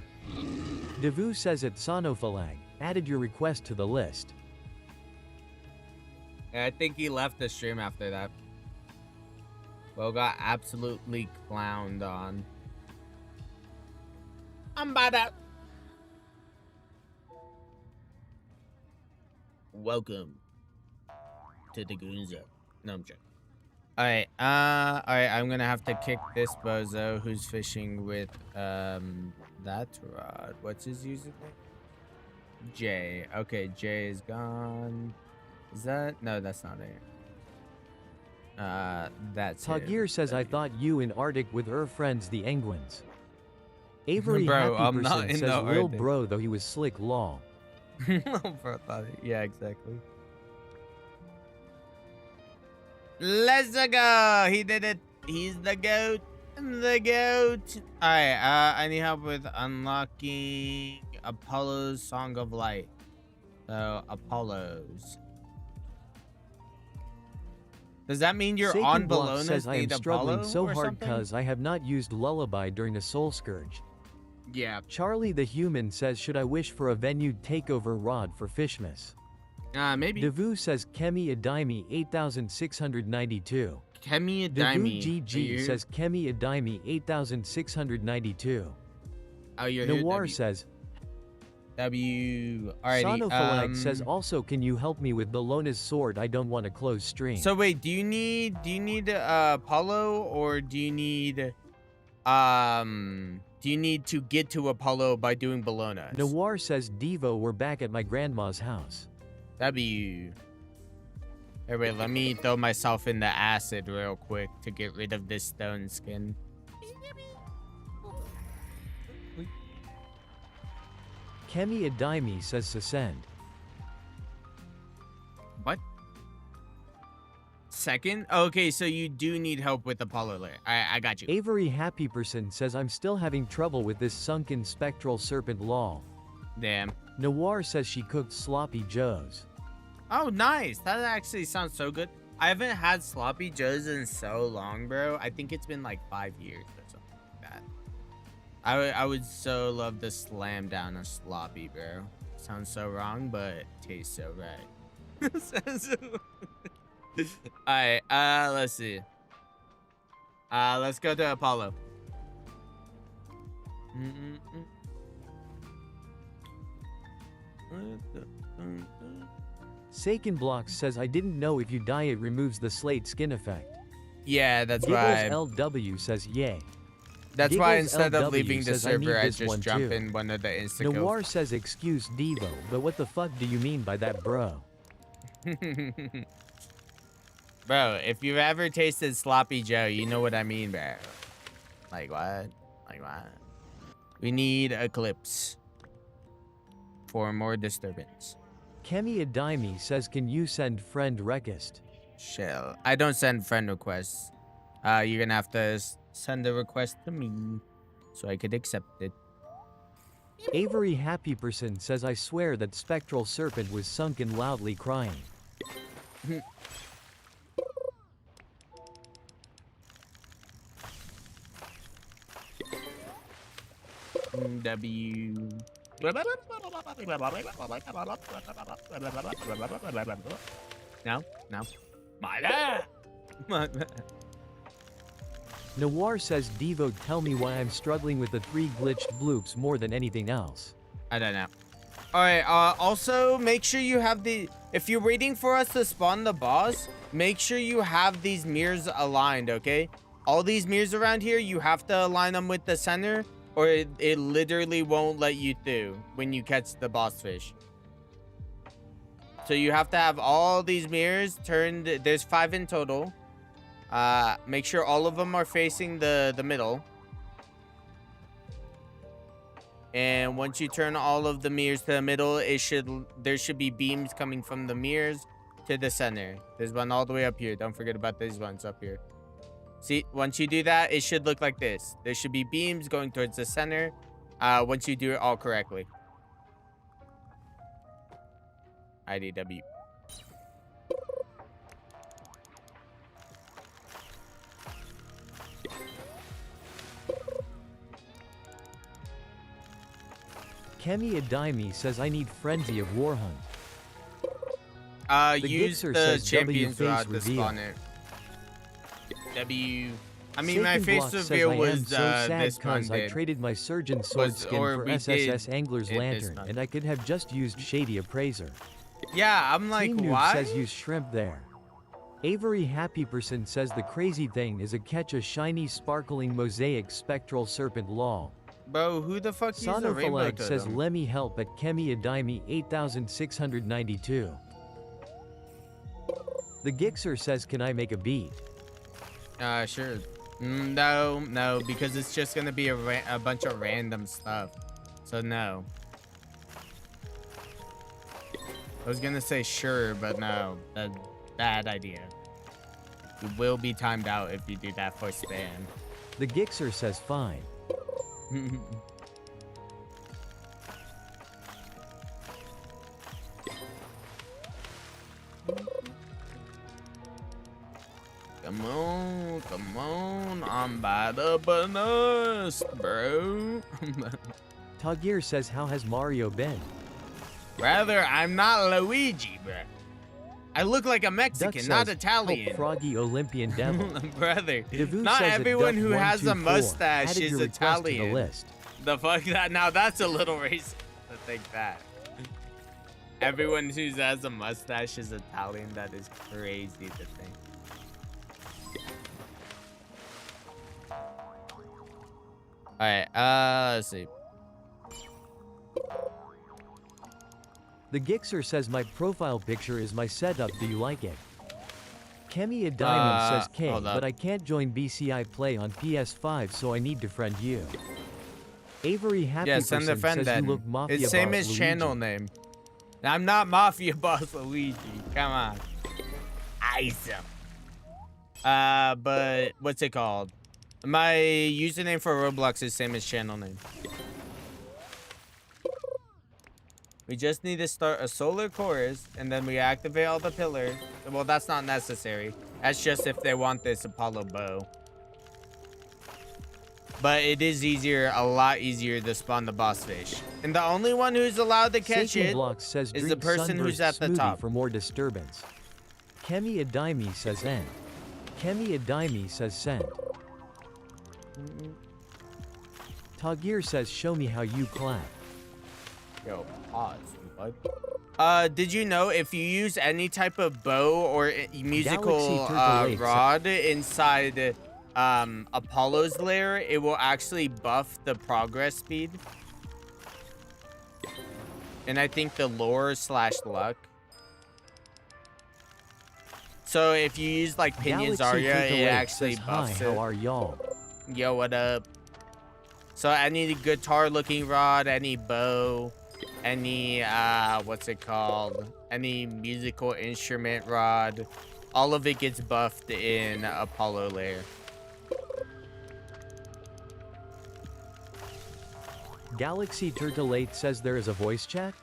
Devu says at Sonophalag, added your request to the list. And I think he left the stream after that. Well, got absolutely clowned on. I'm about to... Welcome to the Goon Zone. No, I'm joking. Alright, I'm gonna have to kick this bozo who's fishing with, that rod. What's his username? Jay. Okay, Jay is gone. Is that? No, that's not it. That's Tagir it. says, I thought you in Arctic with her friends the Engwins. Avery Bro, Happy I'm not Person in says, the Lil Arctic. bro though he was slick lol. Bro, yeah, exactly. Let's go. He did it. He's the goat. The goat. Alright, I need help with unlocking Apollo's Song of Light. So, Apollo's. Does that mean you're Sacred on Block Bologna's says I am Date struggling Apollo so or hard something? cuz I have not used Lullaby during a Soul Scourge. Yeah. Charlie the Human says, should I wish for a venue takeover rod for Fishmas? Maybe. Devu says Kemi Adimi 8692. Kemi Devu Adimi. GG says Kemi Adimi 8692. Oh, you're here, Noir W. says, W. Alrighty. Sonophalag says also can you help me with Bologna's sword, I don't want to close stream. So wait, do you need Apollo, or do you need to get to Apollo by doing Bologna? Noir says Devo, we're back at my grandma's house. W. Hey, wait, let me throw myself in the acid real quick to get rid of this stone skin. Kemi Adimi says Sasend. What? Second? Okay, so you do need help with Apollo layer. I got you. Avery Happy Person says I'm still having trouble with this sunken spectral serpent lol. Damn. Noir says she cooked sloppy joes. Oh, nice. That actually sounds so good. I haven't had sloppy joes in so long, bro. I think it's been like 5 years or something like that. I would so love to slam down a sloppy, bro. Sounds so wrong, but tastes so right. Alright, let's see. Let's go to Apollo. Saken Blocks says I didn't know if you dye it removes the slate skin effect. Yeah, that's Giggles why. LW says yay. That's why Giggles instead of LW leaving the says, I need server, I this just one jump too. in one of the insta Noir says excuse Devo, but what the fuck do you mean by that, bro? Bro, if you've ever tasted sloppy joe, you know what I mean, bro. Like what? Like what? We need Eclipse for more disturbance. Kemi Adimi says can you send friend request? Shell. I don't send friend requests. You're gonna have to send a request to me so I could accept it. Avery Happy Person says I swear that spectral serpent was sunken loudly crying. W. No, no. My bad. Noir says Devo, tell me why I'm struggling with the 3 glitched bloops more than anything else. I don't know. Alright, also make sure you have the... If you're waiting for us to spawn the boss, make sure you have these mirrors aligned, okay? All these mirrors around here, you have to align them with the center, or it literally won't let you through when you catch the boss fish. So you have to have all these mirrors turned. There's 5 in total. Make sure all of them are facing the middle. And once you turn all of the mirrors to the middle, there should be beams coming from the mirrors to the center. There's one all the way up here. Don't forget about these ones up here. See, once you do that, it should look like this. There should be beams going towards the center once you do it all correctly. IDW. Kemi Adimi says I need Frenzy of Warhunt. The Use Gixer the says champions W rod face to reveal. spawn it. W. I mean, my Sacred face Block says reveal I am was so sad this cause I Monday. traded my surgeon sword skin or for we SSS did Angler's it this lantern, month. and I could have just used Shady Appraiser. Yeah, I'm like, Team Noob why? says use shrimp there. Avery Happyperson says the crazy thing is a catch a shiny sparkling mosaic spectral serpent lol. Bro, who the fuck used a rainbow Sonofalag says totem? let me help at Kemi Adimi 8692. The Gixer says can I make a beat? Sure. No, because it's just gonna be a bunch of random stuff. So no. I was gonna say sure, but no. That's bad idea. You will be timed out if you do that for spam. The Gixer says fine. Come on, I'm by the bananas, bro. Tagir says how has Mario been? Rather, I'm not Luigi, bro. I look like a Duck Mexican, says, not help Italian. Froggy Olympian Devil. Brother, Devu not says everyone Duck who has a 124 mustache added is your request to the Italian. list. The fuck that? Now that's a little racist to think that. Everyone who has a mustache is Italian. That is crazy to think. Alright, let's see. The Gixer says my profile picture is my setup, do you like it? Kemi Diamond says K, hold up. but I can't join BCI Play on PS5 so I need to friend you. Avery Happy Yeah, send a friend says then. you look Mafia It's same Boss as Luigi. channel name. I'm not Mafia Boss Luigi. Come on. Awesome. But what's it called? My username for Roblox is same as channel name. We just need to start a solar chorus, and then we activate all the pillars. Well, that's not necessary. That's just if they want this Apollo bow. But it is easier, a lot easier to spawn the boss fish. And the only one who's allowed to catch Satan it Blocks says is the drink person who's Sunburst at the smoothie top. for more disturbance. Kemi Adimi says end. Kemi Adimi says send. Tagir says show me how you clap. Yo, pause. What? Did you know if you use any type of bow or musical Turtle Lake rod inside Apollo's lair, it will actually buff the progress speed? And I think the lore / luck. So if you use like Pinion Galaxy Zarya, Turtle it Lake actually says, buffs hi, it. how are y'all? Yo, what up? So any guitar looking rod, any bow, any what's it called? Any musical instrument rod, all of it gets buffed in Apollo layer. Galaxy Turtle 8 says there is a voice chat?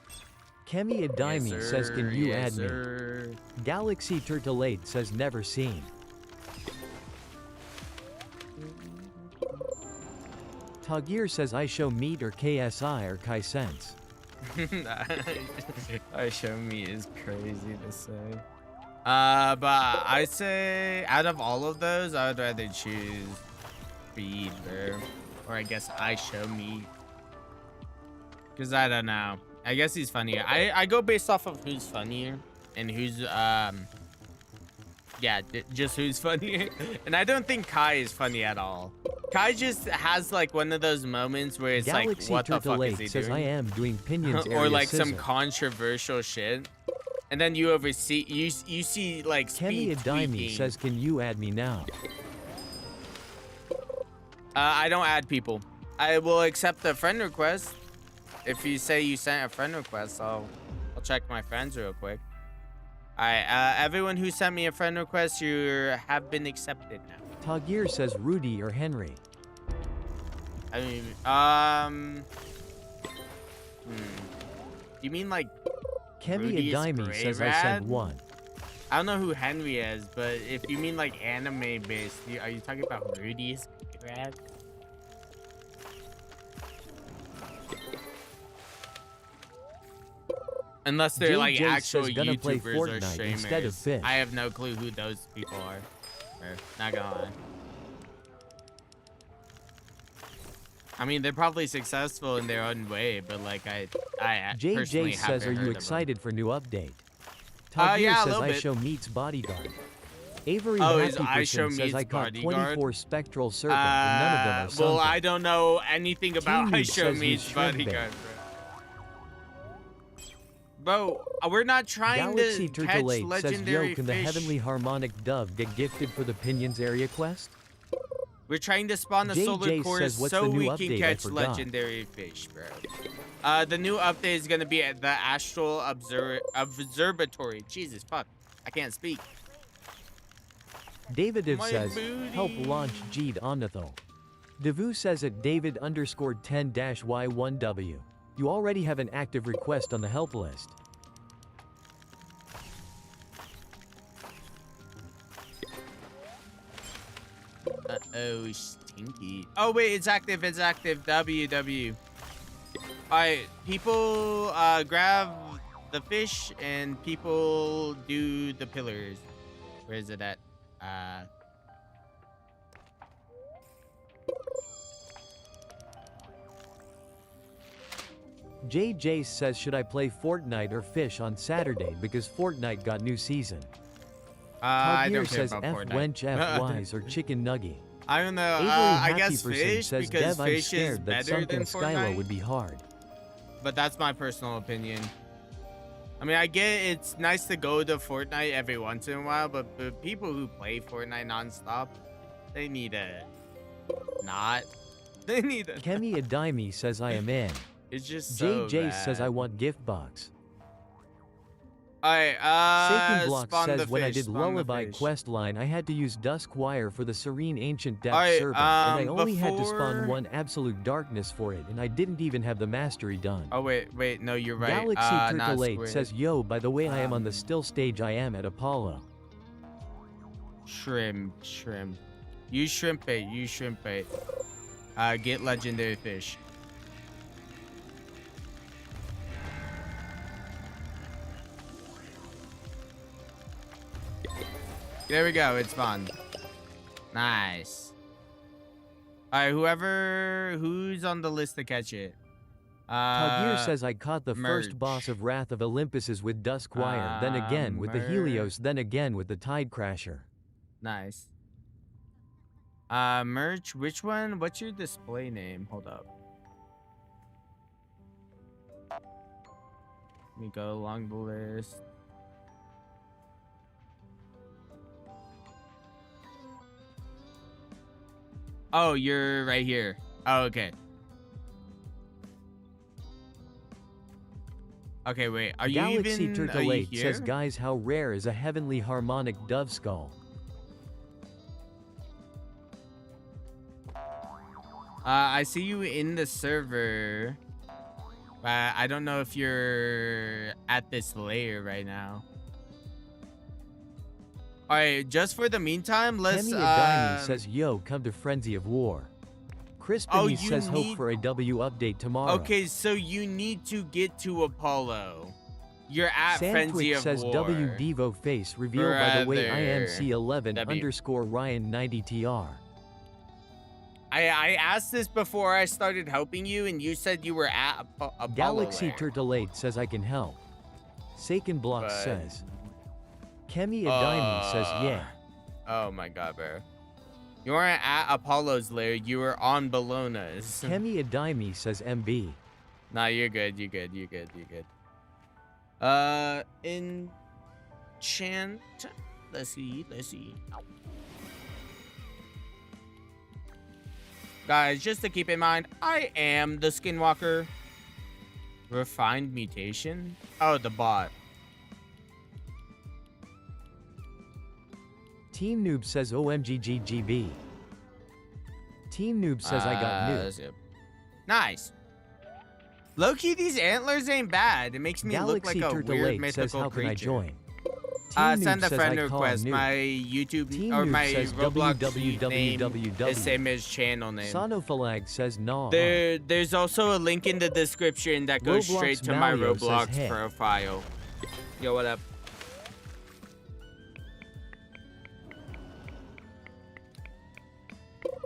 Kemi Adimi says can you add me? Galaxy Turtle 8 says never seen. Tagir says I show meat or KSI or Kai Sense. I show me is crazy to say. But I say out of all of those, I would rather choose speed, bro. Or I guess I show me. Cause I don't know. I guess he's funnier. I go based off of who's funnier and who's yeah, just who's funnier. And I don't think Kai is funny at all. Kai just has like one of those moments where it's Galaxy like, what the Turtle fuck 8 is he says doing? I am doing pinions Or area like some scissor. controversial shit. And then you oversee, you see like Kemi speed Adimi tweaking. says can you add me now? I don't add people. I will accept a friend request. If you say you sent a friend request, I'll check my friends real quick. Alright, everyone who sent me a friend request, you have been accepted now. Tagir says Rudy or Henry. I mean, you mean like Kemi Rudy is Adimi gray says I rad? sent one. I don't know who Henry is, but if you mean like anime based, are you talking about Rudy's grad? Unless they're like JJ actual says gonna play YouTubers or Fortnite streamers. instead of fish. I have no clue who those people are. bro. Not gonna lie. I mean, they're probably successful in their own way, but like I personally JJ says, haven't "Are you heard of them." excited for new update?" Tagir Yeah, a says, little "I bit. show meets bodyguard." Avery Oh, is Happy I show Person says, meets "I caught bodyguard? 24 spectral serpent, and none of them are sunken." Well, I don't know anything about Noob I show says meets he's shrimp bodyguard, bro. Bro, we're not trying Galaxy to Turtle catch 8 says, legendary "Yo, can the fish. heavenly harmonic dove get gifted for the Pinions area quest?" We're trying to spawn a solar JJ course says, "What's so the new we update? can I catch forgot." legendary fish, bro. The new update is gonna be at the Astral Observatory. Jesus fuck, I can't speak. Davidiv My says, booty. "Help launch Jeed Omnithal." Devu says at David_10-Y1W. "You already have an active request on the help list." Uh-oh, stinky. Oh, wait, it's active, it's active. WW. Alright, people grab the fish and people do the pillars. Where is it at? JJ says, "Should I play Fortnite or Fish on Saturday because Fortnite got new season?" I Tagir don't care says, about "F Fortnite. Wench F Wise or Chicken Nuggy." I don't know. Avery I Happy guess Person fish says, because "Dev, I'm fish is scared that better sunken than Skylo Fortnite. would be hard." But that's my personal opinion. I mean, I get it's nice to go to Fortnite every once in a while, but the people who play Fortnite nonstop, they need a not. They need a. Kemi Adimi says, "I am in." It's just so JJ bad. says, "I want gift box." Alright, Sacred Block spawn says, the "When I fish, did spawn the Lullaby fish." quest line, I had to use Dusk Wire for the Serene Ancient Depth Alright, Serpent, and I only had to before- spawn one Absolute Darkness for it, and I didn't even have the mastery done." Oh wait, no, you're right. Galaxy not Turtle 8 squid. says, "Yo, by the way, I am on the still stage I am at Apollo." shrimp. You shrimp bait. Get legendary fish. There we go, it's fun. Nice. Alright, who's on the list to catch it? Tagir says, "I caught the merch. first boss of Wrath of Olympus with Dusk Wire, then again with the Helios, then again with the Tide Crasher." Nice. Merch, which one? What's your display name? Hold up. Let me go along the list. Oh, you're right here. Oh, okay. Okay, wait. Are you Galaxy even Turtle are you 8 here? says, "Guys, how rare is a heavenly harmonic dove skull?" I see you in the server. I don't know if you're at this layer right now. All right, just for the meantime, let's. Kemi Adimi says, "Yo, come to Frenzy of War." Crispin Oh, you says, "Hope need- for a W update tomorrow." Okay, so you need to get to Apollo. You're at Frenzy Sandwick of says, War. "W Devo face reveal by the way Brother. IMC11 W. underscore Ryan 90TR." I asked this before I started helping you, and you said you were at Apollo. Galaxy layer. Turtle 8 says, "I can help." Saken Block But- says. Kemi Adimi says, "Yeah." Oh my god, bro. You weren't at Apollo's lair, you were on Bologna's. Kemi Adimi says, "MB." Nah, you're good. Enchant. Let's see. Guys, just to keep in mind, I am the Skinwalker. Refined mutation? Oh, the bot. Team Noob says, "OMGGGB." Team Noob says, "I got let's noob." go. Nice. Low-key, these antlers ain't bad. It makes me look Galaxy like a Turtle weird 8 mythical says, "How can creature. I join?" Send a says, friend "I call request. noob." My YouTube Team or Noob my says, Roblox name www. is same as channel name. Sonofalag says, "Nah." There's also a link in the description that goes Roblox straight to my Malio says, Roblox "Hey." profile. Yo, what up?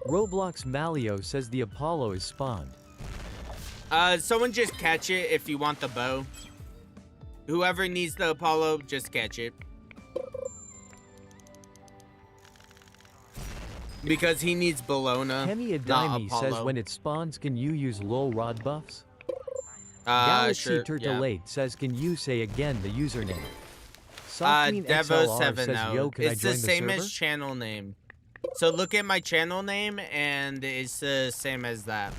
Roblox Malio says the Apollo is spawned. Someone just catch it if you want the bow. Whoever needs the Apollo, just catch it. Because he needs Bologna, Kemi not Adimi says Apollo. when it spawns, can you use lol rod buffs? Sure, Galaxy Turtle 8 says, can you say again the username? yeah. Softqueen XLR says, yo, Devo70. can I It's join the the same server? as channel name. So look at my channel name, and it's the same as that.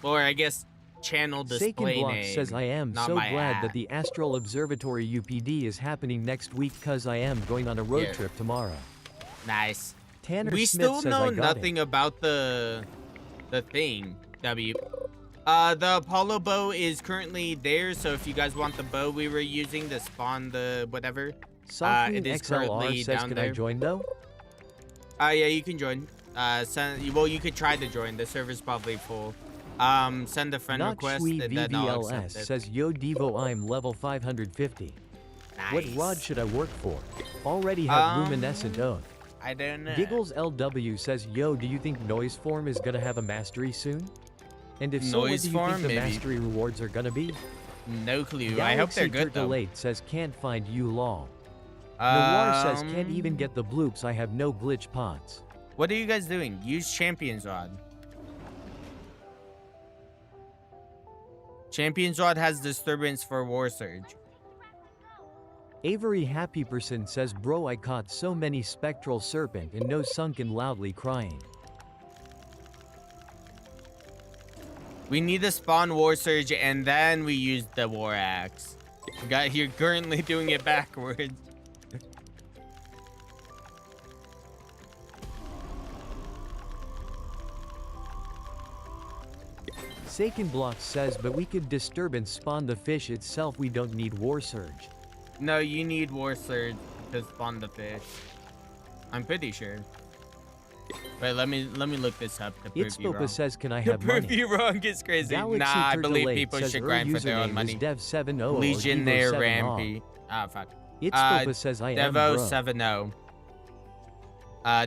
Or I guess channel display Block name. says, I am not so my glad ad. that the Astral Observatory UPD is happening next week cause I am going on a road Yeah. trip tomorrow. Nice. Tanner We Smith still says, know I got nothing it. about the thing. The Apollo bow is currently there, so if you guys want the bow we were using to spawn the whatever, Softqueen it is XLR currently says, down can there. I join though? Yeah, you can join. Well, you could try to join. The server's probably full. Send a friend Not request Shui and then I'll VVLS accept it. says, yo Devo, I'm level 550. What Nice. rod should I work for? Already have Luminescent Oath. I don't know. Giggles LW says, yo, do you think Noise Form is gonna have a mastery soon? And if so, what Noise do you Form? think the Maybe. mastery rewards are gonna be? No clue. I hope they're good Turtle though. 8 says, can't find you lol. Noir says, can't Um, even get the bloops, I have no glitch pots. What are you guys doing? Use Champion's Rod. Champion's Rod has disturbance for War Surge. Avery Happy Person says, bro, I caught so many spectral serpent and no sunken loudly crying. We need to spawn War Surge and then we use the War Axe. You're currently doing it backwards. Saken Block says, but we could disturbance spawn the fish itself, we don't need War Surge. No, you need War Surge to spawn the fish. I'm pretty sure. Wait, let me look this up to prove It's you wrong. Popa says, can I To have prove money? you wrong is crazy. Galaxy Nah, I Turtle believe 8 people says, should "Her grind for their username own is money. Dev70 or Legionnaire Devo7 off. Rampy. Ah, fuck. It's Popa says, I am bro. Devo70.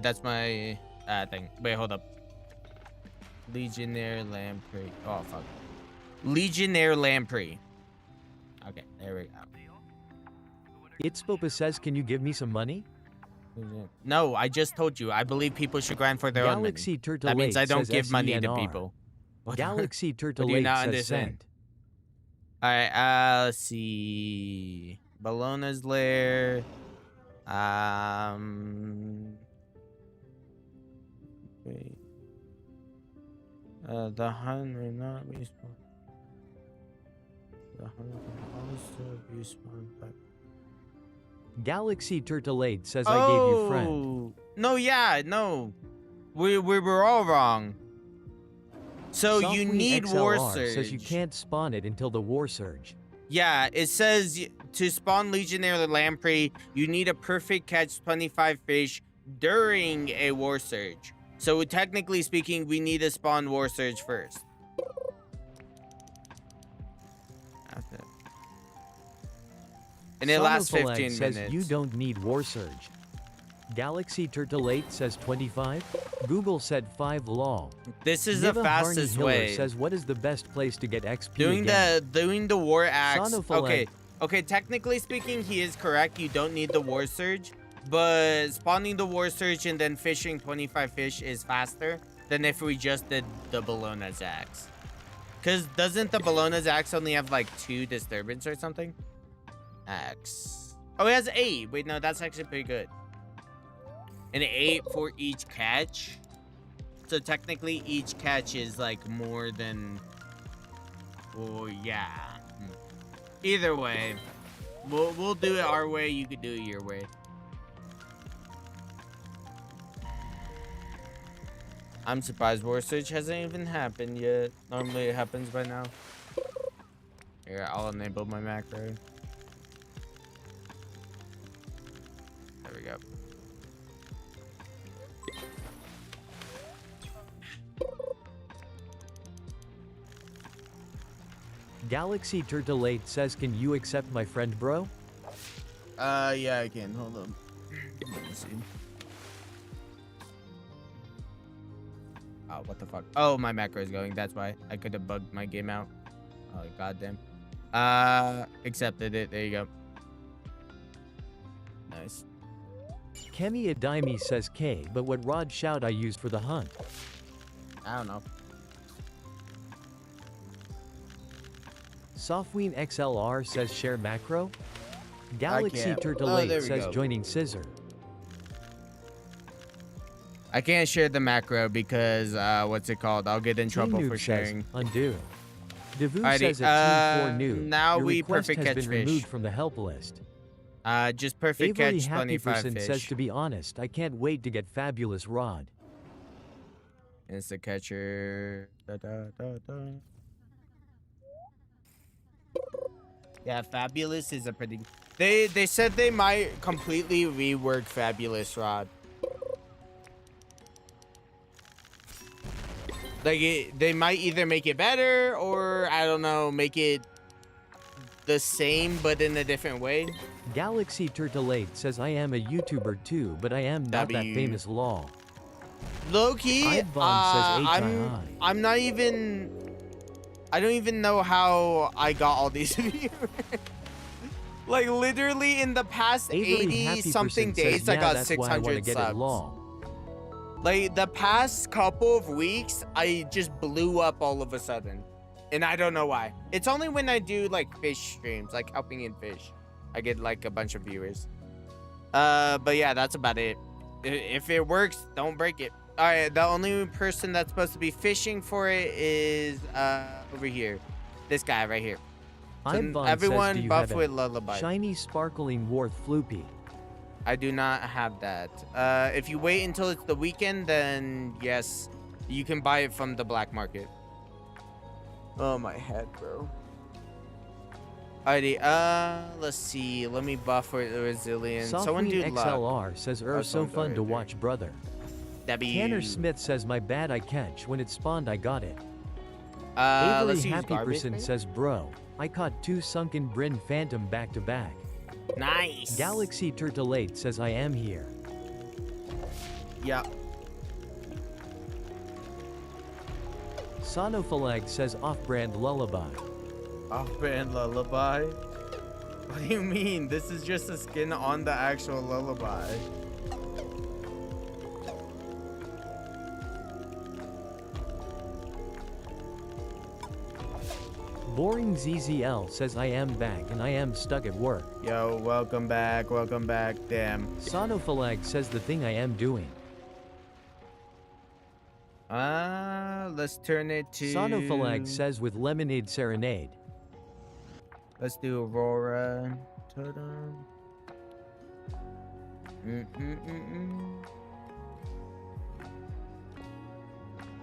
That's my thing. Wait, hold up. Legionnaire Lamprey. Oh, fuck. Legionnaire Lamprey. Okay, there we go. It's Popa says, can you give me some money? No, I just told you. I believe people should grind for their own money. Galaxy Turtle That means 8 I don't says give money to SENR. people. What? Galaxy Turtle do you 8 not says understand? sent. Alright, let's see. Bologna's lair. Wait. The hun may not respawn. The hun can also respawn back. Galaxy Turtle 8 says, I gave you friend. Oh, no, yeah, no. We were all wrong. So you Softly need XLR War Surge. says you can't spawn it until the War Surge. Yeah, it says to spawn Legionnaire Lamprey, you need a perfect catch 25 fish during a War Surge. So technically speaking, we need to spawn War Surge first. Okay. And it lasts Sonophylak 15 says minutes. you don't need War Surge. Galaxy Turtle 8 says 25. Google said 5 lol. This is the Niva fastest Harney Hiller way. says, what is the best place to get XP Doing again? the War Axe. Sonophylak. Okay, technically speaking, he is correct. You don't need the War Surge. But spawning the War Surge and then fishing 25 fish is faster than if we just did the Bologna's Axe. Because doesn't the Bologna's Axe only have like 2 disturbance or something? Axe. Oh, it has 8. Wait, no, that's actually pretty good. And 8 for each catch. So technically each catch is like more than... Oh, yeah. Either way. We'll do it our way. You could do it your way. I'm surprised War Surge hasn't even happened yet. Normally it happens by now. Here, I'll enable my macro. There we go. Galaxy Turtle 8 says, can you accept my friend, bro? Yeah, I can. Hold on. Let me see. Oh, what the fuck? Oh, my macro is going. That's why I could have bugged my game out. Oh, goddamn. Accepted it. There you go. Nice. Kemi Adimi says K, but what rod shout I used for the hunt? I don't know. Softween XLR says share macro. Galaxy can't. Turtle Oh, 8 there we says go. joining scissor. I can't share the macro because, what's it called? I'll get in trouble Team for Noob sharing. says undo. Devu Alrighty, says at Team 4 Noob. now your we request perfect has catch been fish. removed from the help list. Just perfect Avery catch, Happy 25 Person fish. says to be honest, I can't wait to get fabulous rod. It's the catcher. Da, da, da, da. Yeah, Fabulous is a pretty... They said they might completely rework Fabulous Rod. Like, they might either make it better or, I don't know, make it the same but in a different way. Galaxy Turtle 8 says I am a YouTuber too, but I am not that W. famous lol. Low-key, Ivon says HII. I'm not even... I don't even know how I got all these viewers. Like, literally in the past Avery Happy 80-something Person days, says, I yeah, got that's why I wanna 600 get it, subs. lol. Like, the past couple of weeks, I just blew up all of a sudden. And I don't know why. It's only when I do, like, fish streams, like helping in fish. I get, like, a bunch of viewers. But yeah, that's about it. If it works, don't break it. All right, the only person that's supposed to be fishing for it is over here. This guy right here. So Ivon everyone says, do you buff have with a Lullaby. shiny sparkling Worth Floopy? I do not have that. If you wait until it's the weekend, then yes, you can buy it from the black market. Oh, my head, bro. Alrighty, let's see. Let me buff with the resilience. Someone do luck. XLR says Oh, so someone fun right to there. watch, brother. W. Tanner Smith says my bad I catch when it spawned I got it. Let's Avery use Happy garbage Person bait. says bro, I caught 2 sunken Bryn Phantom back to back. Nice. Galaxy Turtle 8 says I am here. Yeah. Sonophalag says off-brand lullaby. Off-brand lullaby? What do you mean? This is just a skin on the actual lullaby. Boring ZZL says I am back and I am stuck at work. Yo, welcome back. Welcome back. Damn. Sonophalag says the thing I am doing. Let's turn it to... Sonophalag says with lemonade serenade. Let's do Aurora. Ta-da. There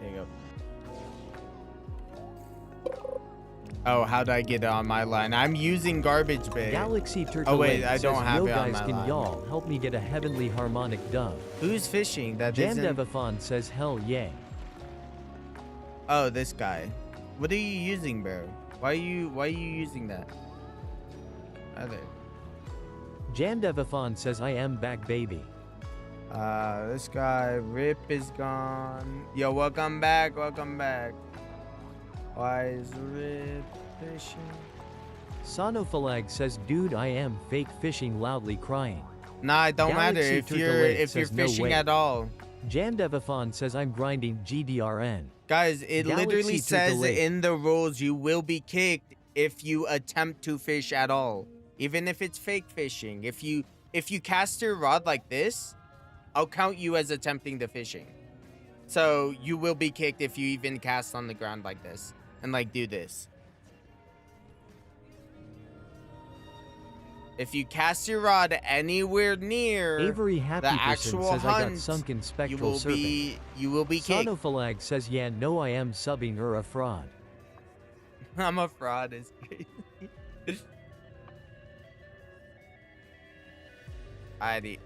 you go. Oh, how do I get it on my line? I'm using garbage bait. Galaxy Turtle Oh, wait, 8 I don't says, have yo it on guys, my can line. y'all help me get a heavenly harmonic dove? Who's fishing? That isn't... Jandevafon says hell yay. Oh, this guy. What are you using, bro? Why are you using that? Other. Jandevafon says I am back baby. This guy, Rip is gone. Yo, welcome back, welcome back. Why is Rip fishing? Sonophalag says dude I am fake fishing loudly crying. Nah, it don't matter Galaxy if Turtle you're 8 fishing says no way. at all. Jandevafon says I'm grinding GDRN. Guys, it Galaxy literally says Turtle 8. in the rules you will be kicked if you attempt to fish at all. Even if it's fake fishing. If you cast your rod like this, I'll count you as attempting the fishing. So you will be kicked if you even cast on the ground like this. And like do this. If you cast your rod anywhere near Avery Happy the Person actual says I got hunt, sunken you spectral will serpent. be kicked. Sonophalag says yeah no I am subbing or a fraud. I'm a fraud is crazy. Alrighty.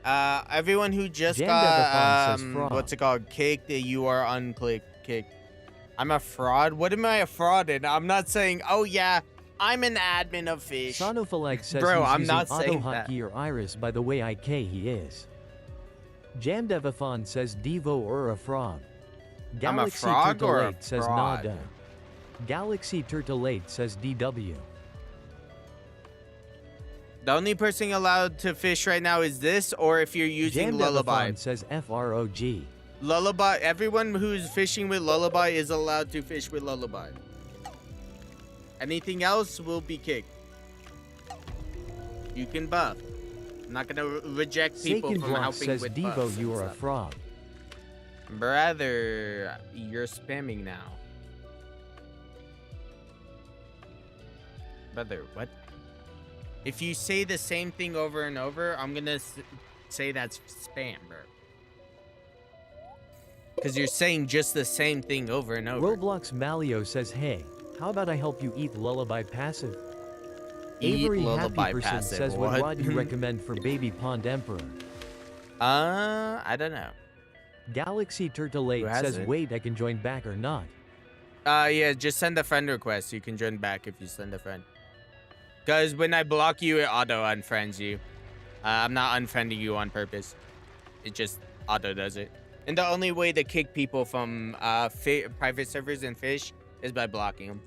Everyone who just Jandevafon got says fraud. what's it called? Kicked, you are kicked. I'm a fraud? What am I a fraud in? I'm not saying, oh yeah, I'm an admin of fish. Sonophalag says Bro, he's I'm using not saying auto-hotkey or iris by the way IK he is. Jamdevafon says Devo or a fraud. I'm a Galaxy frog or a Turtle8 says fraud? nada. Galaxy Turtle8 says DW. The only person allowed to fish right now is this, or if you're using Lullaby. Jamdevathon says FROG. Lullaby. Everyone who's fishing with Lullaby is allowed to fish with Lullaby. Anything else will be kicked. You can buff. I'm not gonna reject people Saken from Blanc helping says with Devo, buffs you and are a stuff. frog. Brother, you're spamming now. Brother, what? If you say the same thing over and over, I'm gonna say that's spam, bro. Because you're saying just the same thing over and over. Roblox Malio says, hey, how about I help you eat Lullaby Passive? Eat Avery Lullaby Happy Person Passive, says, what what? rod do you recommend for Baby Pond Emperor? I don't know. Galaxy Who Turtle8 has says, it? wait, I can join back or not. Yeah, just send a friend request. You can join back if you send a friend. Because when I block you, it auto-unfriends you. I'm not unfriending you on purpose. It just auto does it. And the only way to kick people from private servers and fish is by blocking them.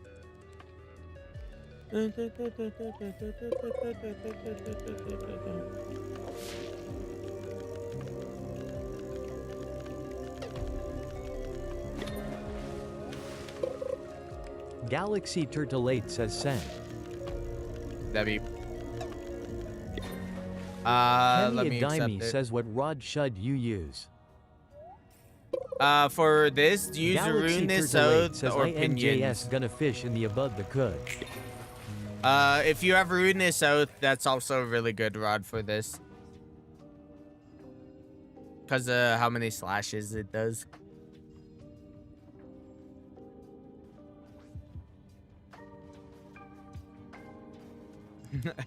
Galaxy Turtle8 says send. That'd be... Kenny let me accept Adimi it. says, what rod should you use? For this, use Galaxy Ruinous Turtle8 Oath says, or INJS Pinions. gonna fish in the above the could. If you have Ruinous Oath, that's also a really good rod for this. Because of how many slashes it does.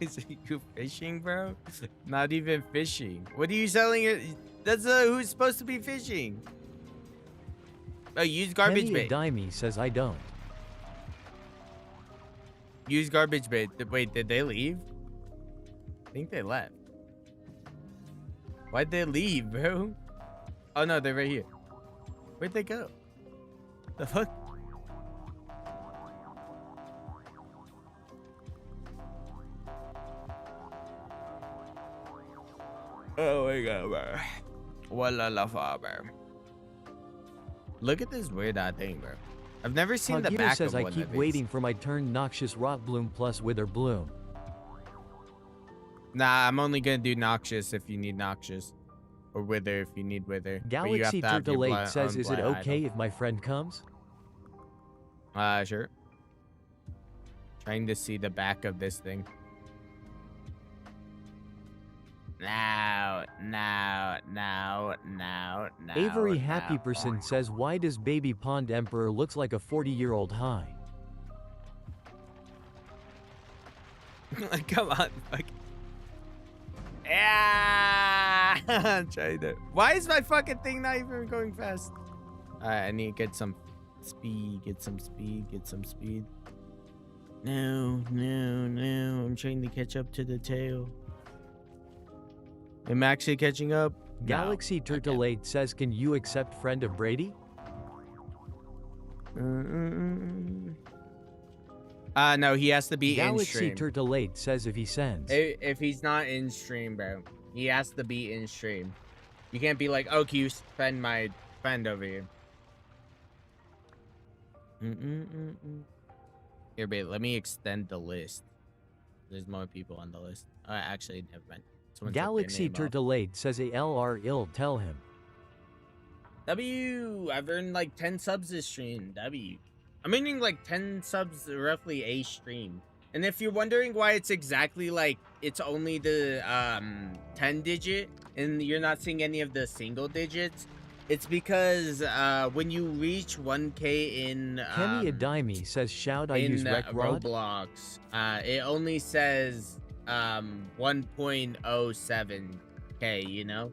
I see you fishing, bro? Not even fishing. What are you selling it? That's who's supposed to be fishing. Oh, use garbage Kenny bait. Adimi says, I don't. Use garbage bait. Wait, did they leave? I think they left. Why'd they leave, bro? Oh no, they're right here. Where'd they go? The fuck? Oh my god, bro. Walla la fa, bro. Look at this weird odd thing, bro. I've never seen the Hagir back says, of I one keep of these. waiting for my turn. Noxious Rot Bloom plus Wither Bloom. Nah, I'm only gonna do Noxious if you need Noxious. Or Wither if you need Wither. But you have Galaxy to have your Turtle8 says, own is it blind okay item. if my friend comes? Sure. Trying to see the back of this thing. No. Avery Happy Person says, why does Baby Pond Emperor looks like a 40-year-old high? Come on. Fuck. Yeah. I'm trying to. Why is my fucking thing not even going fast? Alright, I need to get some speed. Get some speed. No. I'm trying to catch up to the tail. I'm actually catching up. Galaxy No, I can't. Turtle8 says, can you accept friend of Brady? No, he has to be in Galaxy stream. Turtle8 says if he sends. If he's not in stream, bro, he has to be in stream. You can't be like, oh, can you spend my friend over here? Here, babe, let me extend the list. There's more people on the list. Actually, never mind. Someone took their Galaxy name off. Turtle8 says ALR ill tell him. I've earned like 10 subs this stream. I'm earning like 10 subs roughly a stream. And if you're wondering why it's exactly like it's only the 10 digit and you're not seeing any of the single digits, it's because when you reach 1K in Kenny Adimi says, shout I use Rec Rod? Roblox, it only says 1.07K, you know?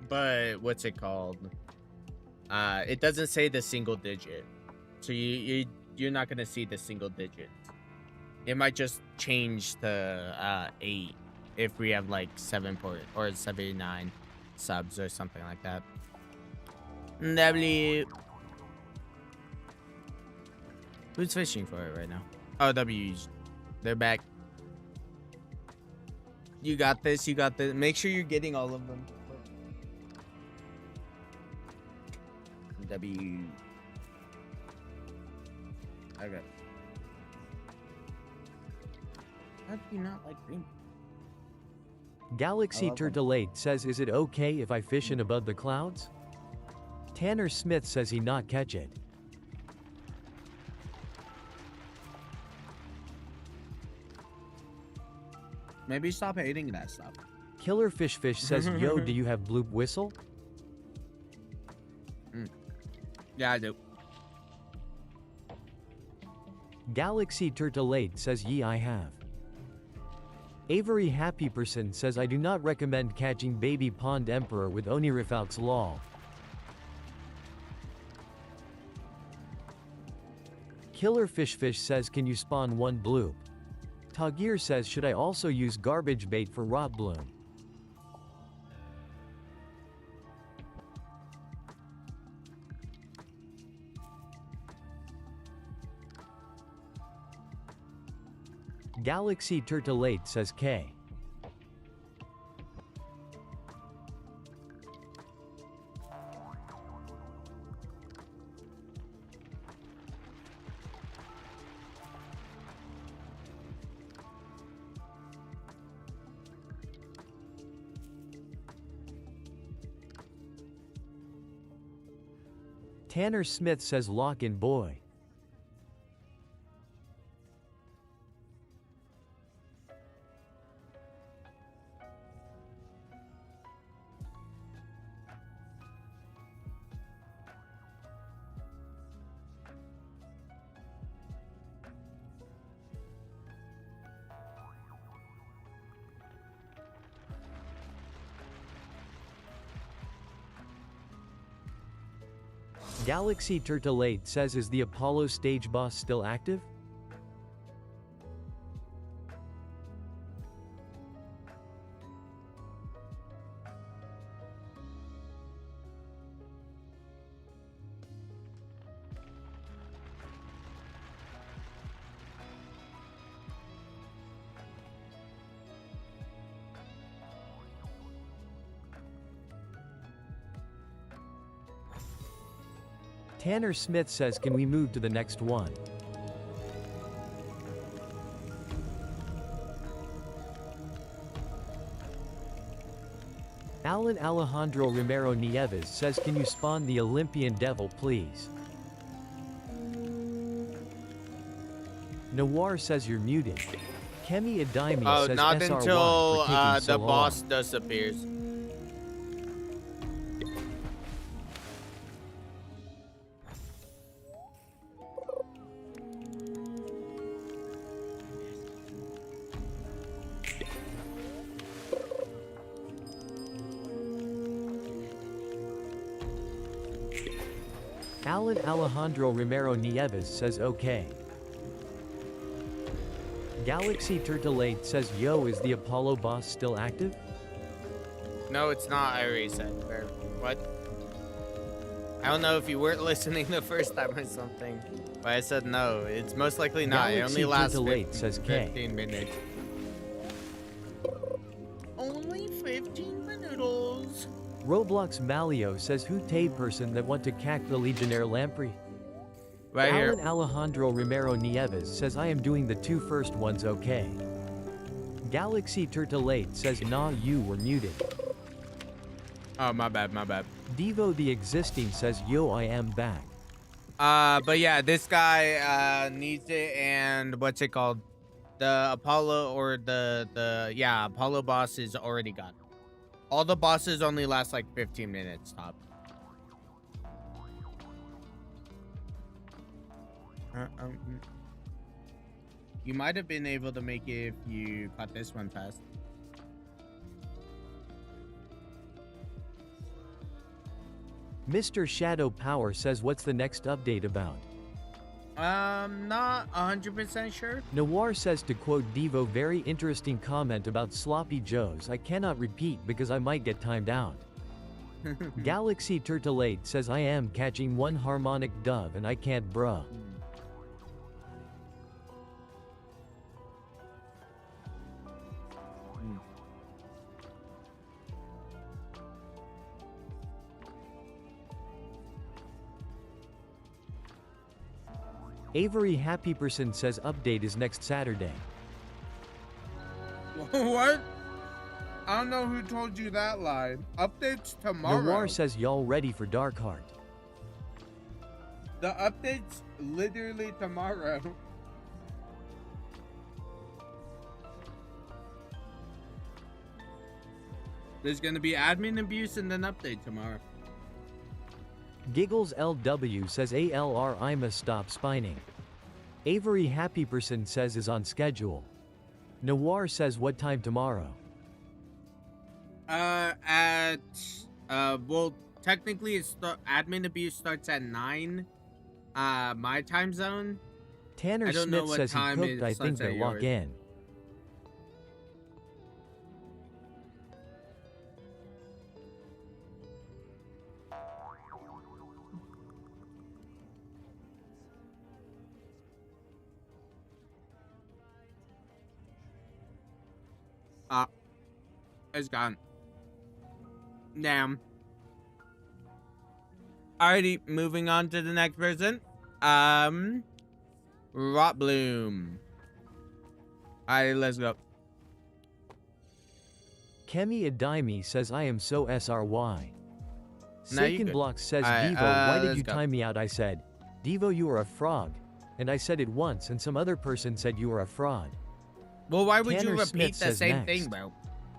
But what's it called? It doesn't say the single digit. So you're not gonna see the single digit. It might just change to 8 if we have like 79 subs or something like that. W. Who's fishing for it right now? Oh, W's. They're back. You got this. You got this. Make sure you're getting all of them. W. Okay. How do you not like green? Galaxy I love 'em. Turtle 8 says, is it okay if I fish in above the clouds? Tanner Smith says he not catch it. Maybe stop hating that stuff. Killer Fish Fish says, yo, do you have bloop whistle? Yeah, I do. Galaxy Turtle 8 says, ye, I have. Avery Happy Person says, I do not recommend catching baby pond emperor with Onirifaux lol. Killer Fish Fish says, can you spawn one bloop? Tagir says, should I also use garbage bait for rot bloom? Galaxy Turtle 8 says K. Tanner Smith says lock in boy. Galaxy Turtle 8 says, is the Apollo stage boss still active? Tanner Smith says, can we move to the next one? Alan Alejandro Romero Nieves says, can you spawn the Olympian Devil please? Noir says you're muted. Kemi Adimi Oh, says not SRY for until taking so the long. boss disappears. Alan Alejandro Romero Nieves says okay. Galaxy Turtle 8 says, yo, is the Apollo boss still active? No, it's not. I already said. Or what? I don't know if you weren't listening the first time or something, but I said no. It's most likely not. It Galaxy only lasts Turtle 8 says K. 15 minutes. Only 15 minutes. Roblox Malio says, who tay person that want to cack the Legionnaire Lamprey? Right Alan here. Alejandro Romero Nieves says, I am doing the two first ones okay. Galaxy Turtle 8 says, nah, you were muted. Oh, my bad, my bad. Devo the Existing says, yo, I am back. But yeah, this guy needs it, and what's it called? The Apollo or the Apollo boss is already gone. All the bosses only last like 15 minutes top. You might have been able to make it if you caught this one fast. Mr. Shadow Power says, what's the next update about? Not 100% sure. Noir says, to quote Devo, very interesting comment about Sloppy Joes. I cannot repeat because I might get timed out. Galaxy Turtle8 says I am catching one harmonic dove and I can't bruh. Avery Happyperson says update is next Saturday. What? I don't know who told you that line. Updates tomorrow. Noir says y'all ready for Darkheart. The update's literally tomorrow. There's gonna be admin abuse and an update tomorrow. Giggles LW says ALR I'ma stop spining. Avery Happyperson says is on schedule. Noir says what time tomorrow? Well, technically it's admin abuse starts at 9, my time zone. Tanner I don't know Smith what says he time cooked, it I think starts at they lock yours. in. It's gone. Damn. Alrighty, moving on to the next person. Rot Bloom. Alright, let's go. Kemi Adimi says I am so SRY. No, you Saken good. Block says Alright, Devo, why did let's you go. time me out? I said, Devo, you are a frog. And I said it once and some other person said you are a fraud. Well, why would Tanner you Smith repeat the says same next. thing, bro?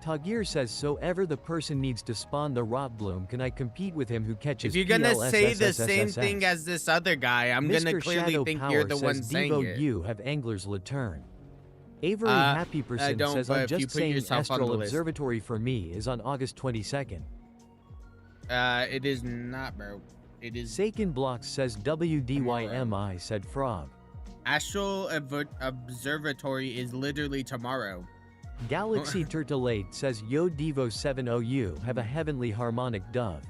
Tagir says so ever the person needs to spawn the Rot Bloom, can I compete with him who catches If you're gonna say the same PLSSSSS? thing as this other guy, I'm Mr. gonna clearly Shadow think Power you're the says one saying Devo, it. you have Angler's Laturn. Avery I Happyperson don't, says but I'm if you just put saying yourself on the Astral list. Observatory for me is on August 22nd. It is not, bro. It is Saken Blocks says WDYMI said frog. Astral Observatory is literally tomorrow. Galaxy Turtle 8 says Yo Devo 70U have a heavenly harmonic dove.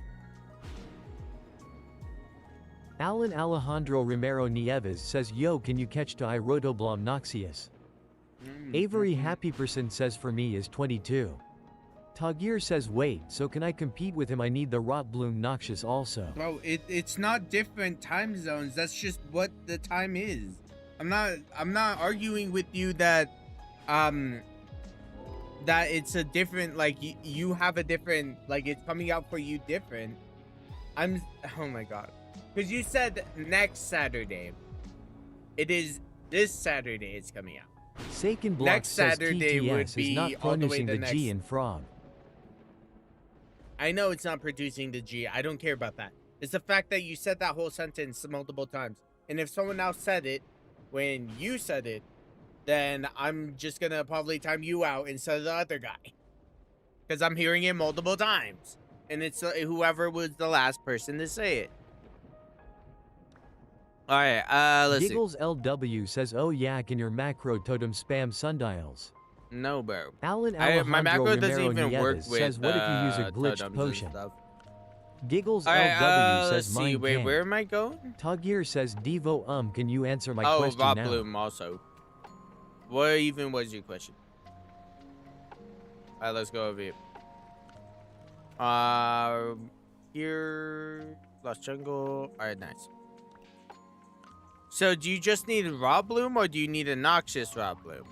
Alan Alejandro Romero Nieves says Yo can you catch to Irotoblam Noxious. Avery Happyperson says for me is 22. Tagir says wait, so can I compete with him? I need the Rot Bloom Noxious also. Bro, it's not different time zones. That's just what the time is. I'm not arguing with you that that it's a different, like, you have a different, like, it's coming out for you different. Oh my god. Because you said next Saturday. It is this Saturday it's coming out. Saken Blocks Next says Saturday TTS would is be not all the way punishing the the next. G in frog. I know it's not producing the G. I don't care about that. It's the fact that you said that whole sentence multiple times. And if someone else said it when you said it, then I'm just gonna probably time you out instead of the other guy. Because I'm hearing it multiple times. And it's whoever was the last person to say it. Alright, let's see. Giggles LW says oh yeah can your macro totem spam sundials. No, bro. Alan My Alejandro macro doesn't Romero even work Nieves with says what if you use a glitched totems and potion? stuff. Giggles Alright, LW let's says see. mine Wait, can't. where am I going? Tagir says Devo can you answer my Oh, question Rob now? Bloom also. What even was your question? Alright, let's go over here. Here, Lost Jungle. Alright, nice. So, do you just need Rob Bloom or do you need a Noxious Rob Bloom?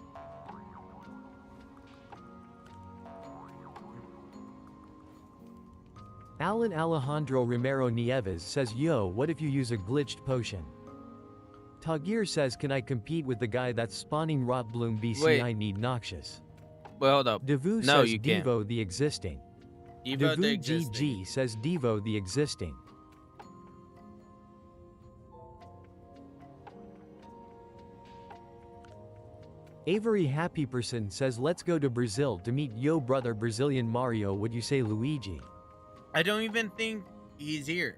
Alan Alejandro Romero Nieves says yo what if you use a glitched potion? Tagir says can I compete with the guy that's spawning Rot Bloom BC? Wait. I need Noxious. Well, hold up. Devu No, says you can't. Devo the existing. Evo the Devu existing. GG says Devo the existing. Avery Happyperson says let's go to Brazil to meet yo brother Brazilian Mario. Would you say Luigi? I don't even think he's here.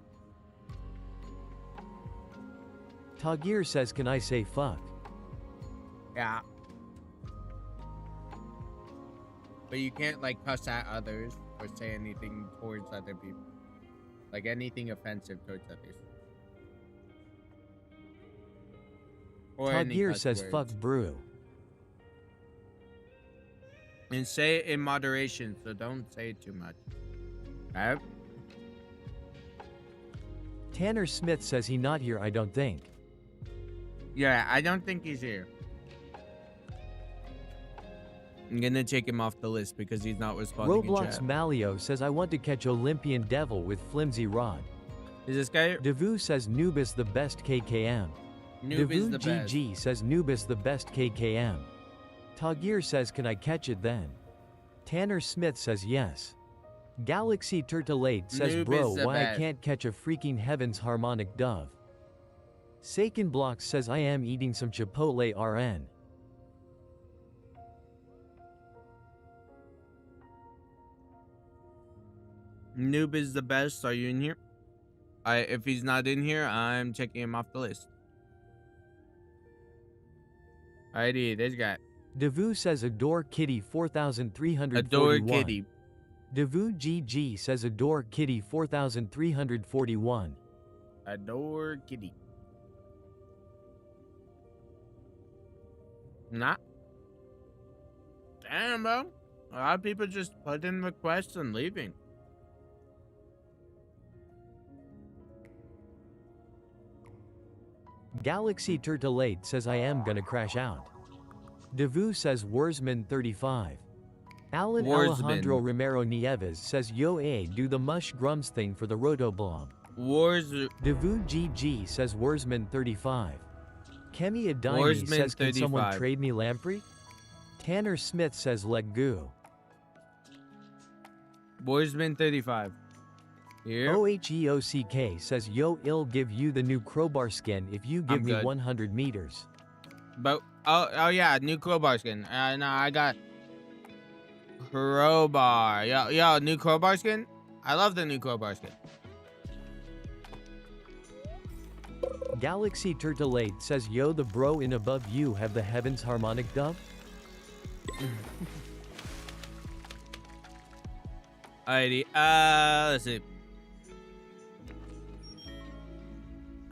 Tagir says can I say fuck? Yeah. But you can't, like, cuss at others or say anything towards other people. Like anything offensive towards others. Or any Tagir cuss says words. fuck brew. And say it in moderation, so don't say it too much. Alright? Tanner Smith says he not here I don't think. Yeah, I don't think he's here. I'm gonna take him off the list because he's not responding in Roblox chat. Malio says I want to catch Olympian Devil with flimsy rod. Is this guy? Devu says Nubis the best KKM. Noob is Devu the best. GG says Nubis the best KKM. Tagir says can I catch it then? Tanner Smith says yes. Galaxy Turtlate says Noob bro is the why I best. can't catch a freaking heavens harmonic dove. Saken Blocks says I am eating some Chipotle RN. Noob is the best. Are you in here? If he's not in here, I'm checking him off the list. Alrighty, this guy. Devu says adore kitty 4341. Adore Kitty. Devu GG says adore kitty 4341. Adore Kitty. Nah. Damn, bro. A lot of people just put in requests and leaving. Galaxy Turtlate says I am gonna crash out. Devu says Wurzman 35. Alan Wurzman. Alejandro Romero Nieves says yo do the mush grums thing for the rotoblob. Wars. Devu GG says Wurzman 35. Kemi Adini Wurzman says can someone 35. trade me Lamprey? Tanner Smith says let go. Warsman 35. Here. OHEOCK says yo I'll give you the new crowbar skin if you give I'm me good. 100 meters. But oh yeah, new crowbar skin. No, I got crowbar. Yo, new crowbar skin. I love the new crowbar skin. Galaxy Turtlate says yo the bro in above you have the heavens harmonic dove? Alrighty. Let's see.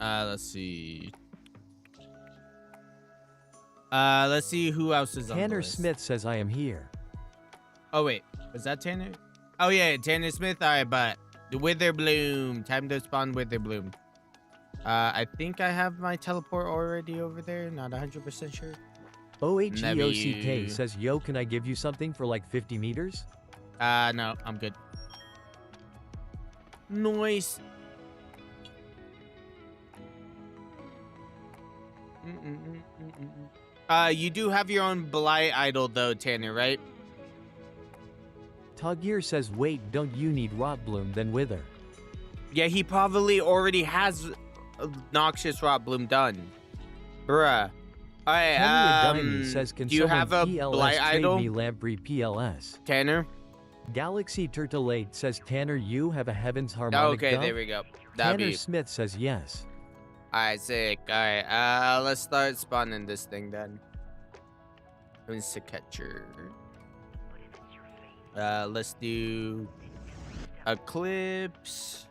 Let's see. Let's see who else is on the Tanner list. Smith says I am here. Oh wait, was that Tanner? Oh yeah, Tanner Smith. Alright, but the Witherbloom. Time to spawn Witherbloom. I think I have my teleport already over there. Not 100% sure. OHEOCK Never. says yo can I give you something for like 50 meters? No, I'm good. Noise. You do have your own Blight idol though, Tanner, right? Tagir says wait don't you need Rotbloom then Wither? Yeah, he probably already has Noxious Rot Bloom done. Bruh. Kemi Alright, Adini says can do you someone have a PLS Blight trade idol? me Lamprey PLS? Tanner? Galaxy Turtlate says Tanner you have a heavens harmonic Okay, dove? there we go. That'd Tanner be... Smith says yes. Alright, sick. Alright, let's start spawning this thing then. Insta catcher. Let's do Eclipse.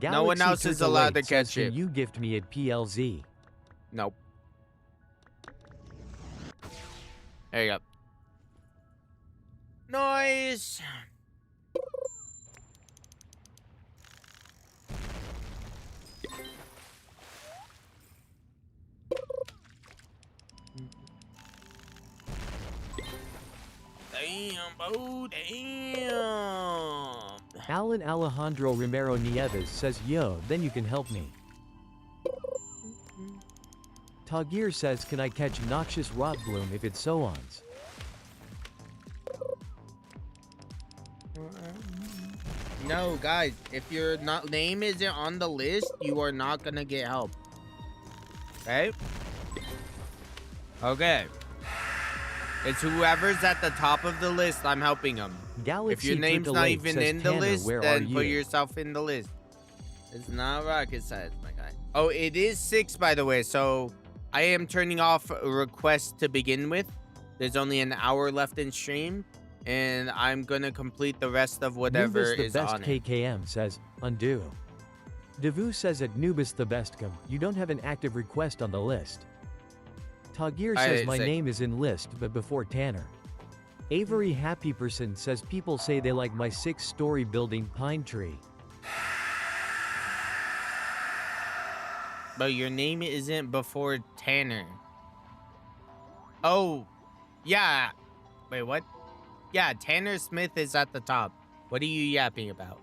No one else is allowed to Turtlate says, catch can it. you gift me at PLZ? Nope. There you go. Noise. Damn, bro. Damn. Alan Alejandro Romero Nieves says yo then you can help me. Tagir says can I catch Noxious Rotbloom if it's Soans? No, guys, if your name isn't on the list, you are not gonna get help. Okay? Okay. It's whoever's at the top of the list, I'm helping them. Galaxy If your name's not Turtlate even says, in the Tanner, list, where are then put you? yourself in the list. It's not rocket science, my guy. Oh, it is 6, by the way, so I am turning off requests to begin with. There's only an hour left in stream. and I'm gonna complete the rest of whatever Nubis the is best on it. KKM says, undo. Devu says at Nubis the bestcom, you don't have an active request on the list. Tagir says my name is in list but before Tanner. Avery Happy Person says people say they like my 6-story building pine tree. But your name isn't before Tanner. Oh, yeah. Wait, what? Yeah, Tanner Smith is at the top. What are you yapping about?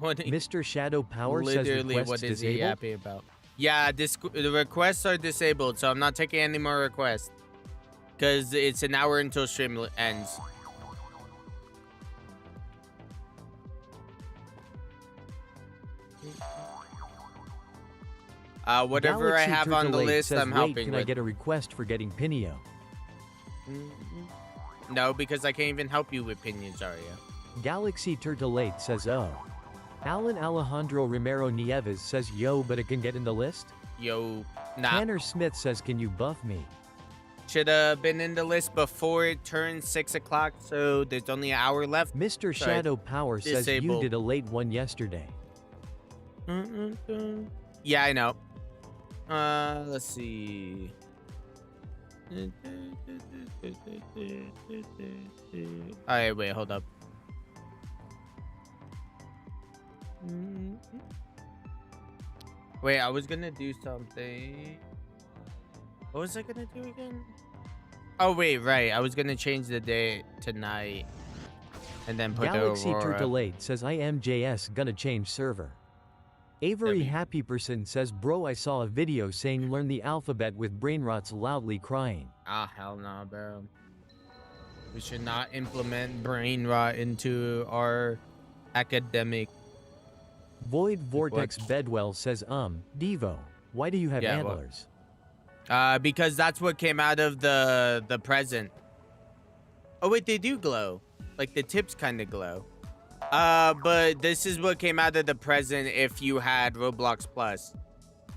Mr. Shadow Power says Literally, requests what is he disabled? yapping about? Yeah, the requests are disabled, so I'm not taking any more requests. Because it's an hour until stream ends. Whatever Galaxy I have on the Turtle 8 list, says, I'm wait, helping can with. I get a request for getting Pinio? No, because I can't even help you with Pinions, Aria. Galaxy Turtle 8 says, oh. Alan Alejandro Romero Nieves says, yo, but it can get in the list? Yo, nah. Tanner Smith says, can you buff me? Should have been in the list before it turns 6 o'clock, so there's only an hour left. Mr. Sorry. Shadow Power says, you Disabled. did a late one yesterday. Yeah, I know. Let's see. Alright, wait, hold up. Wait, I was gonna do something. What was I gonna do again? Oh, wait, right. I was gonna change the day tonight. And then put Galaxy the Aurora. Turtle 8 says, I am JS gonna change server. Avery Happy Person says, bro, I saw a video saying learn the alphabet with brainrots loudly crying. Ah, hell no, bro. We should not implement brain rot into our academic. Void Vortex Bedwell says, Devo, why do you have Yeah, well- antlers? Because that's what came out of the present. Oh wait, they do glow. Like the tips kind of glow. But this is what came out of the present if you had Roblox Plus.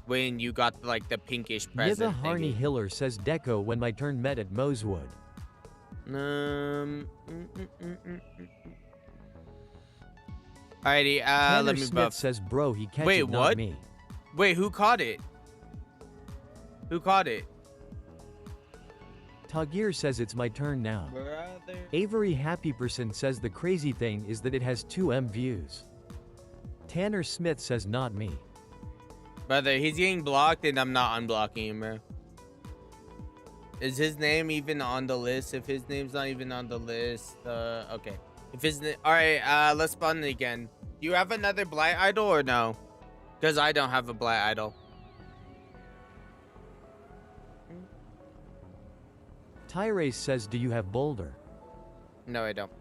When you got like the pinkish Yiva present. Harney Hiller says, Deco when my turn met at Mosewood. Alrighty, Tanner let me Smith buff. says, bro, he catch Wait, it, not what? me. Wait, who caught it? Who caught it? Tagir says it's my turn now. Brother. Avery Happy Person says the crazy thing is that it has 2M views. Tanner Smith says not me. Brother, he's getting blocked and I'm not unblocking him, bro. Is his name even on the list? If his name's not even on the list, okay. If his alright, let's spawn it again. Do you have another Blight Idol or no? Because I don't have a Blight Idol. Tyrese says, do you have Boulder? No, I don't.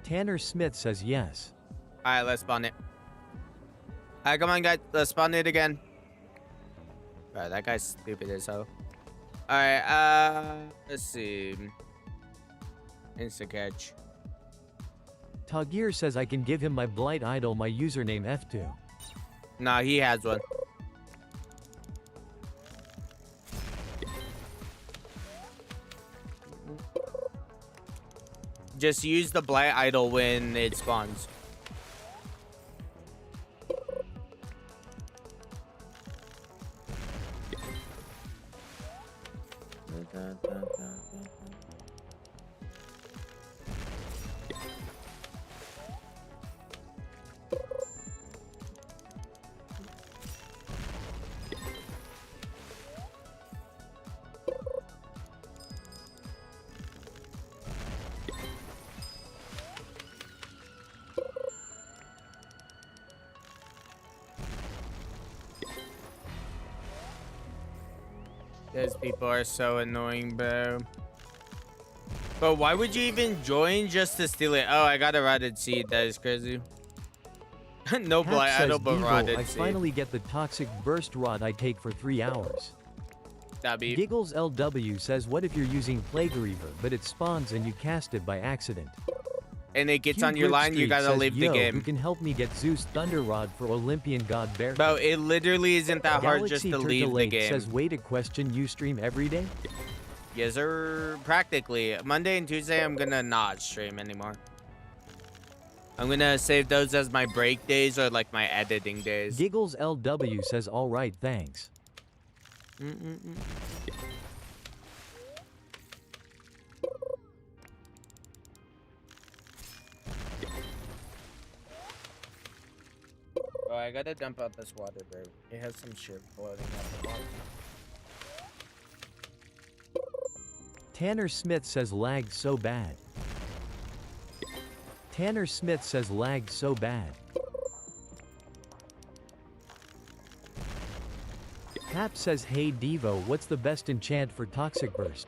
Tanner Smith says yes. Alright, let's spawn it. Alright, come on, guys. Let's spawn it again. Alright, that guy's stupid as hell. Alright, let's see. Insta catch. Tagir says I can give him my Blight Idol, my username F2. Nah, he has one. Just use the Blight Idol when it spawns. Those people are so annoying, bro. But why would you even join just to steal it? Oh, I got a rotted seed. That is crazy. No Hap Blight says, Idol, but Devo, rotted I seed. finally get the toxic burst rod I take for 3 hours. That'd be... Giggles LW says, what if you're using Plague Reaver, but it spawns and you cast it by accident? And it gets Q on your Grip line, you Street gotta says, leave the Yo, game. who can help me get Zeus Thunder Rod for Olympian God Bear? Bro, it literally isn't that hard just Galaxy to leave Turtle the 8 game. says, wait a question, you stream every day? Yes, sir. Practically. Monday and Tuesday, I'm gonna not stream anymore. I'm gonna save those as my break days or like my editing days. Giggles LW says alright, thanks. Oh, I gotta dump out this water, bro. It has some shit floating up the bottom. Tanner Smith says lagged so bad. Tanner Smith says lagged so bad. Hap says hey Devo, what's the best enchant for Toxic Burst?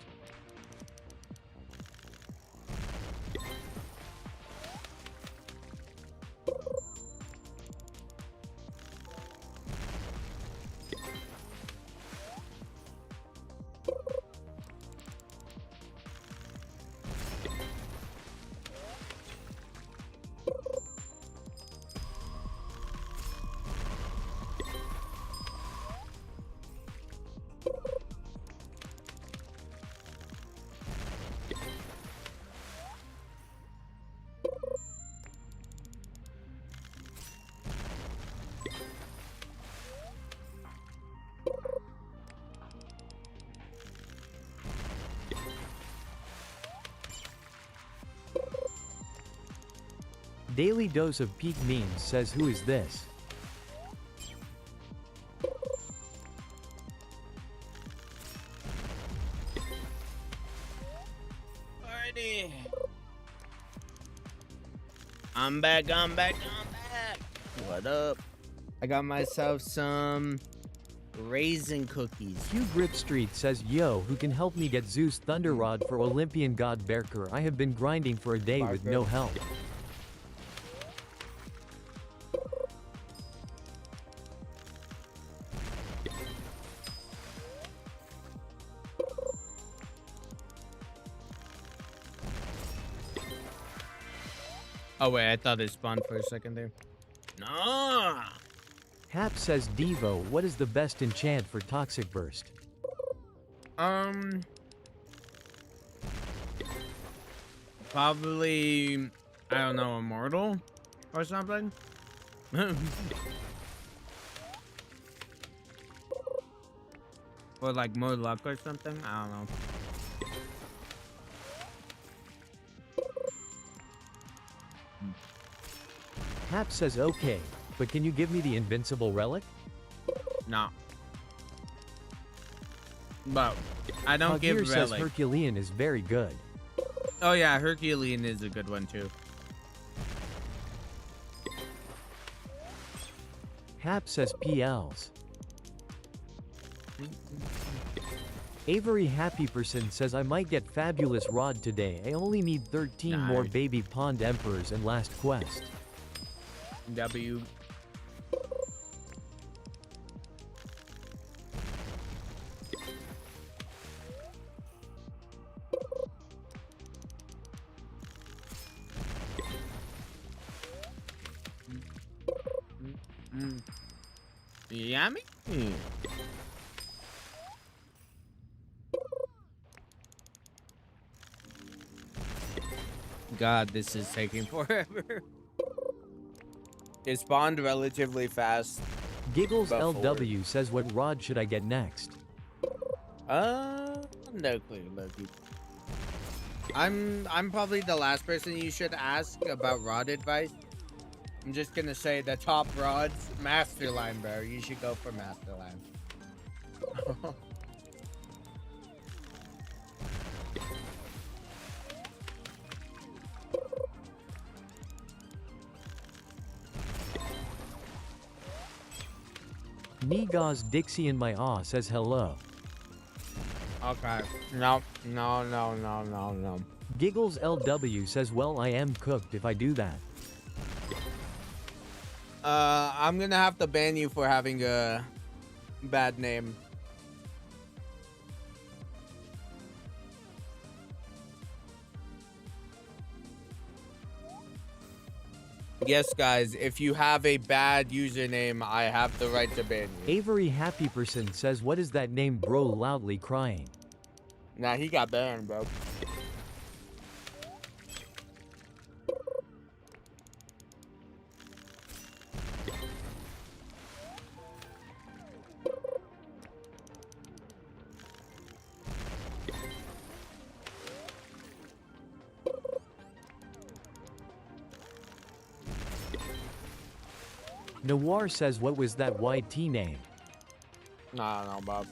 Daily Dose of Peak Memes says who is this? Alrighty. I'm back. What up? I got myself some raisin cookies. Hugh Grip Street says yo, who can help me get Zeus Thunder Rod for Olympian God Berker? I have been grinding for a day with no help. Oh wait, I thought it spawned for a second there. No. Hap says Devo, what is the best enchant for Toxic Burst? Probably, I don't know, Immortal or something. Or like more luck or something. I don't know. Hap says okay, but can you give me the invincible relic? No. But I don't give Hagir says relic. Herculean is very good. Oh yeah, Herculean is a good one too. Hap says PLs. Avery Happyperson says I might get Fabulous Rod today. I only need 13 more Nice. baby pond emperors and last quest. W. Yummy. God, this is taking forever. It spawned relatively fast. Giggles About LW says what rod should I get next? No clue, Loki. I'm probably the last person you should ask about rod advice. I'm just gonna say the top rods, Masterline, bro. You should go for Masterline. Negaz Dixie in my awe says hello. Okay. No. Giggles LW says well I am cooked if I do that. I'm gonna have to ban you for having a bad name. Yes, guys, if you have a bad username, I have the right to ban you. Avery Happyperson says what is that name bro loudly crying? Nah, he got banned, bro. Noir says what was that YT name? Nah, no, Bob.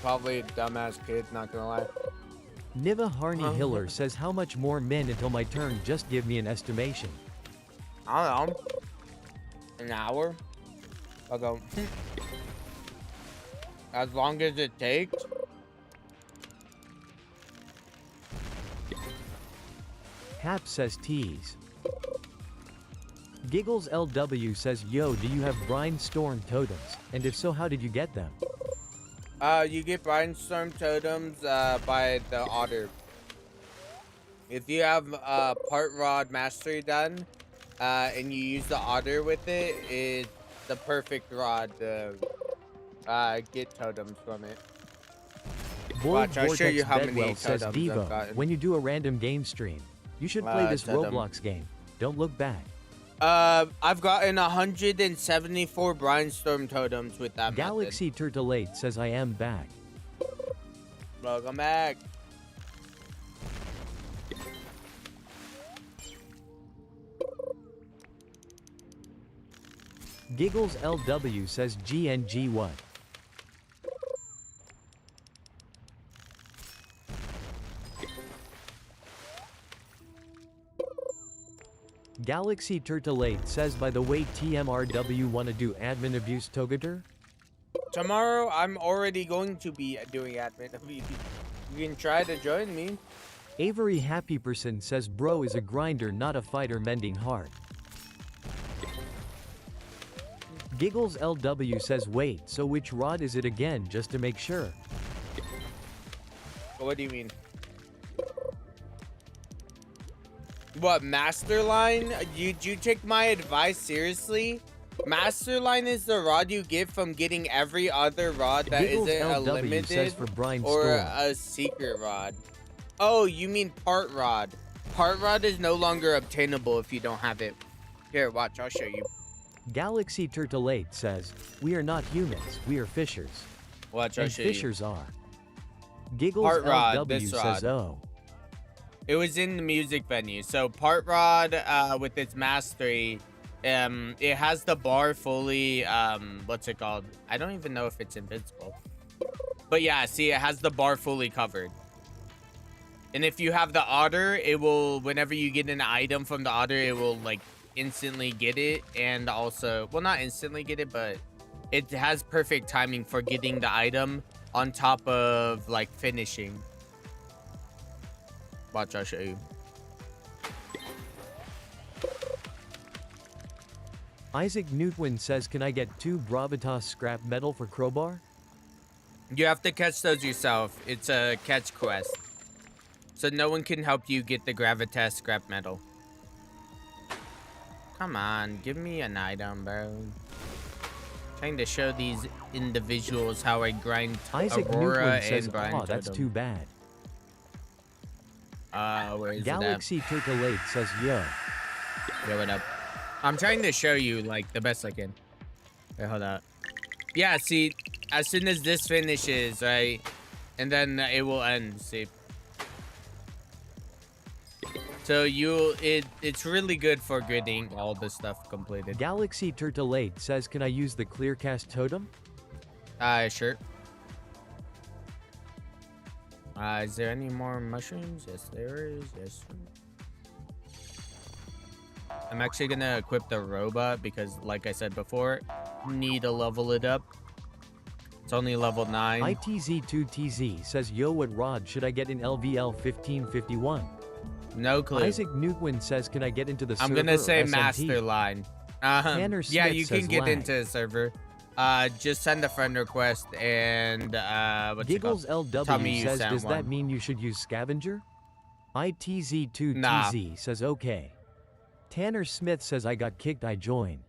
Probably a dumbass kid, not gonna lie. Niva Harney Hiller says how much more min until my turn, just give me an estimation. I don't know. An hour? I'll go. As long as it takes. Hap says tease. Giggles LW says yo, do you have brainstorm totems? And if so, how did you get them? You get brainstorm totems by the otter. If you have part rod mastery done, and you use the otter with it, it's the perfect rod to get totems from it. Watch, I'll show you how many says totems I've Devo, gotten. when you do a random game stream, you should play this totem. Roblox game. Don't look back. I've gotten 174 brainstorm totems with that Galaxy Turtle 8 says I am back. method. Welcome back. Giggles LW says GNG what? Galaxy Turtle 8 says by the way TMRW wanna do admin abuse Togator? Tomorrow, I'm already going to be doing admin. You can try to join me. Avery Happy Person says bro is a grinder not a fighter mending heart. Giggles LW says wait, so which rod is it again just to make sure? What do you mean? What, Masterline? You take my advice seriously? Masterline is the rod you get from getting every other rod that Giggles isn't a LW limited says for Brian or Storm. a secret rod. Oh, you mean part rod. Part rod is no longer obtainable if you don't have it. Here, watch, I'll show you. Galaxy Turtle 8 says, we are not humans, we are fishers. Watch, I'll And show you. fishers are. Giggles Part rod, LW this says rod. oh. It was in the music venue. So part rod with its mastery, it has the bar fully, what's it called? I don't even know if it's invincible. But yeah, see, it has the bar fully covered. And if you have the otter, it will, whenever you get an item from the otter, it will like instantly get it. And also, well, not instantly get it, but it has perfect timing for getting the item on top of like finishing. Watch, I'll show you. Isaac Newtwin says can I get 2 Bravitas scrap metal for crowbar? You have to catch those yourself. It's a catch quest. So no one can help you get the Gravitas scrap metal. Come on, give me an item, bro. Trying to show these individuals how I grind Isaac Aurora Newtwin says, and grind oh, that's totem. too bad. Where is Galaxy Turtle 8 says yo. it at? Yo, what up? I'm trying to show you, like, the best I can. Wait, hold up. Yeah, see, as soon as this finishes, right? And then it will end, see? So it's really good for getting all the stuff completed. Galaxy Turtle 8 says can I use the Clearcast totem? Sure. Is there any more mushrooms? Yes, there is. Yes. I'm actually gonna equip the robot because, like I said before, need to level it up. It's only level 9. ITZ2TZ says yo, what rod should I get in LVL 1551? No clue. Isaac Newtwin says can I get into the server? I'm gonna say or SMT? Masterline. Tanner Yeah, Smith you can says get lag. into the server. Just send a friend request and what's it called? Giggles Tell me LW you says sent does that one. mean you should use scavenger? ITZ2TZ Nah. says okay. Tanner Smith says I got kicked, I join.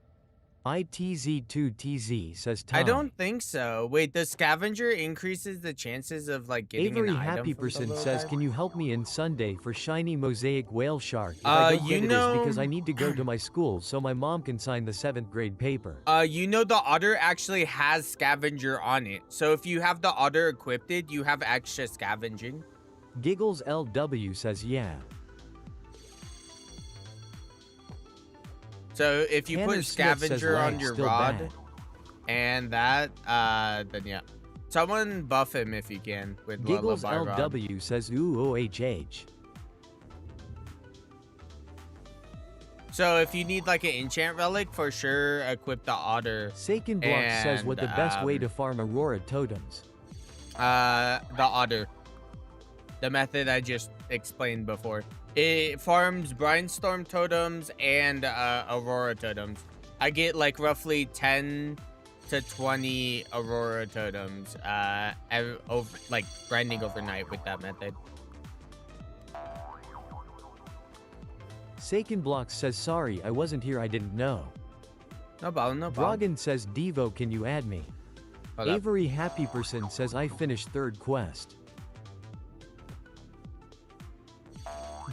ITZ2TZ says Ty. I don't think so. Wait, the scavenger increases the chances of like getting Avery an item Happy from the Person little says, guy? can you help me in Sunday for shiny mosaic whale shark? If I don't you get it is because know- I need to go to my school so my mom can sign the 7th grade paper. You know the otter actually has scavenger on it. So if you have the otter equipped, you have extra scavenging. Giggles LW says yeah. So if you Tanner put Smith says scavenger on lag your still rod bad. and that, then yeah. Someone buff him if you can with Giggles Lullaby Rod. LW says ooh OHH. So if you need like an enchant relic, for sure equip the otter. Saken Block says what the And, best way to farm Aurora totems. The otter. The method I just explained before. It farms brainstorm totems and aurora totems. I get like roughly 10 to 20 aurora totems like grinding overnight with that method. Saken Block says sorry I wasn't here I didn't know. No problem, no problem. Dragon says Devo can you add me? Hold up. Avery Happy Person says I finished 3rd quest.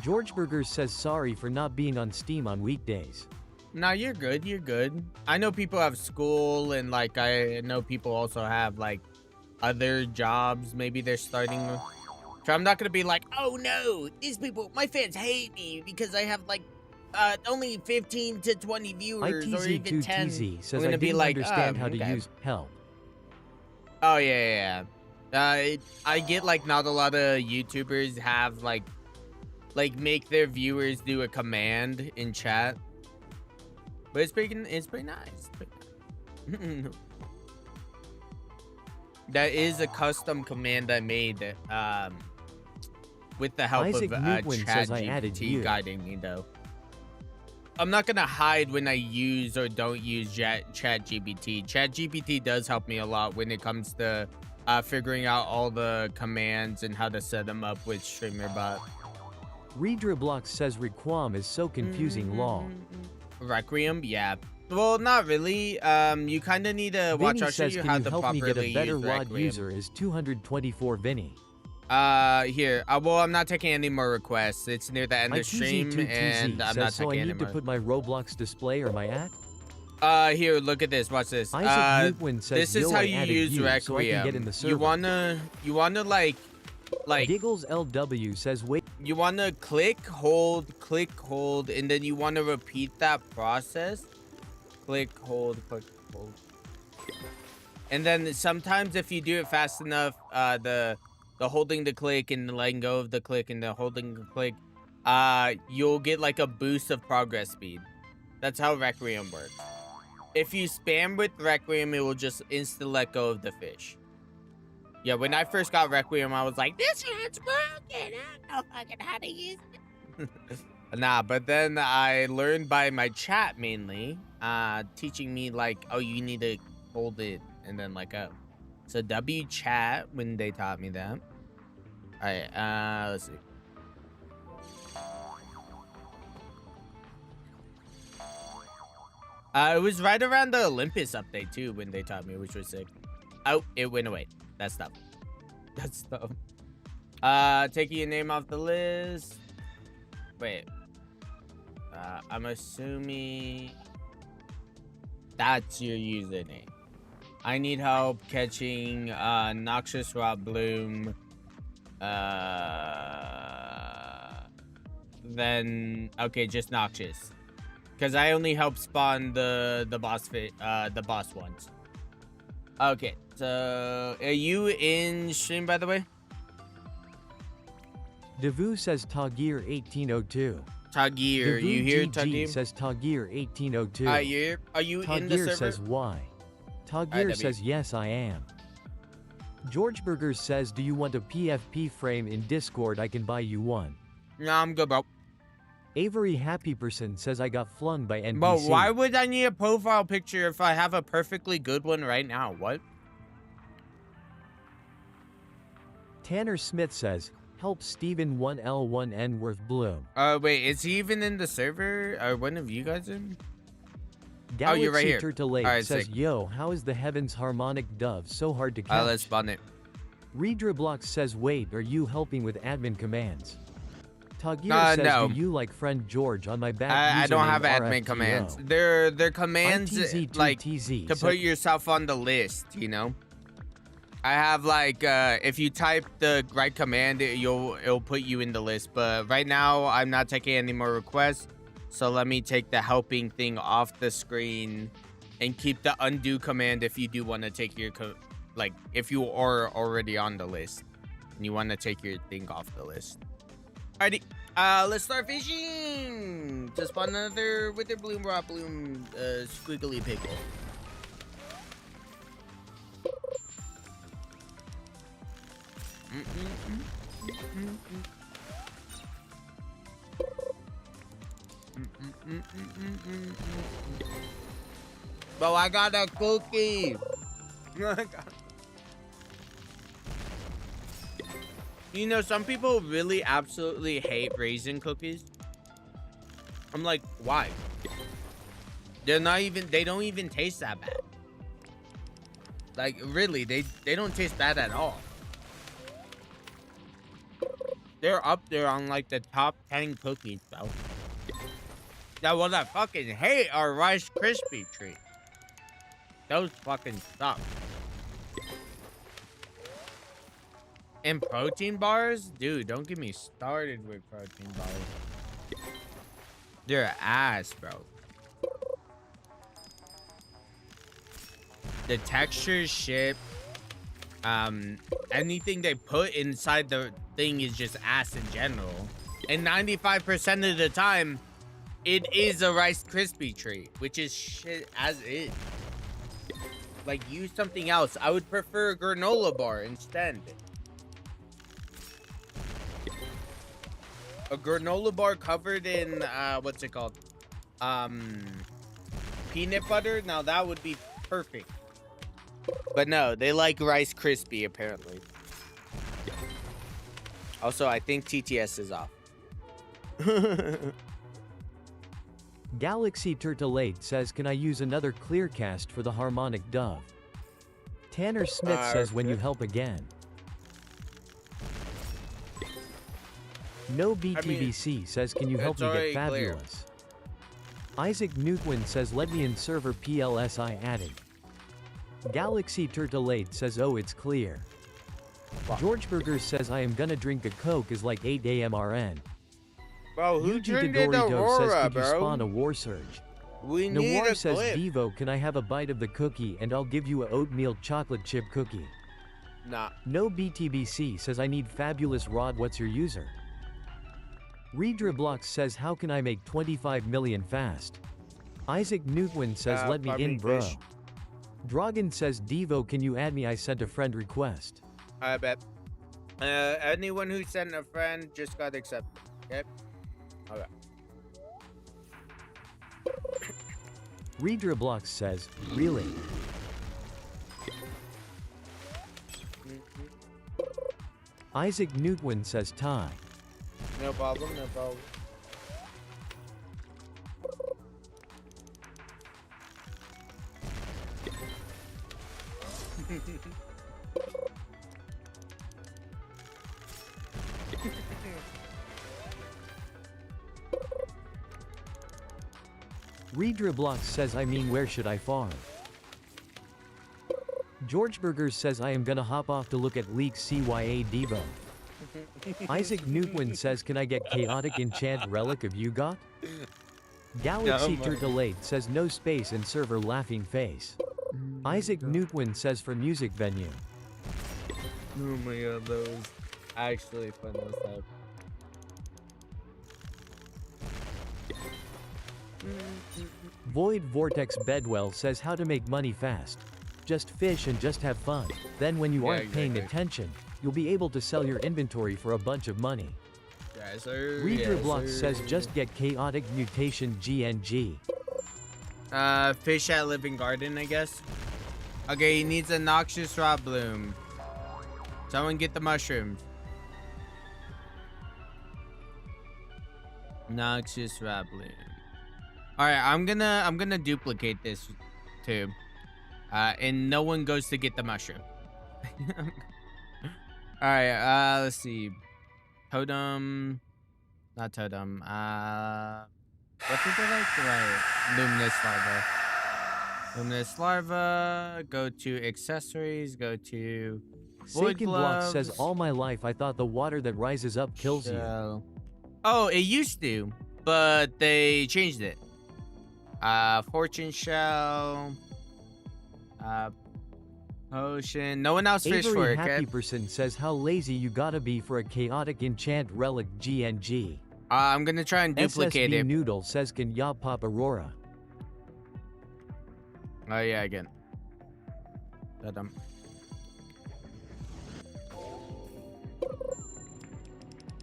George Burgers says sorry for not being on Steam on weekdays. No, you're good, you're good. I know people have school and like I know people also have like other jobs maybe they're starting. So I'm not gonna be like, oh no, these people, my fans hate me because I have like only 15 to 20 viewers or even 10. ITZ2TZ I'm says gonna I be didn't like, understand how to okay. use help. Oh yeah. I get like not a lot of YouTubers have like make their viewers do a command in chat, but it's pretty nice. That is a custom command I made with the help Isaac of Newtwin says I added ChatGPT you. guiding me though. I'm not gonna hide when I use or don't use ChatGPT. ChatGPT does help me a lot when it comes to figuring out all the commands and how to set them up with StreamerBot. Redriblox says Requam is so confusing lol. Requiem, yeah. Well, not really. You kind of need to watch. Vinny I'll show says you can how you to help me get properly a better use rod Requiem. user is 224 Vinny. Here. Well, I'm not taking any more requests. It's near the end of stream, and I'm says not so taking I any need to more. put my Roblox display or my at? Here, look at this. Watch this. Isaac Newtwin says This is yo, how I you added use you, Requiem. so I can get in the server. You wanna like Giggles LW says wait. you wanna click, hold, and then you wanna repeat that process. Click, hold, and then sometimes if you do it fast enough, the holding the click and the letting go of the click and the holding the click, you'll get like a boost of progress speed. That's how Requiem works. If you spam with Requiem, it will just instant let go of the fish. Yeah, when I first got Requiem, I was like, this one's broken. I don't know fucking how to use it. Nah, but then I learned by my chat mainly, teaching me like, oh, you need to hold it and then let go. So W chat when they taught me that. All right, let's see. It was right around the Olympus update too when they taught me, which was sick. Oh, it went away. That's dumb. That's dumb. Taking your name off the list. Wait. I'm assuming that's your username. I need help catching Noxious Rot Bloom. Then okay, just Noxious. Because I only help spawn the boss ones. Okay, so are you in stream by the way? Devu says Tagir 1802. Tagir, you here, Tagir? Says Tagir 1802. Are you in the server? Tagir says why. Tagir says yes I am. George Burgers says do you want a PFP frame in Discord? I can buy you one. Nah, I'm good, bro. Avery Happy Person says I got flung by NPC. But why would I need a profile picture if I have a perfectly good one right now? What? Tanner Smith says help Steven 1L1N worth Bloom. Wait, is he even in the server? Are one of you guys in? Galaxy you're right here. Turtle Alright, says, sick. yo, how is the heavens harmonic dove so hard to catch? Let's spawn it. Redriblox says, wait, are you helping with admin commands? Tagira says, no. do you like friend George on my back? I don't username have admin RFTO? commands. They're commands like ITZ2TZ to said- put yourself on the list, you know? I have like if you type the right command, it'll put you in the list. But right now I'm not taking any more requests. So let me take the helping thing off the screen and keep the undo command if you do want to take your like if you are already on the list and you want to take your thing off the list. Alrighty, let's start fishing. Just spawn another wither bloom, raw bloom, squiggly pickle. Bro, I got a cookie. You know, some people really absolutely hate raisin cookies. I'm like, why? They don't even taste that bad. Like, really, they don't taste bad at all. They're up there on like the top 10 cookies, bro. Now, what I fucking hate are Rice Krispie treats. Those fucking suck. And protein bars? Dude, don't get me started with protein bars. They're ass, bro. The texture shit. Anything they put inside the thing is just ass in general. And 95% of the time, it is a Rice Krispie treat, which is shit as is. Like, use something else. I would prefer a granola bar instead. A granola bar covered in, what's it called? Peanut butter? Now, that would be perfect. But no, they like Rice Krispie, apparently. Also, I think TTS is off. Galaxy Turtle 8 says, can I use another clearcast for the harmonic dove? Tanner Smith says, when you help again. No BTBC says, can you help it's me get already clear. fabulous? Isaac Newtwin says, let me in server PLSI added. Galaxy Turtle 8 says, oh, it's clear. George Burgers says, I am gonna drink a Coke is like 8 AMRN. Bro, who UG turned into Dorido says, Aurora, could you bro? spawn a war surge? We need Noir a says, clip. Devo, can I have a bite of the cookie and I'll give you a oatmeal chocolate chip cookie? Nah. No BTBC says, I need fabulous rod, what's your user? Redriblox says, how can I make 25 million fast? Isaac Newtwin says, let me in, farming bro. fish. Dragon says, Devo, can you add me? I sent a friend request. I bet. Anyone who sent a friend just got accepted. Okay? Okay. Redriblox says, really? Isaac Newtwin says, tie. No problem, no problem. Redriblox says, I mean, where should I farm? George Burgers says, I am gonna hop off to look at leaks CYA Devo. Isaac Newtwin says, can I get chaotic enchant relic of you got? Galaxy No, Turtle 8 says, no space in server laughing face. Isaac Newtwin says, for music venue. Oh my god, that was actually fun as hell. Void Vortex Bedwell says, how to make money fast. Just fish and just have fun. Then when you Yeah, aren't paying exactly. attention, you'll be able to sell your inventory for a bunch of money. Yes, sir. Redriblox yes, says, sir. just get chaotic mutation GNG. Fish at Living Garden, I guess. Okay, he needs a noxious raw bloom. Someone get the mushrooms. Noxious raw bloom. All right, I'm gonna duplicate this too, and no one goes to get the mushroom. All right, let's see. Totem, not totem. What did they like? Right, luminous larva. Luminous larva. Go to accessories. Go to void Saken Block gloves. says, all my life I thought the water that rises up kills you. Shell. Oh, it used to, but they changed it. Fortune shell. Potion. No one else fished for Avery it, Happy kid. Person says, how lazy you gotta be for a chaotic enchant relic GNG. I'm gonna try and duplicate SSB it. Noodle says, can ya pop Aurora? Oh yeah, again. Ta-dum.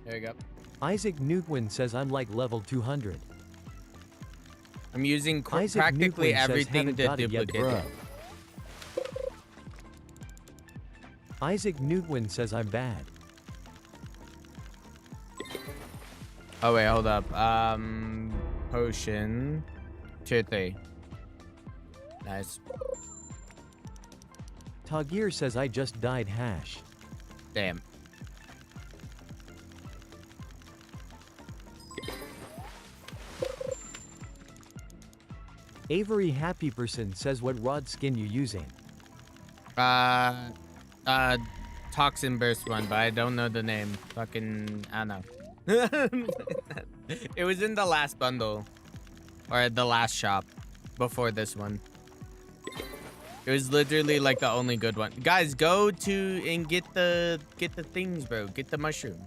There you go. Isaac Newtwin says, I'm like level 200. I'm using Isaac practically Newtwin says, everything haven't to got it yet, duplicate bruh. it. Isaac Newtwin says, I'm bad. Oh wait, hold up. Potion. Tier 3. Nice. Tagir says, I just died hash. Damn. Avery Happy Person says, what rod skin you using? Toxin burst one, but I don't know the name. Fucking, I don't know. It was in the last bundle, or the last shop before this one. It was literally like the only good one. Guys, go to and get the things, bro. Get the mushrooms.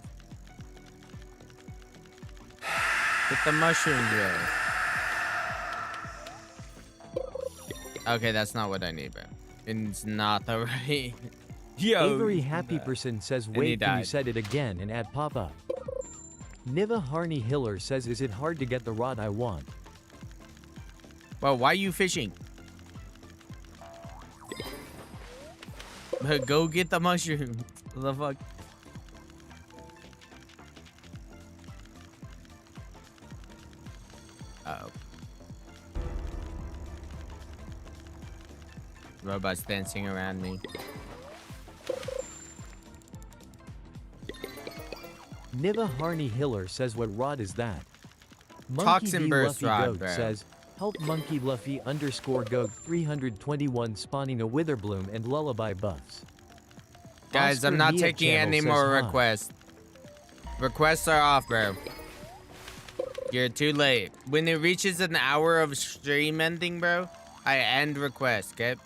Get the mushrooms, bro. Okay, that's not what I need, bro. It's not the right. Yo. Avery Happy Person says, he wait, can you died. set it again and add pop-up? Niva Harney Hiller says, is it hard to get the rod I want? Well, why are you fishing? Go get the mushrooms. What the fuck? Uh-oh. Robots dancing around me. Niva Harney Hiller says, what rod is that? Toxin D. burst Luffy rod, Goat bro. says, help Monkey Luffy _Goat 321 spawning a Witherbloom and lullaby buffs. Guys, Oscar I'm not Nia taking Channel any says, more hi. requests. Requests are off, bro. You're too late. When it reaches an hour of stream ending, bro, I end requests, okay?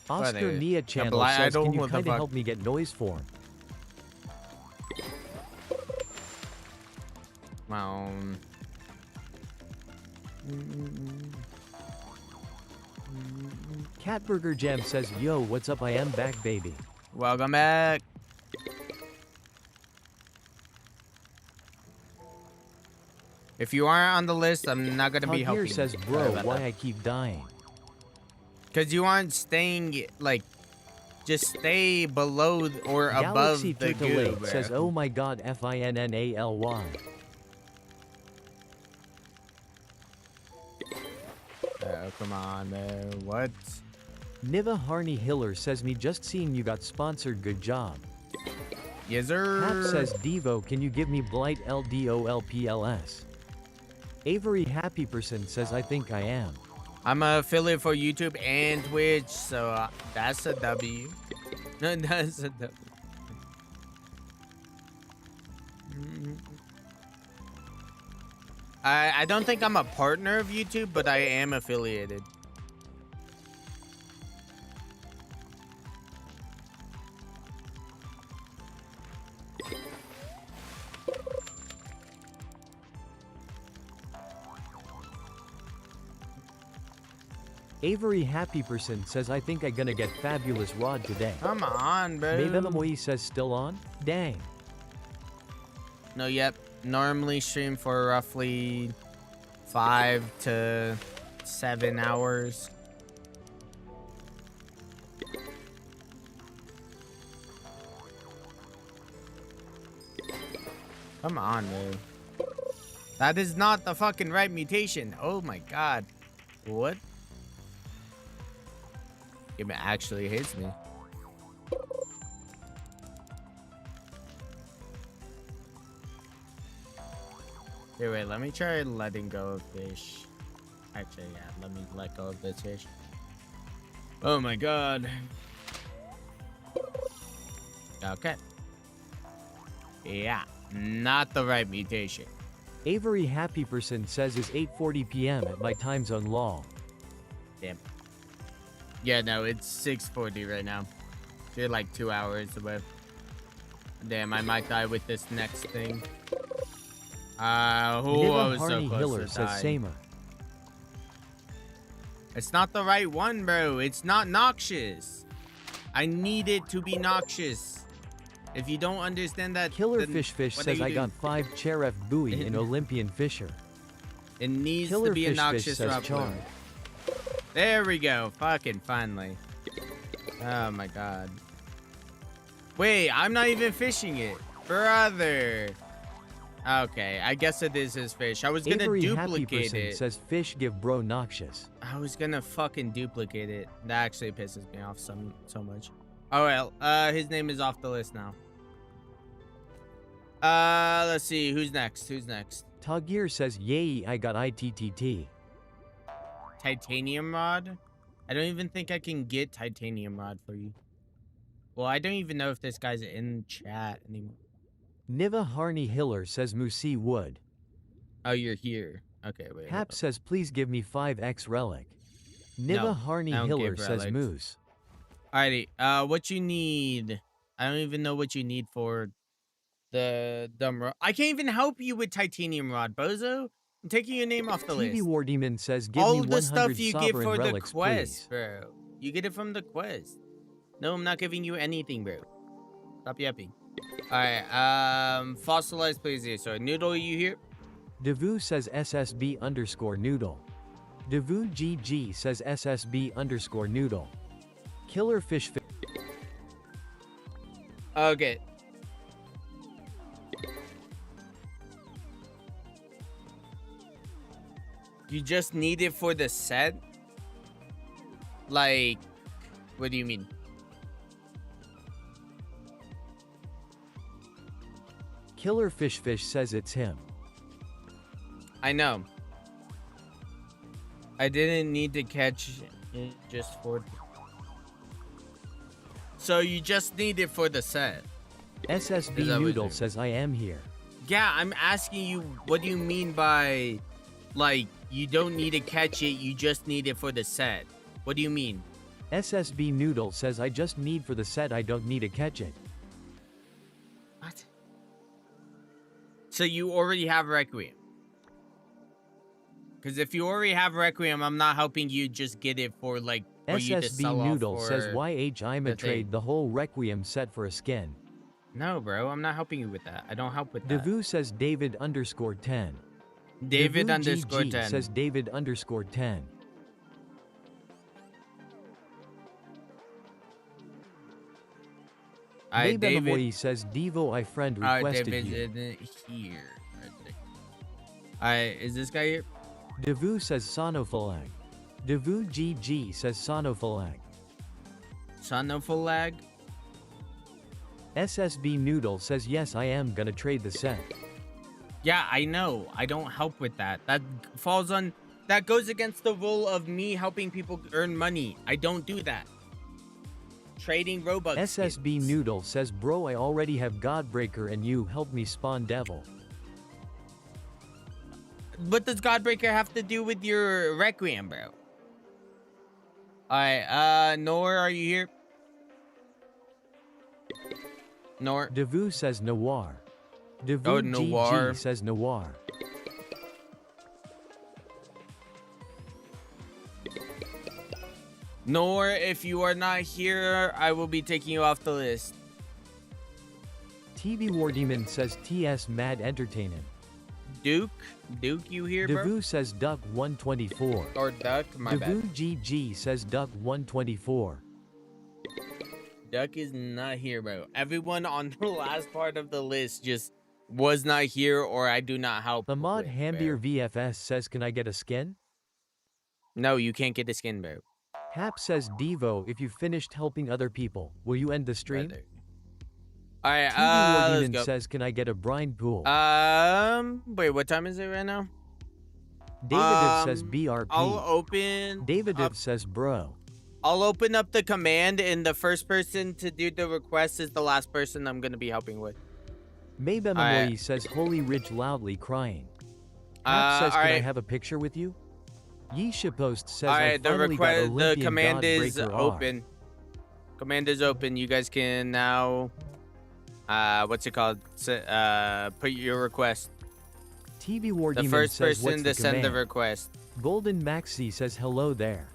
Oscar they- Nia a Channel blind says, idol? can you What the kinda fuck? help me get noise form? Catburger Jam says, yo, what's up, I am back, baby. Welcome back. If you aren't on the list, I'm not gonna be Tagir helping. says, bro, why I keep dying? Because you aren't staying, like, just stay below or above Galaxy the goo, Tutelate bro. says, oh my god, FINNALY. Oh, come on, man. What? Niva Harney Hiller says, me just seeing you got sponsored, good job. Yes, sir. Hap says, Devo, can you give me Blight LDOLPLS? Avery Happy Person says, I think I am. I'm an affiliate for YouTube and Twitch, so that's a W. No, that's a W. I don't think I'm a partner of YouTube, but I am affiliated. Avery Happy Person says, I think I gonna get fabulous rod today. Come on, bro. Mavemoy says, still on? Dang. No, yep. Normally stream for roughly 5 to 7 hours. Come on, man. That is not the fucking right mutation. Oh my god. What? It actually hits me. Here, wait, let me try letting go of fish. Actually, yeah, let me let go of this fish. Oh my god. Okay. Yeah, not the right mutation. Avery Happyperson says it's 8:40 p.m. at my time zone lol. Damn. Yeah, no, it's 6:40 right now. So you're like 2 hours away. Damn, I might die with this next thing. I was so Harney close Hiller to says dying. Samer. It's not the right one, bro. It's not noxious. I need it to be noxious. If you don't understand that, Killer then Fish what says are I you got doing? 5 Cheref buoy in Olympian Fisher. It needs Killer to be a Fish noxious says rock Charm. balloon. There we go. Fucking finally. Oh my god. Wait, I'm not even fishing it. Brother. Okay, I guess it is his fish. I was gonna Avery duplicate Happyperson it. says fish give bro noxious. I was gonna fucking duplicate it. That actually pisses me off so much. Oh well, his name is off the list now. Let's see, who's next? Tagir says yay I got ITTT. Titanium rod? I don't even think I can get titanium rod for you. Well, I don't even know if this guy's in chat anymore. Niva Harney Hiller says Moosey Wood. Oh, you're here. Okay, wait. Hap says please give me 5x relic. Niva No, Harney I don't Hiller give says relics. moose. Alrighty, what you need? I don't even know what you need for the dumb rod. I can't even help you with titanium rod, bozo. I'm taking your name off the TV list. War Demon says give All me the 100 stuff you get sovereign for the relics quest, please. bro. You get it from the quest. No, I'm not giving you anything, bro. Stop yapping. Alright, fossilized plesiosaur. Noodle, you here? Devu says SSB underscore noodle. Devu GG says SSB underscore noodle. Killer Fish. Okay. You just need it for the set? Like, what do you mean? Killer Fish says it's him. I know. I didn't need to catch it just for... So you just need it for the set? Is SSB that what Noodle you- says I am here. Yeah, I'm asking you, what do you mean by, like, you don't need to catch it, you just need it for the set? What do you mean? SSB Noodle says I just need for the set I don't need to catch it. What? So you already have Requiem? Because if you already have Requiem, I'm not helping you just get it for, like, for you to SSB sell off Noodle for says YH I'ma the thing. trade the whole Requiem set for a skin. No, bro, I'm not helping you with that. I don't help with that. Devu says David underscore 10. David Devu underscore GG 10. says David underscore 10. Alright, David. David says Devo I friend requested David you. isn't here. Alright, is this guy here? Devu says Sonophalag. Devu GG says Sonophalag. Sonophalag? SSB Noodle says yes I am gonna trade the set. Yeah, I know. I don't help with that. That falls on... That goes against the rule of me helping people earn money. I don't do that. Trading Robux. SSB skins. Noodle says bro I already have Godbreaker and you help me spawn devil. What does Godbreaker have to do with your Requiem, bro? Alright, Nor, are you here? Nor. Devu says Noir. Devu Oh, Noir. GG says Noir. Nor, if you are not here, I will be taking you off the list. TV War Demon says TS Mad Entertainment. Duke, you here, bro? Devu says Duck 124. Or Duck, my Devu bad. GG says Duck 124. Duck is not here, bro. Everyone on the last part of the list just was not here or I do not help. The mod with, Hambier bear. VFS says, can I get a skin? No, you can't get the skin, bear. Hap says, Devo, if you finished helping other people, will you end the stream? Brother. All right, TV let's Demon go. says, can I get a brine pool? Wait, what time is it right now? Davidiv says, BRP. I'll open. Davidiv says, bro. I'll open up the command, and the first person to do the request is the last person I'm gonna be helping with. Maybe Alright. says, Holy Rich loudly crying. Hap says, can I have a picture with you? Yeesha Post says, I Alright, the finally got request, the Olympian command is Godbreaker R. open. Command is open. You guys can now, what's it called? Put your request. TV War The Demon first says, person what's to the send the command? request. Golden Maxi says, hello there.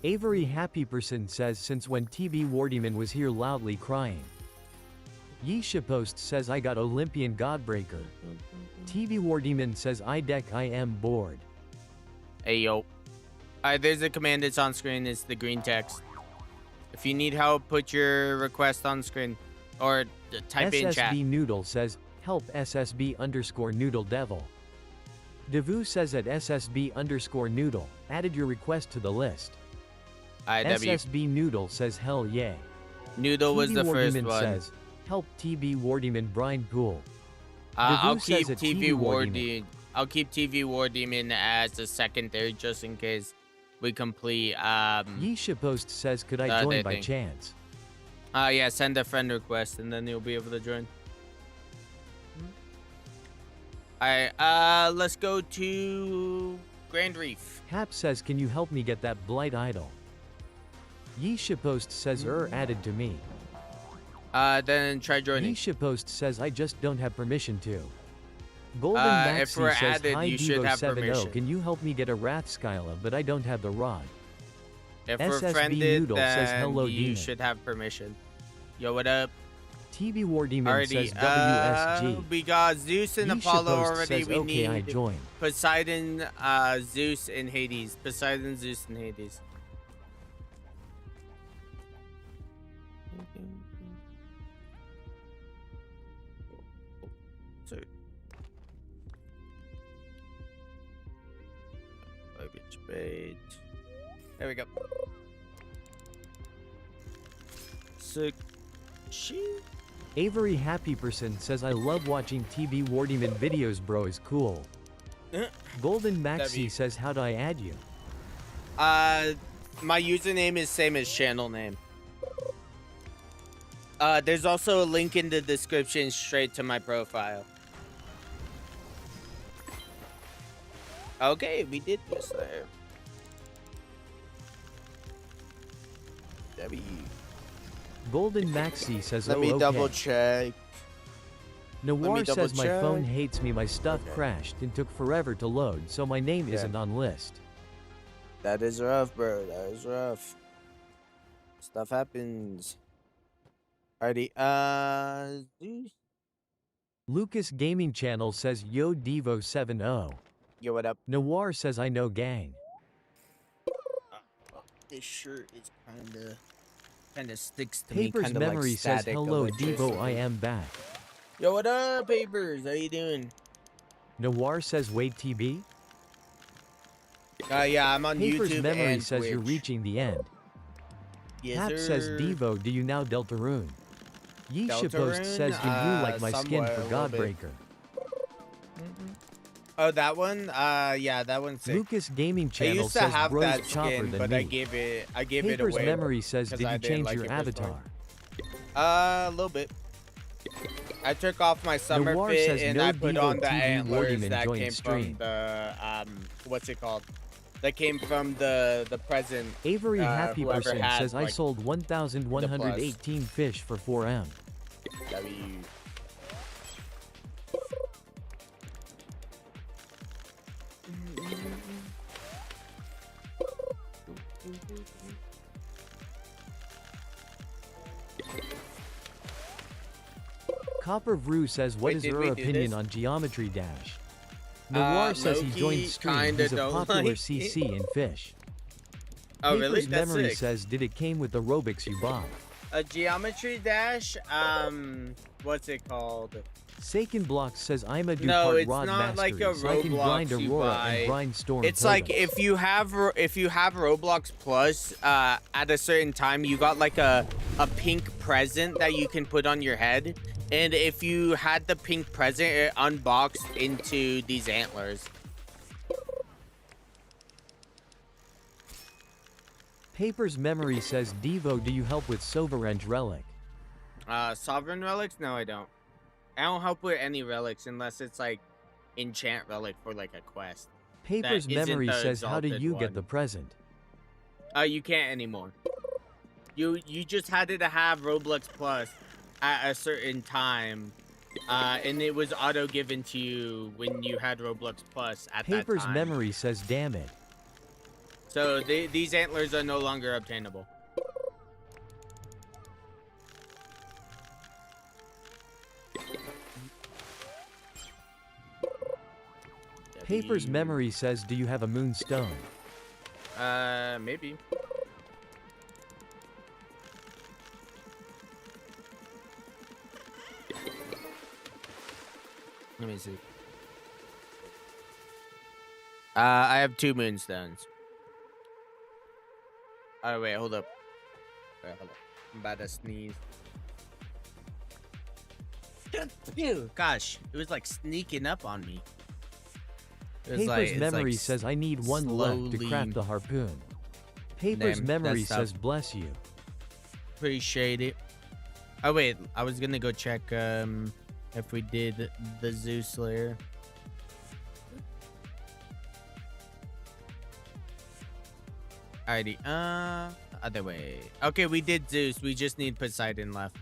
Avery Happy Person says, since when TV War Demon was here loudly crying. Yeesha Post says, I got Olympian Godbreaker. TV War Demon says, I am bored. Hey, yo. Alright, there's the command that's on screen. It's the green text. If you need help, put your request on screen. Or type in chat. SSB Noodle says, help SSB_Noodle Devil. Devu says at SSB_Noodle, added your request to the list. SSB Noodle says, hell yeah. Noodle was the first Demon one. says, help TB War Demon Brine Pool. I'll Devu keep says at TV War Demon. Demon. I'll keep TV War Demon as a secondary just in case we complete Yeesha Post says, could I join by chance? yeah, send a friend request and then you'll be able to join. Alright, let's go to Grand Reef. Hap says, can you help me get that Blight Idol? Yeesha Post says, added to me. Then try joining. Yeesha Post says, I just don't have permission to. Golden If Maxi we're says, added, hi you should have Devo 70, permission. can you help me get a Wrathskyla, but I don't have the rod. If we're SSB friended, Noodle then says, hello, you Demon. should have permission. Yo, what up? TV War Demon Already, says, WSG. we got Zeus and Yeesha Apollo Post already. says, We okay, I need join. Poseidon, Zeus, and Hades. Poseidon, Zeus, and Hades. So, luggage page. There we go. Sick. Shit. Avery Happy Person says, I love watching TV War Demon videos, bro is cool. Golden Maxi W. says, how do I add you? My username is same as channel name. There's also a link in the description straight to my profile. Okay, we did this there. W. Golden Maxi says, Let oh, me okay. double check. Noir double says, my phone check. hates me, my stuff crashed and took forever to load, so my name isn't on list. That is rough, bro. That is rough. Stuff happens. Alrighty, Zeus. Lucas Gaming Channel says, yo Devo 70. Yo, what up? Noir says, I know gang. This shirt is kinda sticks to me. Papers Kinda Memory like says, static hello electricity. Devo, I am back. Yo, what up, Papers? How you doing? Noir says, wait TB? Yeah, I'm on Papers YouTube Memory and says, Twitch. you're reaching the end. Yes, Hap sir. says, Devo, do you now Deltaroon? Yeesha Post Deltarune? says, you like my skin Somewhat, for a little bit. Godbreaker. Oh, that one? Yeah, that one's sick. Lucas Gaming I Channel used to says, have bro's that chopper skin, than but me. I gave it Papers away. Memory says, 'cause did I you didn't change like your it personally. avatar? A little bit. I took off my summer Noir fit says, and no I put Devo on the TV antlers Wardiman that joined came stream. from the what's it called? That came from the present. Avery Happy whoever Person had, says, I like, sold 1,118 fish for 4M. W. Copper Vrew says, what Wait, is did your we do opinion this? on Geometry Dash? Noir says he joined low-key, stream. kinda He's a don't popular like CC in fish. Oh, Papers really? That's Memory sick. says, did it came with the Robux you bought? A geometry dash. what's it called? Saken Blocks says I'm a No, Dupart it's Rod not like Mastery, a so I can grind Roblox you Aurora buy. and grind Storm It's like Totems. if you have Roblox Plus, at a certain time you got like a pink present that you can put on your head, and if you had the pink present, it unboxed into these antlers. Papers Memory says Devo, do you help with Sovereign Relic? Sovereign relics? No, I don't. I don't help with any relics unless it's like enchant relic for like a quest. Papers That isn't Memory the says how do exalted you one. get the present? You can't anymore. You just had to have Roblox Plus at a certain time, and it was auto given to you when you had Roblox Plus at Papers that time. Memory says damn it. So these antlers are no longer obtainable. Papers Memory says do you have a moonstone? Maybe. Let me see. I have 2 moonstones. Oh, wait, hold up. Wait, hold up. I'm about to sneeze. Ew, gosh, it was like sneaking up on me. It was Papers it's Memory like says I need one left to craft slowly- the harpoon. Papers Damn, Memory that's tough. says bless you. Appreciate it. Oh wait, I was gonna go check if we did the Zoo Slayer. Alrighty, other way. Okay, we did Zeus. We just need Poseidon left.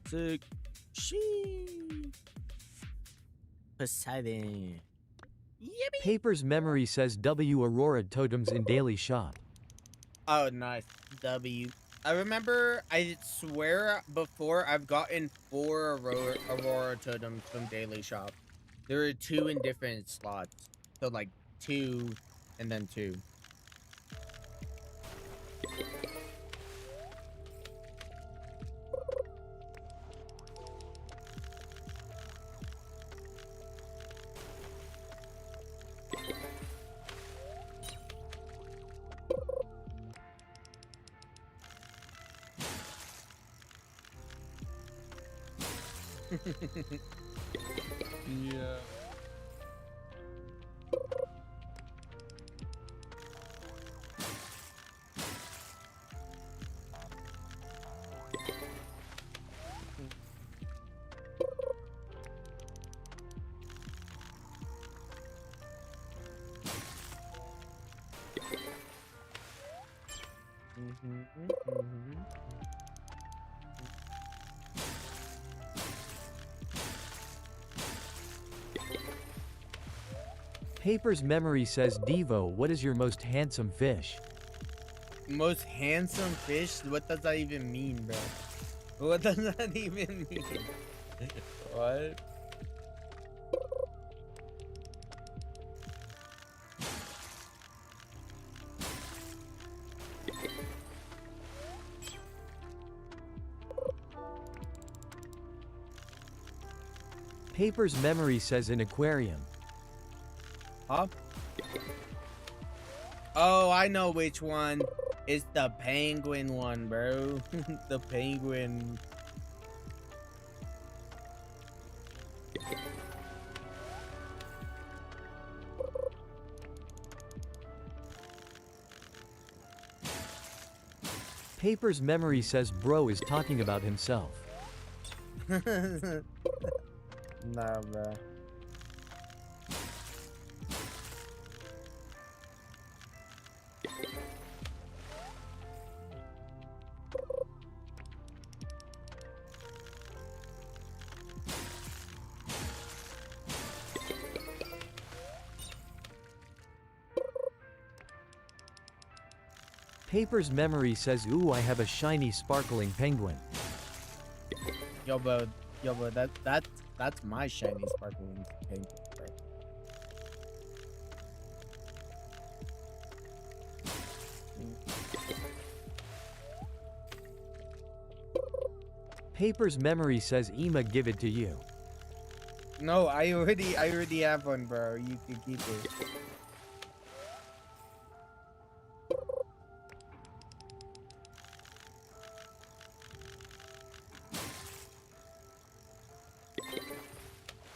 Sick. Shee. Poseidon. Yippee. Papers Memory says W Aurora totems in daily shop. Oh, nice. W. I remember, I swear before I've gotten 4 Aurora totems from Daily Shop. There were 2 in different slots. So like 2 and then 2. Yeah. Papers Memory says Devo, what is your most handsome fish? Most handsome fish? What does that even mean, bro? What does that even mean? What? Papers Memory says an aquarium. Huh? Oh, I know which one. It's the penguin one, bro. The penguin. Papers Memory says bro is talking about himself. Nah, bro. Papers Memory says ooh I have a shiny sparkling penguin. Yo, bro, that's my shiny sparkling penguin, bro. Paper's memory says Ema give it to you. No, I already have one, bro. You can keep it.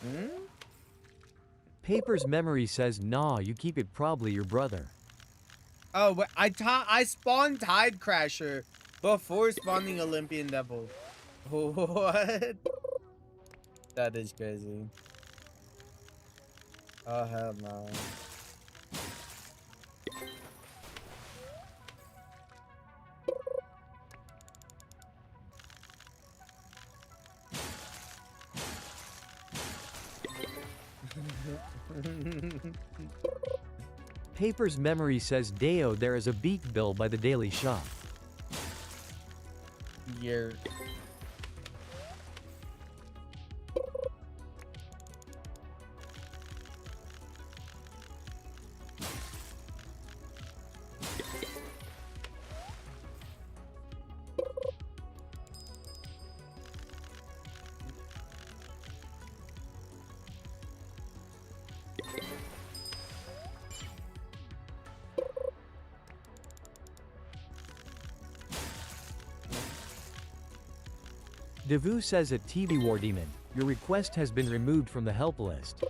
Hmm? Paper's memory says nah, you keep it, probably your brother. Oh, but I spawned Tide Crasher before spawning Olympian Devil. What? That is crazy. Oh hell no. Paper's memory says Deo, there is a beak bill by the daily shop. Year. Devu says at TV War Demon, your request has been removed from the help list.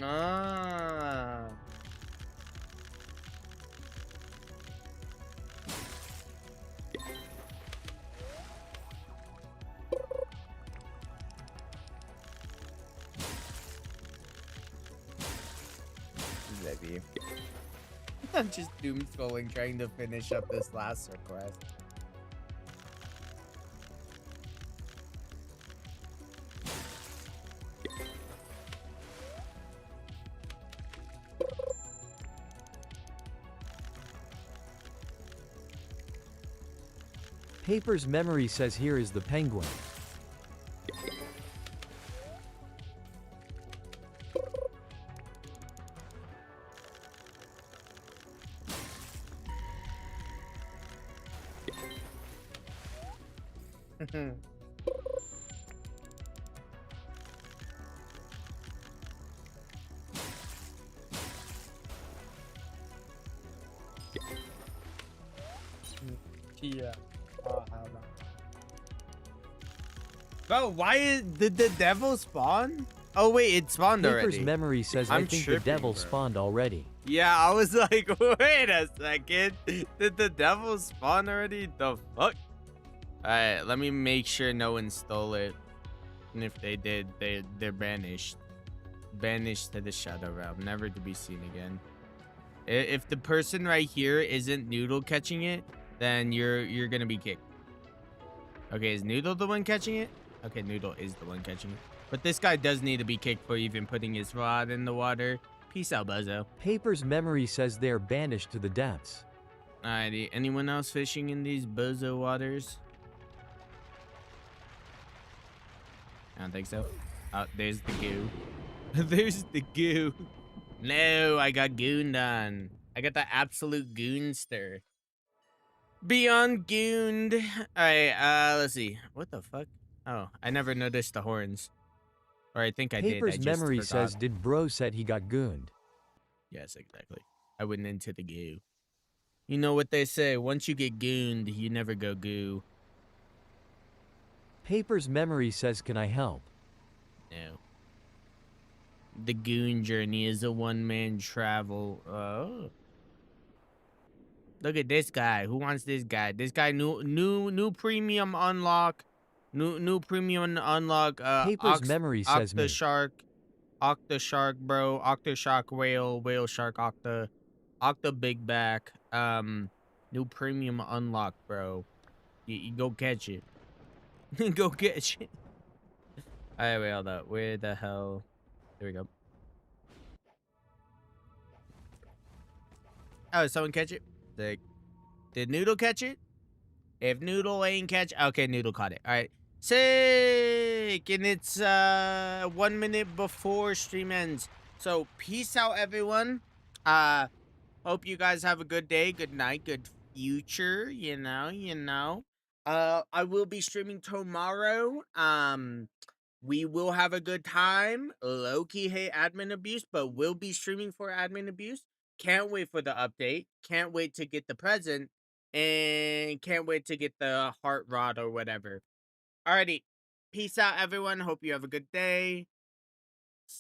Ah. Maybe. I'm just doom scrolling trying to finish up this last request. Paper's memory says here is the penguin. Yeah. Oh, hell no. Bro, did the devil spawn? Oh wait, it spawned Paper's already. memory says I I'm think tripping, the devil bro. spawned already. Yeah, I was like, wait a second. Did the devil spawn already? The fuck? Alright, let me make sure no one stole it. And if they did, they're banished. Banished to the shadow realm, never to be seen again. If the person right here isn't Noodle catching it, then you're gonna be kicked. Okay, is Noodle the one catching it? Okay, Noodle is the one catching it. But this guy does need to be kicked for even putting his rod in the water. Peace out, Buzzo. Paper's memory says they are banished to the depths. Alrighty, anyone else fishing in these Bozo waters? I don't think so. Oh, there's the goo. There's the goo. No, I got gooned on. I got the absolute goonster. Beyond gooned. Alright, let's see. What the fuck? Oh, I never noticed the horns. Or I think I did. Paper's I just memory forgot. says did bro said he got gooned. Yes, exactly. I went into the goo. You know what they say, once you get gooned, you never go goo. Paper's memory says can I help? No. The goon journey is a one-man travel. Oh. Look at this guy. Who wants this guy? This guy new premium unlock. New premium unlock. Paper's memory says me. Octa shark, bro. Octa shark whale shark octa big back. New premium unlock, bro. You go catch it. Go catch it. Alright, wait, hold up. Where the hell? There we go. Oh, someone catch it? Did Noodle catch it? If Noodle ain't catch, okay, Noodle caught it. All right, sick. And it's 1 minute before stream ends, So peace out, everyone. Hope you guys have a good day, good night, good future. You know. I will be streaming tomorrow. We will have a good time. Low-key hate admin abuse, but we'll be streaming for admin abuse. Can't wait for the update. Can't wait to get the present. And can't wait to get the heart rod or whatever. Alrighty. Peace out, everyone. Hope you have a good day.